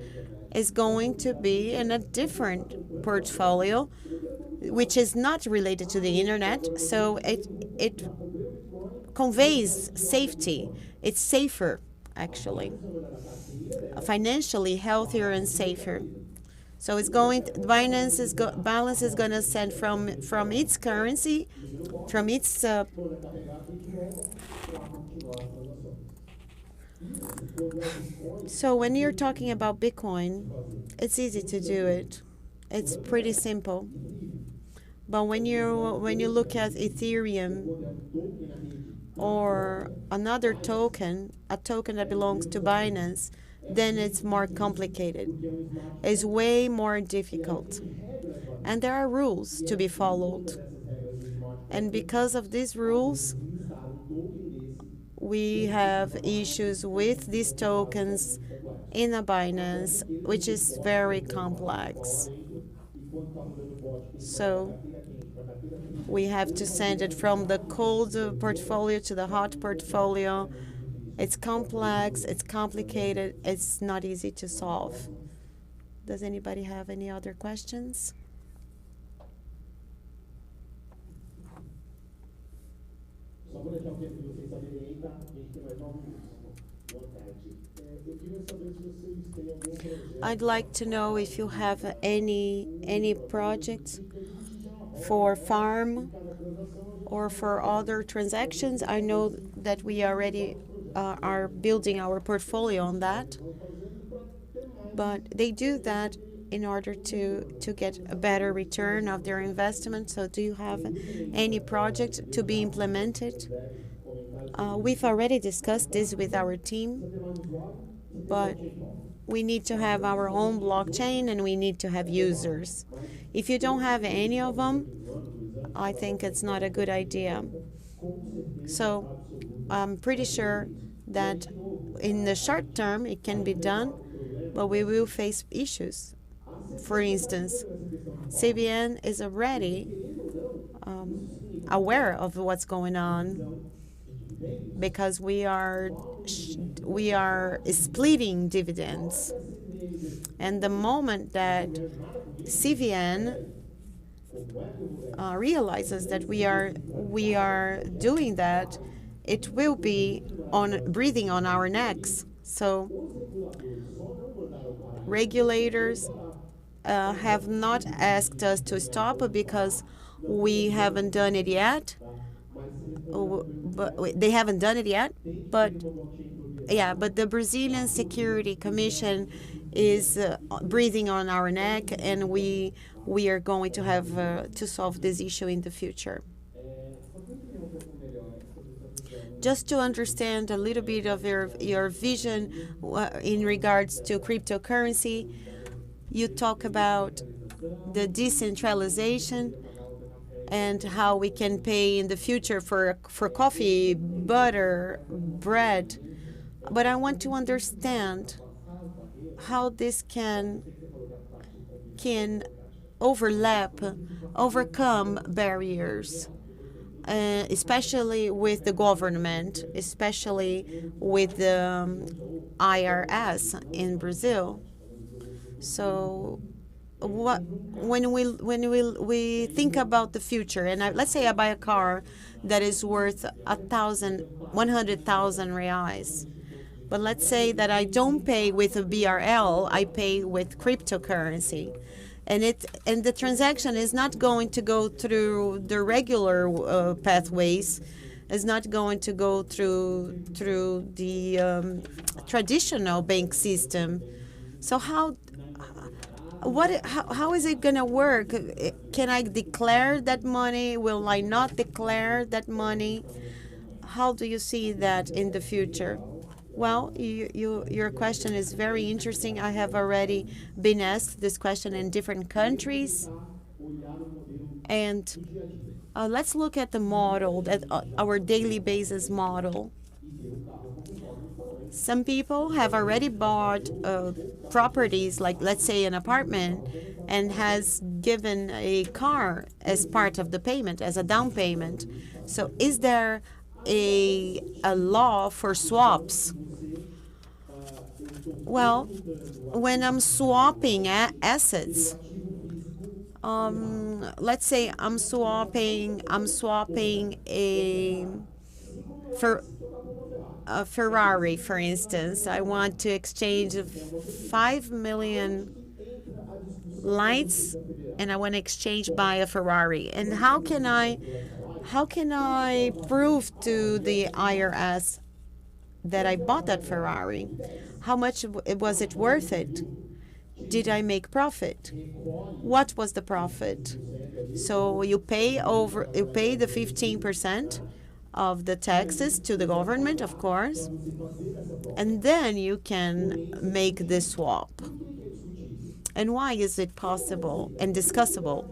is going to be in a different portfolio, which is not related to the internet. So it conveys safety. It's safer, actually, financially healthier and safer. So it's going. Binance is going to send from its currency, from its. So when you're talking about Bitcoin, it's easy to do it. It's pretty simple. But when you look at Ethereum or another token, a token that belongs to Binance, then it's more complicated. It's way more difficult. And there are rules to be followed. And because of these rules, we have issues with these tokens in a Binance, which is very complex. So we have to send it from the cold portfolio to the hot portfolio. It's complex, it's complicated, it's not easy to solve. Does anybody have any other questions? I'd like to know if you have any projects for farm or for other transactions. I know that we already are building our portfolio on that, but they do that in order to get a better return of their investment. So do you have any project to be implemented? We've already discussed this with our team, but we need to have our own blockchain and we need to have users. If you don't have any of them, I think it's not a good idea. So I'm pretty sure that in the short term it can be done, but we will face issues. For instance, CBN is already aware of what's going on because we are splitting dividends. And the moment that CVN realizes that we are doing that, it will be breathing on our necks. So regulators have not asked us to stop because we haven't done it yet. But they haven't done it yet. But the Brazilian Security Commission is breathing on our neck, and we are going to have to solve this issue in the future. Just to understand a little bit of your vision in regards to cryptocurrency, you talk about the decentralization and how we can pay in the future for coffee, butter, bread. But I want to understand how this can overcome barriers, especially with the government, especially with the IRS in Brazil. So when we think about the future, and let's say I buy a car that is worth 100,000 reais, but let's say that I don't pay with a BRL, I pay with cryptocurrency. and the transaction is not going to go through the regular pathways, is not going to go through the traditional bank system. So how is it going to work? Can I declare that money? Will I not declare that money? How do you see that in the future? Well, your question is very interesting. I have already been asked this question in different countries. And let's look at the model, our daily basis model. Some people have already bought properties, like let's say an apartment, and has given a car as part of the payment, as a down payment. So is there a law for swaps? Well, when I'm swapping assets, let's say I'm swapping a Ferrari, for instance. I want to exchange 5 million lights, and I want to exchange by a Ferrari. And how can I prove to the IRS that I bought that Ferrari? How much was it worth it? Did I make profit? What was the profit? So you pay the 15% of the taxes to the government, of course, and then you can make the swap. And why is it possible and discussable?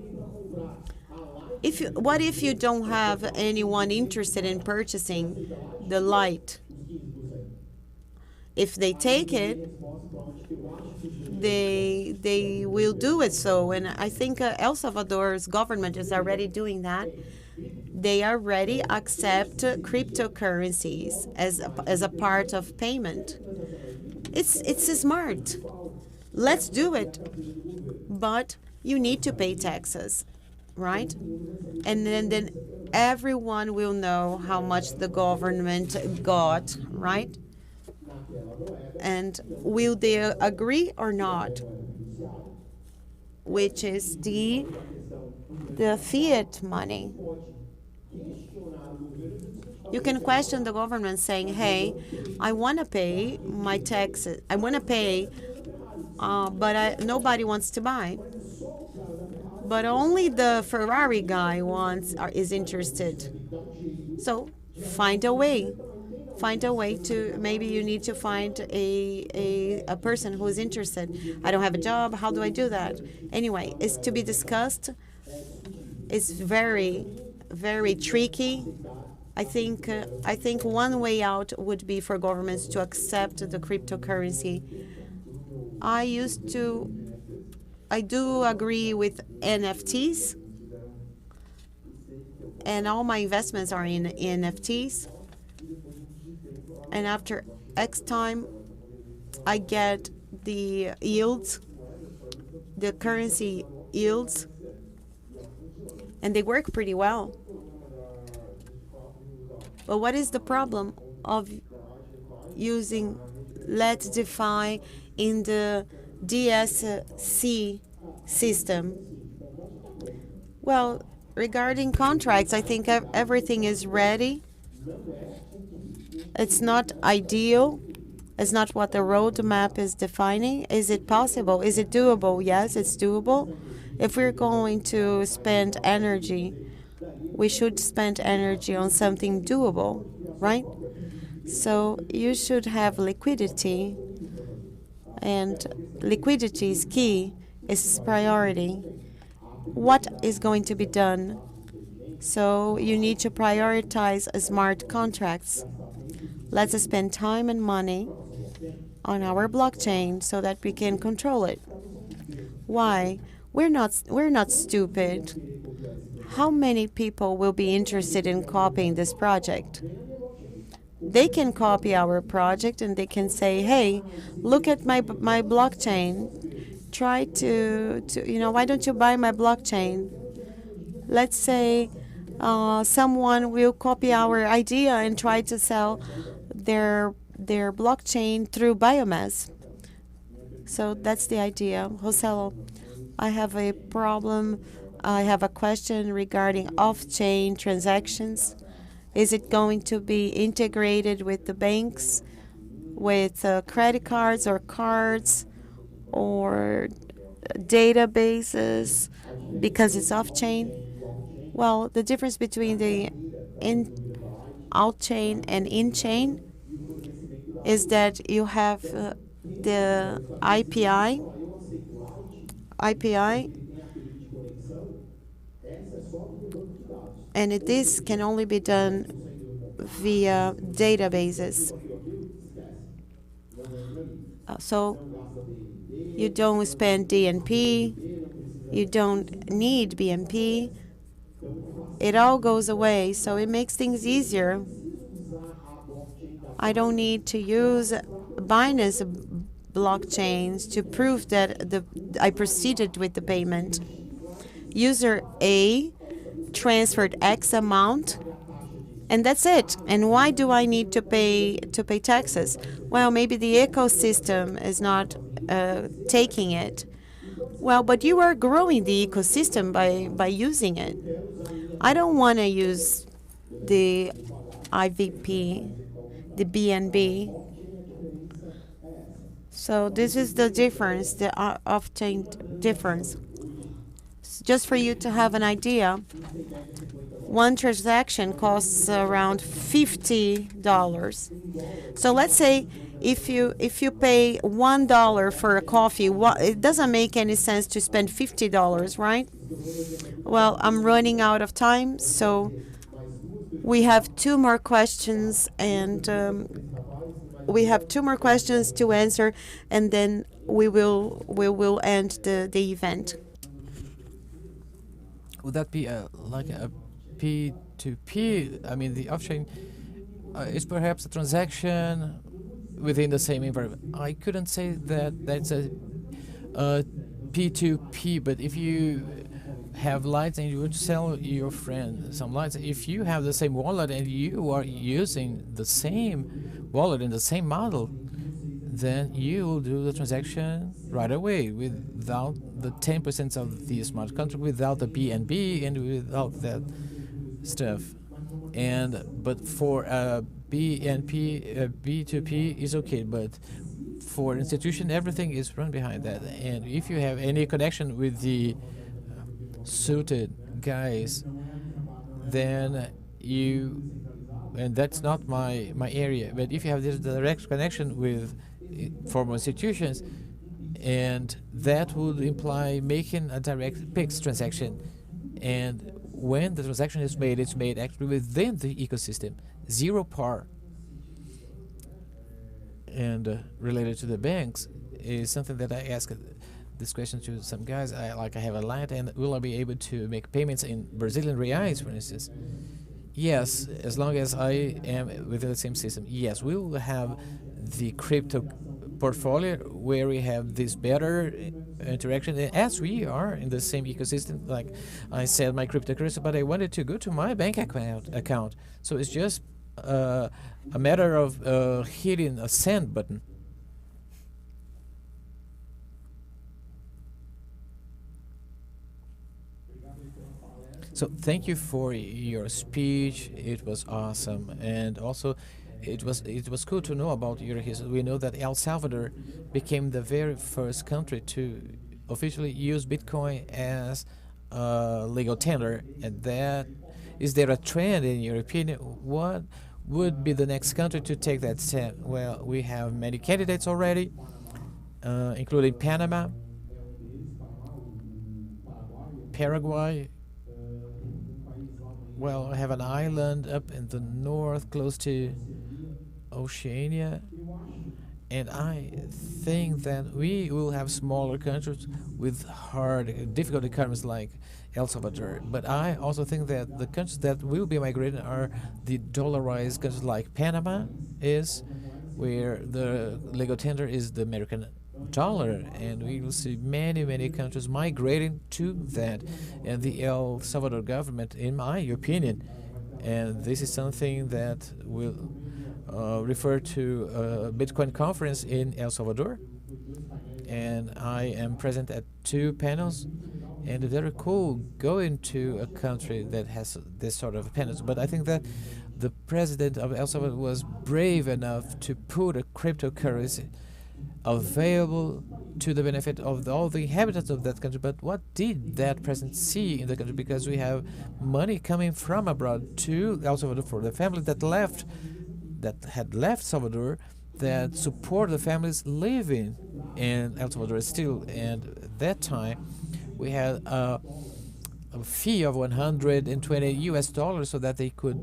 What if you don't have anyone interested in purchasing the light? If they take it, they will do it so. And I think El Salvador's government is already doing that. They already accept cryptocurrencies as a part of payment. It's smart. Let's do it. But you need to pay taxes, right? And then everyone will know how much the government got, right? And will they agree or not? Which is the fiat money. You can question the government saying, hey, I want to pay my taxes. I want to pay, but nobody wants to buy. But only the Ferrari guy is interested. So find a way. Find a way to, maybe you need to find a person who is interested. I don't have a job. How do I do that? Anyway, it's to be discussed. It's very, very tricky. I think one way out would be for governments to accept the cryptocurrency. I do agree with NFTs, and all my investments are in NFTs. And after X time, I get the yields, the currency yields, and they work pretty well. But what is the problem of using Let's DeFi in the DSC system? Well, regarding contracts, I think everything is ready. It's not ideal. It's not what the roadmap is defining. Is it possible? Is it doable? Yes, it's doable. If we're going to spend energy, we should spend energy on something doable, right? So you should have liquidity, and liquidity is key, is priority. What is going to be done? So you need to prioritize smart contracts. Let's spend time and money on our blockchain so that we can control it. Why? We're not stupid. How many people will be interested in copying this project? They can copy our project and they can say, hey, look at my blockchain. Try to why don't you buy my blockchain? Let's say someone will copy our idea and try to sell their blockchain through biomass. So that's the idea. Rossello, I have a problem. I have a question regarding off-chain transactions. Is it going to be integrated with the banks, with credit cards or cards or databases because it's off-chain? Well, the difference between the out-chain and in-chain is that you have the IPI, and this can only be done via databases. So you don't spend DNP, you don't need BNP. It all goes away, so it makes things easier. I don't need to use Binance blockchains to prove that I proceeded with the payment. User A transferred X amount, and that's it. And why do I need to pay taxes? Well, maybe the ecosystem is not taking it. Well, but you are growing the ecosystem by using it. I don't want to use the IVP, the BNB. So this is the difference, the off-chain difference. Just for you to have an idea, one transaction costs around $50. So let's say if you pay $1 for a coffee, it doesn't make any sense to spend $50, right? Well, I'm running out of time, so we have two more questions, and we have two more questions to answer, and then we will end the event. Would that be like a P2P? I mean, the off-chain is perhaps a transaction within the same environment. I couldn't say that that's a P2P, but if you have lights and you would sell your friend some lights, if you have the same wallet and you are using the same wallet in the same model, then you will do the transaction right away without the 10% of the smart contract, without the BNB, and without that stuff. But for BNP, B2P is okay, but for institution, everything is run behind that. And if you have any connection with the suited guys, then and that's not my area, but if you have this direct connection with formal institutions, and that would imply making a direct PIX transaction. And when the transaction is made, it's made actually within the ecosystem, zero par. And related to the banks is something that I asked this question to some guys. I have a light, and will I be able to make payments in Brazilian reais, for instance? Yes, as long as I am within the same system. Yes, we will have the crypto portfolio where we have this better interaction. As we are in the same ecosystem, like I said, my cryptocurrency, but I wanted to go to my bank account. So it's just a matter of hitting a send button. So thank you for your speech. It was awesome, and also it was cool to know about your history. We know that El Salvador became the very first country to officially use Bitcoin as a legal tender, and that is there a trend in your opinion? What would be the next country to take that step? Well, we have many candidates already, including Panama, Paraguay. Well, I have an island up in the north close to Oceania, and I think that we will have smaller countries with difficult economies like El Salvador. But I also think that the countries that will be migrating are the dollarized countries like Panama is, where the legal tender is the American dollar, and we will see many countries migrating to that. And the El Salvador government, in my opinion, and this is something that will refer to a Bitcoin conference in El Salvador, and I am present at 2 panels, and it's very cool going to a country that has this sort of panels. But I think that the president of El Salvador was brave enough to put a cryptocurrency available to the benefit of all the inhabitants of that country. But what did that president see in the country? Because we have money coming from abroad to El Salvador for the families that had left Salvador, that support the families living in El Salvador still. And at that time, we had a fee of $120 so that they could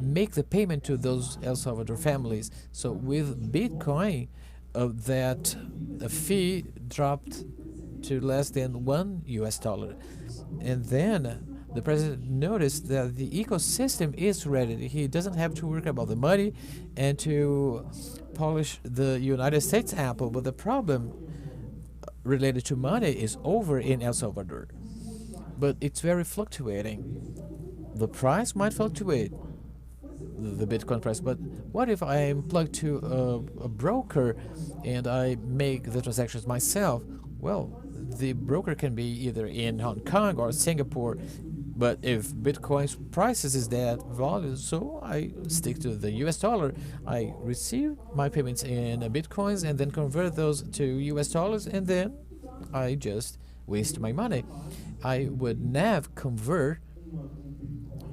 make the payment to those El Salvador families. So with Bitcoin, that fee dropped to less than $1. And then the president noticed that the ecosystem is ready. He doesn't have to work about the money and to polish the United States apple. But the problem related to money is over in El Salvador. But it's very fluctuating. The price might fluctuate, the Bitcoin price, but what if I am plugged to a broker and I make the transactions myself? Well, the broker can be either in Hong Kong or Singapore, but if Bitcoin's prices is that value, so I stick to the US dollar. I receive my payments in Bitcoins and then convert those to US dollars, and then I just waste my money. I would never convert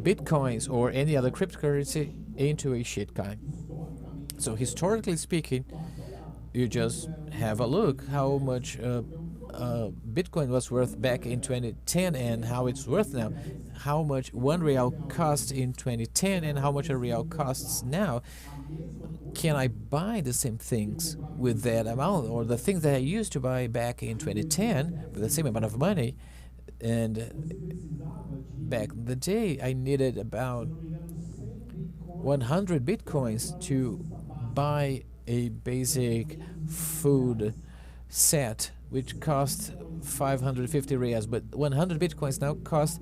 Bitcoins or any other cryptocurrency into a shitcoin. So historically speaking, you just have a look how much Bitcoin was worth back in 2010 and how it's worth now. How much $1 cost in 2010 and how much a real costs now. Can I buy the same things with that amount, or the things that I used to buy back in 2010 with the same amount of money? And back in the day, I needed about 100 Bitcoins to buy a basic food set, which cost 550 reais. But 100 Bitcoins now cost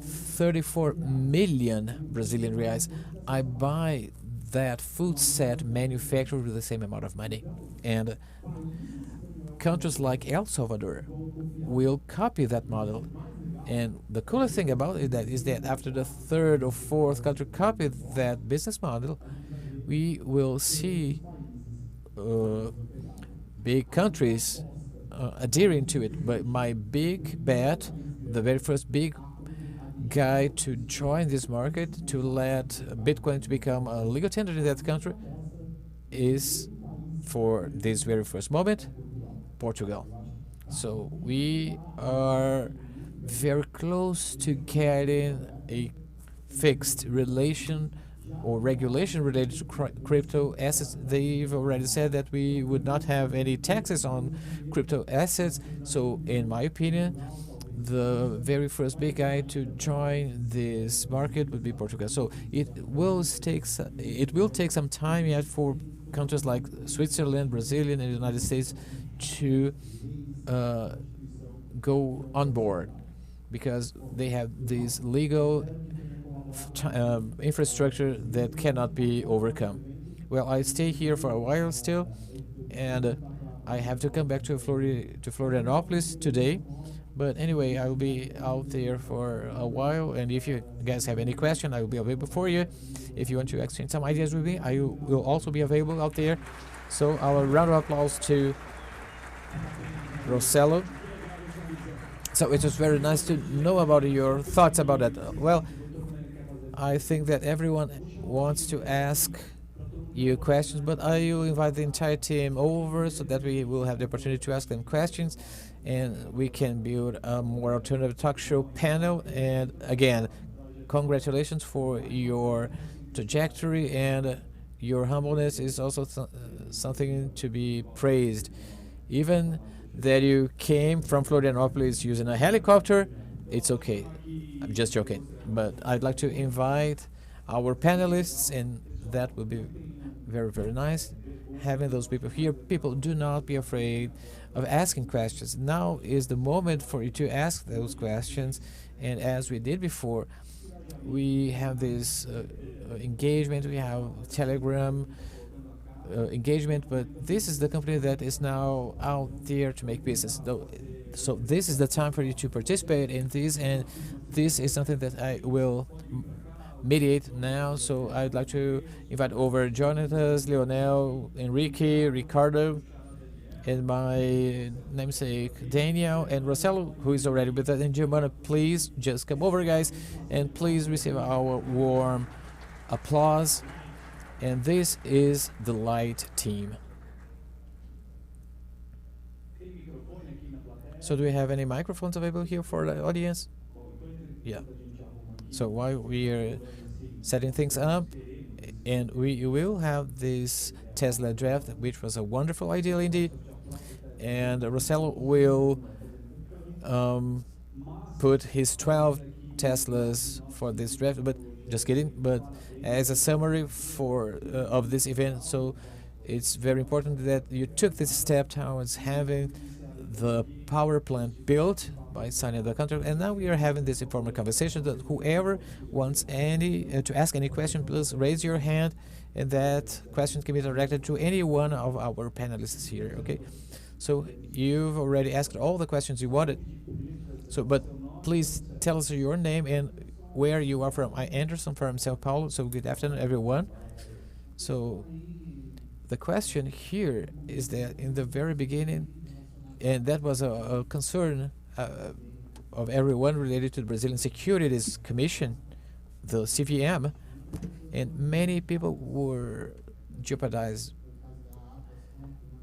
34 million Brazilian reais. I buy that food set manufactured with the same amount of money. And countries like El Salvador will copy that model. And the coolest thing about it is that after the third or fourth country copied that business model, we will see big countries adhering to it. But my big bet, the very first big guy to join this market, to let Bitcoin to become a legal tender in that country, is, for this very first moment, Portugal. So we are very close to getting a fixed relation or regulation related to crypto assets. They've already said that we would not have any taxes on crypto assets. So in my opinion, the very first big guy to join this market would be Portugal. So it will take some time yet for countries like Switzerland, Brazil, and the United States to go on board, because they have this legal infrastructure that cannot be overcome. Well, I stay here for a while still, and I have to come back to Florianopolis today. But anyway, I will be out there for a while, and if you guys have any question, I will be available for you. If you want to exchange some ideas with me, I will also be available out there. So our round of applause to Rosello. So it was very nice to know about your thoughts about that. Well, I think that everyone wants to ask you questions, but I will invite the entire team over so that we will have the opportunity to ask them questions, and we can build a more alternative talk show panel. And again, congratulations for your trajectory, and your humbleness is also something to be praised. Even that you came from Florianopolis using a helicopter, it's okay. I'm just joking. But I'd like to invite our panelists, and that would be very, very nice, having those people here. People, do not be afraid of asking questions. Now is the moment for you to ask those questions. And as we did before, we have this engagement. We have Telegram engagement, but this is the company that is now out there to make business. So this is the time for you to participate in this, and this is something that I will mediate now. So I'd like to invite over Jonathan, Leonel, Enrique, Ricardo, and my namesake Daniel and Rossello, who is already with us. And Giovanna, please just come over, guys, and please receive our warm applause. And this is the Light team. So do we have any microphones available here for the audience? Yeah. So while we are setting things up, and we will have this Tesla draft, which was a wonderful idea indeed. And Rossello will put his 12 Teslas for this draft, but just kidding. But as a summary for of this event, so it's very important that you took this step towards having the power plant built by signing the contract, and now we are having this informal conversation that whoever wants any to ask any question, please raise your hand, and that question can be directed to any one of our panelists here. Okay, so you've already asked all the questions you wanted. So, but please tell us your name and where you are from. I'm Anderson from Sao Paulo. So good afternoon, everyone. So the question here is that in the very beginning, and that was a concern of everyone related to the Brazilian Securities Commission, the CVM, and many people were jeopardized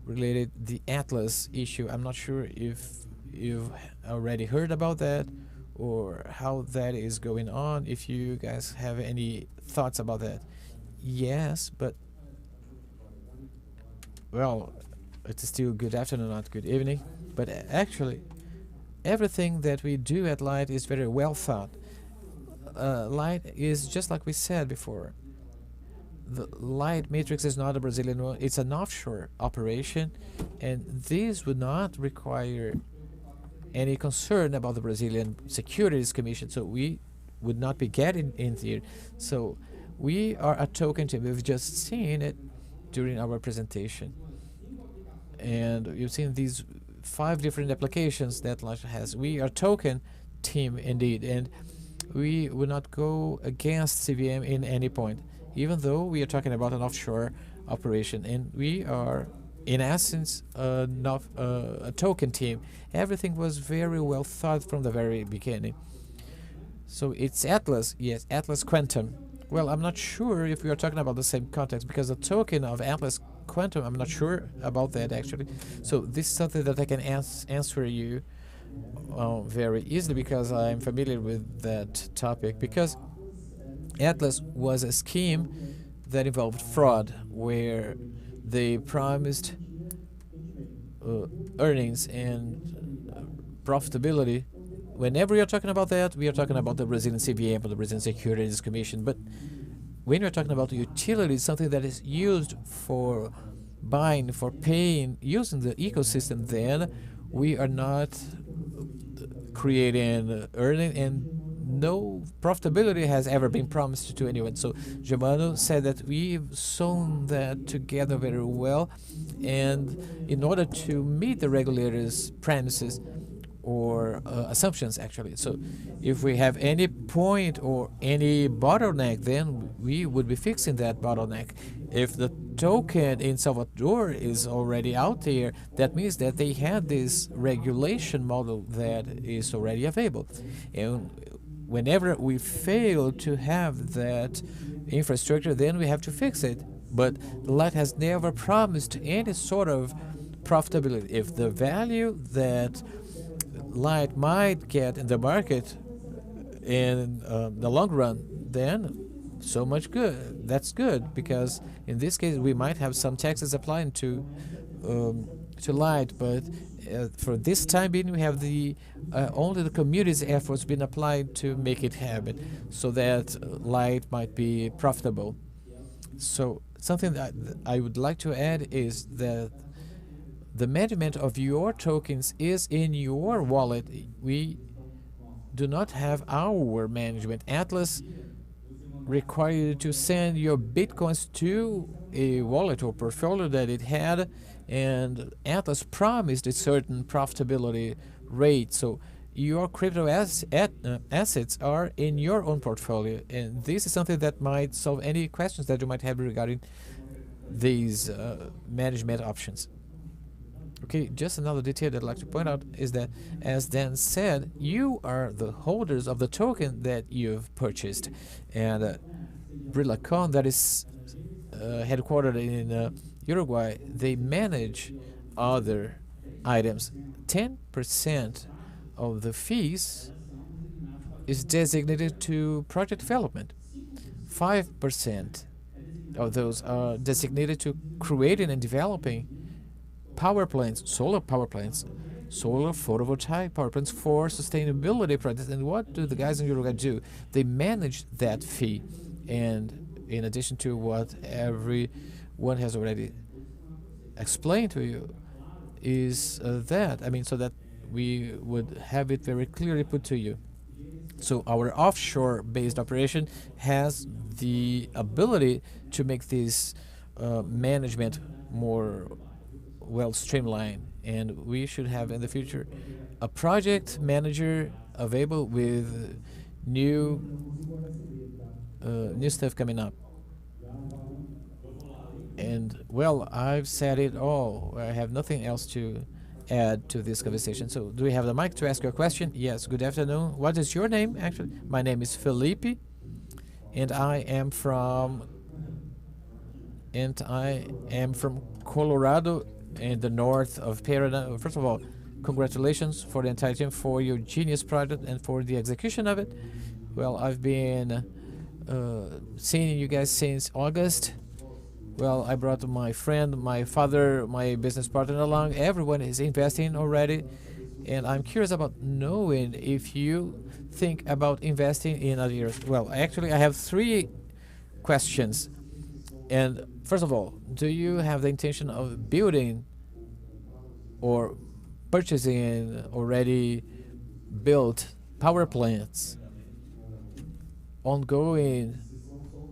related the Atlas issue. I'm not sure if you've already heard about that or how that is going on, if you guys have any thoughts about that. Yes, but well, it's still good afternoon, not good evening. But actually, everything that we do at Light is very well thought. Light is just like we said before. The Light Matrix is not a Brazilian one, it's an offshore operation, and this would not require any concern about the Brazilian Securities Commission, so we would not be getting in here. So we are a token team. We've just seen it during our presentation. And you've seen these 5 different applications that Light has. We are token team indeed, and we would not go against CVM in any point, even though we are talking about an offshore operation, and we are in essence a token team. Everything was very well thought from the very beginning. So it's Atlas, yes, Atlas Quantum. Well, I'm not sure if we are talking about the same context, because the token of Atlas Quantum, I'm not sure about that actually. So this is something that I can answer you very easily, because I'm familiar with that topic. Because Atlas was a scheme that involved fraud, where they promised earnings and profitability. Whenever we are talking about that, we are talking about the Brazilian CVM or the Brazilian Securities Commission. But when you're talking about utilities, something that is used for buying, for paying, using the ecosystem, then we are not creating earning, and no profitability has ever been promised to anyone. So Germano said that we've sewn that together very well, and in order to meet the regulators' premises or assumptions actually. So if we have any point or any bottleneck, then we would be fixing that bottleneck. If the token in Salvador is already out there, that means that they had this regulation model that is already available. And whenever we fail to have that infrastructure, then we have to fix it. But Light has never promised any sort of profitability. If the value that Light might get in the market in the long run, then so much good. That's good, because in this case we might have some taxes applying to Light, but for this time being we have the only the community's efforts being applied to make it happen, so that Light might be profitable. So something that I would like to add is that the management of your tokens is in your wallet. We do not have our management. Atlas require you to send your bitcoins to a wallet or portfolio that it had, and Atlas promised a certain profitability rate. So your crypto assets are in your own portfolio, and this is something that might solve any questions that you might have regarding these management options. Okay, just another detail that I'd like to point out is that, as Dan said, you are the holders of the token that you've purchased. And Brilacon, that is headquartered in Uruguay, they manage other items. 10% of the fees is designated to project development. 5% of those are designated to creating and developing power plants, solar power plants, solar photovoltaic power plants for sustainability projects. And what do the guys in Uruguay do? They manage that fee. And in addition to what everyone has already explained to you, is that, I mean, so that we would have it very clearly put to you. So our offshore-based operation has the ability to make this management more well streamlined, and we should have in the future a project manager available with new stuff coming up. And well, I've said it all. I have nothing else to add to this conversation. So do we have the mic to ask your question? Yes, good afternoon. What is your name, actually? My name is Felipe, and I am from Colorado, in the north of Paraná. First of all, congratulations for the entire team for your genius project and for the execution of it. Well, I've been seeing you guys since August. Well, I brought my friend, my father, my business partner along. Everyone is investing already. And I'm curious about knowing if you think about investing in other years. Well, actually, I have 3 questions. And first of all, do you have the intention of building or purchasing already built power plants, ongoing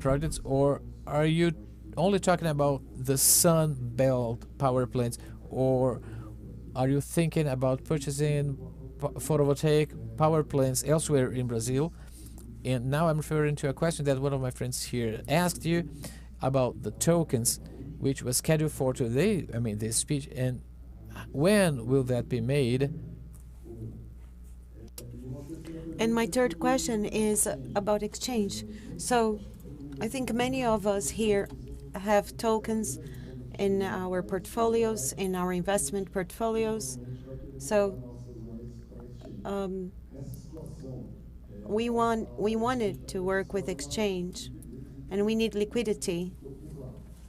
projects, or are you only talking about the sun belt power plants, or are you thinking about purchasing photovoltaic power plants elsewhere in Brazil? And now I'm referring to a question that one of my friends here asked you about the tokens, which was scheduled for today, I mean this speech, and when will that be made? And my third question is about exchange. So I think many of us here have tokens in our portfolios, in our investment portfolios. So we wanted to work with exchange, and we need liquidity,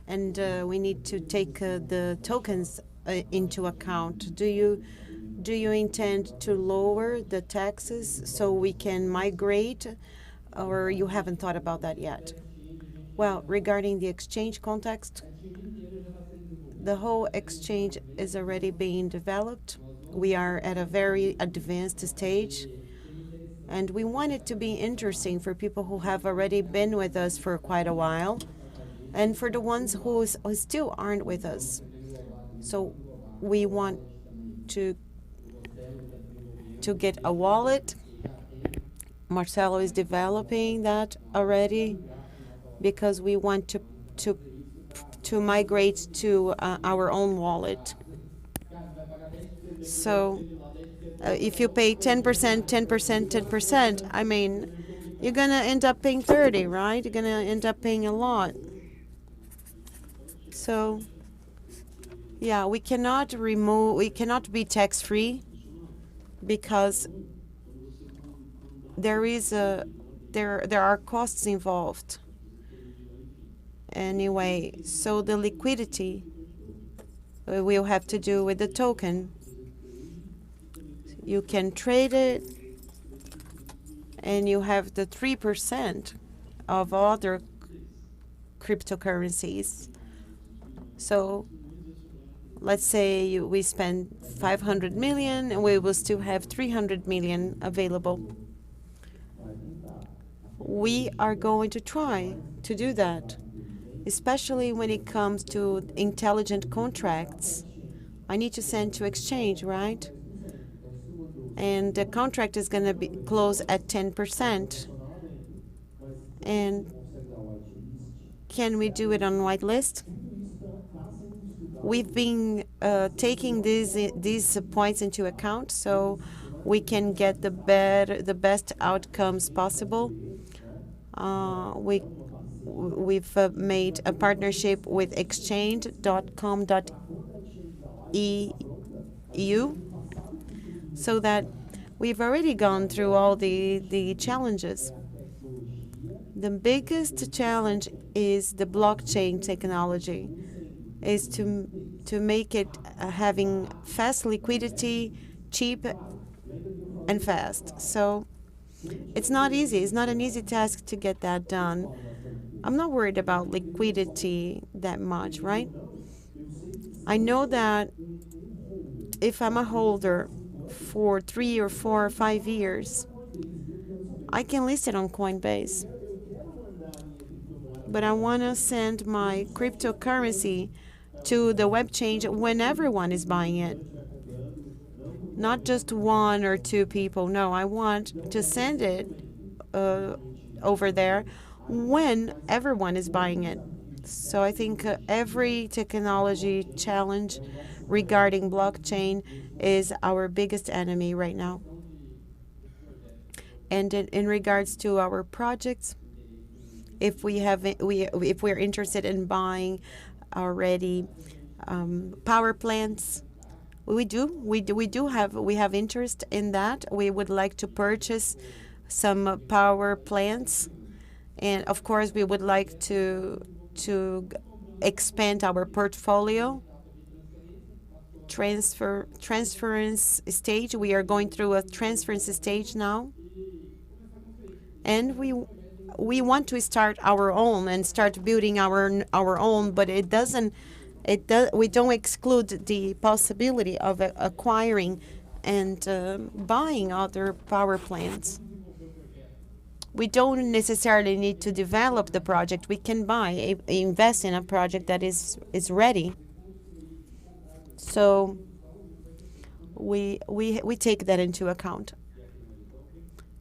and we need to take the tokens into account. Do you intend to lower the taxes so we can migrate, or you haven't thought about that yet? Well, regarding the exchange context, the whole exchange is already being developed. We are at a very advanced stage, and we want it to be interesting for people who have already been with us for quite a while, and for the ones who still aren't with us. So we want to get a wallet. Marcelo is developing that already, because we want to migrate to our own wallet. So if you pay 10%, 10%, 10%, I mean, you're going to end up paying 30, right? You're going to end up paying a lot. So yeah, we cannot be tax-free, because there are costs involved. Anyway, so the liquidity we'll have to do with the token. You can trade it, and you have the 3% of other cryptocurrencies. So let's say we spend 500 million, and we will still have 300 million available. we are going to try to do that, especially when it comes to intelligent contracts. I need to send to exchange, right? And the contract is going to be closed at 10%. And can we do it on whitelist? We've been taking these points into account so we can get the best outcomes possible. We've made a partnership with exchange.com.eu so that we've already gone through all the challenges. The biggest challenge is the blockchain technology, is to make it having fast liquidity, cheap and fast. So it's not easy. It's not an easy task to get that done. I'm not worried about liquidity that much, right? I know that if I'm a holder for 3 or 4 or 5 years, I can list it on Coinbase. But I want to send my cryptocurrency to the web change when everyone is buying it. Not just 1 or 2 people. No, I want to send it over there when everyone is buying it. So I think every technology challenge regarding blockchain is our biggest enemy right now. And in regards to our projects, if we're interested in buying already power plants, we have interest in that. We would like to purchase some power plants, and of course we would like to expand our portfolio. Transference stage. We are going through a transference stage now, and we want to start our own and start building our own, but we don't exclude the possibility of acquiring and buying other power plants. We don't necessarily need to develop the project. We can invest in a project that is ready. So we take that into account.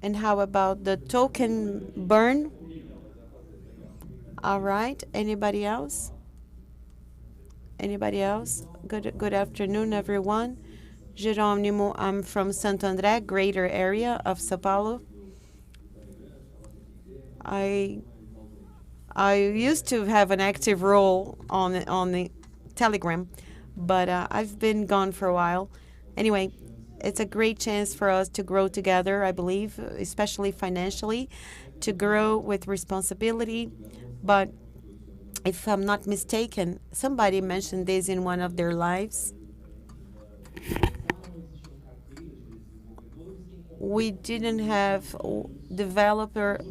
And how about the token burn? All right. Anybody else? Anybody else? Good afternoon, everyone. Jerônimo, I'm from Santo André, greater area of São Paulo. I used to have an active role on the Telegram, but I've been gone for a while. Anyway, it's a great chance for us to grow together, I believe, especially financially, to grow with responsibility. But if I'm not mistaken, somebody mentioned this in one of their lives. We didn't have developers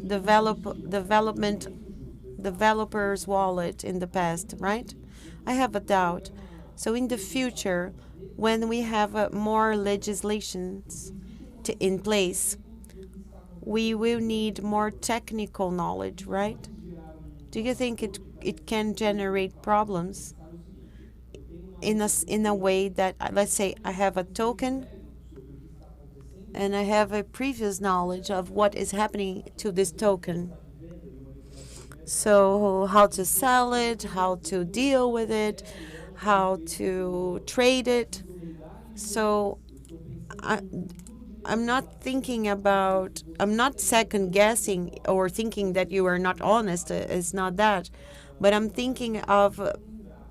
wallet in the past, right? I have a doubt. So in the future, when we have more legislations in place, we will need more technical knowledge, right? Do you think it can generate problems in a way that, let's say, I have a token and I have a previous knowledge of what is happening to this token? So how to sell it, how to deal with it, how to trade it. So I'm not second guessing or thinking that you are not honest. It's not that. But I'm thinking of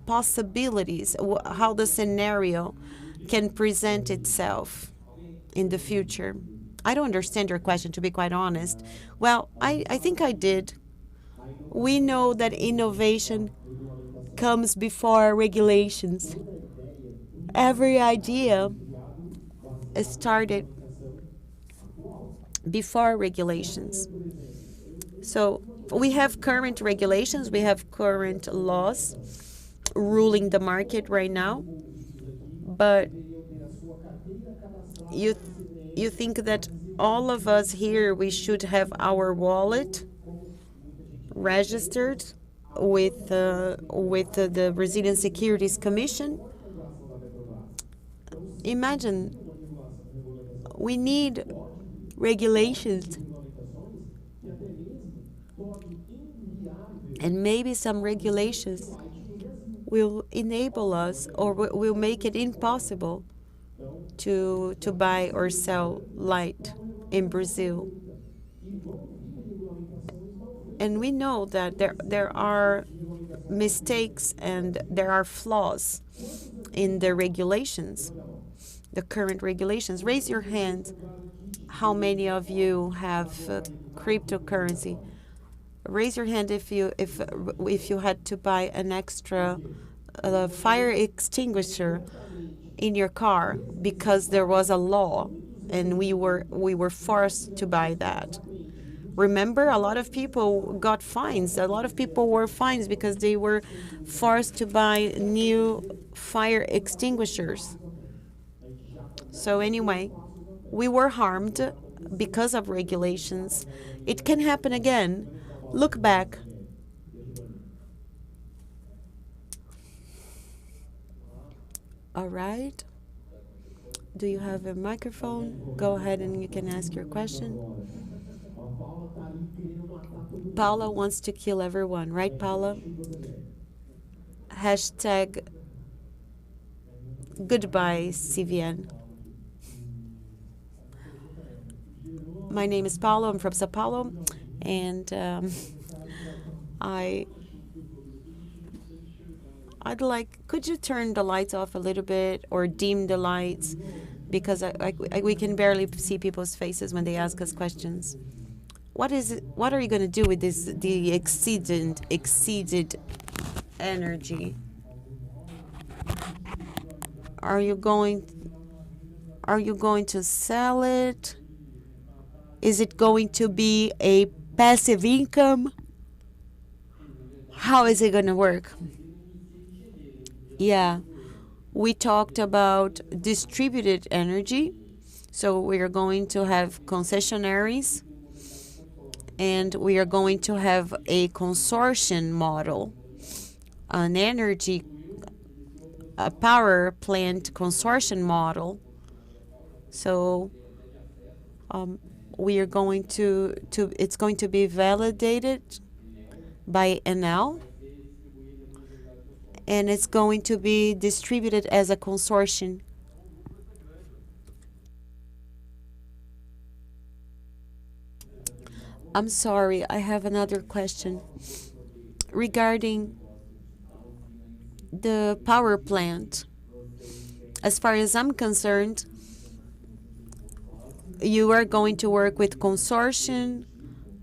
possibilities, how the scenario can present itself in the future. I don't understand your question, to be quite honest. Well, I think I did. We know that innovation comes before regulations. Every idea started before regulations. So we have current regulations, we have current laws ruling the market right now, but you think that all of us here, we should have our wallet registered with the Brazilian Securities Commission. Imagine, we need regulations, and maybe some regulations will enable us or will make it impossible to buy or sell light in Brazil. And we know that there are mistakes and there are flaws in the regulations, the current regulations. Raise your hand. How many of you have cryptocurrency? Raise your hand if you had to buy an extra fire extinguisher in your car because there was a law and we were forced to buy that. Remember, a lot of people got fines. A lot of people were fines because they were forced to buy new fire extinguishers. So anyway, we were harmed because of regulations. It can happen again. Look back. All right. Do you have a microphone? Go ahead and you can ask your question. Paula wants to kill everyone, right, Paula? Hashtag goodbye, CVN. My name is Paulo. I'm from Sao Paulo, and I'd like, could you turn the lights off a little bit or dim the lights? Because we can barely see people's faces when they ask us questions. What are you going to do with the exceeded energy? Are you going to sell it? Is it going to be a passive income? How is it going to work? Yeah, we talked about distributed energy. So we are going to have concessionaries, and we are going to have a consortium model, a power plant consortium model. So we are going it's going to be validated by Enel, and it's going to be distributed as a consortium. I'm sorry, I have another question regarding the power plant. As far as I'm concerned, you are going to work with consortium,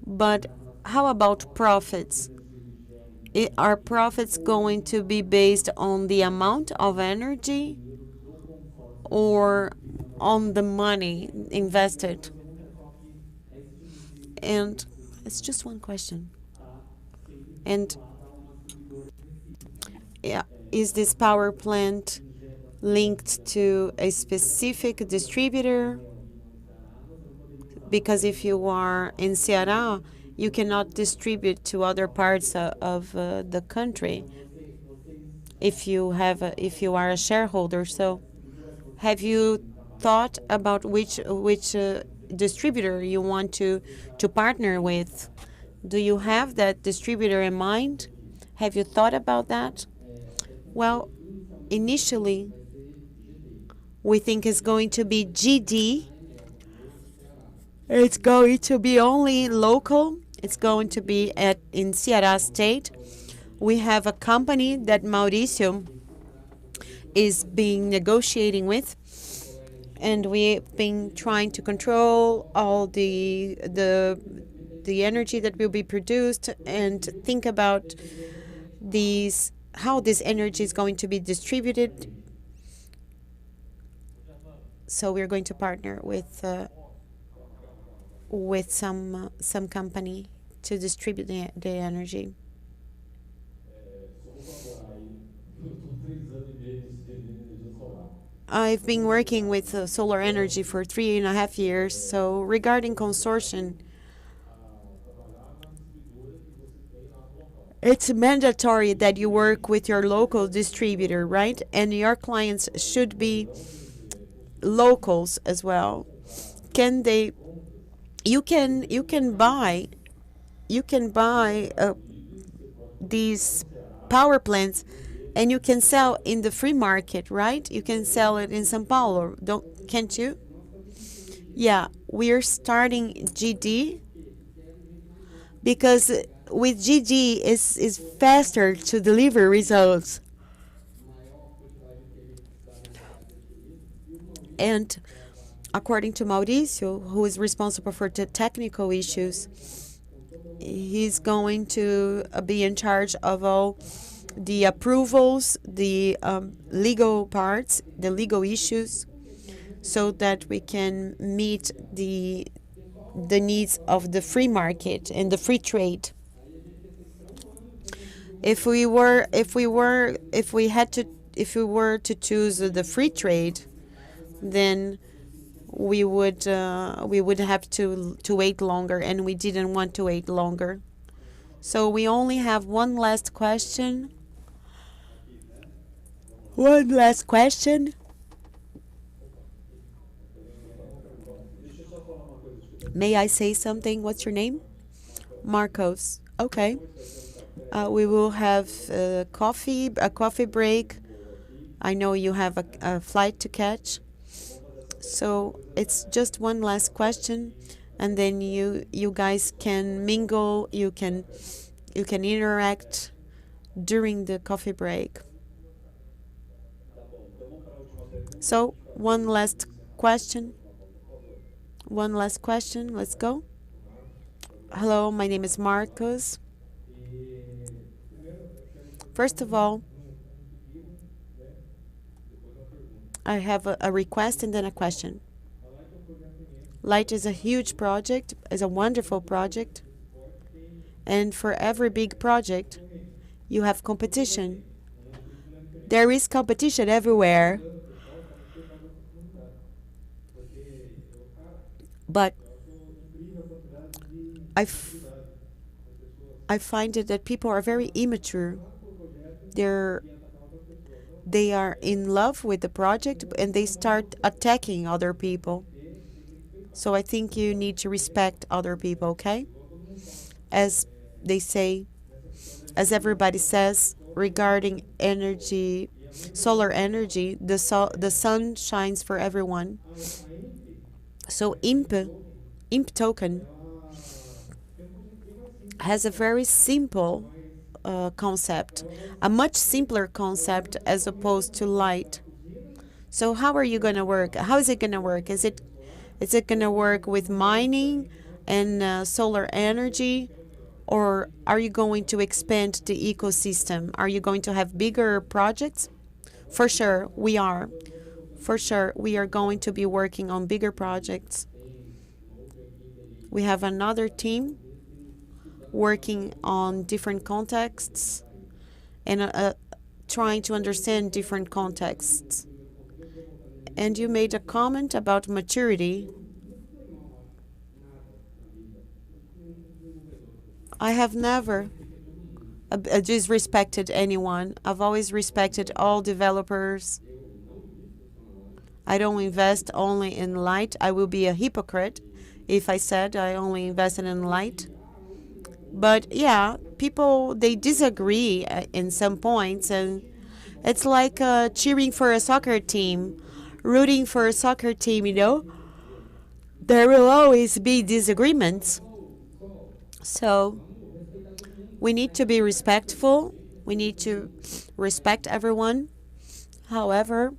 but how about profits? Are profits going to be based on the amount of energy or on the money invested? And it's just one question. And yeah, is this power plant linked to a specific distributor? Because if you are in Ceará, you cannot distribute to other parts of the country if you are a shareholder. So have you thought about which distributor you want to partner with? Do you have that distributor in mind? Have you thought about that? Well, initially, we think it's going to be GD. It's going to be only local. It's going to be in Ceará State. We have a company that Mauricio is negotiating with, and we've been trying to control all the energy that will be produced and think about how this energy is going to be distributed. So we're going to partner with some company to distribute the energy. I've been working with solar energy for 3.5 years. So regarding consortium, it's mandatory that you work with your local distributor, right? And your clients should be locals as well. Can they? You can buy these power plants, and you can sell in the free market, right? You can sell it in São Paulo, can't you? Yeah, we're starting GD because with GD is faster to deliver results. And according to Mauricio, who is responsible for the technical issues, he's going to be in charge of all the approvals, the legal parts, the legal issues, so that we can meet the needs of the free market and the free trade. If we were to choose the free trade, then we would have to wait longer, and we didn't want to wait longer. So we only have one last question. One last question. May I say something? What's your name? Marcos. Okay. We will have a coffee break. I know you have a flight to catch. So it's just one last question, and then you guys can mingle, you can interact during the coffee break. So one last question. One last question. Let's go. Hello, my name is Marcos. First of all, I have a request and then a question. Light is a huge project, is a wonderful project. And for every big project, you have competition. There is competition everywhere. But I find it that people are very immature. They are in love with the project and they start attacking other people. So I think you need to respect other people, okay? As they say, as everybody says, regarding energy, solar energy, the sun shines for everyone. So IMP token has a very simple concept, a much simpler concept as opposed to light. So how are you going to work? How is it going to work? Is it going to work with mining and solar energy, or are you going to expand the ecosystem? Are you going to have bigger projects? For sure, we are. For sure, we are going to be working on bigger projects. We have another team working on different contexts and trying to understand different contexts. And you made a comment about maturity. I have never disrespected anyone. I've always respected all developers. I don't invest only in light. I will be a hypocrite if I said I only invested in light. But yeah, people, they disagree in some points, and it's like cheering for a soccer team, rooting for a soccer team, you know? There will always be disagreements. So we need to be respectful. We need to respect everyone. However,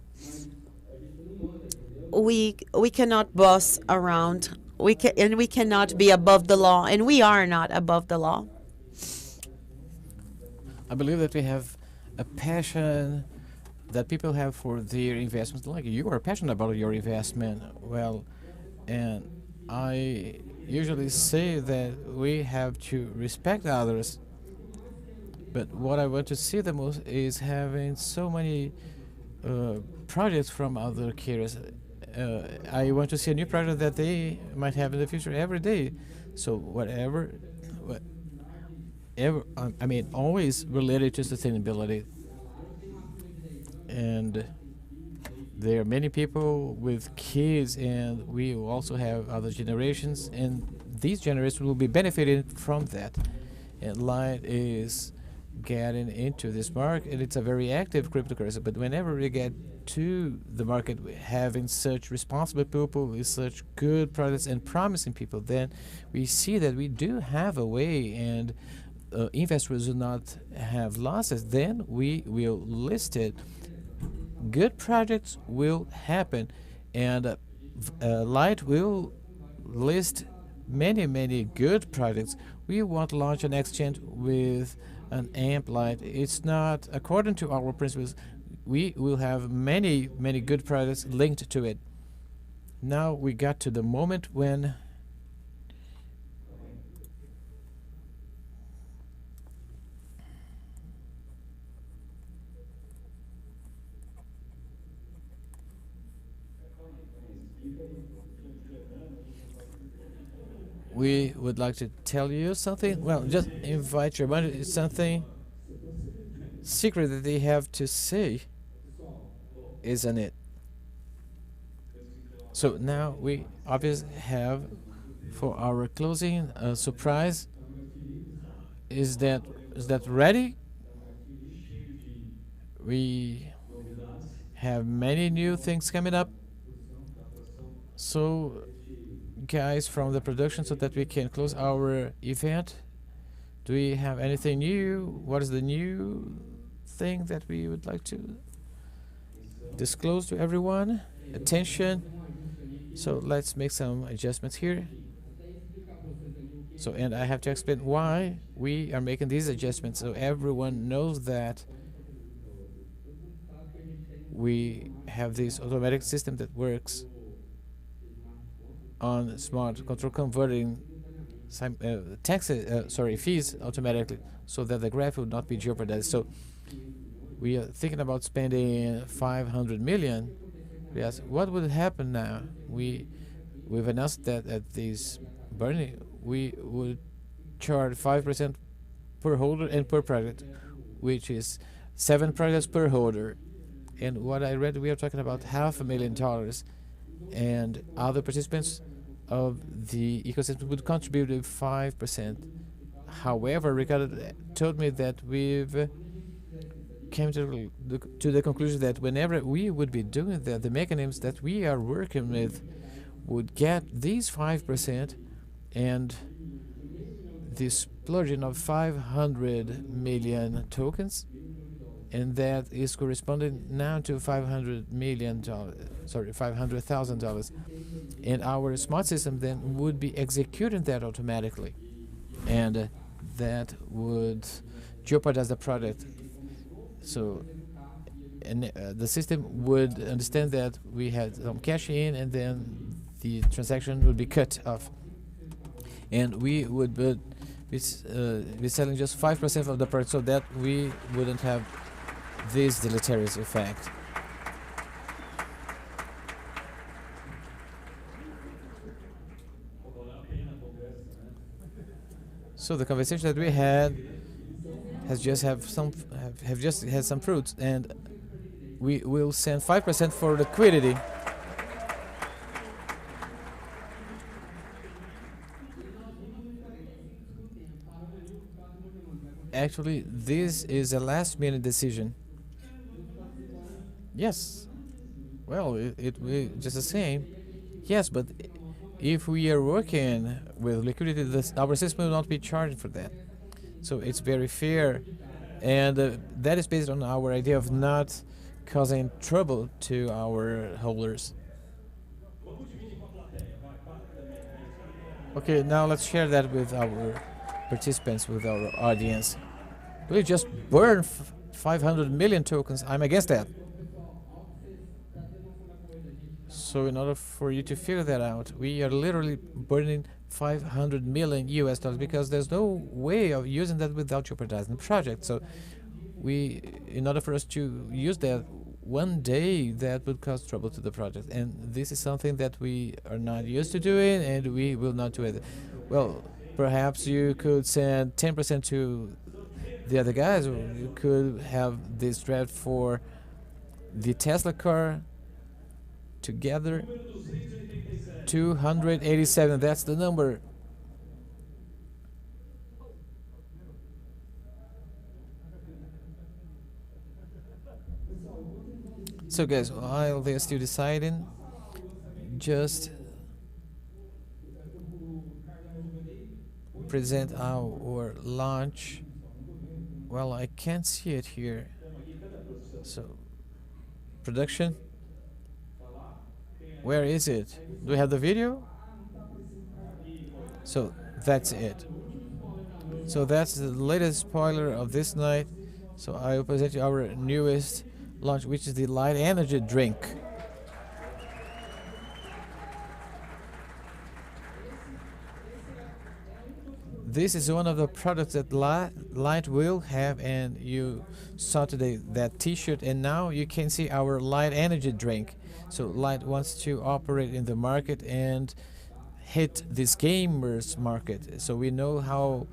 we cannot boss around. We cannot be above the law, and we are not above the law. I believe that we have a passion that people have for their investments. Like you are passionate about your investment. Well, and I usually say that we have to respect others. But what I want to see the most is having so many projects from other carriers. I want to see a new project that they might have in the future every day. So whatever, I mean, always related to sustainability. And there are many people with kids, and we will also have other generations, and these generations will be benefiting from that. And Light is getting into this market, and it's a very active cryptocurrency. But whenever we get to the market having such responsible people with such good products and promising people, then we see that we do have a way, and investors do not have losses. Then we will list it. Good projects will happen, and Light will list many good projects. We won't launch an exchange with an AMP Light. It's not according to our principles. We will have many good products linked to it. Now we got to the moment when we would like to tell you something. Well, just invite your money. It's something secret that they have to say, isn't it? So now we obviously have for our closing a surprise. Is that ready? We have many new things coming up. So guys from the production, so that we can close our event, do we have anything new? What is the new thing that we would like to disclose to everyone? Attention. So let's make some adjustments here. So, and I have to explain why we are making these adjustments, so everyone knows that we have this automatic system that works on smart control, converting fees automatically, so that the graph would not be jeopardized. So we are thinking about spending 500 million. Yes, what would happen now? We've announced that at this burning we would charge 5% per holder and per project, which is 7 projects per holder. And what I read, we are talking about $500,000, and other participants of the ecosystem would contribute with 5%. However, Ricardo told me that we've came to the conclusion that whenever we would be doing that, the mechanisms that we are working with would get these 5%, and this splurging of 500 million tokens, and that is corresponding now to $500,000, and our smart system then would be executing that automatically, and that would jeopardize the product. So, and the system would understand that we had some cash in, and then the transaction would be cut off, and we would be selling just 5% of the product, so that we wouldn't have this deleterious effect. So the conversation that we had has just had some fruits, and we will send 5% for liquidity. Actually, this is a last-minute decision. Yes. Well, it just the same. Yes, but if we are working with liquidity, our system will not be charged for that. So it's very fair, and that is based on our idea of not causing trouble to our holders. Okay, now let's share that with our participants, with our audience. We just burn 500 million tokens. I'm against that. So in order for you to figure that out, we are literally burning 500 million US dollars, because there's no way of using that without jeopardizing the project. So in order for us to use that one day, that would cause trouble to the project. And this is something that we are not used to doing, and we will not do it. Well, Perhaps you could send 10% to the other guys, or you could have this draft for the Tesla car together. 287, that's the number. So guys, while they're still deciding, just present our launch. Well, I can't see it here. So, production. Where is it? Do we have the video? So that's it. So that's the latest spoiler of this night. So I will present you our newest launch, which is the Light Energy drink. This is one of the products that Light will have, and you saw today that t-shirt, and now you can see our Light Energy drink. So Light wants to operate in the market and hit this gamers market. So we know how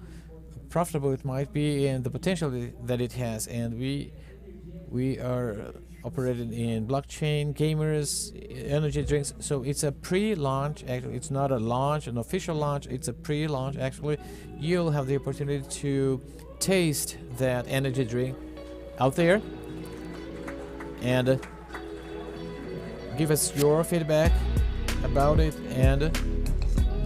profitable it might be and the potential that it has, and we are operating in blockchain, gamers, energy drinks. So it's a pre-launch. Actually, it's not a launch, an official launch. It's a pre-launch. Actually, you'll have the opportunity to taste that energy drink out there and give us your feedback about it. And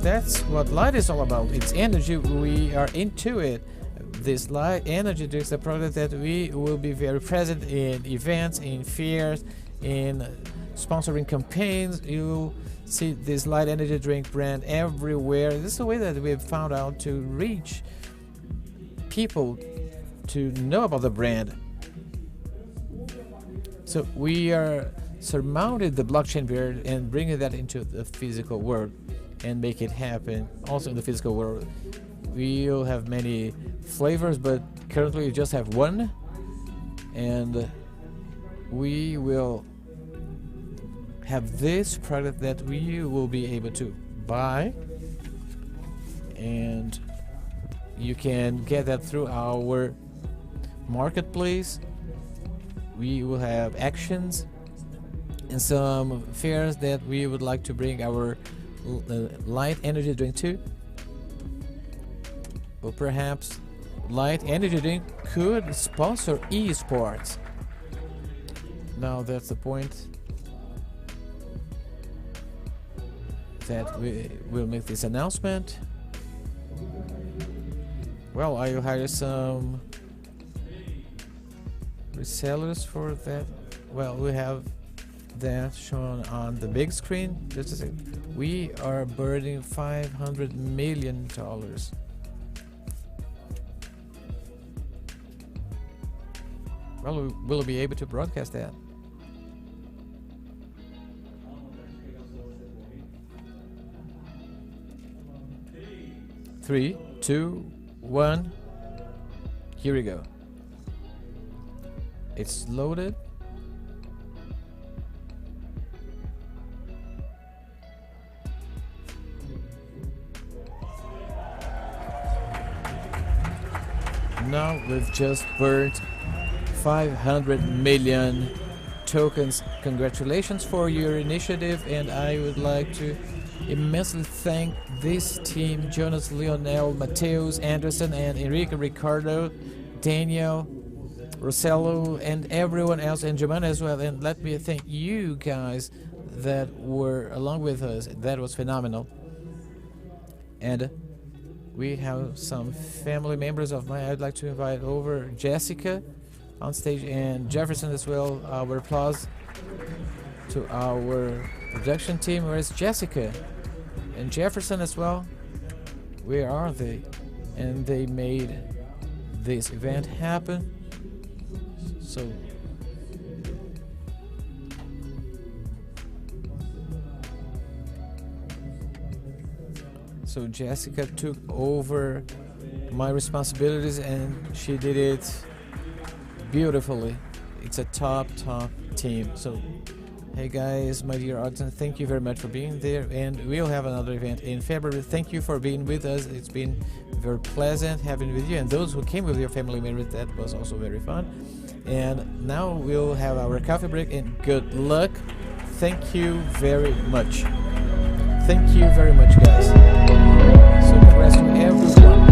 that's what Light is all about. It's energy. We are into it. This Light Energy drink is a product that we will be very present in events, in fairs, in sponsoring campaigns. You'll see this Light Energy drink brand everywhere. This is a way that we've found out to reach people to know about the brand. So we are surmounted the blockchain barrier and bringing that into the physical world and make it happen also in the physical world. We'll have many flavors, but currently we just have one, and we will have this product that we will be able to buy, and you can get that through our marketplace. We will have actions and some fairs that we would like to bring our Light Energy drink to. Or perhaps Light Energy drink could sponsor esports. Now that's the point that we will make this announcement. Well, I will hire some resellers for that. Well, we have that shown on the big screen. Just a second. We are burning $500 million. Well, we'll be able to broadcast that. Three, two, one. Here we go. It's loaded. Now we've just burned 500 million tokens. Congratulations for your initiative, and I would like to immensely thank this team: Jonas, Leonel, Mateus, Anderson, and Enrique, Ricardo, Daniel, Rosello, and everyone else, and Giovanna as well. And let me thank you guys that were along with us. That was phenomenal. And we have some family members of mine. I'd like to invite over Jessica on stage and Jefferson as well. Our applause to our production team. Where's Jessica? And Jefferson as well. Where are they? And they made this event happen. So Jessica took over my responsibilities and she did it beautifully. It's a top team. So Hey guys, my dear audience, thank you very much for being there, and we'll have another event in February. Thank you for being with us. It's been very pleasant having with you, and those who came with your family members, that was also very fun. And now we'll have our coffee break, and good luck. Thank you very much. Thank you very much, guys. So congrats to everyone.